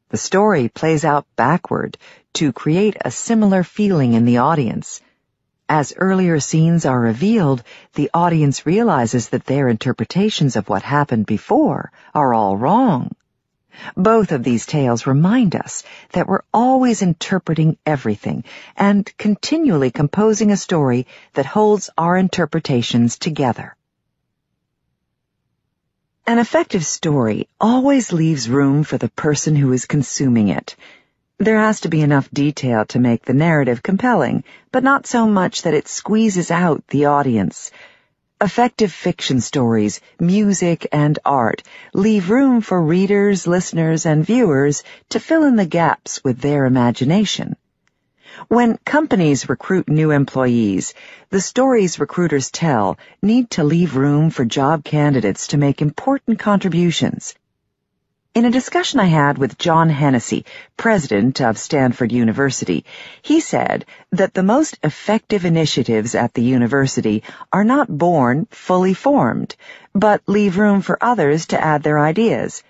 The story plays out backward to create a similar feeling in the audience. As earlier scenes are revealed, the audience realizes that their interpretations of what happened before are all wrong. Both of these tales remind us that we're always interpreting everything and continually composing a story that holds our interpretations together. An effective story always leaves room for the person who is consuming it. There has to be enough detail to make the narrative compelling, but not so much that it squeezes out the audience. Effective fiction stories, music, and art leave room for readers, listeners, and viewers to fill in the gaps with their imagination. When companies recruit new employees, the stories recruiters tell need to leave room for job candidates to make important contributions. In a discussion I had with John Hennessy, president of Stanford University, he said that the most effective initiatives at the university are not born fully formed, but leave room for others to add their ideas.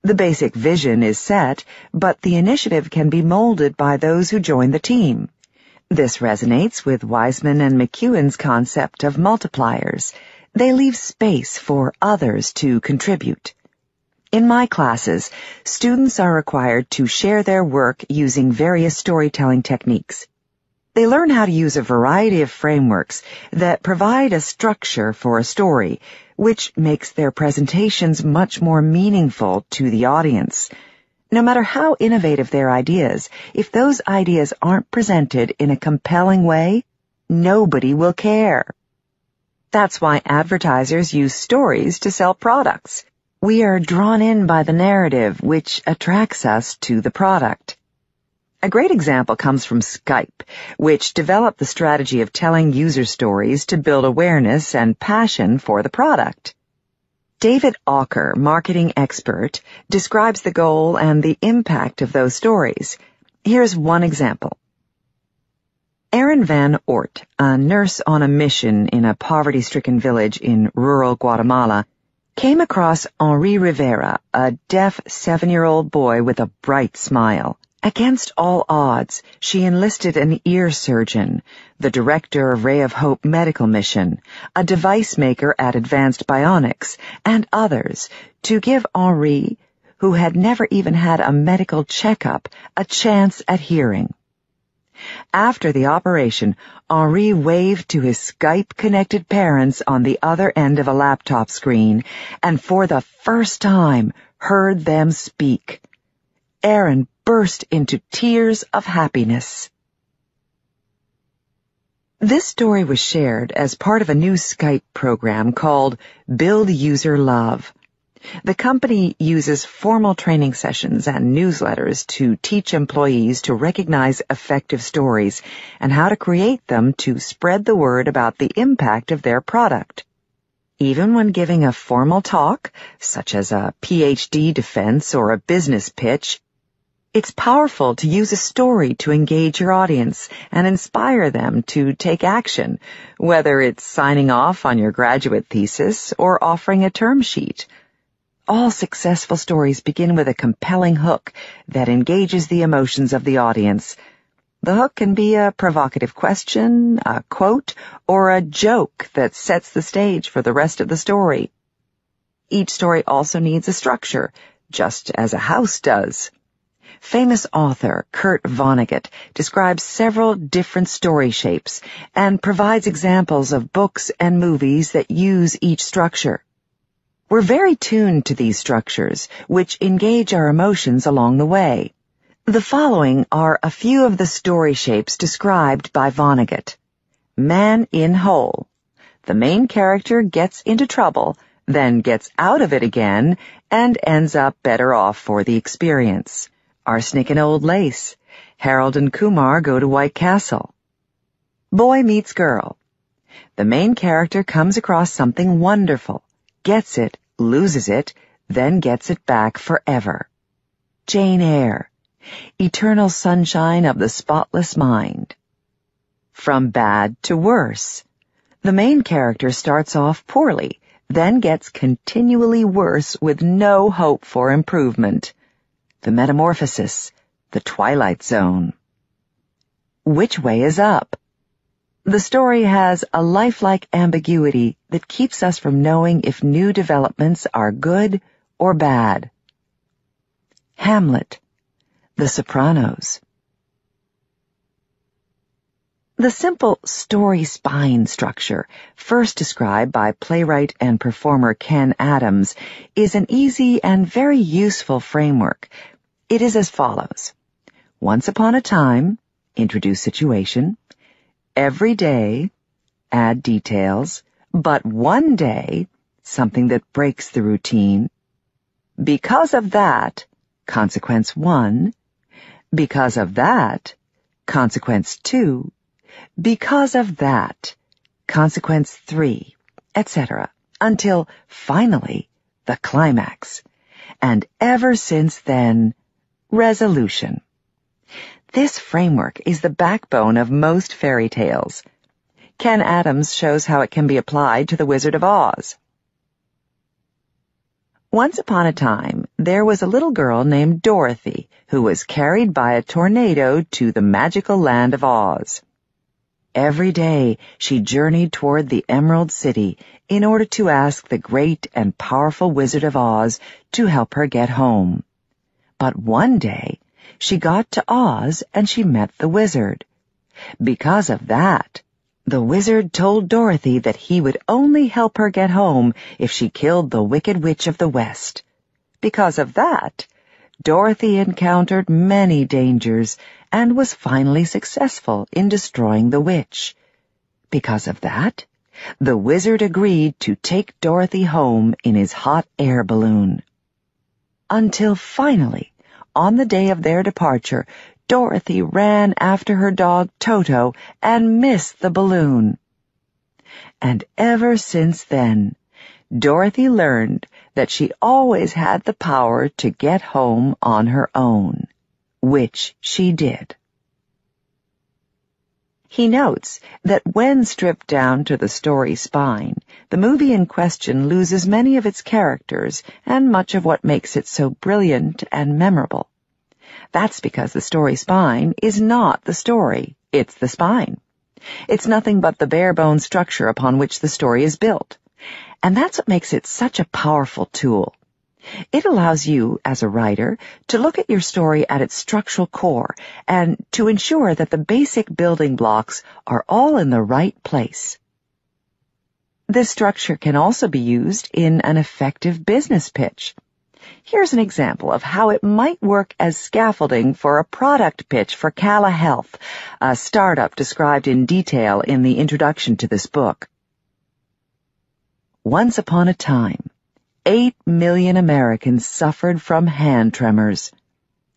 The basic vision is set, but the initiative can be molded by those who join the team. This resonates with Wiseman and McEwen's concept of multipliers. They leave space for others to contribute. In my classes, students are required to share their work using various storytelling techniques. They learn how to use a variety of frameworks that provide a structure for a story, which makes their presentations much more meaningful to the audience. No matter how innovative their ideas, if those ideas aren't presented in a compelling way, nobody will care. That's why advertisers use stories to sell products. We are drawn in by the narrative, which attracts us to the product. A great example comes from Skype, which developed the strategy of telling user stories to build awareness and passion for the product. David Auker, marketing expert, describes the goal and the impact of those stories. Here's one example. Erin Van Ort, a nurse on a mission in a poverty-stricken village in rural Guatemala, came across Henri Rivera, a deaf 7-year-old boy with a bright smile. Against all odds, she enlisted an ear surgeon, the director of Ray of Hope Medical Mission, a device maker at Advanced Bionics, and others to give Henri, who had never even had a medical checkup, a chance at hearing. After the operation, Henri waved to his Skype-connected parents on the other end of a laptop screen and for the first time heard them speak. Erin burst into tears of happiness. This story was shared as part of a new Skype program called Build User Love. The company uses formal training sessions and newsletters to teach employees to recognize effective stories and how to create them to spread the word about the impact of their product. Even when giving a formal talk, such as a PhD defense or a business pitch, it's powerful to use a story to engage your audience and inspire them to take action, whether it's signing off on your graduate thesis or offering a term sheet. All successful stories begin with a compelling hook that engages the emotions of the audience. The hook can be a provocative question, a quote, or a joke that sets the stage for the rest of the story. Each story also needs a structure, just as a house does. Famous author Kurt Vonnegut describes several different story shapes and provides examples of books and movies that use each structure. We're very tuned to these structures, which engage our emotions along the way. The following are a few of the story shapes described by Vonnegut. Man in Hole. The main character gets into trouble, then gets out of it again, and ends up better off for the experience. Arsenic and Old Lace. Harold and Kumar go to White Castle. Boy Meets Girl. The main character comes across something wonderful, gets it, loses it, then gets it back forever. Jane Eyre. Eternal Sunshine of the Spotless Mind. From Bad to Worse. The main character starts off poorly, then gets continually worse with no hope for improvement. The Metamorphosis. The Twilight Zone. Which Way is Up? The story has a lifelike ambiguity that keeps us from knowing if new developments are good or bad. Hamlet. The Sopranos. The simple story spine structure, first described by playwright and performer Ken Adams, is an easy and very useful framework. It is as follows. Once upon a time, introduce situation. Every day, add details. But one day, something that breaks the routine. Because of that, consequence 1. Because of that, consequence 2. Because of that, consequence 3, etc., until finally the climax. And ever since then, resolution. This framework is the backbone of most fairy tales. Ken Adams shows how it can be applied to The Wizard of Oz. Once upon a time, there was a little girl named Dorothy who was carried by a tornado to the magical land of Oz. Every day she journeyed toward the Emerald City in order to ask the great and powerful Wizard of Oz to help her get home. But one day she got to Oz and she met the wizard. Because of that, the wizard told Dorothy that he would only help her get home if she killed the Wicked Witch of the West. Because of that, Dorothy encountered many dangers and was finally successful in destroying the witch. Because of that, the wizard agreed to take Dorothy home in his hot air balloon. Until finally, on the day of their departure, Dorothy ran after her dog Toto and missed the balloon. And ever since then, Dorothy learned that she always had the power to get home on her own, which she did. He notes that when stripped down to the story spine, the movie in question loses many of its characters and much of what makes it so brilliant and memorable. That's because the story spine is not the story, it's the spine. It's nothing but the bare-bone structure upon which the story is built. And that's what makes it such a powerful tool. It allows you, as a writer, to look at your story at its structural core and to ensure that the basic building blocks are all in the right place. This structure can also be used in an effective business pitch. Here's an example of how it might work as scaffolding for a product pitch for Cala Health, a startup described in detail in the introduction to this book. Once upon a time, 8 million Americans suffered from hand tremors.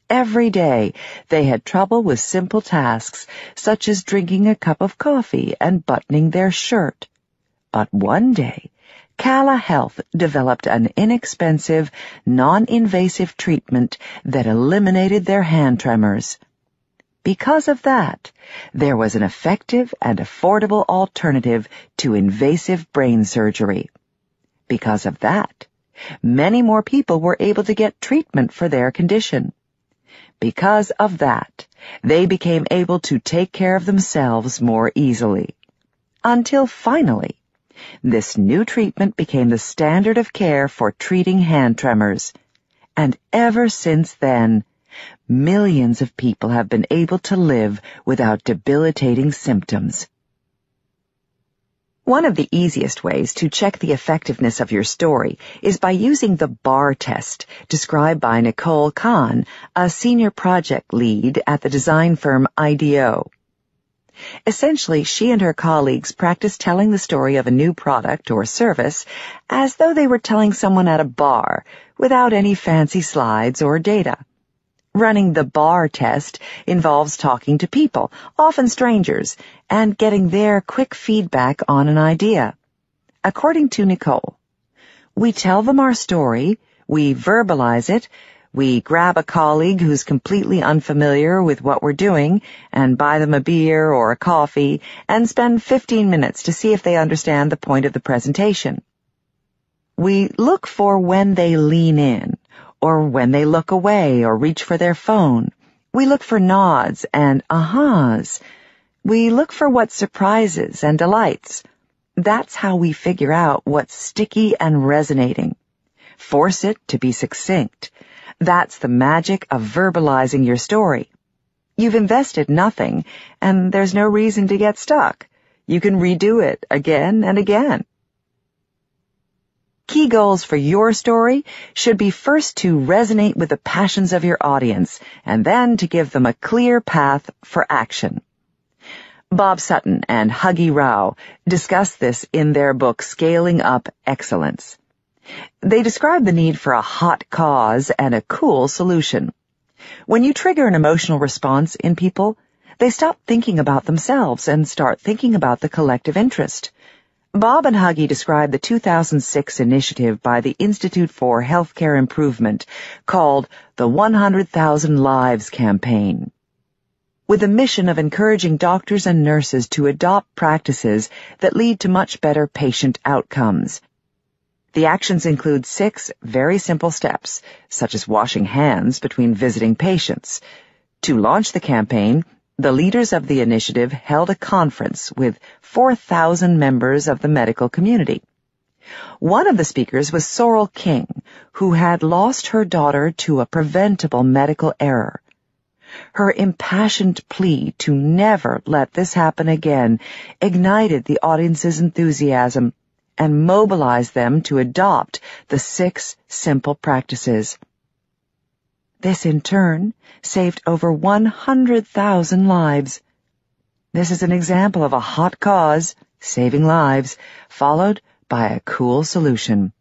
Every day, they had trouble with simple tasks, such as drinking a cup of coffee and buttoning their shirt. But one day, Cala Health developed an inexpensive, non-invasive treatment that eliminated their hand tremors. Because of that, there was an effective and affordable alternative to invasive brain surgery. Because of that, many more people were able to get treatment for their condition. Because of that, they became able to take care of themselves more easily. Until finally, this new treatment became the standard of care for treating hand tremors. And ever since then, millions of people have been able to live without debilitating symptoms. One of the easiest ways to check the effectiveness of your story is by using the BAR test, described by Nicole Kahn, a senior project lead at the design firm IDEO. Essentially, she and her colleagues practiced telling the story of a new product or service as though they were telling someone at a bar, without any fancy slides or data. Running the bar test involves talking to people, often strangers, and getting their quick feedback on an idea. According to Nicole, we tell them our story, we verbalize it, we grab a colleague who's completely unfamiliar with what we're doing and buy them a beer or a coffee and spend 15 minutes to see if they understand the point of the presentation. We look for when they lean in, or when they look away or reach for their phone. We look for nods and ahas. We look for what surprises and delights. That's how we figure out what's sticky and resonating. Force it to be succinct. That's the magic of verbalizing your story. You've invested nothing, and there's no reason to get stuck. You can redo it again and again. Key goals for your story should be first to resonate with the passions of your audience, and then to give them a clear path for action. Bob Sutton and Huggy Rao discuss this in their book Scaling Up Excellence. They describe the need for a hot cause and a cool solution. When you trigger an emotional response in people, they stop thinking about themselves and start thinking about the collective interest. Bob and Huggy describe the 2006 initiative by the Institute for Healthcare Improvement called the 100,000 Lives Campaign, with a mission of encouraging doctors and nurses to adopt practices that lead to much better patient outcomes. The actions include 6 very simple steps, such as washing hands between visiting patients. To launch the campaign, the leaders of the initiative held a conference with 4,000 members of the medical community. One of the speakers was Sorrel King, who had lost her daughter to a preventable medical error. Her impassioned plea to never let this happen again ignited the audience's enthusiasm and mobilized them to adopt the 6 simple practices. This, in turn, saved over 100,000 lives. This is an example of a hot cause, saving lives, followed by a cool solution: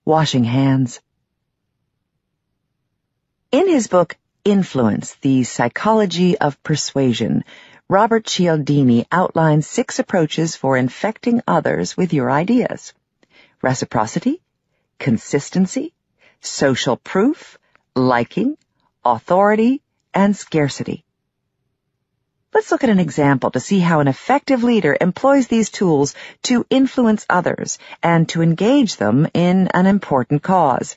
washing hands. In his book, Influence, the Psychology of Persuasion, Robert Cialdini outlines 6 approaches for infecting others with your ideas: reciprocity, consistency, social proof, liking, authority, and scarcity. Let's look at an example to see how an effective leader employs these tools to influence others and to engage them in an important cause.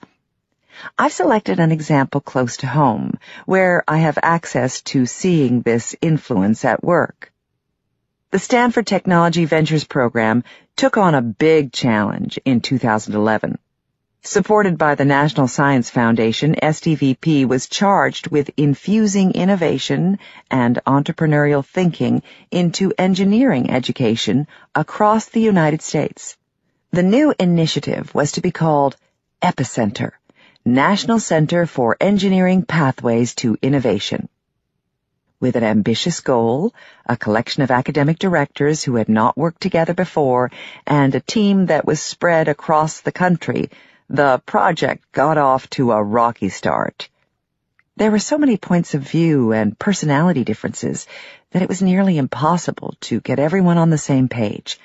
I've selected an example close to home, where I have access to seeing this influence at work. The Stanford Technology Ventures program took on a big challenge in 2011. Supported by the National Science Foundation, STVP was charged with infusing innovation and entrepreneurial thinking into engineering education across the United States. The new initiative was to be called Epicenter, National Center for Engineering Pathways to Innovation. With an ambitious goal, a collection of academic directors who had not worked together before, and a team that was spread across the country, the project got off to a rocky start. There were so many points of view and personality differences that it was nearly impossible to get everyone on the same page.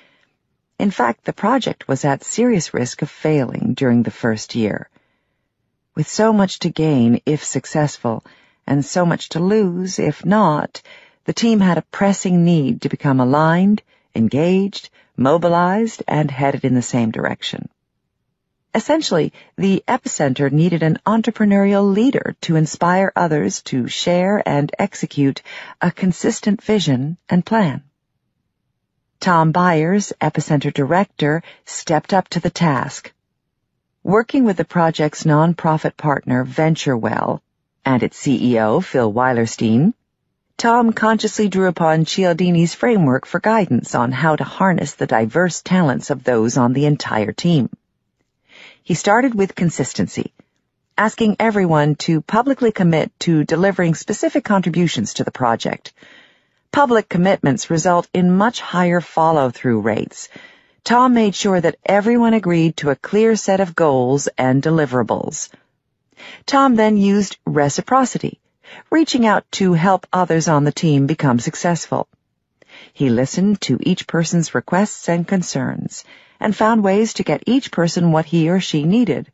In fact, the project was at serious risk of failing during the first year. With so much to gain if successful, and so much to lose if not, the team had a pressing need to become aligned, engaged, mobilized, and headed in the same direction. Essentially, the Epicenter needed an entrepreneurial leader to inspire others to share and execute a consistent vision and plan. Tom Byers, Epicenter director, stepped up to the task. Working with the project's nonprofit partner, VentureWell, and its CEO, Phil Weilerstein, Tom consciously drew upon Cialdini's framework for guidance on how to harness the diverse talents of those on the entire team. He started with consistency, asking everyone to publicly commit to delivering specific contributions to the project. Public commitments result in much higher follow-through rates. Tom made sure that everyone agreed to a clear set of goals and deliverables. Tom then used reciprocity, reaching out to help others on the team become successful. He listened to each person's requests and concerns, and found ways to get each person what he or she needed.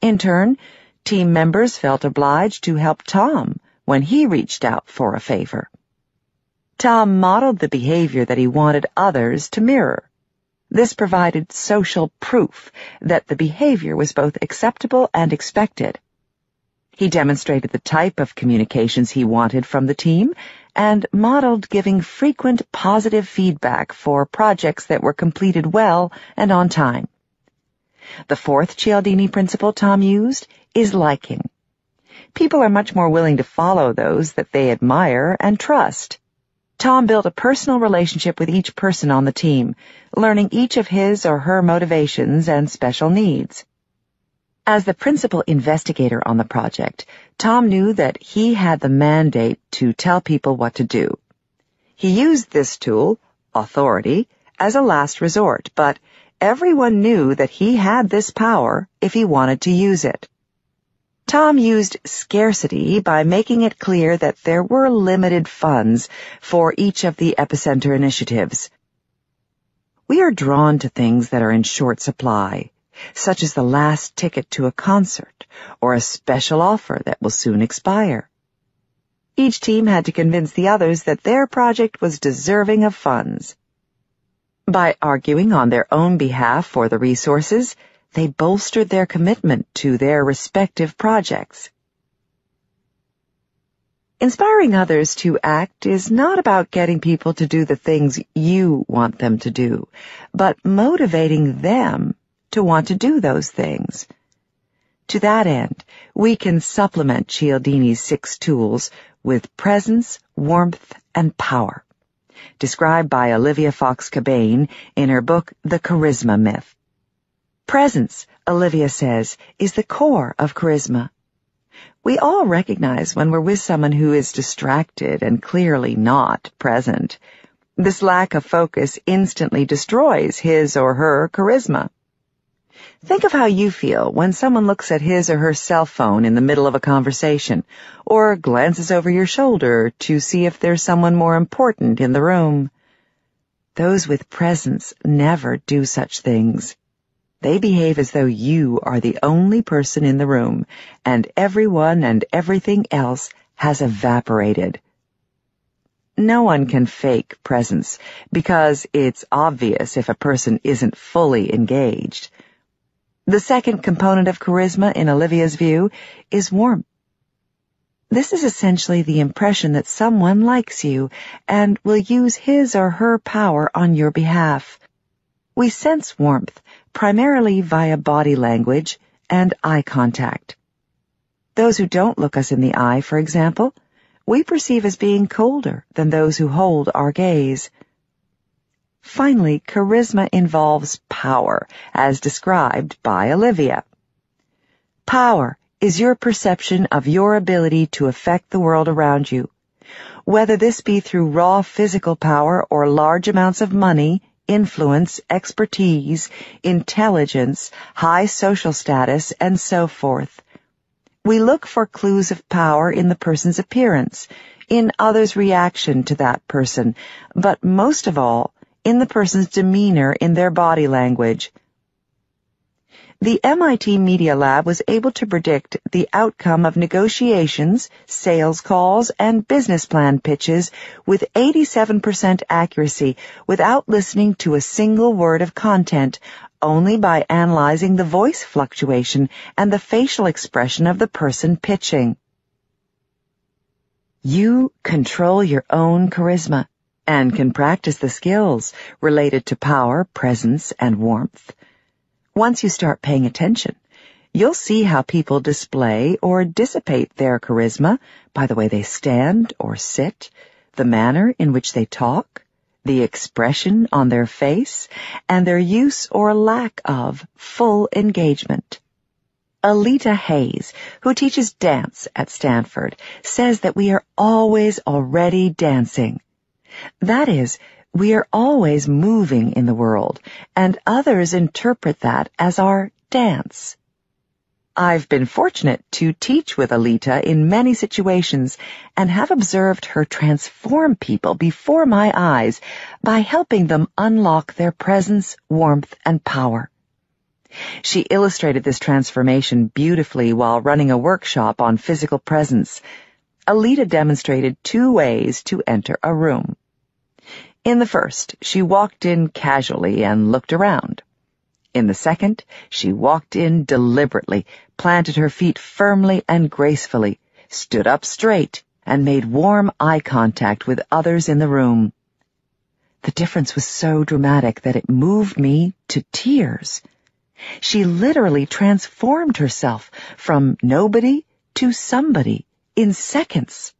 In turn, team members felt obliged to help Tom when he reached out for a favor. Tom modeled the behavior that he wanted others to mirror. This provided social proof that the behavior was both acceptable and expected. He demonstrated the type of communications he wanted from the team and modeled giving frequent positive feedback for projects that were completed well and on time. The fourth Cialdini principle Tom used is liking. People are much more willing to follow those that they admire and trust. Tom built a personal relationship with each person on the team, learning each of his or her motivations and special needs. As the principal investigator on the project, Tom knew that he had the mandate to tell people what to do. He used this tool, authority, as a last resort, but everyone knew that he had this power if he wanted to use it. Tom used scarcity by making it clear that there were limited funds for each of the epicenter initiatives. We are drawn to things that are in short supply, such as the last ticket to a concert or a special offer that will soon expire. Each team had to convince the others that their project was deserving of funds. By arguing on their own behalf for the resources, they bolstered their commitment to their respective projects. Inspiring others to act is not about getting people to do the things you want them to do, but motivating them to want to do those things. To that end, we can supplement Cialdini's 6 tools with presence, warmth, and power, described by Olivia Fox-Cabane in her book The Charisma Myth. Presence, Olivia says, is the core of charisma. We all recognize when we're with someone who is distracted and clearly not present. This lack of focus instantly destroys his or her charisma. Think of how you feel when someone looks at his or her cell phone in the middle of a conversation, or glances over your shoulder to see if there's someone more important in the room. Those with presence never do such things. They behave as though you are the only person in the room, and everyone and everything else has evaporated. No one can fake presence, because it's obvious if a person isn't fully engaged. The second component of charisma, in Olivia's view, is warmth. This is essentially the impression that someone likes you and will use his or her power on your behalf. We sense warmth primarily via body language and eye contact. Those who don't look us in the eye, for example, we perceive as being colder than those who hold our gaze. Finally, charisma involves power, as described by Olivia. Power is your perception of your ability to affect the world around you, whether this be through raw physical power or large amounts of money, influence, expertise, intelligence, high social status, and so forth. We look for clues of power in the person's appearance, in others' reaction to that person, but most of all, in the person's demeanor in their body language. The MIT Media Lab was able to predict the outcome of negotiations, sales calls, and business plan pitches with 87% accuracy without listening to a single word of content, only by analyzing the voice fluctuation and the facial expression of the person pitching. You control your own charisma and can practice the skills related to power, presence, and warmth. Once you start paying attention, you'll see how people display or dissipate their charisma by the way they stand or sit, the manner in which they talk, the expression on their face, and their use or lack of full engagement. Alita Hayes, who teaches dance at Stanford, says that we are always already dancing. That is, we are always moving in the world, and others interpret that as our dance. I've been fortunate to teach with Alita in many situations and have observed her transform people before my eyes by helping them unlock their presence, warmth, and power. She illustrated this transformation beautifully while running a workshop on physical presence. Alita demonstrated 2 ways to enter a room. In the first, she walked in casually and looked around. In the second, she walked in deliberately, planted her feet firmly and gracefully, stood up straight, and made warm eye contact with others in the room. The difference was so dramatic that it moved me to tears. She literally transformed herself from nobody to somebody in seconds.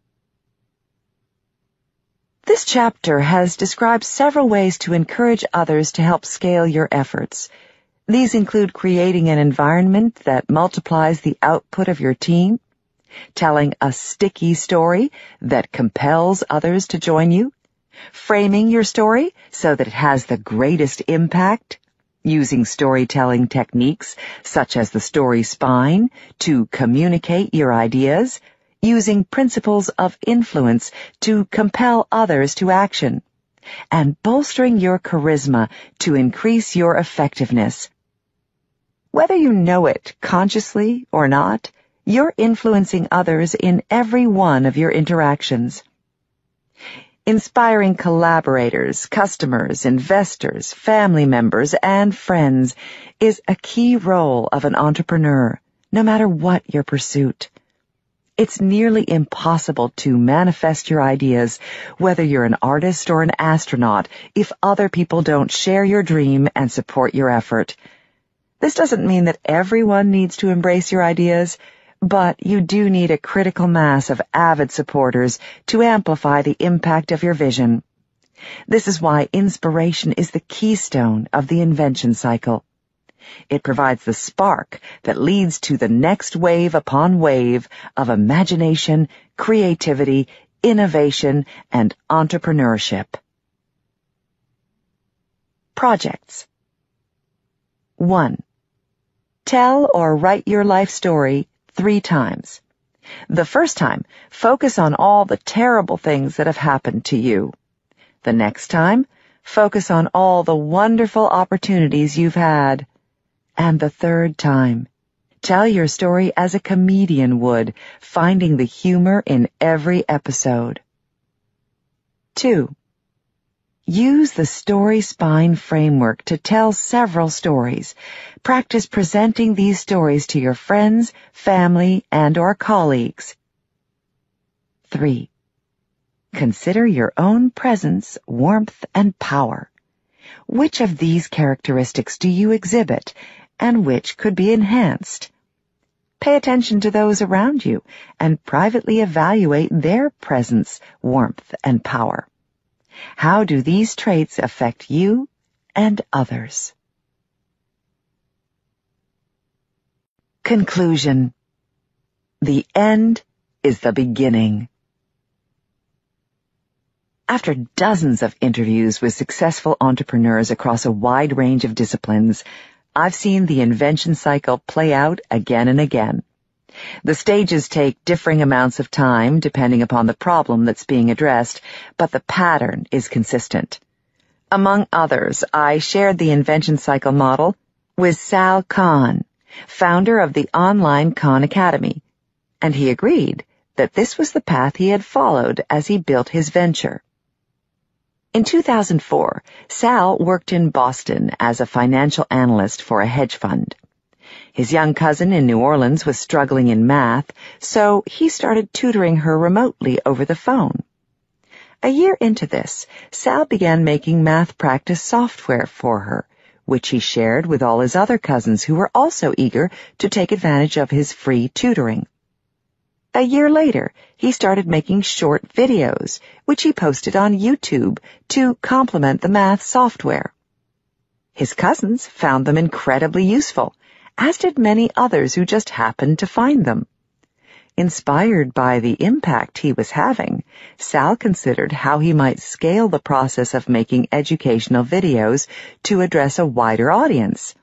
This chapter has described several ways to encourage others to help scale your efforts. These include creating an environment that multiplies the output of your team, telling a sticky story that compels others to join you, framing your story so that it has the greatest impact, using storytelling techniques such as the story spine to communicate your ideas, using principles of influence to compel others to action, and bolstering your charisma to increase your effectiveness. Whether you know it consciously or not, you're influencing others in every one of your interactions. Inspiring collaborators, customers, investors, family members, and friends is a key role of an entrepreneur, no matter what your pursuit. It's nearly impossible to manifest your ideas, whether you're an artist or an astronaut, if other people don't share your dream and support your effort. This doesn't mean that everyone needs to embrace your ideas, but you do need a critical mass of avid supporters to amplify the impact of your vision. This is why inspiration is the keystone of the invention cycle. It provides the spark that leads to the next wave upon wave of imagination, creativity, innovation, and entrepreneurship. Projects. 1. Tell or write your life story 3 times. The first time, focus on all the terrible things that have happened to you. The next time, focus on all the wonderful opportunities you've had. And the third time, tell your story as a comedian would, finding the humor in every episode. 2. Use the story spine framework to tell several stories. Practice presenting these stories to your friends, family, and/or colleagues. 3. Consider your own presence, warmth, and power. Which of these characteristics do you exhibit, and which could be enhanced? Pay attention to those around you and privately evaluate their presence, warmth, and power. How do these traits affect you and others? Conclusion. The end is the beginning. After dozens of interviews with successful entrepreneurs across a wide range of disciplines, I've seen the invention cycle play out again and again. The stages take differing amounts of time depending upon the problem that's being addressed, but the pattern is consistent. Among others, I shared the invention cycle model with Sal Khan, founder of the online Khan Academy, and he agreed that this was the path he had followed as he built his venture. In 2004, Sal worked in Boston as a financial analyst for a hedge fund. His young cousin in New Orleans was struggling in math, so he started tutoring her remotely over the phone. A year into this, Sal began making math practice software for her, which he shared with all his other cousins who were also eager to take advantage of his free tutoring. A year later, he started making short videos, which he posted on YouTube to complement the math software. His cousins found them incredibly useful, as did many others who just happened to find them. Inspired by the impact he was having, Sal considered how he might scale the process of making educational videos to address a wider audience.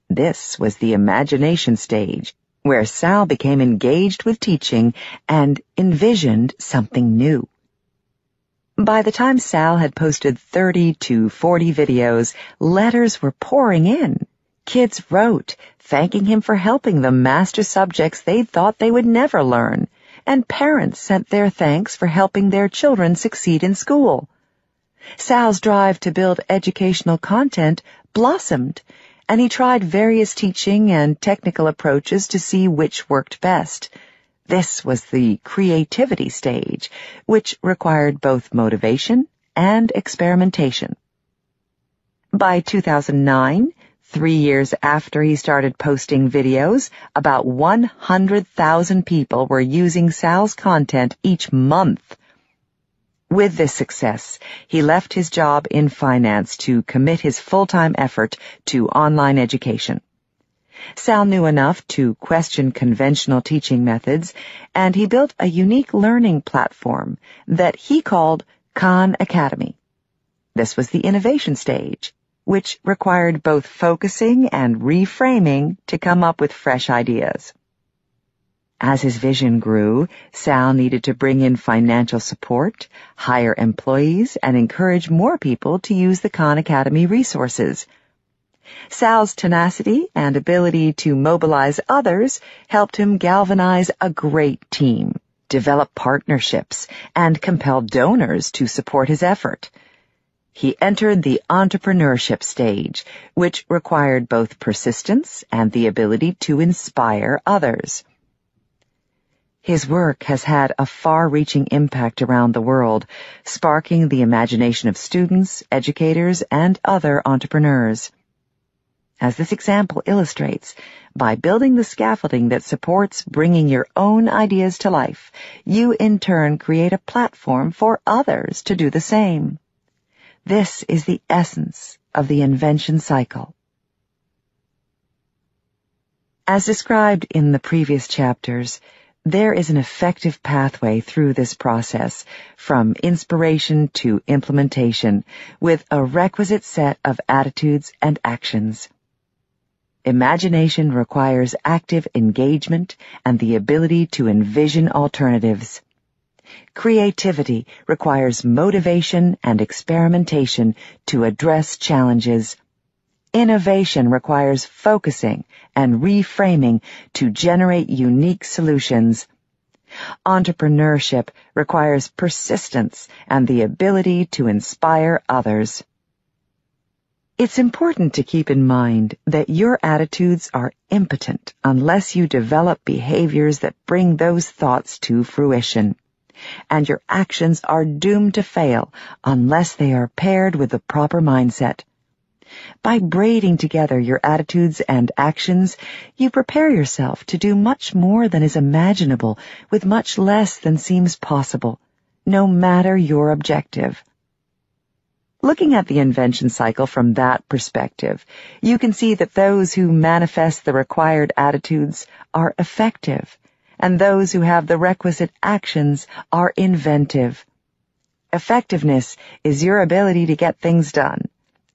This was the imagination stage, where Sal became engaged with teaching and envisioned something new. By the time Sal had posted 30 to 40 videos, letters were pouring in. Kids wrote, thanking him for helping them master subjects they thought they would never learn, and parents sent their thanks for helping their children succeed in school. Sal's drive to build educational content blossomed, and he tried various teaching and technical approaches to see which worked best. This was the creativity stage, which required both motivation and experimentation. By 2009, 3 years after he started posting videos, about 100,000 people were using Sal's content each month. With this success, he left his job in finance to commit his full-time effort to online education. Sal knew enough to question conventional teaching methods, and he built a unique learning platform that he called Khan Academy. This was the innovation stage, which required both focusing and reframing to come up with fresh ideas. As his vision grew, Sal needed to bring in financial support, hire employees, and encourage more people to use the Khan Academy resources. Sal's tenacity and ability to mobilize others helped him galvanize a great team, develop partnerships, and compel donors to support his effort. He entered the entrepreneurship stage, which required both persistence and the ability to inspire others. His work has had a far-reaching impact around the world, sparking the imagination of students, educators, and other entrepreneurs. As this example illustrates, by building the scaffolding that supports bringing your own ideas to life, you in turn create a platform for others to do the same. This is the essence of the invention cycle. As described in the previous chapters, there is an effective pathway through this process, from inspiration to implementation, with a requisite set of attitudes and actions. Imagination requires active engagement and the ability to envision alternatives. Creativity requires motivation and experimentation to address challenges. Innovation requires focusing and reframing to generate unique solutions. Entrepreneurship requires persistence and the ability to inspire others. It's important to keep in mind that your attitudes are impotent unless you develop behaviors that bring those thoughts to fruition, and your actions are doomed to fail unless they are paired with the proper mindset. By braiding together your attitudes and actions, you prepare yourself to do much more than is imaginable with much less than seems possible, no matter your objective. Looking at the invention cycle from that perspective, you can see that those who manifest the required attitudes are effective, and those who have the requisite actions are inventive. Effectiveness is your ability to get things done,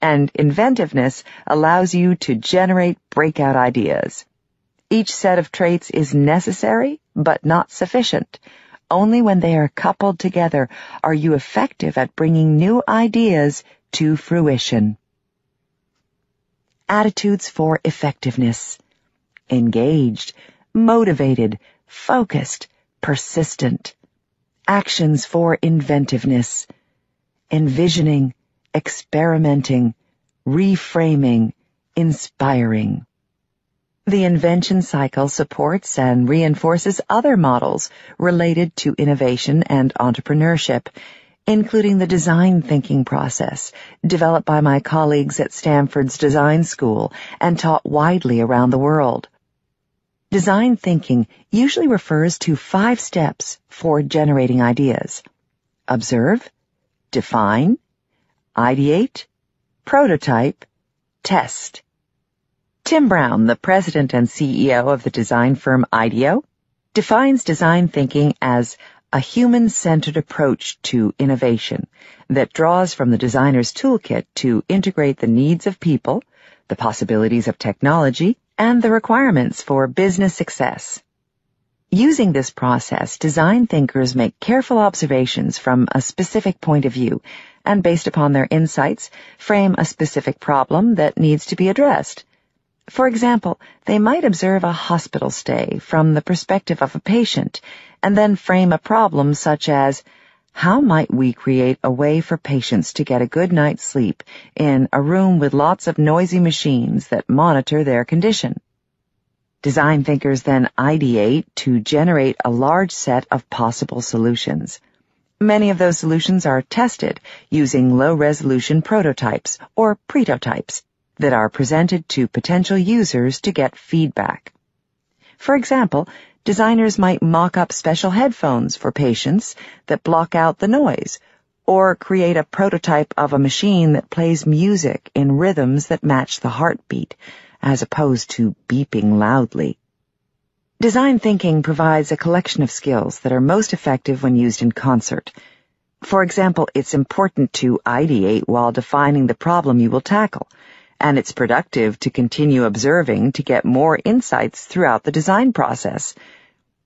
and inventiveness allows you to generate breakout ideas. Each set of traits is necessary, but not sufficient. Only when they are coupled together are you effective at bringing new ideas to fruition. Attitudes for effectiveness: engaged, motivated, focused, persistent. Actions for inventiveness: envisioning, experimenting, reframing, inspiring. The invention cycle supports and reinforces other models related to innovation and entrepreneurship, including the design thinking process, developed by my colleagues at Stanford's Design School and taught widely around the world. Design thinking usually refers to 5 steps for generating ideas: observe, define, ideate, prototype, test. Tim Brown, the president and CEO of the design firm IDEO, defines design thinking as a human-centered approach to innovation that draws from the designer's toolkit to integrate the needs of people, the possibilities of technology, and the requirements for business success. Using this process, design thinkers make careful observations from a specific point of view, and based upon their insights, frame a specific problem that needs to be addressed. For example, they might observe a hospital stay from the perspective of a patient, and then frame a problem such as, how might we create a way for patients to get a good night's sleep in a room with lots of noisy machines that monitor their condition? Design thinkers then ideate to generate a large set of possible solutions. Many of those solutions are tested using low-resolution prototypes or pretotypes that are presented to potential users to get feedback. For example, designers might mock up special headphones for patients that block out the noise, or create a prototype of a machine that plays music in rhythms that match the heartbeat, as opposed to beeping loudly. Design thinking provides a collection of skills that are most effective when used in concert. For example, it's important to ideate while defining the problem you will tackle, and it's productive to continue observing to get more insights throughout the design process.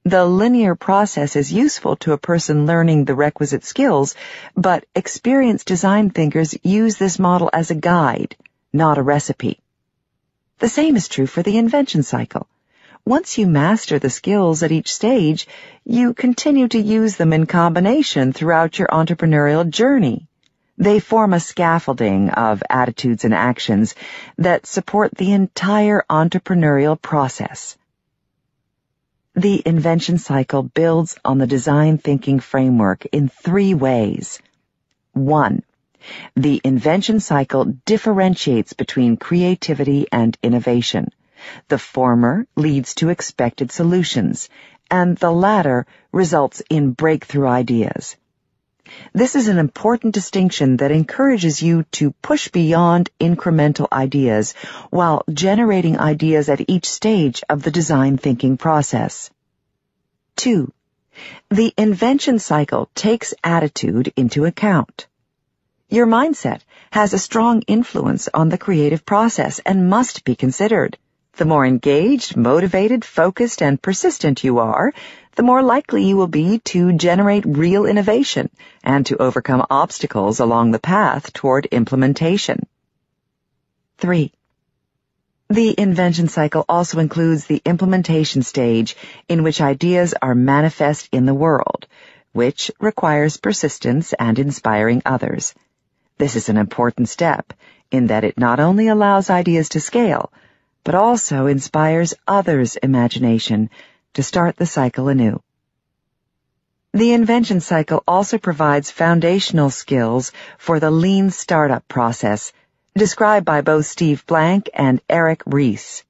The linear process is useful to a person learning the requisite skills, but experienced design thinkers use this model as a guide, not a recipe. The same is true for the invention cycle. Once you master the skills at each stage, you continue to use them in combination throughout your entrepreneurial journey. They form a scaffolding of attitudes and actions that support the entire entrepreneurial process. The invention cycle builds on the design thinking framework in 3 ways. 1. The invention cycle differentiates between creativity and innovation. The former leads to expected solutions, and the latter results in breakthrough ideas. This is an important distinction that encourages you to push beyond incremental ideas while generating ideas at each stage of the design thinking process. 2. The invention cycle takes attitude into account. Your mindset has a strong influence on the creative process and must be considered. The more engaged, motivated, focused, and persistent you are, the more likely you will be to generate real innovation and to overcome obstacles along the path toward implementation. 3. The invention cycle also includes the implementation stage in which ideas are manifest in the world, which requires persistence and inspiring others. This is an important step in that it not only allows ideas to scale, but also inspires others' imagination to start the cycle anew. The invention cycle also provides foundational skills for the lean startup process, described by both Steve Blank and Eric Ries.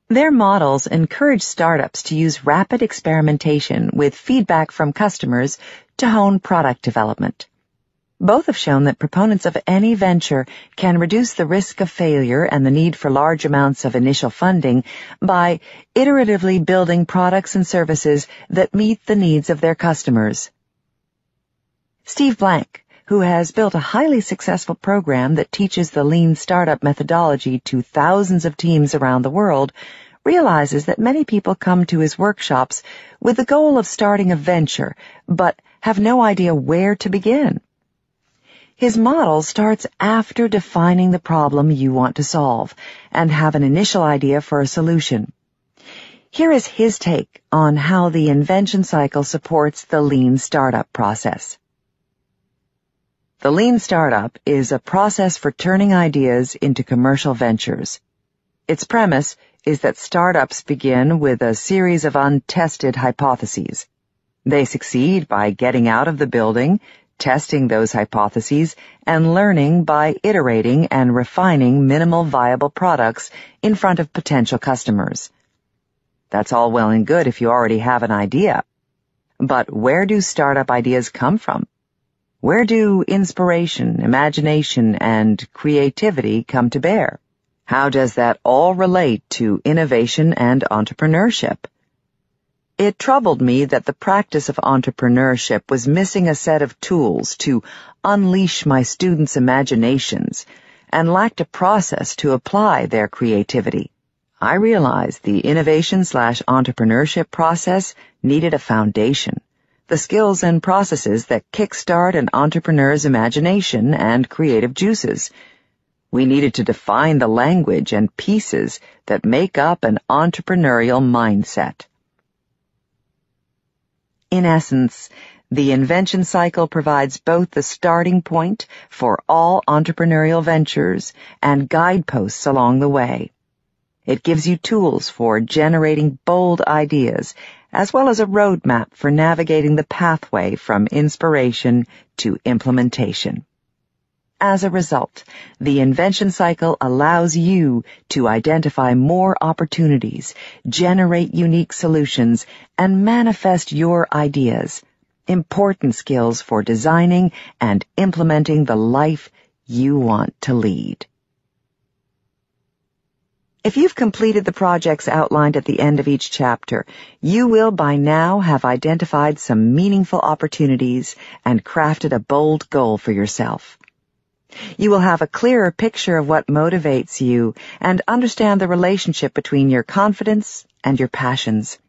Their models encourage startups to use rapid experimentation with feedback from customers to hone product development. Both have shown that proponents of any venture can reduce the risk of failure and the need for large amounts of initial funding by iteratively building products and services that meet the needs of their customers. Steve Blank, who has built a highly successful program that teaches the lean startup methodology to thousands of teams around the world, realizes that many people come to his workshops with the goal of starting a venture, but have no idea where to begin. His model starts after defining the problem you want to solve and have an initial idea for a solution. Here is his take on how the invention cycle supports the lean startup process. The lean startup is a process for turning ideas into commercial ventures. Its premise is that startups begin with a series of untested hypotheses. They succeed by getting out of the building, testing those hypotheses, and learning by iterating and refining minimal viable products in front of potential customers. That's all well and good if you already have an idea. But where do startup ideas come from? Where do inspiration, imagination, and creativity come to bear? How does that all relate to innovation and entrepreneurship? It troubled me that the practice of entrepreneurship was missing a set of tools to unleash my students' imaginations and lacked a process to apply their creativity. I realized the innovation/entrepreneurship process needed a foundation, the skills and processes that kickstart an entrepreneur's imagination and creative juices. We needed to define the language and pieces that make up an entrepreneurial mindset. In essence, the invention cycle provides both the starting point for all entrepreneurial ventures and guideposts along the way. It gives you tools for generating bold ideas, as well as a roadmap for navigating the pathway from inspiration to implementation. As a result, the invention cycle allows you to identify more opportunities, generate unique solutions, and manifest your ideas, important skills for designing and implementing the life you want to lead. If you've completed the projects outlined at the end of each chapter, you will by now have identified some meaningful opportunities and crafted a bold goal for yourself. You will have a clearer picture of what motivates you and understand the relationship between your confidence and your passions.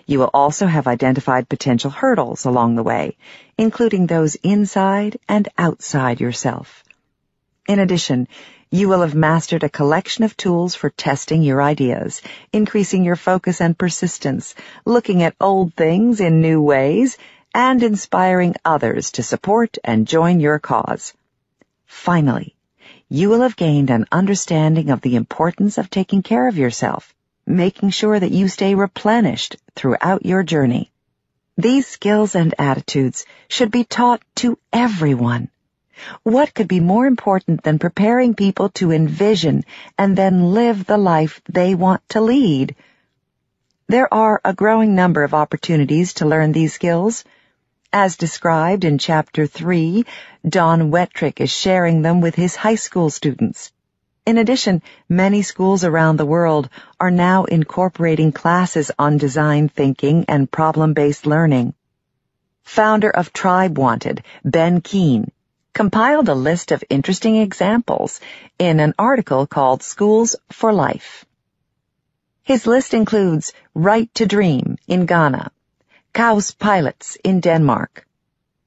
You will also have identified potential hurdles along the way, including those inside and outside yourself. In addition, you will have mastered a collection of tools for testing your ideas, increasing your focus and persistence, looking at old things in new ways, and inspiring others to support and join your cause. Finally, you will have gained an understanding of the importance of taking care of yourself, making sure that you stay replenished throughout your journey. These skills and attitudes should be taught to everyone. What could be more important than preparing people to envision and then live the life they want to lead? There are a growing number of opportunities to learn these skills. As described in Chapter 3, Don Wettrick is sharing them with his high school students. In addition, many schools around the world are now incorporating classes on design thinking and problem-based learning. Founder of Tribe Wanted, Ben Keene, compiled a list of interesting examples in an article called Schools for Life. His list includes Right to Dream in Ghana, Kaus Pilots in Denmark,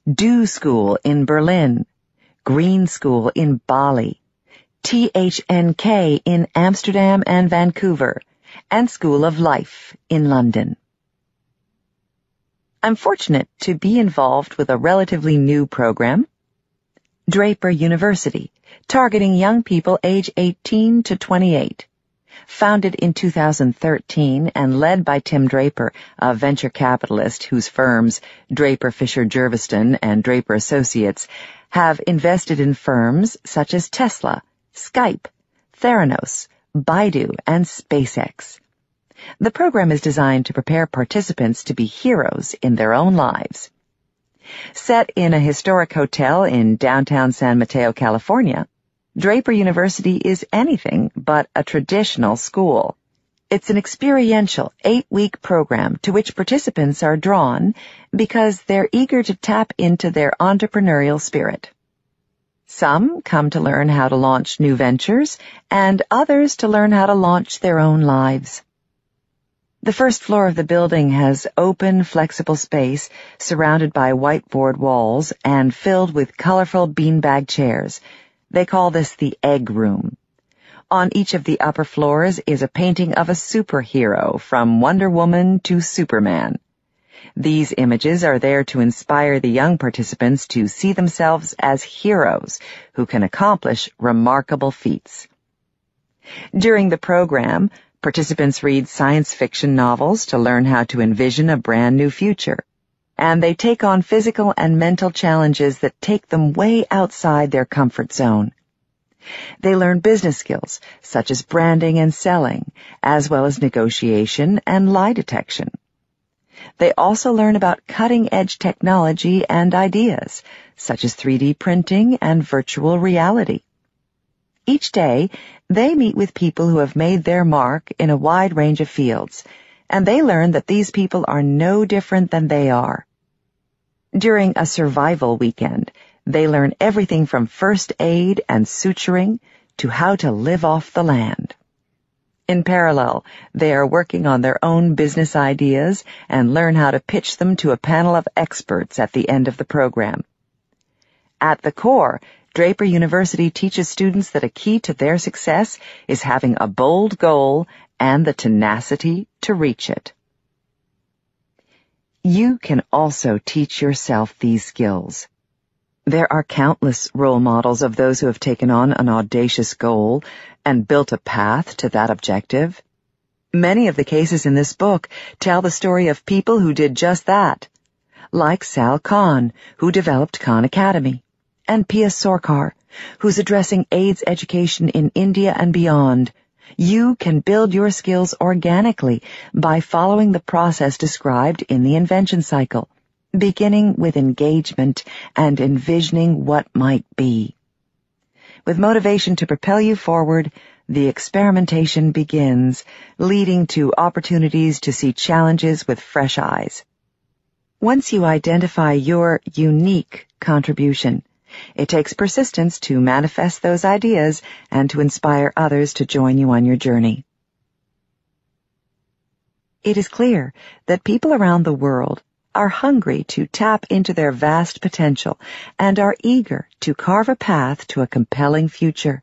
Do School in Berlin, Green School in Bali, THNK in Amsterdam and Vancouver, and School of Life in London. I'm fortunate to be involved with a relatively new program, Draper University, targeting young people age 18 to 28. Founded in 2013 and led by Tim Draper, a venture capitalist whose firms, Draper Fisher Jerviston and Draper Associates, have invested in firms such as Tesla, Skype, Theranos, Baidu, and SpaceX. The program is designed to prepare participants to be heroes in their own lives. Set in a historic hotel in downtown San Mateo, California, Draper University is anything but a traditional school. It's an experiential 8-week program to which participants are drawn because they're eager to tap into their entrepreneurial spirit. Some come to learn how to launch new ventures, and others to learn how to launch their own lives. The first floor of the building has open, flexible space surrounded by whiteboard walls and filled with colorful beanbag chairs. They call this the Egg Room. On each of the upper floors is a painting of a superhero from Wonder Woman to Superman. These images are there to inspire the young participants to see themselves as heroes who can accomplish remarkable feats. During the program, participants read science fiction novels to learn how to envision a brand new future, and they take on physical and mental challenges that take them way outside their comfort zone. They learn business skills such as branding and selling, as well as negotiation and lie detection. They also learn about cutting-edge technology and ideas, such as 3D printing and virtual reality. Each day, they meet with people who have made their mark in a wide range of fields, and they learn that these people are no different than they are. During a survival weekend, they learn everything from first aid and suturing to how to live off the land. In parallel, they are working on their own business ideas and learn how to pitch them to a panel of experts at the end of the program. At the core, Draper University teaches students that a key to their success is having a bold goal and the tenacity to reach it. You can also teach yourself these skills. There are countless role models of those who have taken on an audacious goal and built a path to that objective. Many of the cases in this book tell the story of people who did just that, like Sal Khan, who developed Khan Academy, and Pia Sorkar, who's addressing AIDS education in India and beyond. You can build your skills organically by following the process described in the invention cycle, beginning with engagement and envisioning what might be. With motivation to propel you forward, the experimentation begins, leading to opportunities to see challenges with fresh eyes. Once you identify your unique contribution, it takes persistence to manifest those ideas and to inspire others to join you on your journey. It is clear that people around the world are hungry to tap into their vast potential and are eager to carve a path to a compelling future.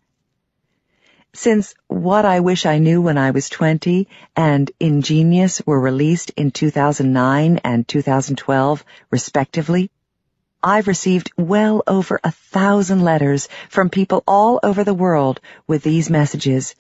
Since What I Wish I Knew When I Was 20 and Ingenious were released in 2009 and 2012, respectively, I've received well over 1,000 letters from people all over the world with these messages.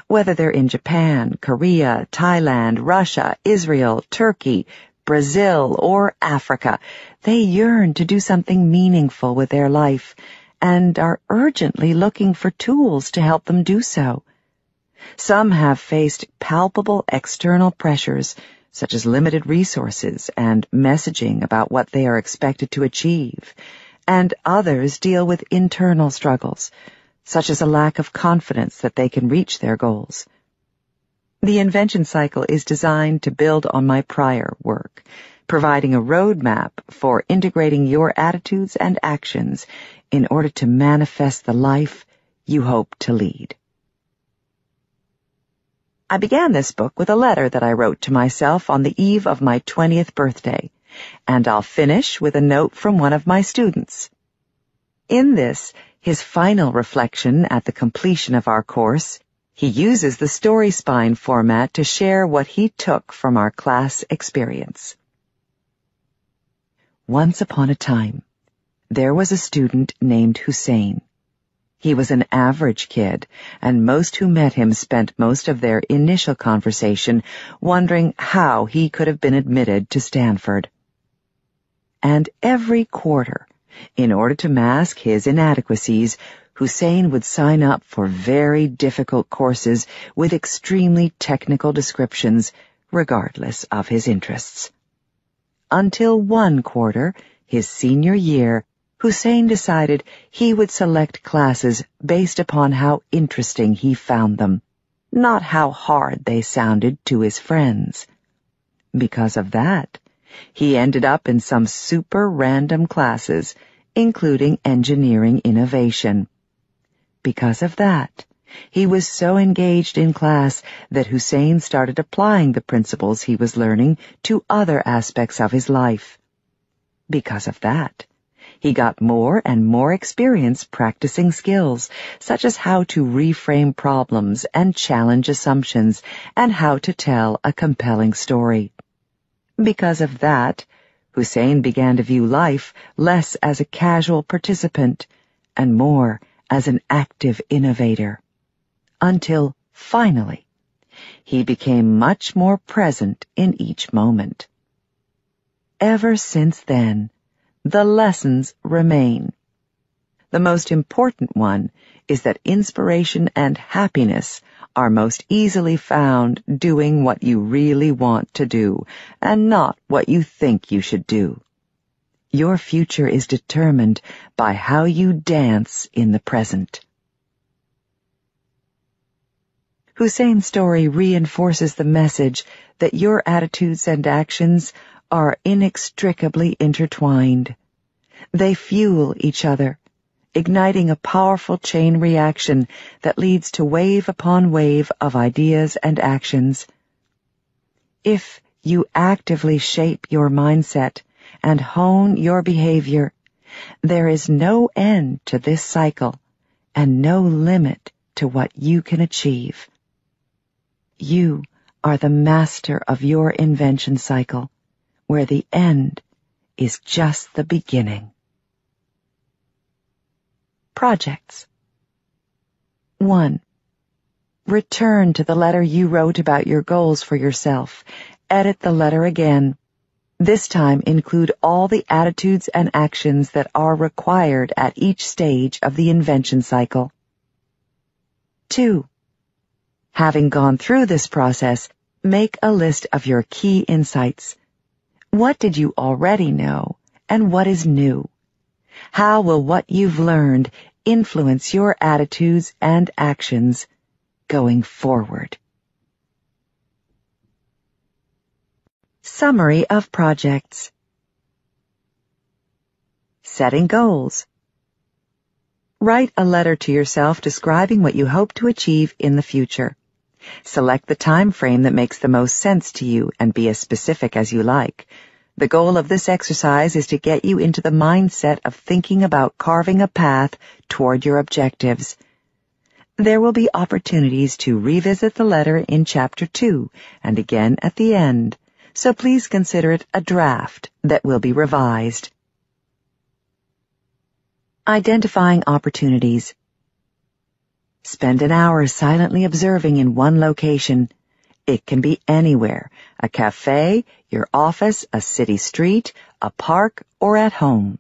Whether they're in Japan, Korea, Thailand, Russia, Israel, Turkey, Brazil, or Africa, they yearn to do something meaningful with their life and are urgently looking for tools to help them do so. Some have faced palpable external pressures, such as limited resources and messaging about what they are expected to achieve, and others deal with internal struggles, such as a lack of confidence that they can reach their goals. The invention cycle is designed to build on my prior work, providing a roadmap for integrating your attitudes and actions in order to manifest the life you hope to lead. I began this book with a letter that I wrote to myself on the eve of my 20th birthday, and I'll finish with a note from one of my students. In this, his final reflection at the completion of our course, he uses the story spine format to share what he took from our class experience. Once upon a time, there was a student named Hussein. He was an average kid, and most who met him spent most of their initial conversation wondering how he could have been admitted to Stanford. And every quarter, in order to mask his inadequacies, Hussein would sign up for very difficult courses with extremely technical descriptions, regardless of his interests. Until one quarter, his senior year, Hussein decided he would select classes based upon how interesting he found them, not how hard they sounded to his friends. Because of that, he ended up in some super random classes, including engineering innovation. Because of that, he was so engaged in class that Hussein started applying the principles he was learning to other aspects of his life. Because of that, he got more and more experience practicing skills, such as how to reframe problems and challenge assumptions, and how to tell a compelling story. Because of that, Hussein began to view life less as a casual participant and more as an active innovator. Until, finally, he became much more present in each moment. Ever since then, the lessons remain. The most important one is that inspiration and happiness are most easily found doing what you really want to do, and not what you think you should do. Your future is determined by how you dance in the present. Hussein's story reinforces the message that your attitudes and actions are inextricably intertwined. They fuel each other, igniting a powerful chain reaction that leads to wave upon wave of ideas and actions. If you actively shape your mindset and hone your behavior, there is no end to this cycle and no limit to what you can achieve. You are the master of your invention cycle, where the end is just the beginning. Projects. 1. Return to the letter you wrote about your goals for yourself. Edit the letter again. This time include all the attitudes and actions that are required at each stage of the invention cycle. 2. Having gone through this process, make a list of your key insights. What did you already know, and what is new? How will what you've learned influence your attitudes and actions going forward? Summary of projects. Setting goals. Write a letter to yourself describing what you hope to achieve in the future. Select the time frame that makes the most sense to you and be as specific as you like. The goal of this exercise is to get you into the mindset of thinking about carving a path toward your objectives. There will be opportunities to revisit the letter in Chapter 2 and again at the end, so please consider it a draft that will be revised. Identifying opportunities. Spend an hour silently observing in one location. It can be anywhere: a cafe, your office, a city street, a park, or at home.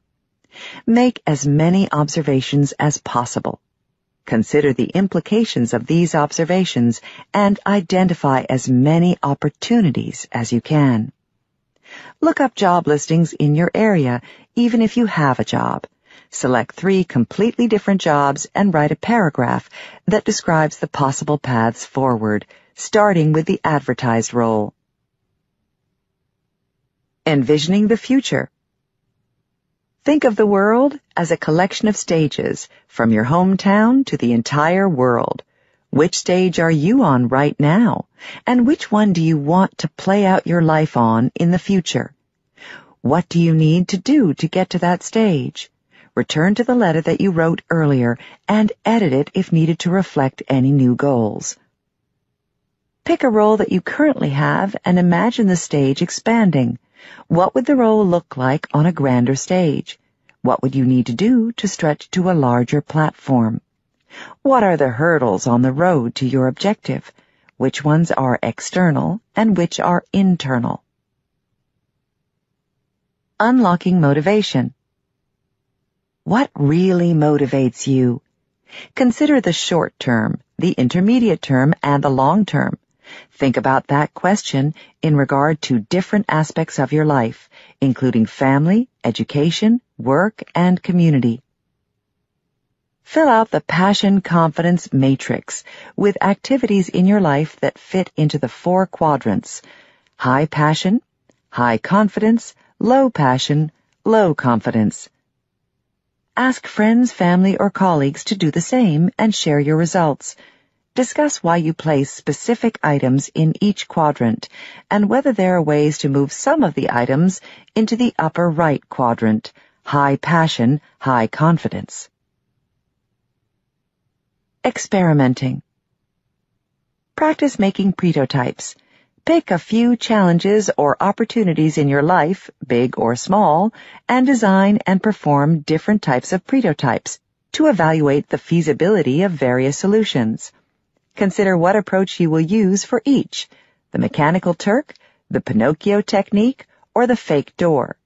Make as many observations as possible. Consider the implications of these observations and identify as many opportunities as you can. Look up job listings in your area, even if you have a job. Select 3 completely different jobs and write a paragraph that describes the possible paths forward, starting with the advertised role. Envisioning the future. Think of the world as a collection of stages, from your hometown to the entire world. Which stage are you on right now, and which one do you want to play out your life on in the future? What do you need to do to get to that stage? Return to the letter that you wrote earlier and edit it if needed to reflect any new goals. Pick a role that you currently have and imagine the stage expanding. What would the role look like on a grander stage? What would you need to do to stretch to a larger platform? What are the hurdles on the road to your objective? Which ones are external and which are internal? Unlocking motivation. What really motivates you? Consider the short term, the intermediate term, and the long term. Think about that question in regard to different aspects of your life, including family, education, work, and community. Fill out the passion confidence matrix with activities in your life that fit into the 4 quadrants: high passion, high confidence, low passion, low confidence. Ask friends, family, or colleagues to do the same and share your results. Discuss why you place specific items in each quadrant and whether there are ways to move some of the items into the upper right quadrant, high passion, high confidence. Experimenting. Practice making prototypes. Pick a few challenges or opportunities in your life, big or small, and design and perform different types of prototypes to evaluate the feasibility of various solutions. Consider what approach you will use for each: the mechanical Turk, the Pinocchio technique, or the fake door.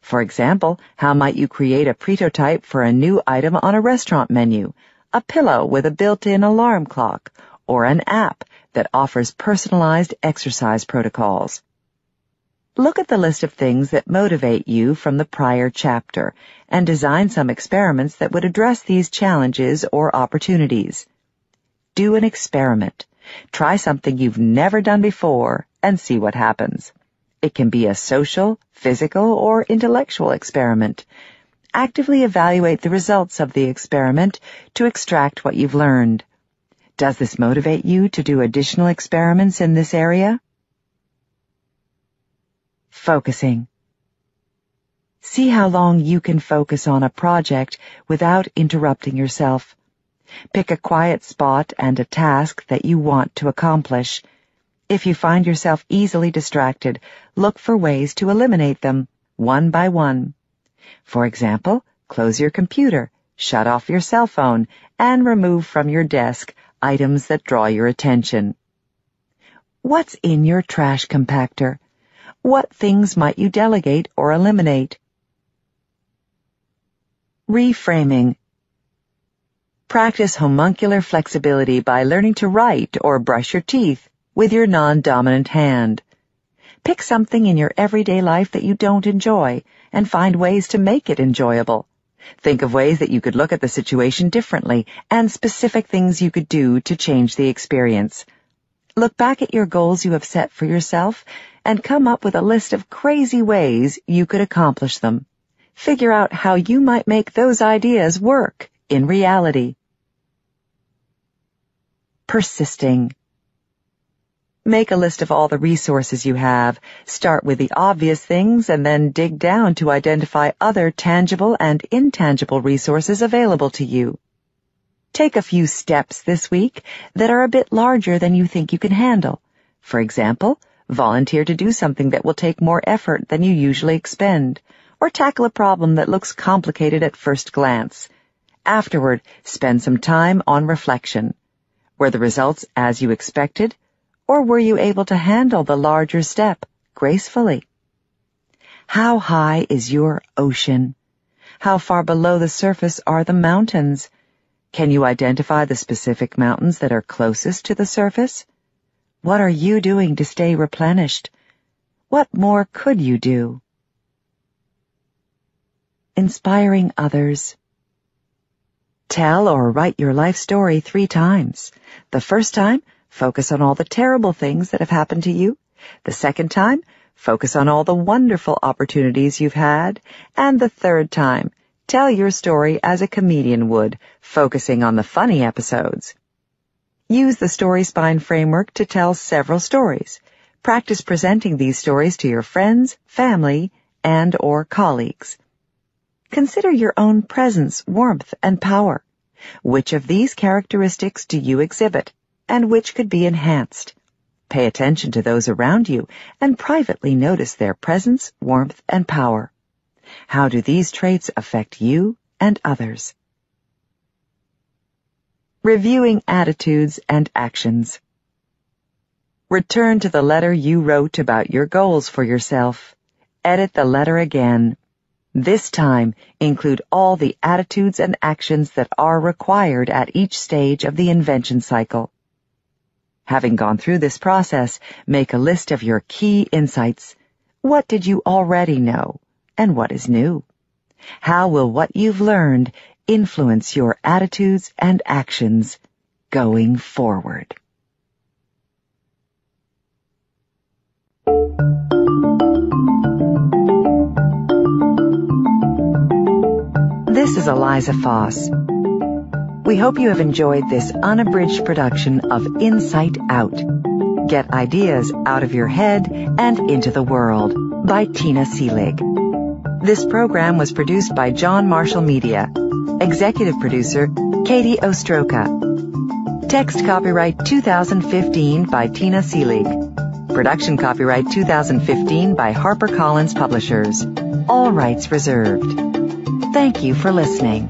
For example, how might you create a prototype for a new item on a restaurant menu, a pillow with a built-in alarm clock, or an app that offers personalized exercise protocols? Look at the list of things that motivate you from the prior chapter and design some experiments that would address these challenges or opportunities. Do an experiment. Try something you've never done before and see what happens. It can be a social, physical, or intellectual experiment. Actively evaluate the results of the experiment to extract what you've learned. Does this motivate you to do additional experiments in this area? Focusing. See how long you can focus on a project without interrupting yourself. Pick a quiet spot and a task that you want to accomplish. If you find yourself easily distracted, look for ways to eliminate them, one by one. For example, close your computer, shut off your cell phone, and remove from your desk items that draw your attention. What's in your trash compactor? What things might you delegate or eliminate? Reframing. Practice homuncular flexibility by learning to write or brush your teeth with your non-dominant hand. Pick something in your everyday life that you don't enjoy and find ways to make it enjoyable. Think of ways that you could look at the situation differently and specific things you could do to change the experience. Look back at your goals you have set for yourself and come up with a list of crazy ways you could accomplish them. Figure out how you might make those ideas work in reality. Persisting. Make a list of all the resources you have. Start with the obvious things and then dig down to identify other tangible and intangible resources available to you. Take a few steps this week that are a bit larger than you think you can handle. For example, volunteer to do something that will take more effort than you usually expend, or tackle a problem that looks complicated at first glance. Afterward, spend some time on reflection. Were the results as you expected? Or were you able to handle the larger step gracefully? How high is your ocean? How far below the surface are the mountains? Can you identify the specific mountains that are closest to the surface? What are you doing to stay replenished? What more could you do? Inspiring others. Tell or write your life story 3 times. The first time, focus on all the terrible things that have happened to you. The second time, focus on all the wonderful opportunities you've had. And the third time, tell your story as a comedian would, focusing on the funny episodes. Use the Story Spine framework to tell several stories. Practice presenting these stories to your friends, family, and/or colleagues. Consider your own presence, warmth, and power. Which of these characteristics do you exhibit, and which could be enhanced? Pay attention to those around you and privately notice their presence, warmth, and power. How do these traits affect you and others? Reviewing attitudes and actions. Return to the letter you wrote about your goals for yourself. Edit the letter again. This time, include all the attitudes and actions that are required at each stage of the invention cycle. Having gone through this process, make a list of your key insights. What did you already know, and what is new? How will what you've learned influence your attitudes and actions going forward? This is Eliza Foss. We hope you have enjoyed this unabridged production of Insight Out. Get ideas out of your head and into the world by Tina Seelig. This program was produced by John Marshall Media. Executive producer, Katie Ostroka. Text copyright 2015 by Tina Seelig. Production copyright 2015 by HarperCollins Publishers. All rights reserved. Thank you for listening.